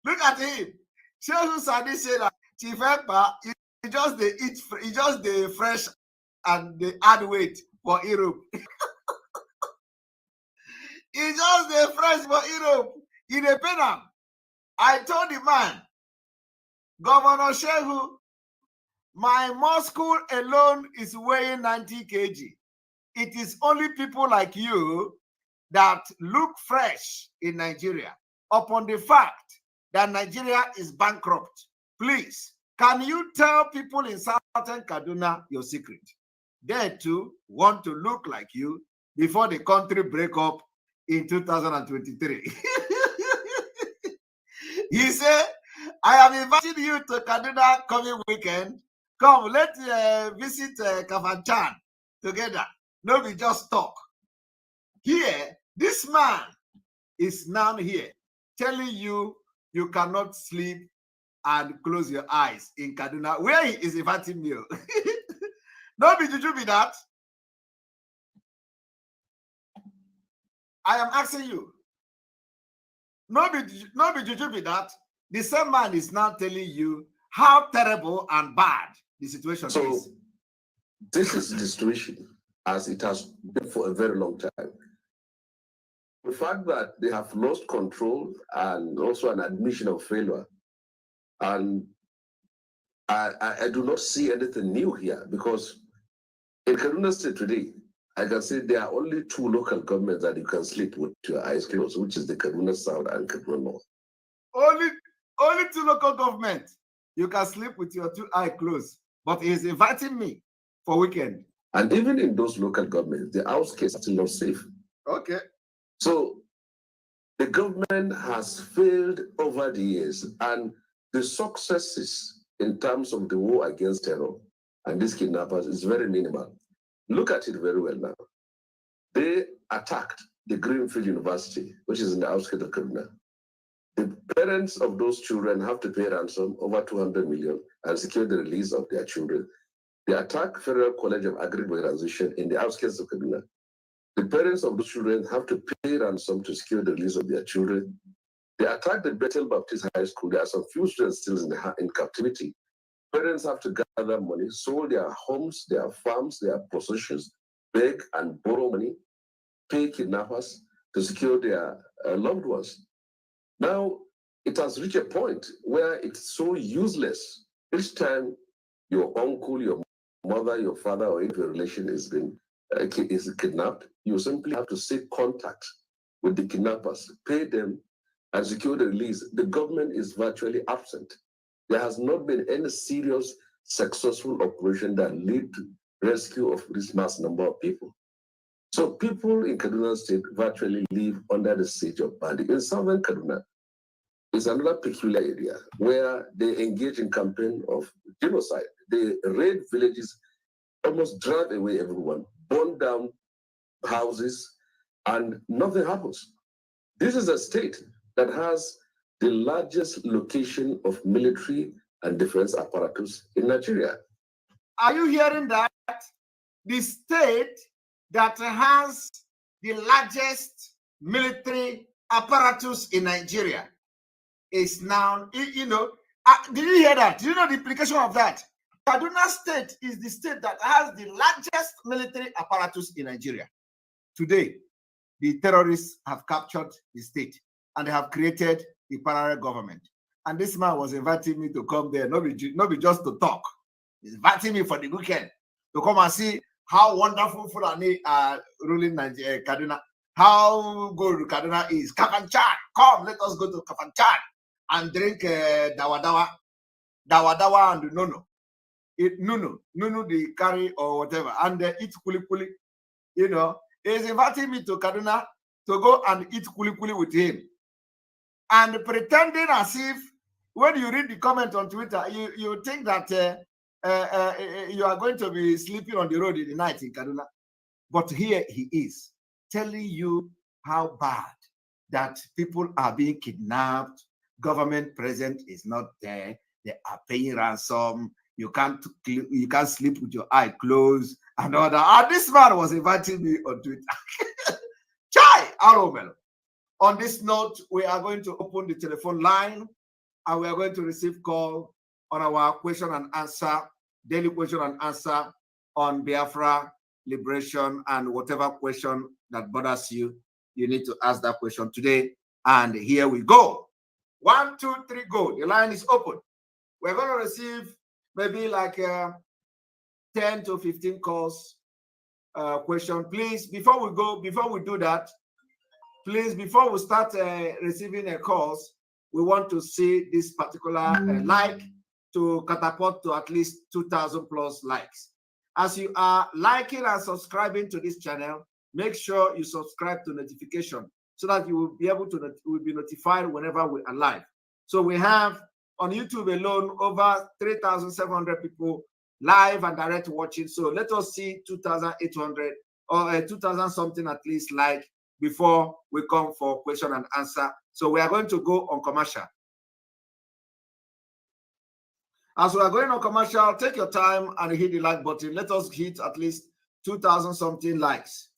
Look at him. Shehu Sani said that Chief Ekpa, he just the fresh and the add weight for Europe. He just the fresh for Europe. In the penam. I told the man, Governor Shehu, my Moscow alone is weighing 90 kg. It is only people like you that look fresh in Nigeria upon the fact that Nigeria is bankrupt. Please, can you tell people in Southern Kaduna your secret? They too want to look like you before the country break up in 2023. He said, I am inviting you to Kaduna coming weekend. Come, let's visit Kafanchan together. No, we just talk. Here, this man is now here telling you you cannot sleep and close your eyes in Kaduna, where he is inviting you. No, be juju be that. I am asking you. No, be juju be that. The same man is now telling you how terrible and bad the situation is.
This is the situation as it has been for a very long time. The fact that they have lost control and also an admission of failure, and I do not see anything new here, because in Kaduna State today, I can say there are only two local governments that you can sleep with your eyes closed, which is the Kaduna South and Kaduna North.
Only two local governments you can sleep with your two eyes closed. But he's inviting me for weekend.
And even in those local governments, the outskirts are still not safe.
Okay.
So the government has failed over the years, and the successes in terms of the war against terror and these kidnappers is very minimal. Look at it very well now. They attacked the Greenfield University, which is in the outskirts of Kaduna. The parents of those children have to pay ransom over 200 million and secure the release of their children. They attack Federal College of Agri-Mechanization in the outskirts of Kaduna. The parents of the children have to pay ransom to secure the release of their children. They attack the Bethel Baptist High School. There are some few students still in captivity. Parents have to gather money, sold their homes, their farms, their possessions, beg and borrow money, pay kidnappers to secure their loved ones. Now, it has reached a point where it's so useless. Each time your uncle, your mother, your father, or if your relation is kidnapped, you simply have to seek contact with the kidnappers, pay them, and secure the release. The government is virtually absent. There has not been any serious, successful operation that led to rescue of this mass number of people. So people in Kaduna State virtually live under the siege of bandits. In southern Kaduna, is another peculiar area where they engage in campaign of genocide. They raid villages, almost drive away everyone, burn down houses, and nothing happens. This is a state that has the largest location of military and defense apparatus in Nigeria.
Are you hearing that? The state that has the largest military apparatus in Nigeria is now, did you hear that? Do you know the implication of that? Kaduna State is the state that has the largest military apparatus in Nigeria. Today, the terrorists have captured the state and they have created the parallel government. And this man was inviting me to come there, not be just to talk. He's inviting me for the weekend to come and see how wonderful Fulani are ruling Nigeria, Kaduna. How good Kaduna is. Kafanchan, come, let us go to Kafanchan and drink dawa and nono. Eat nono the curry or whatever, and eat kuli. He's inviting me to Kaduna to go and eat kuli with him. And pretending as if, when you read the comment on Twitter, you think that you are going to be sleeping on the road in the night in Kaduna. But here he is, telling you how bad that people are being kidnapped, government presence is not there, they are paying ransom, you can't sleep with your eye closed, and all that. And this man was inviting me on Twitter. Chai, Aromel. On this note, we are going to open the telephone line and we are going to receive call on our question and answer, daily question and answer on Biafra, liberation, and whatever question that bothers you, you need to ask that question today. And here we go. 1, 2, 3, go. The line is open. We're going to receive maybe like 10 to 15 calls, question. Please, before we do that, please, before we start receiving calls, we want to see this particular like to catapult to at least 2,000 plus likes. As you are liking and subscribing to this channel, make sure you subscribe to notification so that you will be able to be notified whenever we are live. So we have on YouTube alone over 3,700 people live and direct watching. So let us see 2,800 or 2,000 something at least like before we come for question and answer. So we are going to go on commercial. As we are going on commercial, take your time and hit the like button. Let us hit at least 2,000 something likes.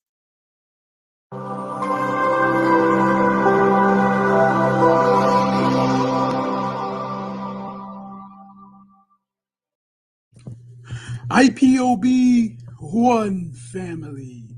IPOB, one family.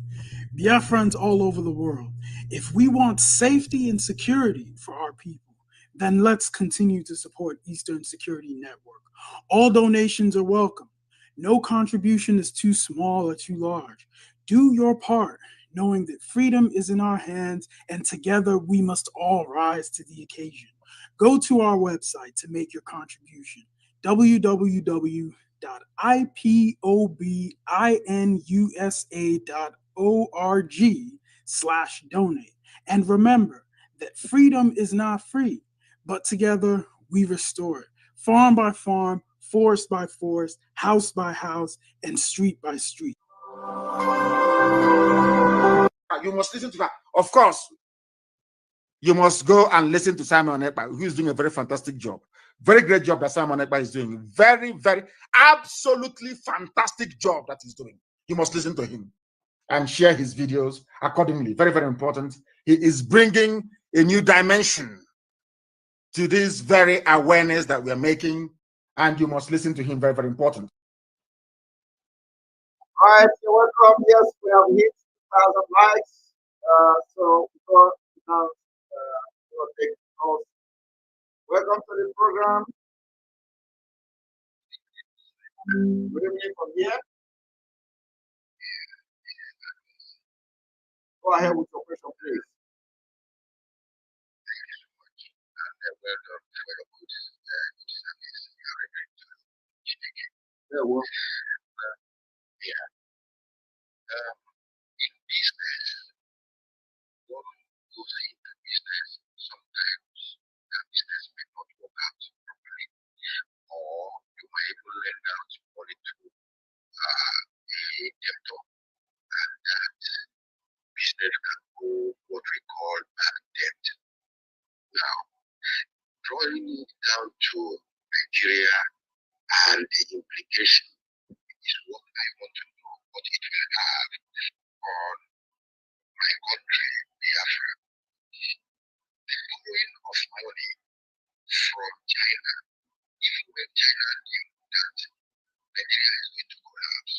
Biafrans all over the world. If we want safety and security for our people, then let's continue to support Eastern Security Network. All donations are welcome. No contribution is too small or too large. Do your part, knowing that freedom is in our hands and together we must all rise to the occasion. Go to our website to make your contribution, www.ipobinUSA.org/donate. And remember that freedom is not free, but together we restore it. Farm by farm, forest by forest, house by house, and street by street.
You must listen to that. Of course, you must go and listen to Simon Ekpa, who is doing a very fantastic job. Very great job that Simon Ekpa is doing. Very, very, absolutely fantastic job that he's doing. You must listen to him and share his videos accordingly. Very, very important. He is bringing a new dimension to this very awareness that we are making, and you must listen to him. Very, very important.
All right, you're welcome. Yes, we have hit 2,000 likes. So before we'll take calls. Welcome to the program. Good evening from here. Go ahead with your question, please. Yeah, well,
in business, one goes into business, sometimes that business may not work out properly, or you might even lend out money to a debtor, and that business can go what we call bad debt. Now, drawing it down to Nigeria and the implication is what I want to know, what it will have on my country, Biafra. The flowing of money from China, even when China knew that Nigeria is going to collapse,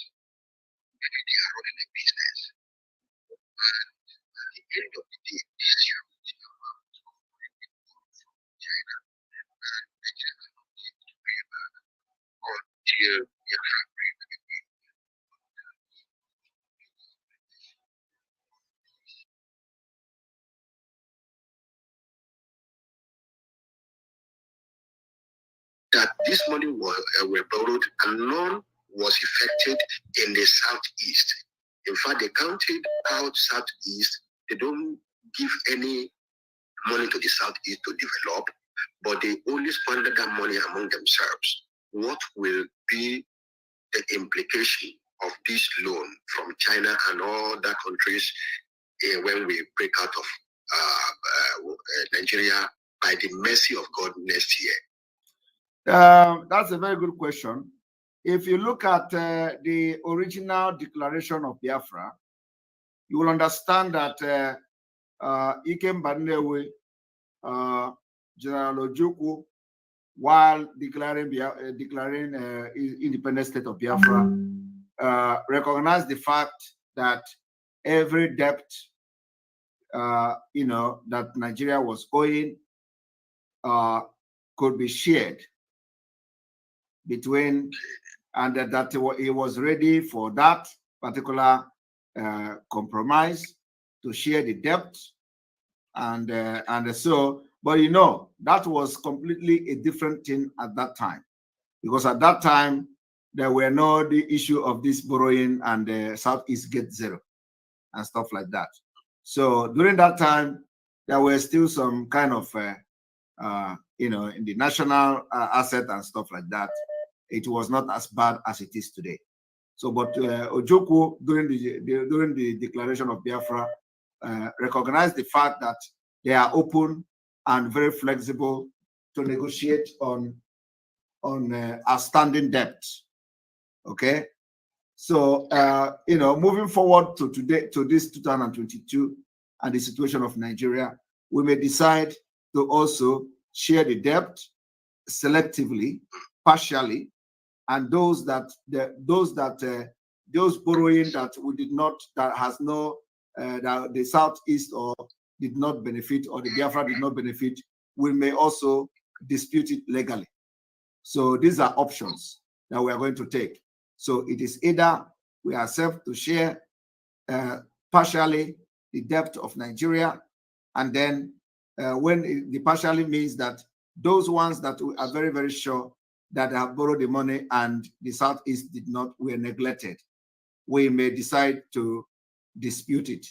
maybe they are running a business, and at the end of the day, this huge amount of money from China, and Nigeria cannot need to pay back until Biafra brings the money. That this money were borrowed and none was affected in the southeast. In fact, they counted out southeast. They don't give any money to the southeast to develop, but they only squandered that money among themselves. What will be the implication of this loan from China and all other countries when we break out of Nigeria by the mercy of God next year?
That's a very good question. If you look at the original declaration of Biafra, you will understand that Ikem Bandewe, General Ojukwu, while declaring independent state of Biafra, recognized the fact that every debt, that Nigeria was owing, could be shared between, and that he was ready for that particular compromise to share the debt, and so. But that was completely a different thing at that time, because at that time there were no the issue of this borrowing and the Southeast Gate Zero and stuff like that. So during that time, there were still some kind of in the national asset and stuff like that. It was not as bad as it is today. So, but Ojukwu during the declaration of Biafra recognized the fact that they are open and very flexible to negotiate on outstanding debt. Okay, so moving forward to today, to this 2022 and the situation of Nigeria, we may decide to also share the debt selectively, partially, and those borrowing that we did not, that has no that the Southeast or did not benefit, or the Biafra did not benefit, we may also dispute it legally. So these are options that we are going to take. So it is either we accept to share partially the debt of Nigeria, and then when the partially means that those ones that we are very, very sure that have borrowed the money and the Southeast did not, were neglected, we may decide to dispute it.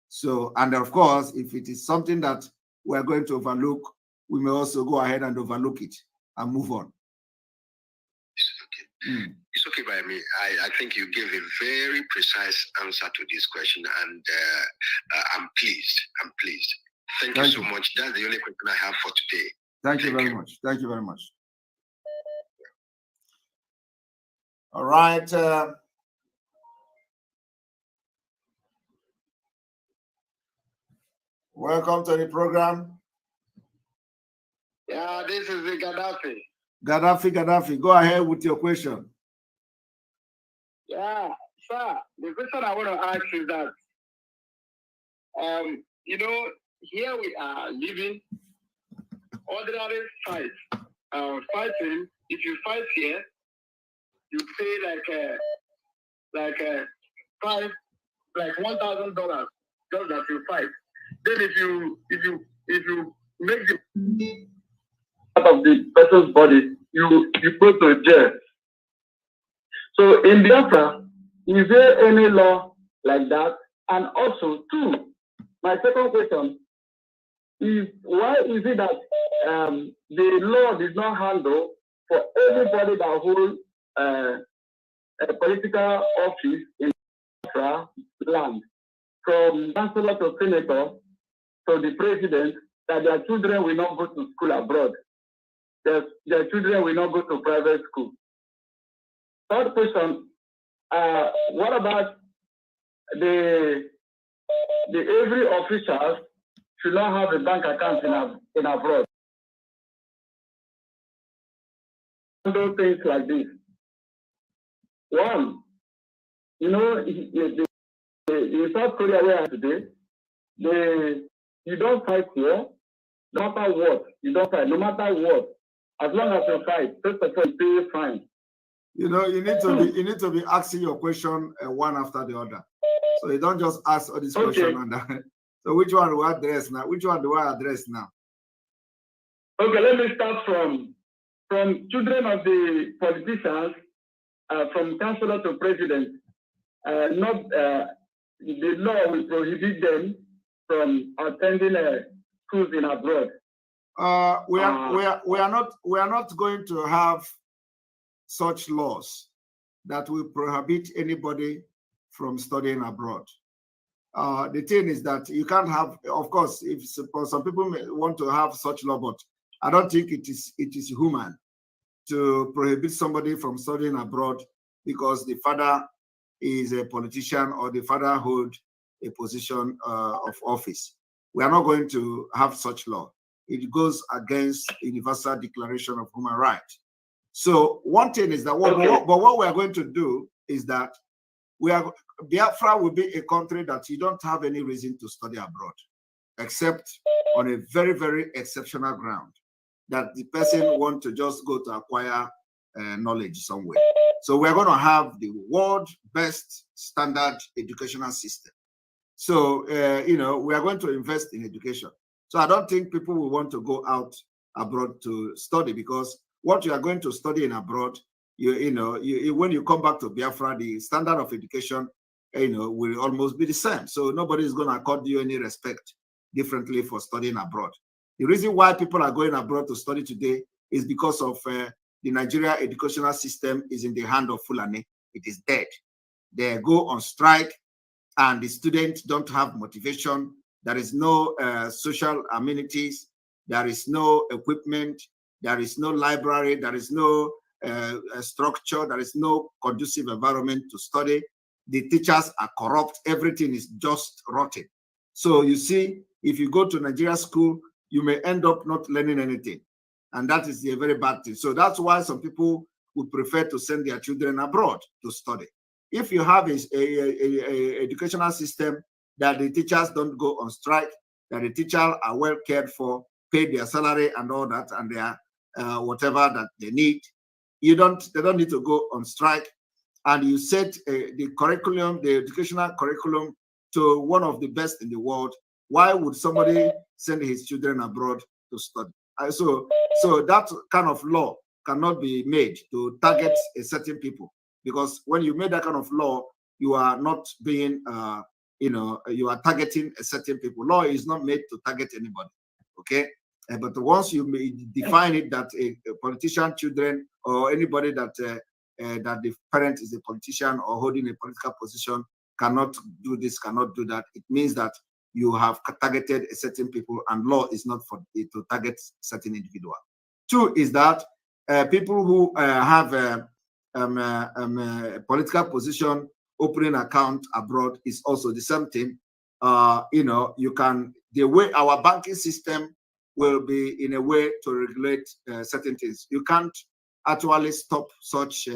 So, and of course, if it is something that we're going to overlook, we may also go ahead and overlook it and move on.
It's okay by me. I think you gave a very precise answer to this question, and I'm pleased. I'm pleased. Thank you so much. That's the only question I have for today.
Thank you very much. Thank you very much. All right. Welcome to the program.
Yeah, this is the Gaddafi.
Gaddafi, go ahead with your question.
Yeah, sir. The question I want to ask is that, you know, here we are living ordinary fight. Fighting. If you fight here, you pay like $1,000 just that you fight. Then if you make the part of the person's body, you go to jail. So in Biafra, is there any law like that? And also, two, my second question is, why is it that the law did not handle for everybody that holds a political office in Biafra land, from councillor to senator to the president, that their children will not go to school abroad? Their children will not go to private school. Third question, what about the every official should not have a bank account in abroad? Those things like this. One, you know, in South Korea where I am today, you don't fight here, no matter what, you don't fight, no matter what. As long as you fight, first of all, you pay fine.
You know, you need to be asking your question one after the other. So you don't just ask all these questions. And so which one do I address now? Which one do I address now?
Okay, let me start from children of the politicians, from councillor to president. The law will prohibit them from attending schools in abroad.
We are not going to have such laws that will prohibit anybody from studying abroad. The thing is that you can't have, of course, if some people may want to have such law, but I don't think it is human to prohibit somebody from studying abroad because the father is a politician or the father holds a position of office. We are not going to have such law. It goes against the Universal Declaration of Human Rights. So one thing is that what we are going to do is that Biafra will be a country that you don't have any reason to study abroad, except on a very, very exceptional ground that the person want to just go to acquire knowledge somewhere. So we're going to have the world's best standard educational system. So, you know, we are going to invest in education. So I don't think people will want to go out abroad to study, because what you are going to study in abroad, when you come back to Biafra, the standard of education, will almost be the same. So nobody is going to accord you any respect differently for studying abroad. The reason why people are going abroad to study today is because of the Nigeria educational system is in the hand of Fulani. It is dead. They go on strike and the students don't have motivation. There is no social amenities. There is no equipment. There is no library. There is no structure. There is no conducive environment to study. The teachers are corrupt. Everything is just rotten. So you see, if you go to Nigeria school, you may end up not learning anything. And that is a very bad thing. So that's why some people would prefer to send their children abroad to study. If you have a educational system that the teachers don't go on strike, that the teachers are well cared for, pay their salary and all that, and their whatever that they need, they don't need to go on strike, and you set the curriculum, the educational curriculum, to one of the best in the world, why would somebody send his children abroad to study? So that kind of law cannot be made to target a certain people, because when you make that kind of law, you are not being, you are targeting a certain people. Law is not made to target anybody, okay? But once you define it that a politician children or anybody that that the parent is a politician or holding a political position cannot do this, cannot do that, it means that you have targeted a certain people, and law is not for it to target certain individual. Two is that people who have political position, opening account abroad is also the same thing. You can, the way our banking system will be in a way to regulate certain things. You can't actually stop such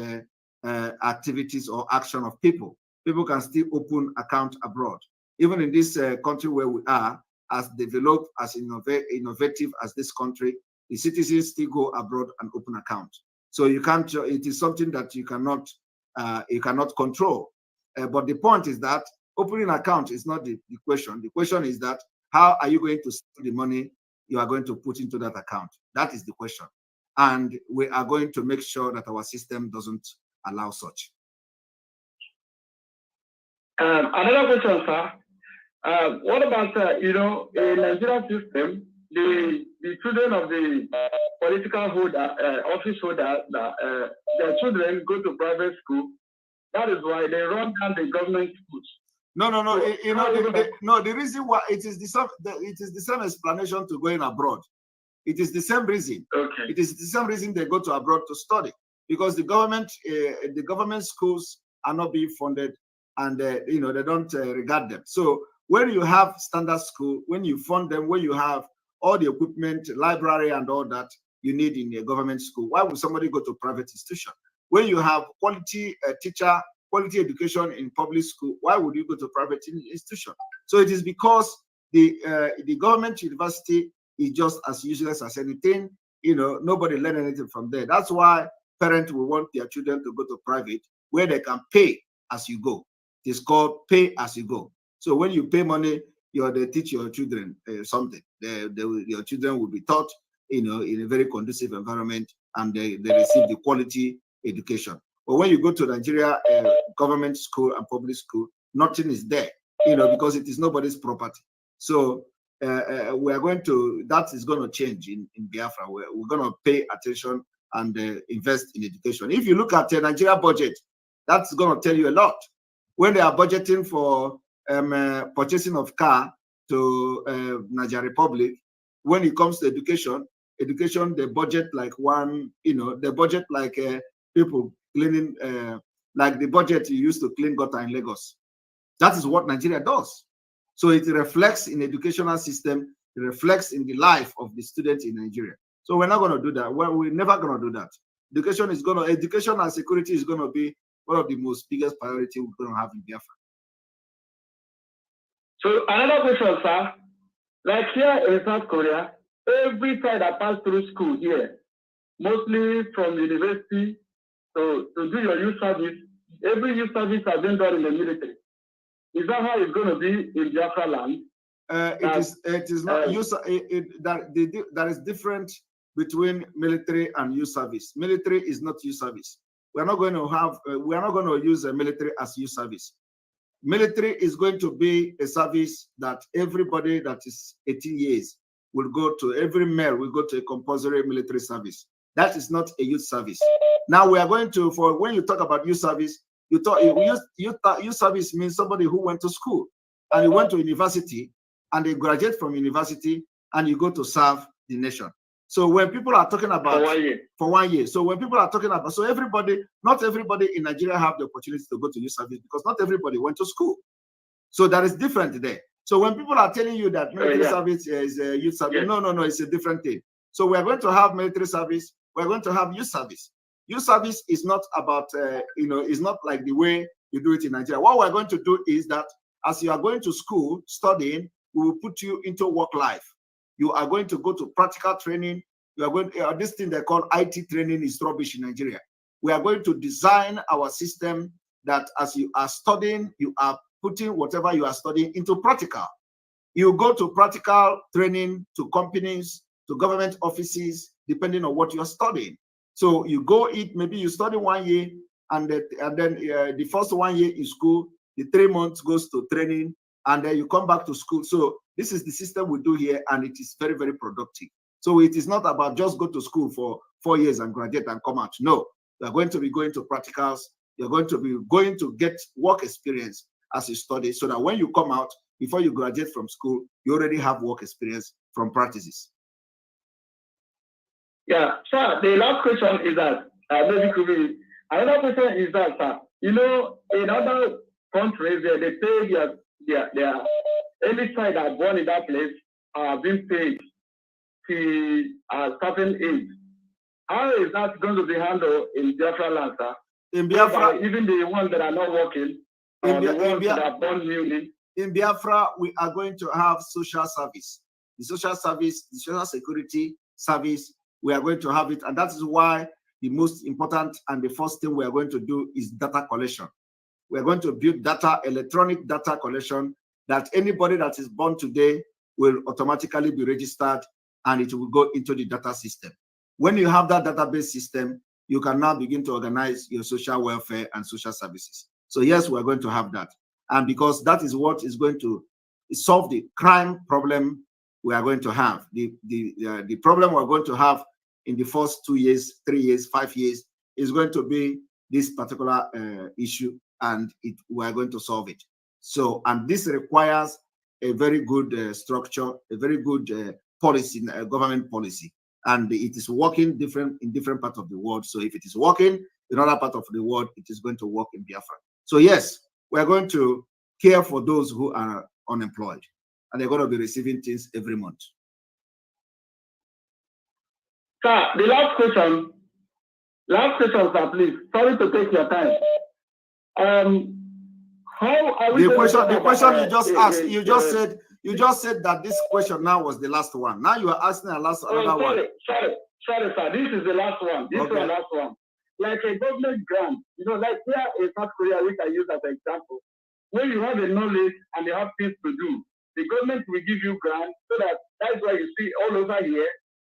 activities or action of people. People can still open account abroad. Even in this country where we are, as developed, as innovative as this country, the citizens still go abroad and open accounts. So you can't, it is something that you cannot control. But the point is that opening account is not the question. The question is that how are you going to spend the money you are going to put into that account? That is the question. And we are going to make sure that our system doesn't allow such.
Another question, sir. What about, in Nigerian system, the children of the political holder, office holder, their children go to private school. That is why they run down the government schools.
No. The reason why it is the same explanation to going abroad. It is the same reason.
Okay.
It is the same reason they go to abroad to study, because the government schools are not being funded, and they don't regard them. So when you have standard school, when you fund them, when you have all the equipment, library, and all that you need in a government school, why would somebody go to private institution? When you have quality teacher, quality education in public school, why would you go to private institution? So it is because the government university is just as useless as anything. Nobody learn anything from there. That's why parents will want their children to go to private, where they can pay as you go. It's called pay as you go. So when you pay money, they teach your children something. Your children will be taught, in a very conducive environment, and they receive the quality education. But when you go to Nigeria government school and public school, nothing is there, because it is nobody's property. So that is going to change in Biafra. We're going to pay attention and invest in education. If you look at the Nigeria budget, that's going to tell you a lot. When they are budgeting for purchasing of car to Nigeria Republic, when it comes to education, they budget like they budget like people cleaning, like the budget you used to clean gutter in Lagos. That is what Nigeria does. So it reflects in the educational system, it reflects in the life of the students in Nigeria. So we're not going to do that. We're never going to do that. Education and security is going to be one of the most biggest priority we're going to have in Biafra.
So another question, sir. Like here in South Korea, every child that passed through school here, mostly from university to do your youth service, every youth service has been done in the military. Is that how it's going to be in Biafraland?
It is not. There is different between military and youth service. Military is not youth service. We are not going to use a military as youth service. Military is going to be a service that everybody that is 18 years will go to. Every male will go to a compulsory military service. That is not a youth service. Now we are going to, when you talk about youth service, youth service means somebody who went to school and you went to university and they graduate from university and you go to serve the nation. So when people are talking about for 1 year, so when people are talking about, so not everybody in Nigeria have the opportunity to go to youth service because not everybody went to school. So that is different there. So when people are telling you that military service is youth service, no, it's a different thing. So we are going to have military service. We're going to have youth service. Youth service is not about, it's not like the way you do it in Nigeria. What we're going to do is that as you are going to school, studying, we will put you into work life. You are going to go to practical training. You are going this thing they call IT training is rubbish in Nigeria. We are going to design our system that as you are studying, you are putting whatever you are studying into practical. You go to practical training to companies, to government offices, depending on what you are studying. So you go maybe you study 1 year, and then the first 1 year in school, the 3 months goes to training, and then you come back to school. So this is the system we do here, and it is very, very productive. So it is not about just go to school for 4 years and graduate and come out. No, you are going to be going to practicals. You're going to be going to get work experience as you study, so that when you come out, before you graduate from school, you already have work experience from practices.
Yeah, sir, the last question is that maybe could be Another question is that, sir, you know, in other countries, they pay their any child that born in that place are being paid to a certain age. How is that going to be handled in Biafraland, sir?
In Biafra,
even the ones that are not working, the ones that are born newly.
In Biafra, we are going to have social service. The social service, the social security service, we are going to have it. And that is why the most important and the first thing we are going to do is data collection. We are going to build data, electronic data collection, that anybody that is born today will automatically be registered and it will go into the data system. When you have that database system, you can now begin to organize your social welfare and social services. So yes, we're going to have that. And because that is what is going to solve the crime problem we are going to have. The problem we're going to have in the first 2 years, 3 years, 5 years is going to be this particular issue, and we are going to solve it. So, and this requires a very good structure, a very good policy, government policy. And it is working in different parts of the world. So if it is working in other parts of the world, it is going to work in Biafra. So yes, we are going to care for those who are unemployed, and they're going to be receiving things every month.
Sir, the last question, sir, please. Sorry to take your time. How are we?
The question you just asked, you just said that this question now was the last one. Now you are asking another one.
Sorry, sir. This is the last one. This is the last one. Like a government grant, you know, like here in South Korea, which I use as an example. When you have a knowledge and you have things to do, the government will give you grants, so that's why you see all over here,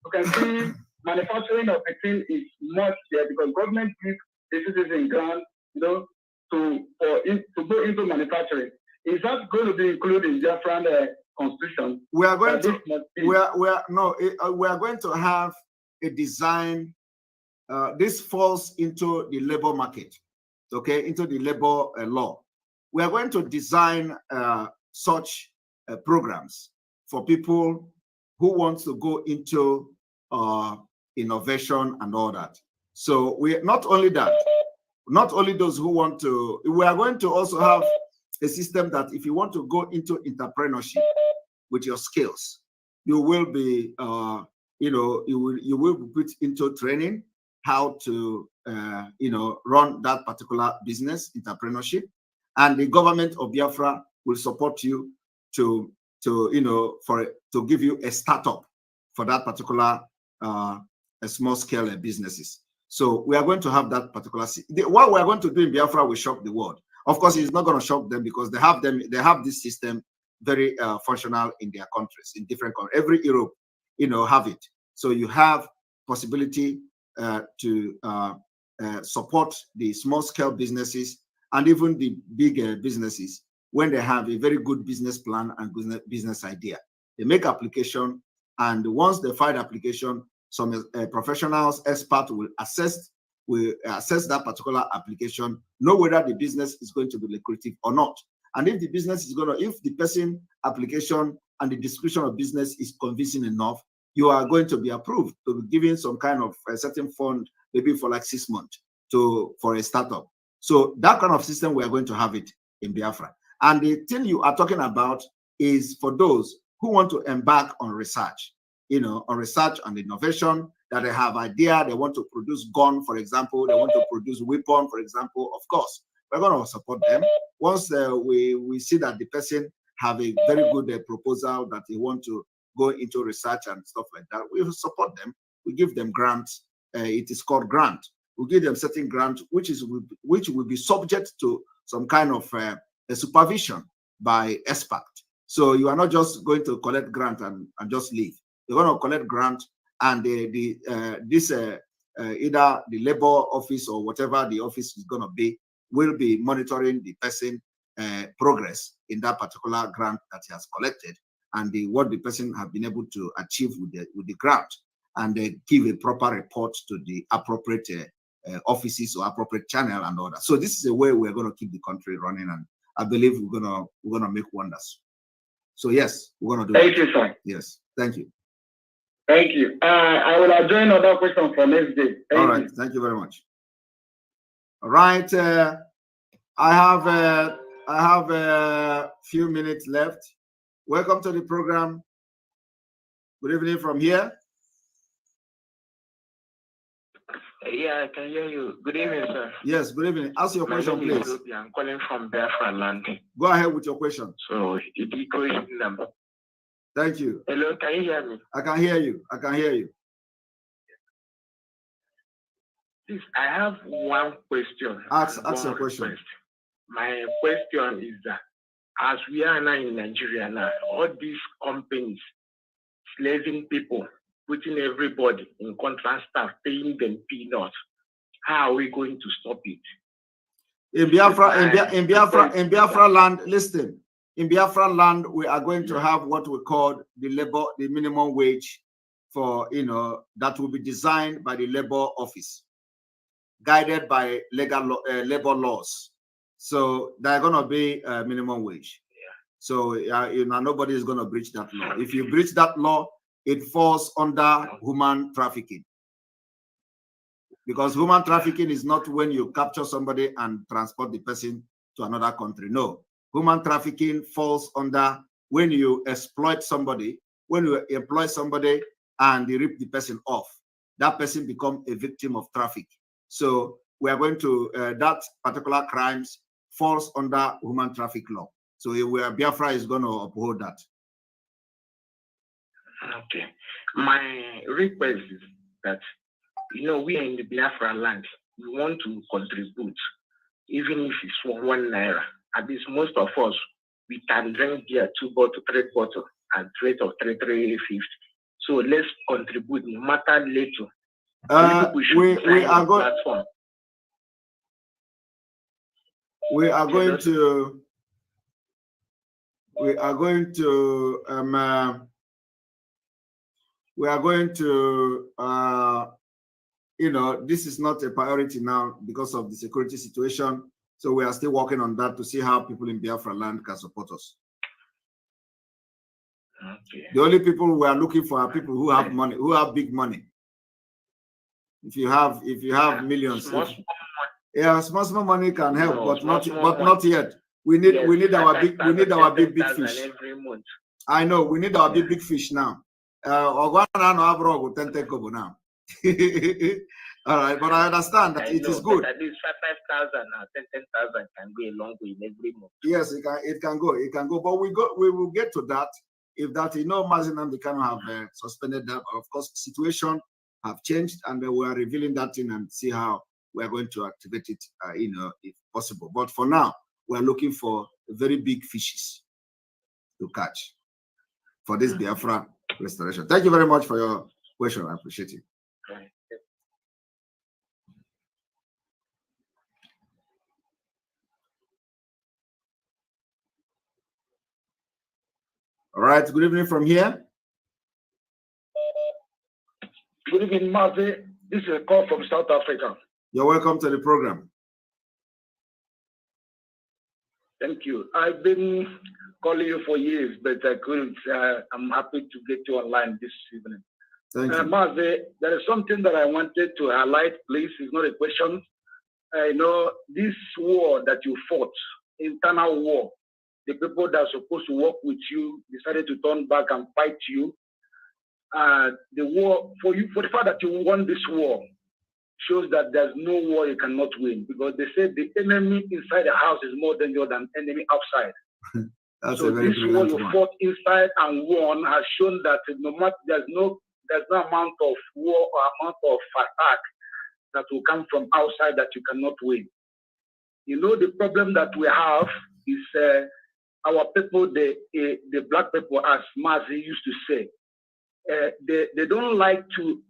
you can see manufacturing of a thing is much there because government gives the citizen grants, you know, to go into manufacturing. Is that going to be included in the Biafran constitution?
We are going to we are going to have a design. This falls into the labor market, okay, into the labor law. We are going to design such programs for people who want to go into innovation and all that. So we not only that, not only those who want to, we are going to also have a system that if you want to go into entrepreneurship with your skills, you will be, you will be put into training how to, run that particular business, entrepreneurship, and the government of Biafra will support you to give you a startup for that particular small scale businesses. So we are going to have that particular. What we are going to do in Biafra will shock the world. Of course, it's not going to shock them because they have this system very functional in their countries, in different countries. Every Europe, have it. So you have possibility to support the small scale businesses and even the big businesses when they have a very good business plan and business idea. They make application, and once they file application, some professionals, experts will assess that particular application, know whether the business is going to be lucrative or not. And if the business is if the person application and the description of business is convincing enough, you are going to be approved to be given some kind of a certain fund, maybe for like 6 months for a startup. So that kind of system, we are going to have it in Biafra. And the thing you are talking about is for those who want to embark on research, on research and innovation, that they have idea, they want to produce gun, for example, they want to produce weapon, for example. Of course, we're going to support them. Once we see that the person have a very good proposal that they want to go into research and stuff like that, we will support them. We give them grants. It is called grant. We give them certain grant, which will be subject to some kind of a supervision by expert. So you are not just going to collect grant and just leave. You're going to collect grant, and either the labor office or whatever the office is going to be will be monitoring the person progress in that particular grant that he has collected, and what the person have been able to achieve with the grant, and they give a proper report to the appropriate offices or appropriate channel and all that. So this is a way we're going to keep the country running, and I believe we're gonna make wonders. So yes, we're gonna do.
Thank you, sir.
Yes, thank you.
Thank you. I will join other questions for next day.
All right. Thank you very much. All right. I have a few minutes left. Welcome to the program. Good evening from here.
Yeah, I can hear you. Good evening, sir.
Yes, good evening. Ask your question, please.
I'm calling from Biafraland.
Go ahead with your question.
So, number.
Thank you.
Hello, can you hear me?
I can hear you. I can hear you.
Please, I have one question.
Ask your question.
Request. My question is that as we are now in Nigeria now, all these companies slaving people, putting everybody in contract staff, paying them peanuts. How are we going to stop it?
In Biafra land, listen. In Biafra land, we are going to have what we call the minimum wage for, that will be designed by the labor office, guided by labor laws. So they're going to be a minimum wage. Yeah. So nobody is going to breach that law. If you breach that law, it falls under human trafficking. Because human trafficking is not when you capture somebody and transport the person to another country. No. Human trafficking falls under when you exploit somebody, when you employ somebody and you rip the person off. That person becomes a victim of traffic. So we are going to, that particular crimes falls under human traffic law. So Biafra is going to uphold that.
Okay. My request is that, we are in the Biafraland. We want to contribute, even if it's for 1 naira. At least most of us, we can drink beer 2 bottles, 3 bottles, at rate of 3.50. So let's contribute, no matter little. We are going.
We are going to. We are going to. This is not a priority now because of the security situation. So we are still working on that to see how people in Biafra land can support us.
Okay.
The only people we are looking for are people who have money, who have big money. If you have millions, small money can help, but not yet. We need our big fish.
Every month.
I know we need our big fish now. Now. All right, but I understand that it is good.
At least 5,000 or 10,000 can go a long way in every month.
Yes, it can go. But we will get to that. If that Mazinam they can have suspended that. Of course, situation have changed, and we are revealing that thing and see how we are going to activate it. If possible. But for now, we are looking for very big fishes to catch for this Biafra restoration. Thank you very much for your question. I appreciate it.
Okay.
All right. Good evening from here.
Good evening, Mazi. This is a call from South Africa.
You're welcome to the program.
Thank you. I've been calling you for years, but I couldn't. I'm happy to get you online this evening.
Thank you.
Mazi, there is something that I wanted to highlight, please. It's not a question. I know this war that you fought, internal war, the people that are supposed to work with you decided to turn back and fight you. The war, for the fact that you won this war, shows that there's no war you cannot win, because they say the enemy inside the house is more dangerous than enemy outside. So this war you fought inside and won has shown that no matter there's no amount of war or amount of attack that will come from outside that you cannot win. The problem that we have is our people, the black people, as Mazi used to say, they don't like to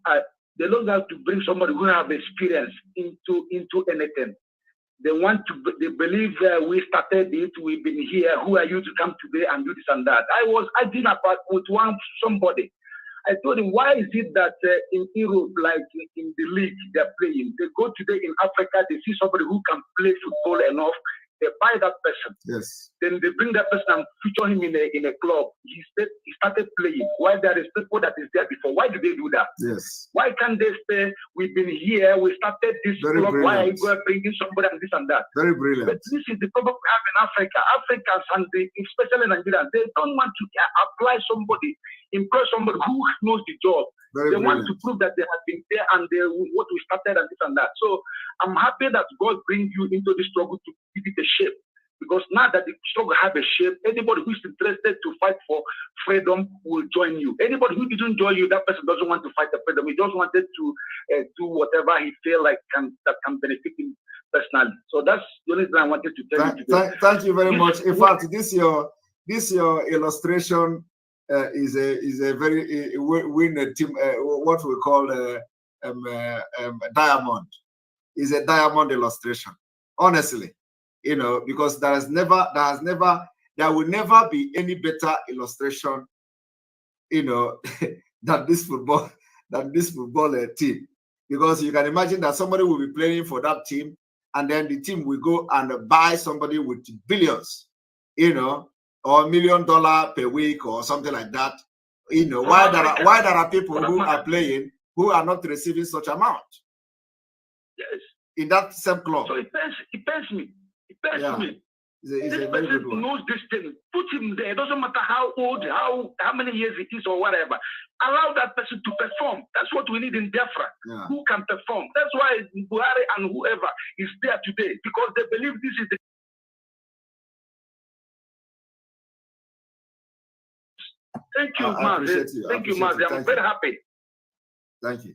bring somebody who have experience into anything. They believe we started it, we've been here, who are you to come today and do this and that. I was arguing about with somebody. I told him, why is it that in Europe, like in the league they're playing, they go today in Africa, they see somebody who can play football enough, they buy that person.
Yes.
Then they bring that person and feature him in a club. He started playing. Why there is people that is there before? Why do they do that?
Yes.
Why can't they say we've been here, we started this
Very
club, why are you
brilliant.
going bringing somebody and this and that?
Very brilliant.
But this is the problem we have in Africa. Africans and especially Nigerians, they don't want to apply somebody, employ somebody who knows the job.
Very
they
brilliant.
want to prove that they have been there and they what we started and this and that. So I'm happy that God brings you into the struggle to give it a shape. Because now that the struggle have a shape, anybody who is interested to fight for freedom will join you. Anybody who didn't join you, that person doesn't want to fight the freedom. He just wanted to do whatever he feel like that can benefit him personally. So that's the only thing I wanted to tell you today.
Thank you very much. In fact, this your illustration is a very win team. What we call diamond is a diamond illustration. Honestly. You know, because there will never be any better illustration, you know, than this football team. Because you can imagine that somebody will be playing for that team, and then the team will go and buy somebody with billions, you know, or $1 million per week or something like that. You know, why there are people who are playing who are not receiving such amount.
Yes.
In that same club.
So it pains me. It pains me.
It's
this
a very good one.
person knows this thing. Put him there. It doesn't matter how old, how many years it is or whatever. Allow that person to perform. That's what we need in Biafra.
Yeah.
Who can perform? That's why Buhari and whoever is there today, because they believe this is the Thank you, Mazi. Thank you, Mazi. I'm very happy.
Thank you.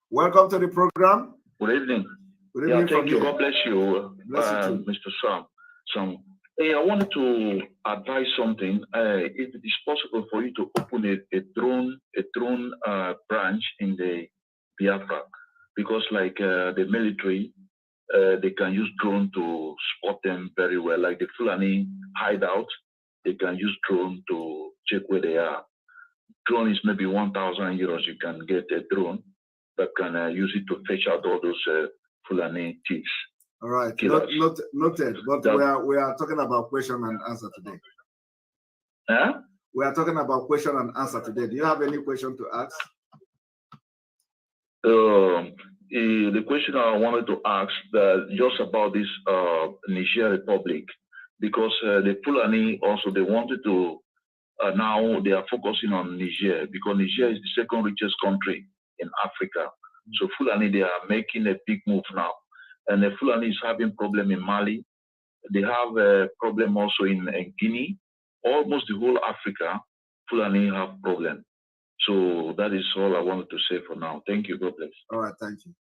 Welcome to the program.
Good evening.
Good evening.
Thank you. God bless you,
bless you too.
Mr. Sam. Hey, I wanted to advise something. If it is possible for you to open a drone branch in the Biafra, because like the military, they can use drone to spot them very well. Like the Fulani hideout, they can use drone to check where they are. Drone is maybe 1,000 euros. You can get a drone that can use it to fetch out all those Fulani thieves.
All right, noted. But we are talking about question and answer today.
Huh?
We are talking about question and answer today. Do you have any question to ask?
The question I wanted to ask just about this Niger Republic, because the Fulani also they wanted to now they are focusing on Niger because Niger is the second richest country in Africa. So Fulani, they are making a big move now. And the Fulani is having problem in Mali. They have a problem also in Guinea. Almost the whole Africa, Fulani have problem. So that is all I wanted to say for now. Thank you. God bless.
All right, thank you.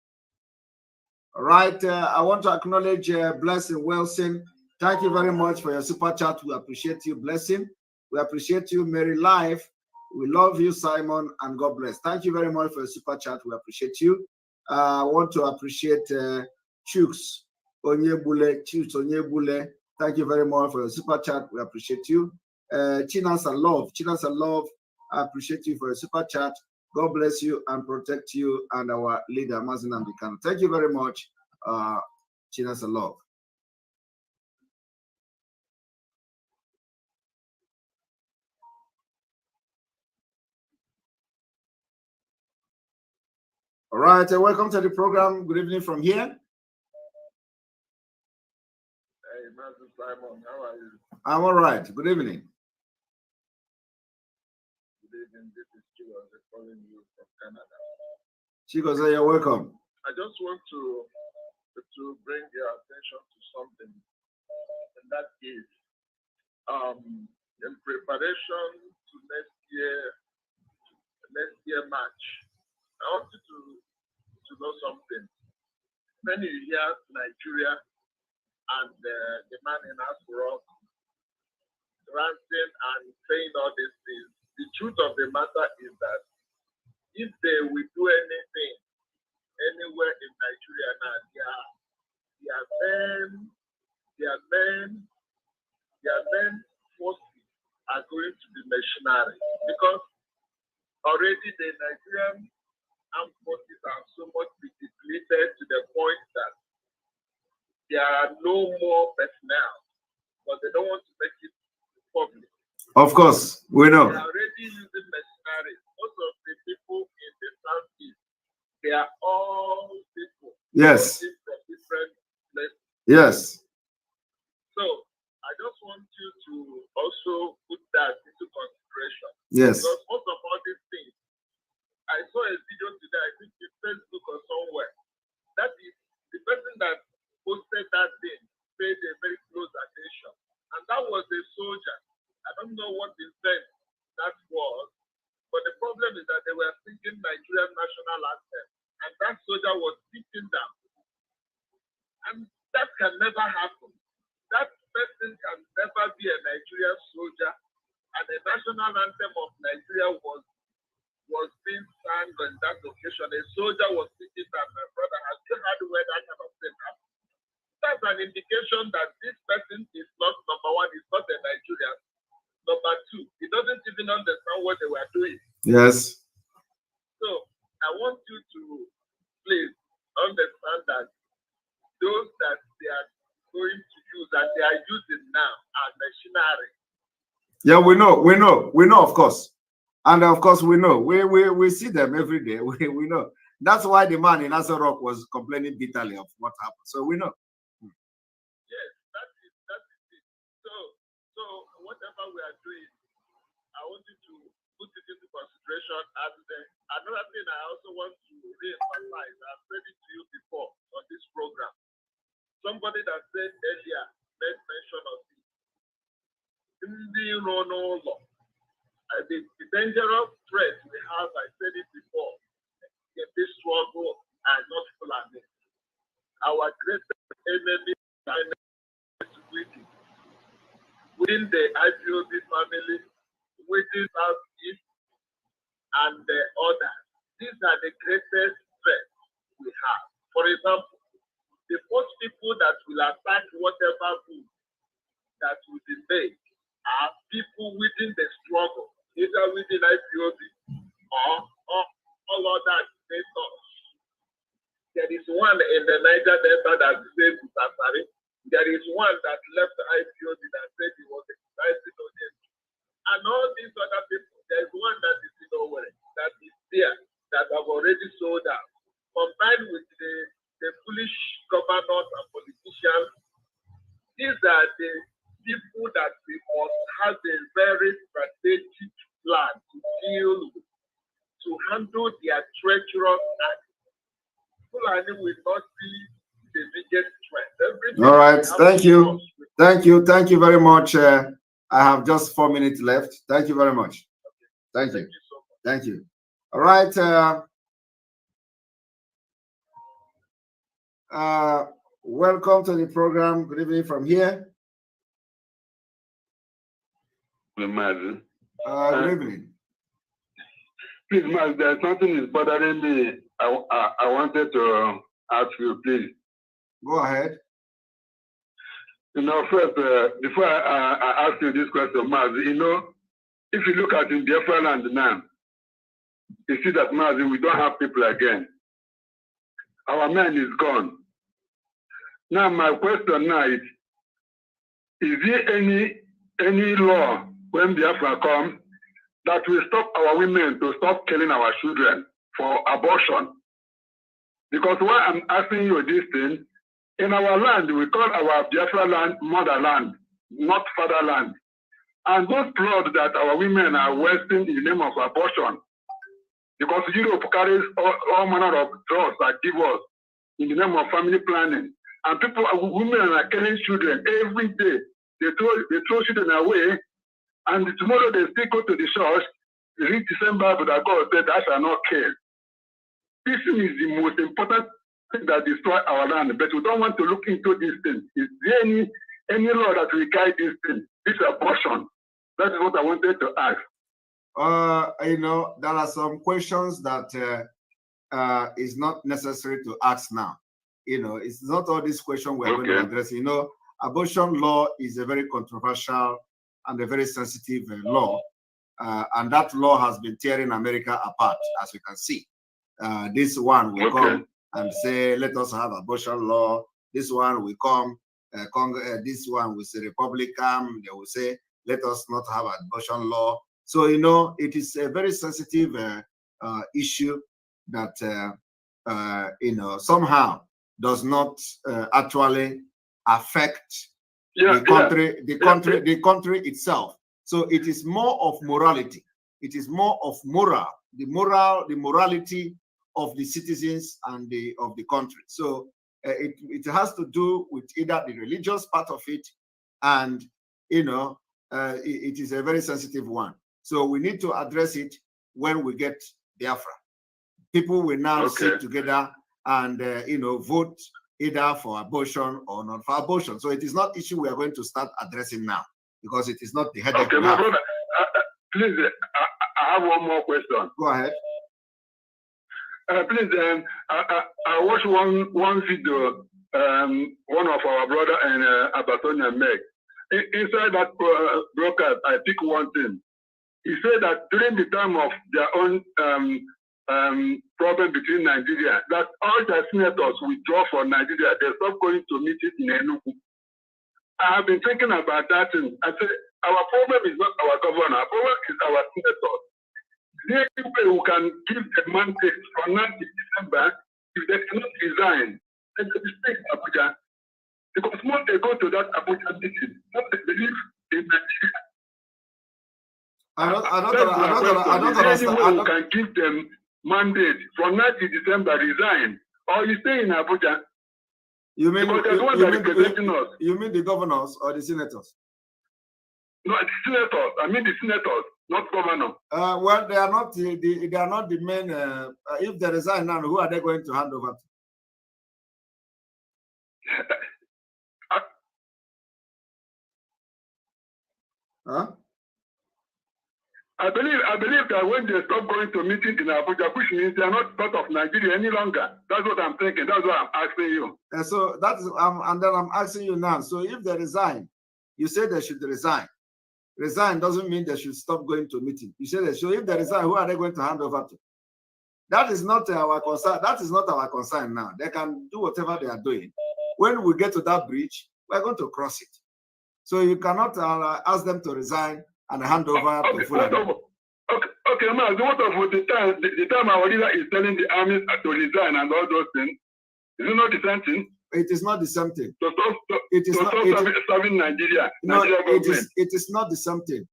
All right, I want to acknowledge Blessing Wilson. Thank you very much for your super chat. We appreciate you, Blessing. We appreciate you, Mary Life. We love you, Simon, and God bless. Thank you very much for your super chat. We appreciate you. I want to appreciate Chooks Onyebule. Thank you very much for your super chat. We appreciate you. Chinasa Love. I appreciate you for your super chat. God bless you and protect you and our leader, Mazin Ambikan. Thank you very much, Chinasa Love. All right, welcome to the program. Good evening from here.
Hey, Master Simon, how are you?
I'm all right. Good evening.
Good evening. This is Chigozie calling you from Canada.
Chigozie, you're welcome.
I just want to bring your attention to something, and that is in preparation to next year March. I want you to know something. When you hear Nigeria and the man in Asrock ranting and saying all these things, the truth of the matter is that if they will do anything anywhere in Nigeria now, their men forces are going to be machinery, because already the Nigerian armed forces are so much depleted to the point that there are no more personnel, but they don't want to make it public.
Of course, we know.
They are already using machinery. Most of the people in the southeast, they are all people.
Yes.
From different places.
Yes.
So I just want you to also put that into consideration.
Yes.
Because most of all these things, I saw a video today, I think it's Facebook or somewhere. That is the person that posted that thing paid a very close attention. And that was a soldier. I don't know what intent that was, but the problem is that they were singing Nigerian national anthem, and that soldier was sitting down. And that can never happen. That person can never be a Nigerian soldier, and the national anthem of Nigeria was being sung on that occasion. A soldier was sitting down, my brother. Has you heard where that kind of thing happened? That's an indication that this person is not, number one, is not a Nigerian. Number two, he doesn't even understand what they were doing.
Yes.
So I want you to please understand that those that they are going to use, that they are using now, are machinery.
Yeah, we know, of course. And of course, we know. We see them every day. We know. That's why the man in Aso Rock was complaining bitterly of what happened. So we know.
Yes, that is it. So whatever we are doing, I want you to put it into consideration. And another thing I also want to re-emphasize, I've said it to you before on this program. Somebody that said earlier made mention of it. The dangerous threat we have, I said it before, in this struggle are not Fulani. Our greatest enemy within the IPOB family, within Southeast, and the others. These are the greatest threats we have. For example, the first people that will attack whatever food that will be made are people within the struggle, either within IPOB or all other nators. There is one in the Niger Delta that says Safari. There is one that left IPOB that said he was exercising on him. And all these other people, there is one that is in Owerri, that is there, that have already sold out. Combined with the foolish governors and politicians, these are the people that we must have a very strategic plan to deal with, to handle their treacherous acts. Fulani will not be the biggest threat.
All right, thank you. Thank you very much. I have just 4 minutes left. Thank you very much. Thank you. Thank you. All right. Welcome to the program. Good evening from here.
Good evening.
Good evening.
Please, Max, there's something is bothering me. I wanted to ask you, please.
Go ahead.
First, before I ask you this question, Max, if you look at in Biafraland now, you see that, Max, we don't have people again. Our man is gone. Now, my question now is there any law when Biafra comes that will stop our women to stop killing our children for abortion? Because why I'm asking you this thing, in our land, we call our Biafra land motherland, not fatherland. And those blood that our women are wasting in the name of abortion, because Europe carries all manner of drugs that give us in the name of family planning. And women are killing children every day. They throw children away, and tomorrow they still go to the church, read the same Bible that God said, "I shall not kill." This is the most important thing that destroy our land, but we don't want to look into this thing. Is there any law that will guide this thing? This abortion. That is what I wanted to ask.
There are some questions that is not necessary to ask now. It's not all these questions we're going to address. Abortion law is a very controversial and a very sensitive law. And that law has been tearing America apart, as you can see. This one will come and say, let us have abortion law. This one will come, this one will say Republican, they will say, let us not have abortion law. So, you know, it is a very sensitive issue that, you know, somehow does not actually affect the country itself. So it is more of morality. It is more of the morality of the citizens and of the country. So it has to do with either the religious part of it, and you know, it is a very sensitive one. So we need to address it when we get Biafra. People will now sit together and you know, vote either for abortion or not for abortion. So it is not issue we are going to start addressing now, because it is not the headache.
Okay, my brother, please, I have one more question.
Go ahead.
Please, I watched one video, one of our brother and Abatonia make. Inside that broadcast, I pick one thing. He said that during the time of their own problem between Nigeria, that all the senators withdraw from Nigeria. They stop going to meetings in Enugu. I have been thinking about that, and I said, our problem is not our governor. Our problem is our senators. They people who can give the mandate from now to December, if they cannot resign, they should stay in Abuja. Because once they go to that Abuja meeting, what they believe in Nigeria. I don't understand. Who can give them mandate from now to December, resign, or you stay in Abuja?
You mean
you
mean the governors or the senators?
No, the senators. I mean the senators, not governor.
Well, they are not the main. If they resign now, who are they going to hand over to? Huh?
I believe that when they stop going to meetings in Abuja, which means they are not part of Nigeria any longer. That's what I'm thinking. That's what I'm asking you.
So that is, and then I'm asking you now. So if they resign, you say they should resign. Resign doesn't mean they should stop going to meetings. You say they should. If they resign, who are they going to hand over to? That is not our concern. That is not our concern now. They can do whatever they are doing. When we get to that bridge, we're going to cross it. So you cannot ask them to resign and hand over to Fulani.
Okay, man. What of the time our leader is telling the army to resign and all those things? Is it not the same thing?
It is not the same thing.
It is not serving Nigeria.
No, it is not the same thing.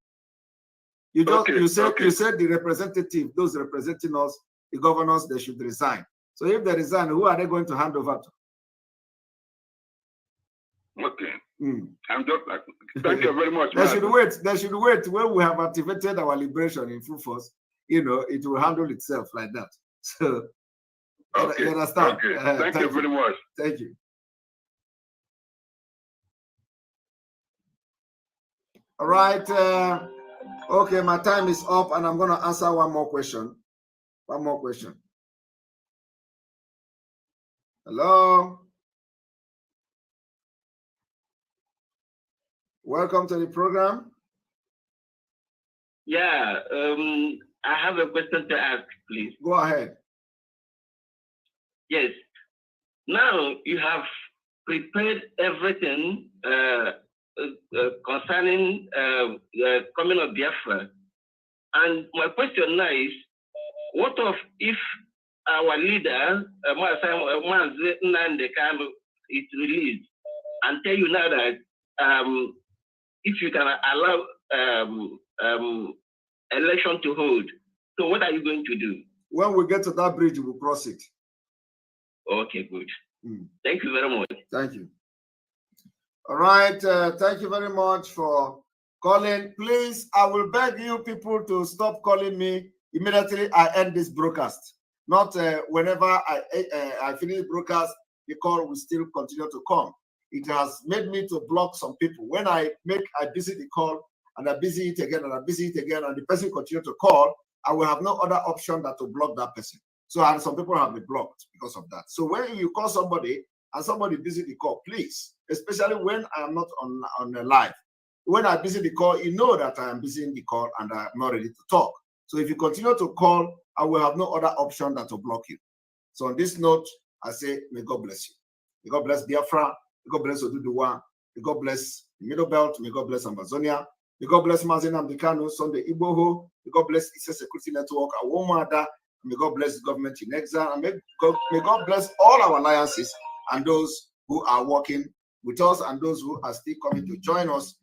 You just you said the representative, those representing us, the governors, they should resign. So if they resign, who are they going to hand over to?
Okay. I'm just like, thank you very much.
They should wait. They should wait when we have activated our liberation in full force. You know, it will handle itself like that. So you understand?
Okay. Thank you very much.
Thank you. All right. Okay, my time is up, and I'm going to answer one more question. One more question. Hello. Welcome to the program.
Yeah, I have a question to ask, please.
Go ahead.
Yes. Now you have prepared everything concerning the coming of Biafra. And my question now is, what of if our leader, Mazi Nnamdi Kanu, is released and tell you now that if you can allow election to hold, so what are you going to do?
When we get to that bridge, we'll cross it.
Okay, good. Thank you very much.
Thank you. All right. Thank you very much for calling. Please, I will beg you people to stop calling me immediately I end this broadcast. Not whenever I finish the broadcast, the call will still continue to come. It has made me to block some people. When I busy the call, and I busy it again, and I busy it again, and the person continue to call, I will have no other option than to block that person. So, and some people have been blocked because of that. So when you call somebody and somebody busy the call, please, especially when I'm not on the live, When I busy the call, you know that I am busy in the call and I'm not ready to talk. So if you continue to call, I will have no other option than to block you. So on this note, I say, may God bless you. May God bless Biafra. May God bless Oduduwa. May God bless the Middle Belt. May God bless Amazonia. May God bless Mazen Amdekano, Sunday Igboho. May God bless Eastern Security Network, Umuada. May God bless the government in exile. And may God bless all our alliances and those who are working with us and those who are still coming to join us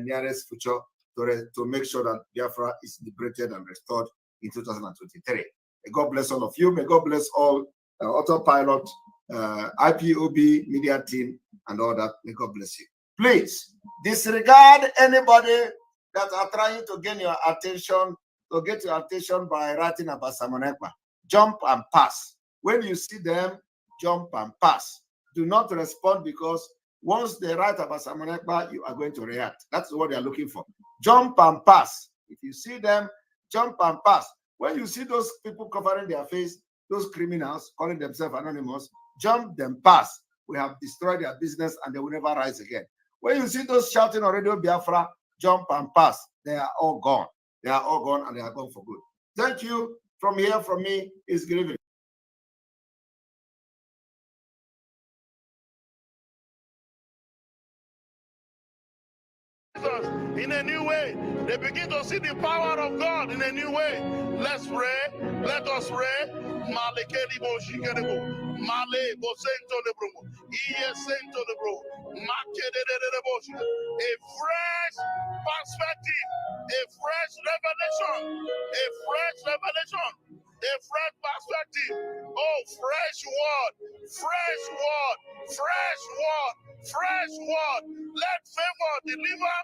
nearest future to make sure that Biafra is liberated and restored in 2023. May God bless all of you. May God bless all Autopilot, IPOB media team, and all that. May God bless you. Please disregard anybody that are trying to gain your attention, to get your attention by writing about Simon Ekpa. Jump and pass. When you see them, jump and pass. Do not respond, because once they write about Simon Ekpa, you are going to react. That's what they are looking for. Jump and pass. If you see them, jump and pass. When you see those people covering their face, those criminals calling themselves anonymous, jump them pass. We have destroyed their business and they will never rise again. When you see those shouting on Radio Biafra, jump and pass. They are all gone. They are all gone and they are gone for good. Thank you. From here, from me, is Grieving.
In a new way, they begin to see the power of God in a new way. Let's pray. Let us pray. Malekeli bo shikerebo, male bo sento de bro, iye sento de bro, makede de bo. A fresh perspective, a fresh revelation, a fresh revelation, a fresh perspective. Oh, fresh word, fresh word, fresh word, fresh word. Let favor deliver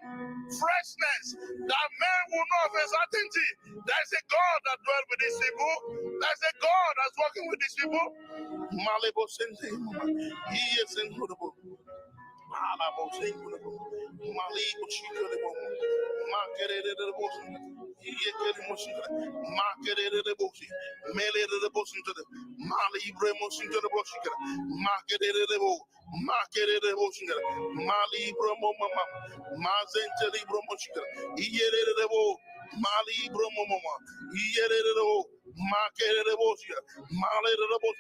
freshness that men will know of a certainty. There's a God that dwells with these people. There's a God that's working with these people. Malebo sente, he is incredible. Malabo incredible. Malibo chikrebo. Makerere de bosi. He is moshi. Makerere de bosi. Melere de bosi to the Malibre moshi to the boshi. Makerere de bo. Makerere de boshi. Malibro mama. Mazente libro moshi. Iyere de bo. Malibro mama. Iyere de bo. Makerere de bosi. Malere de bosi.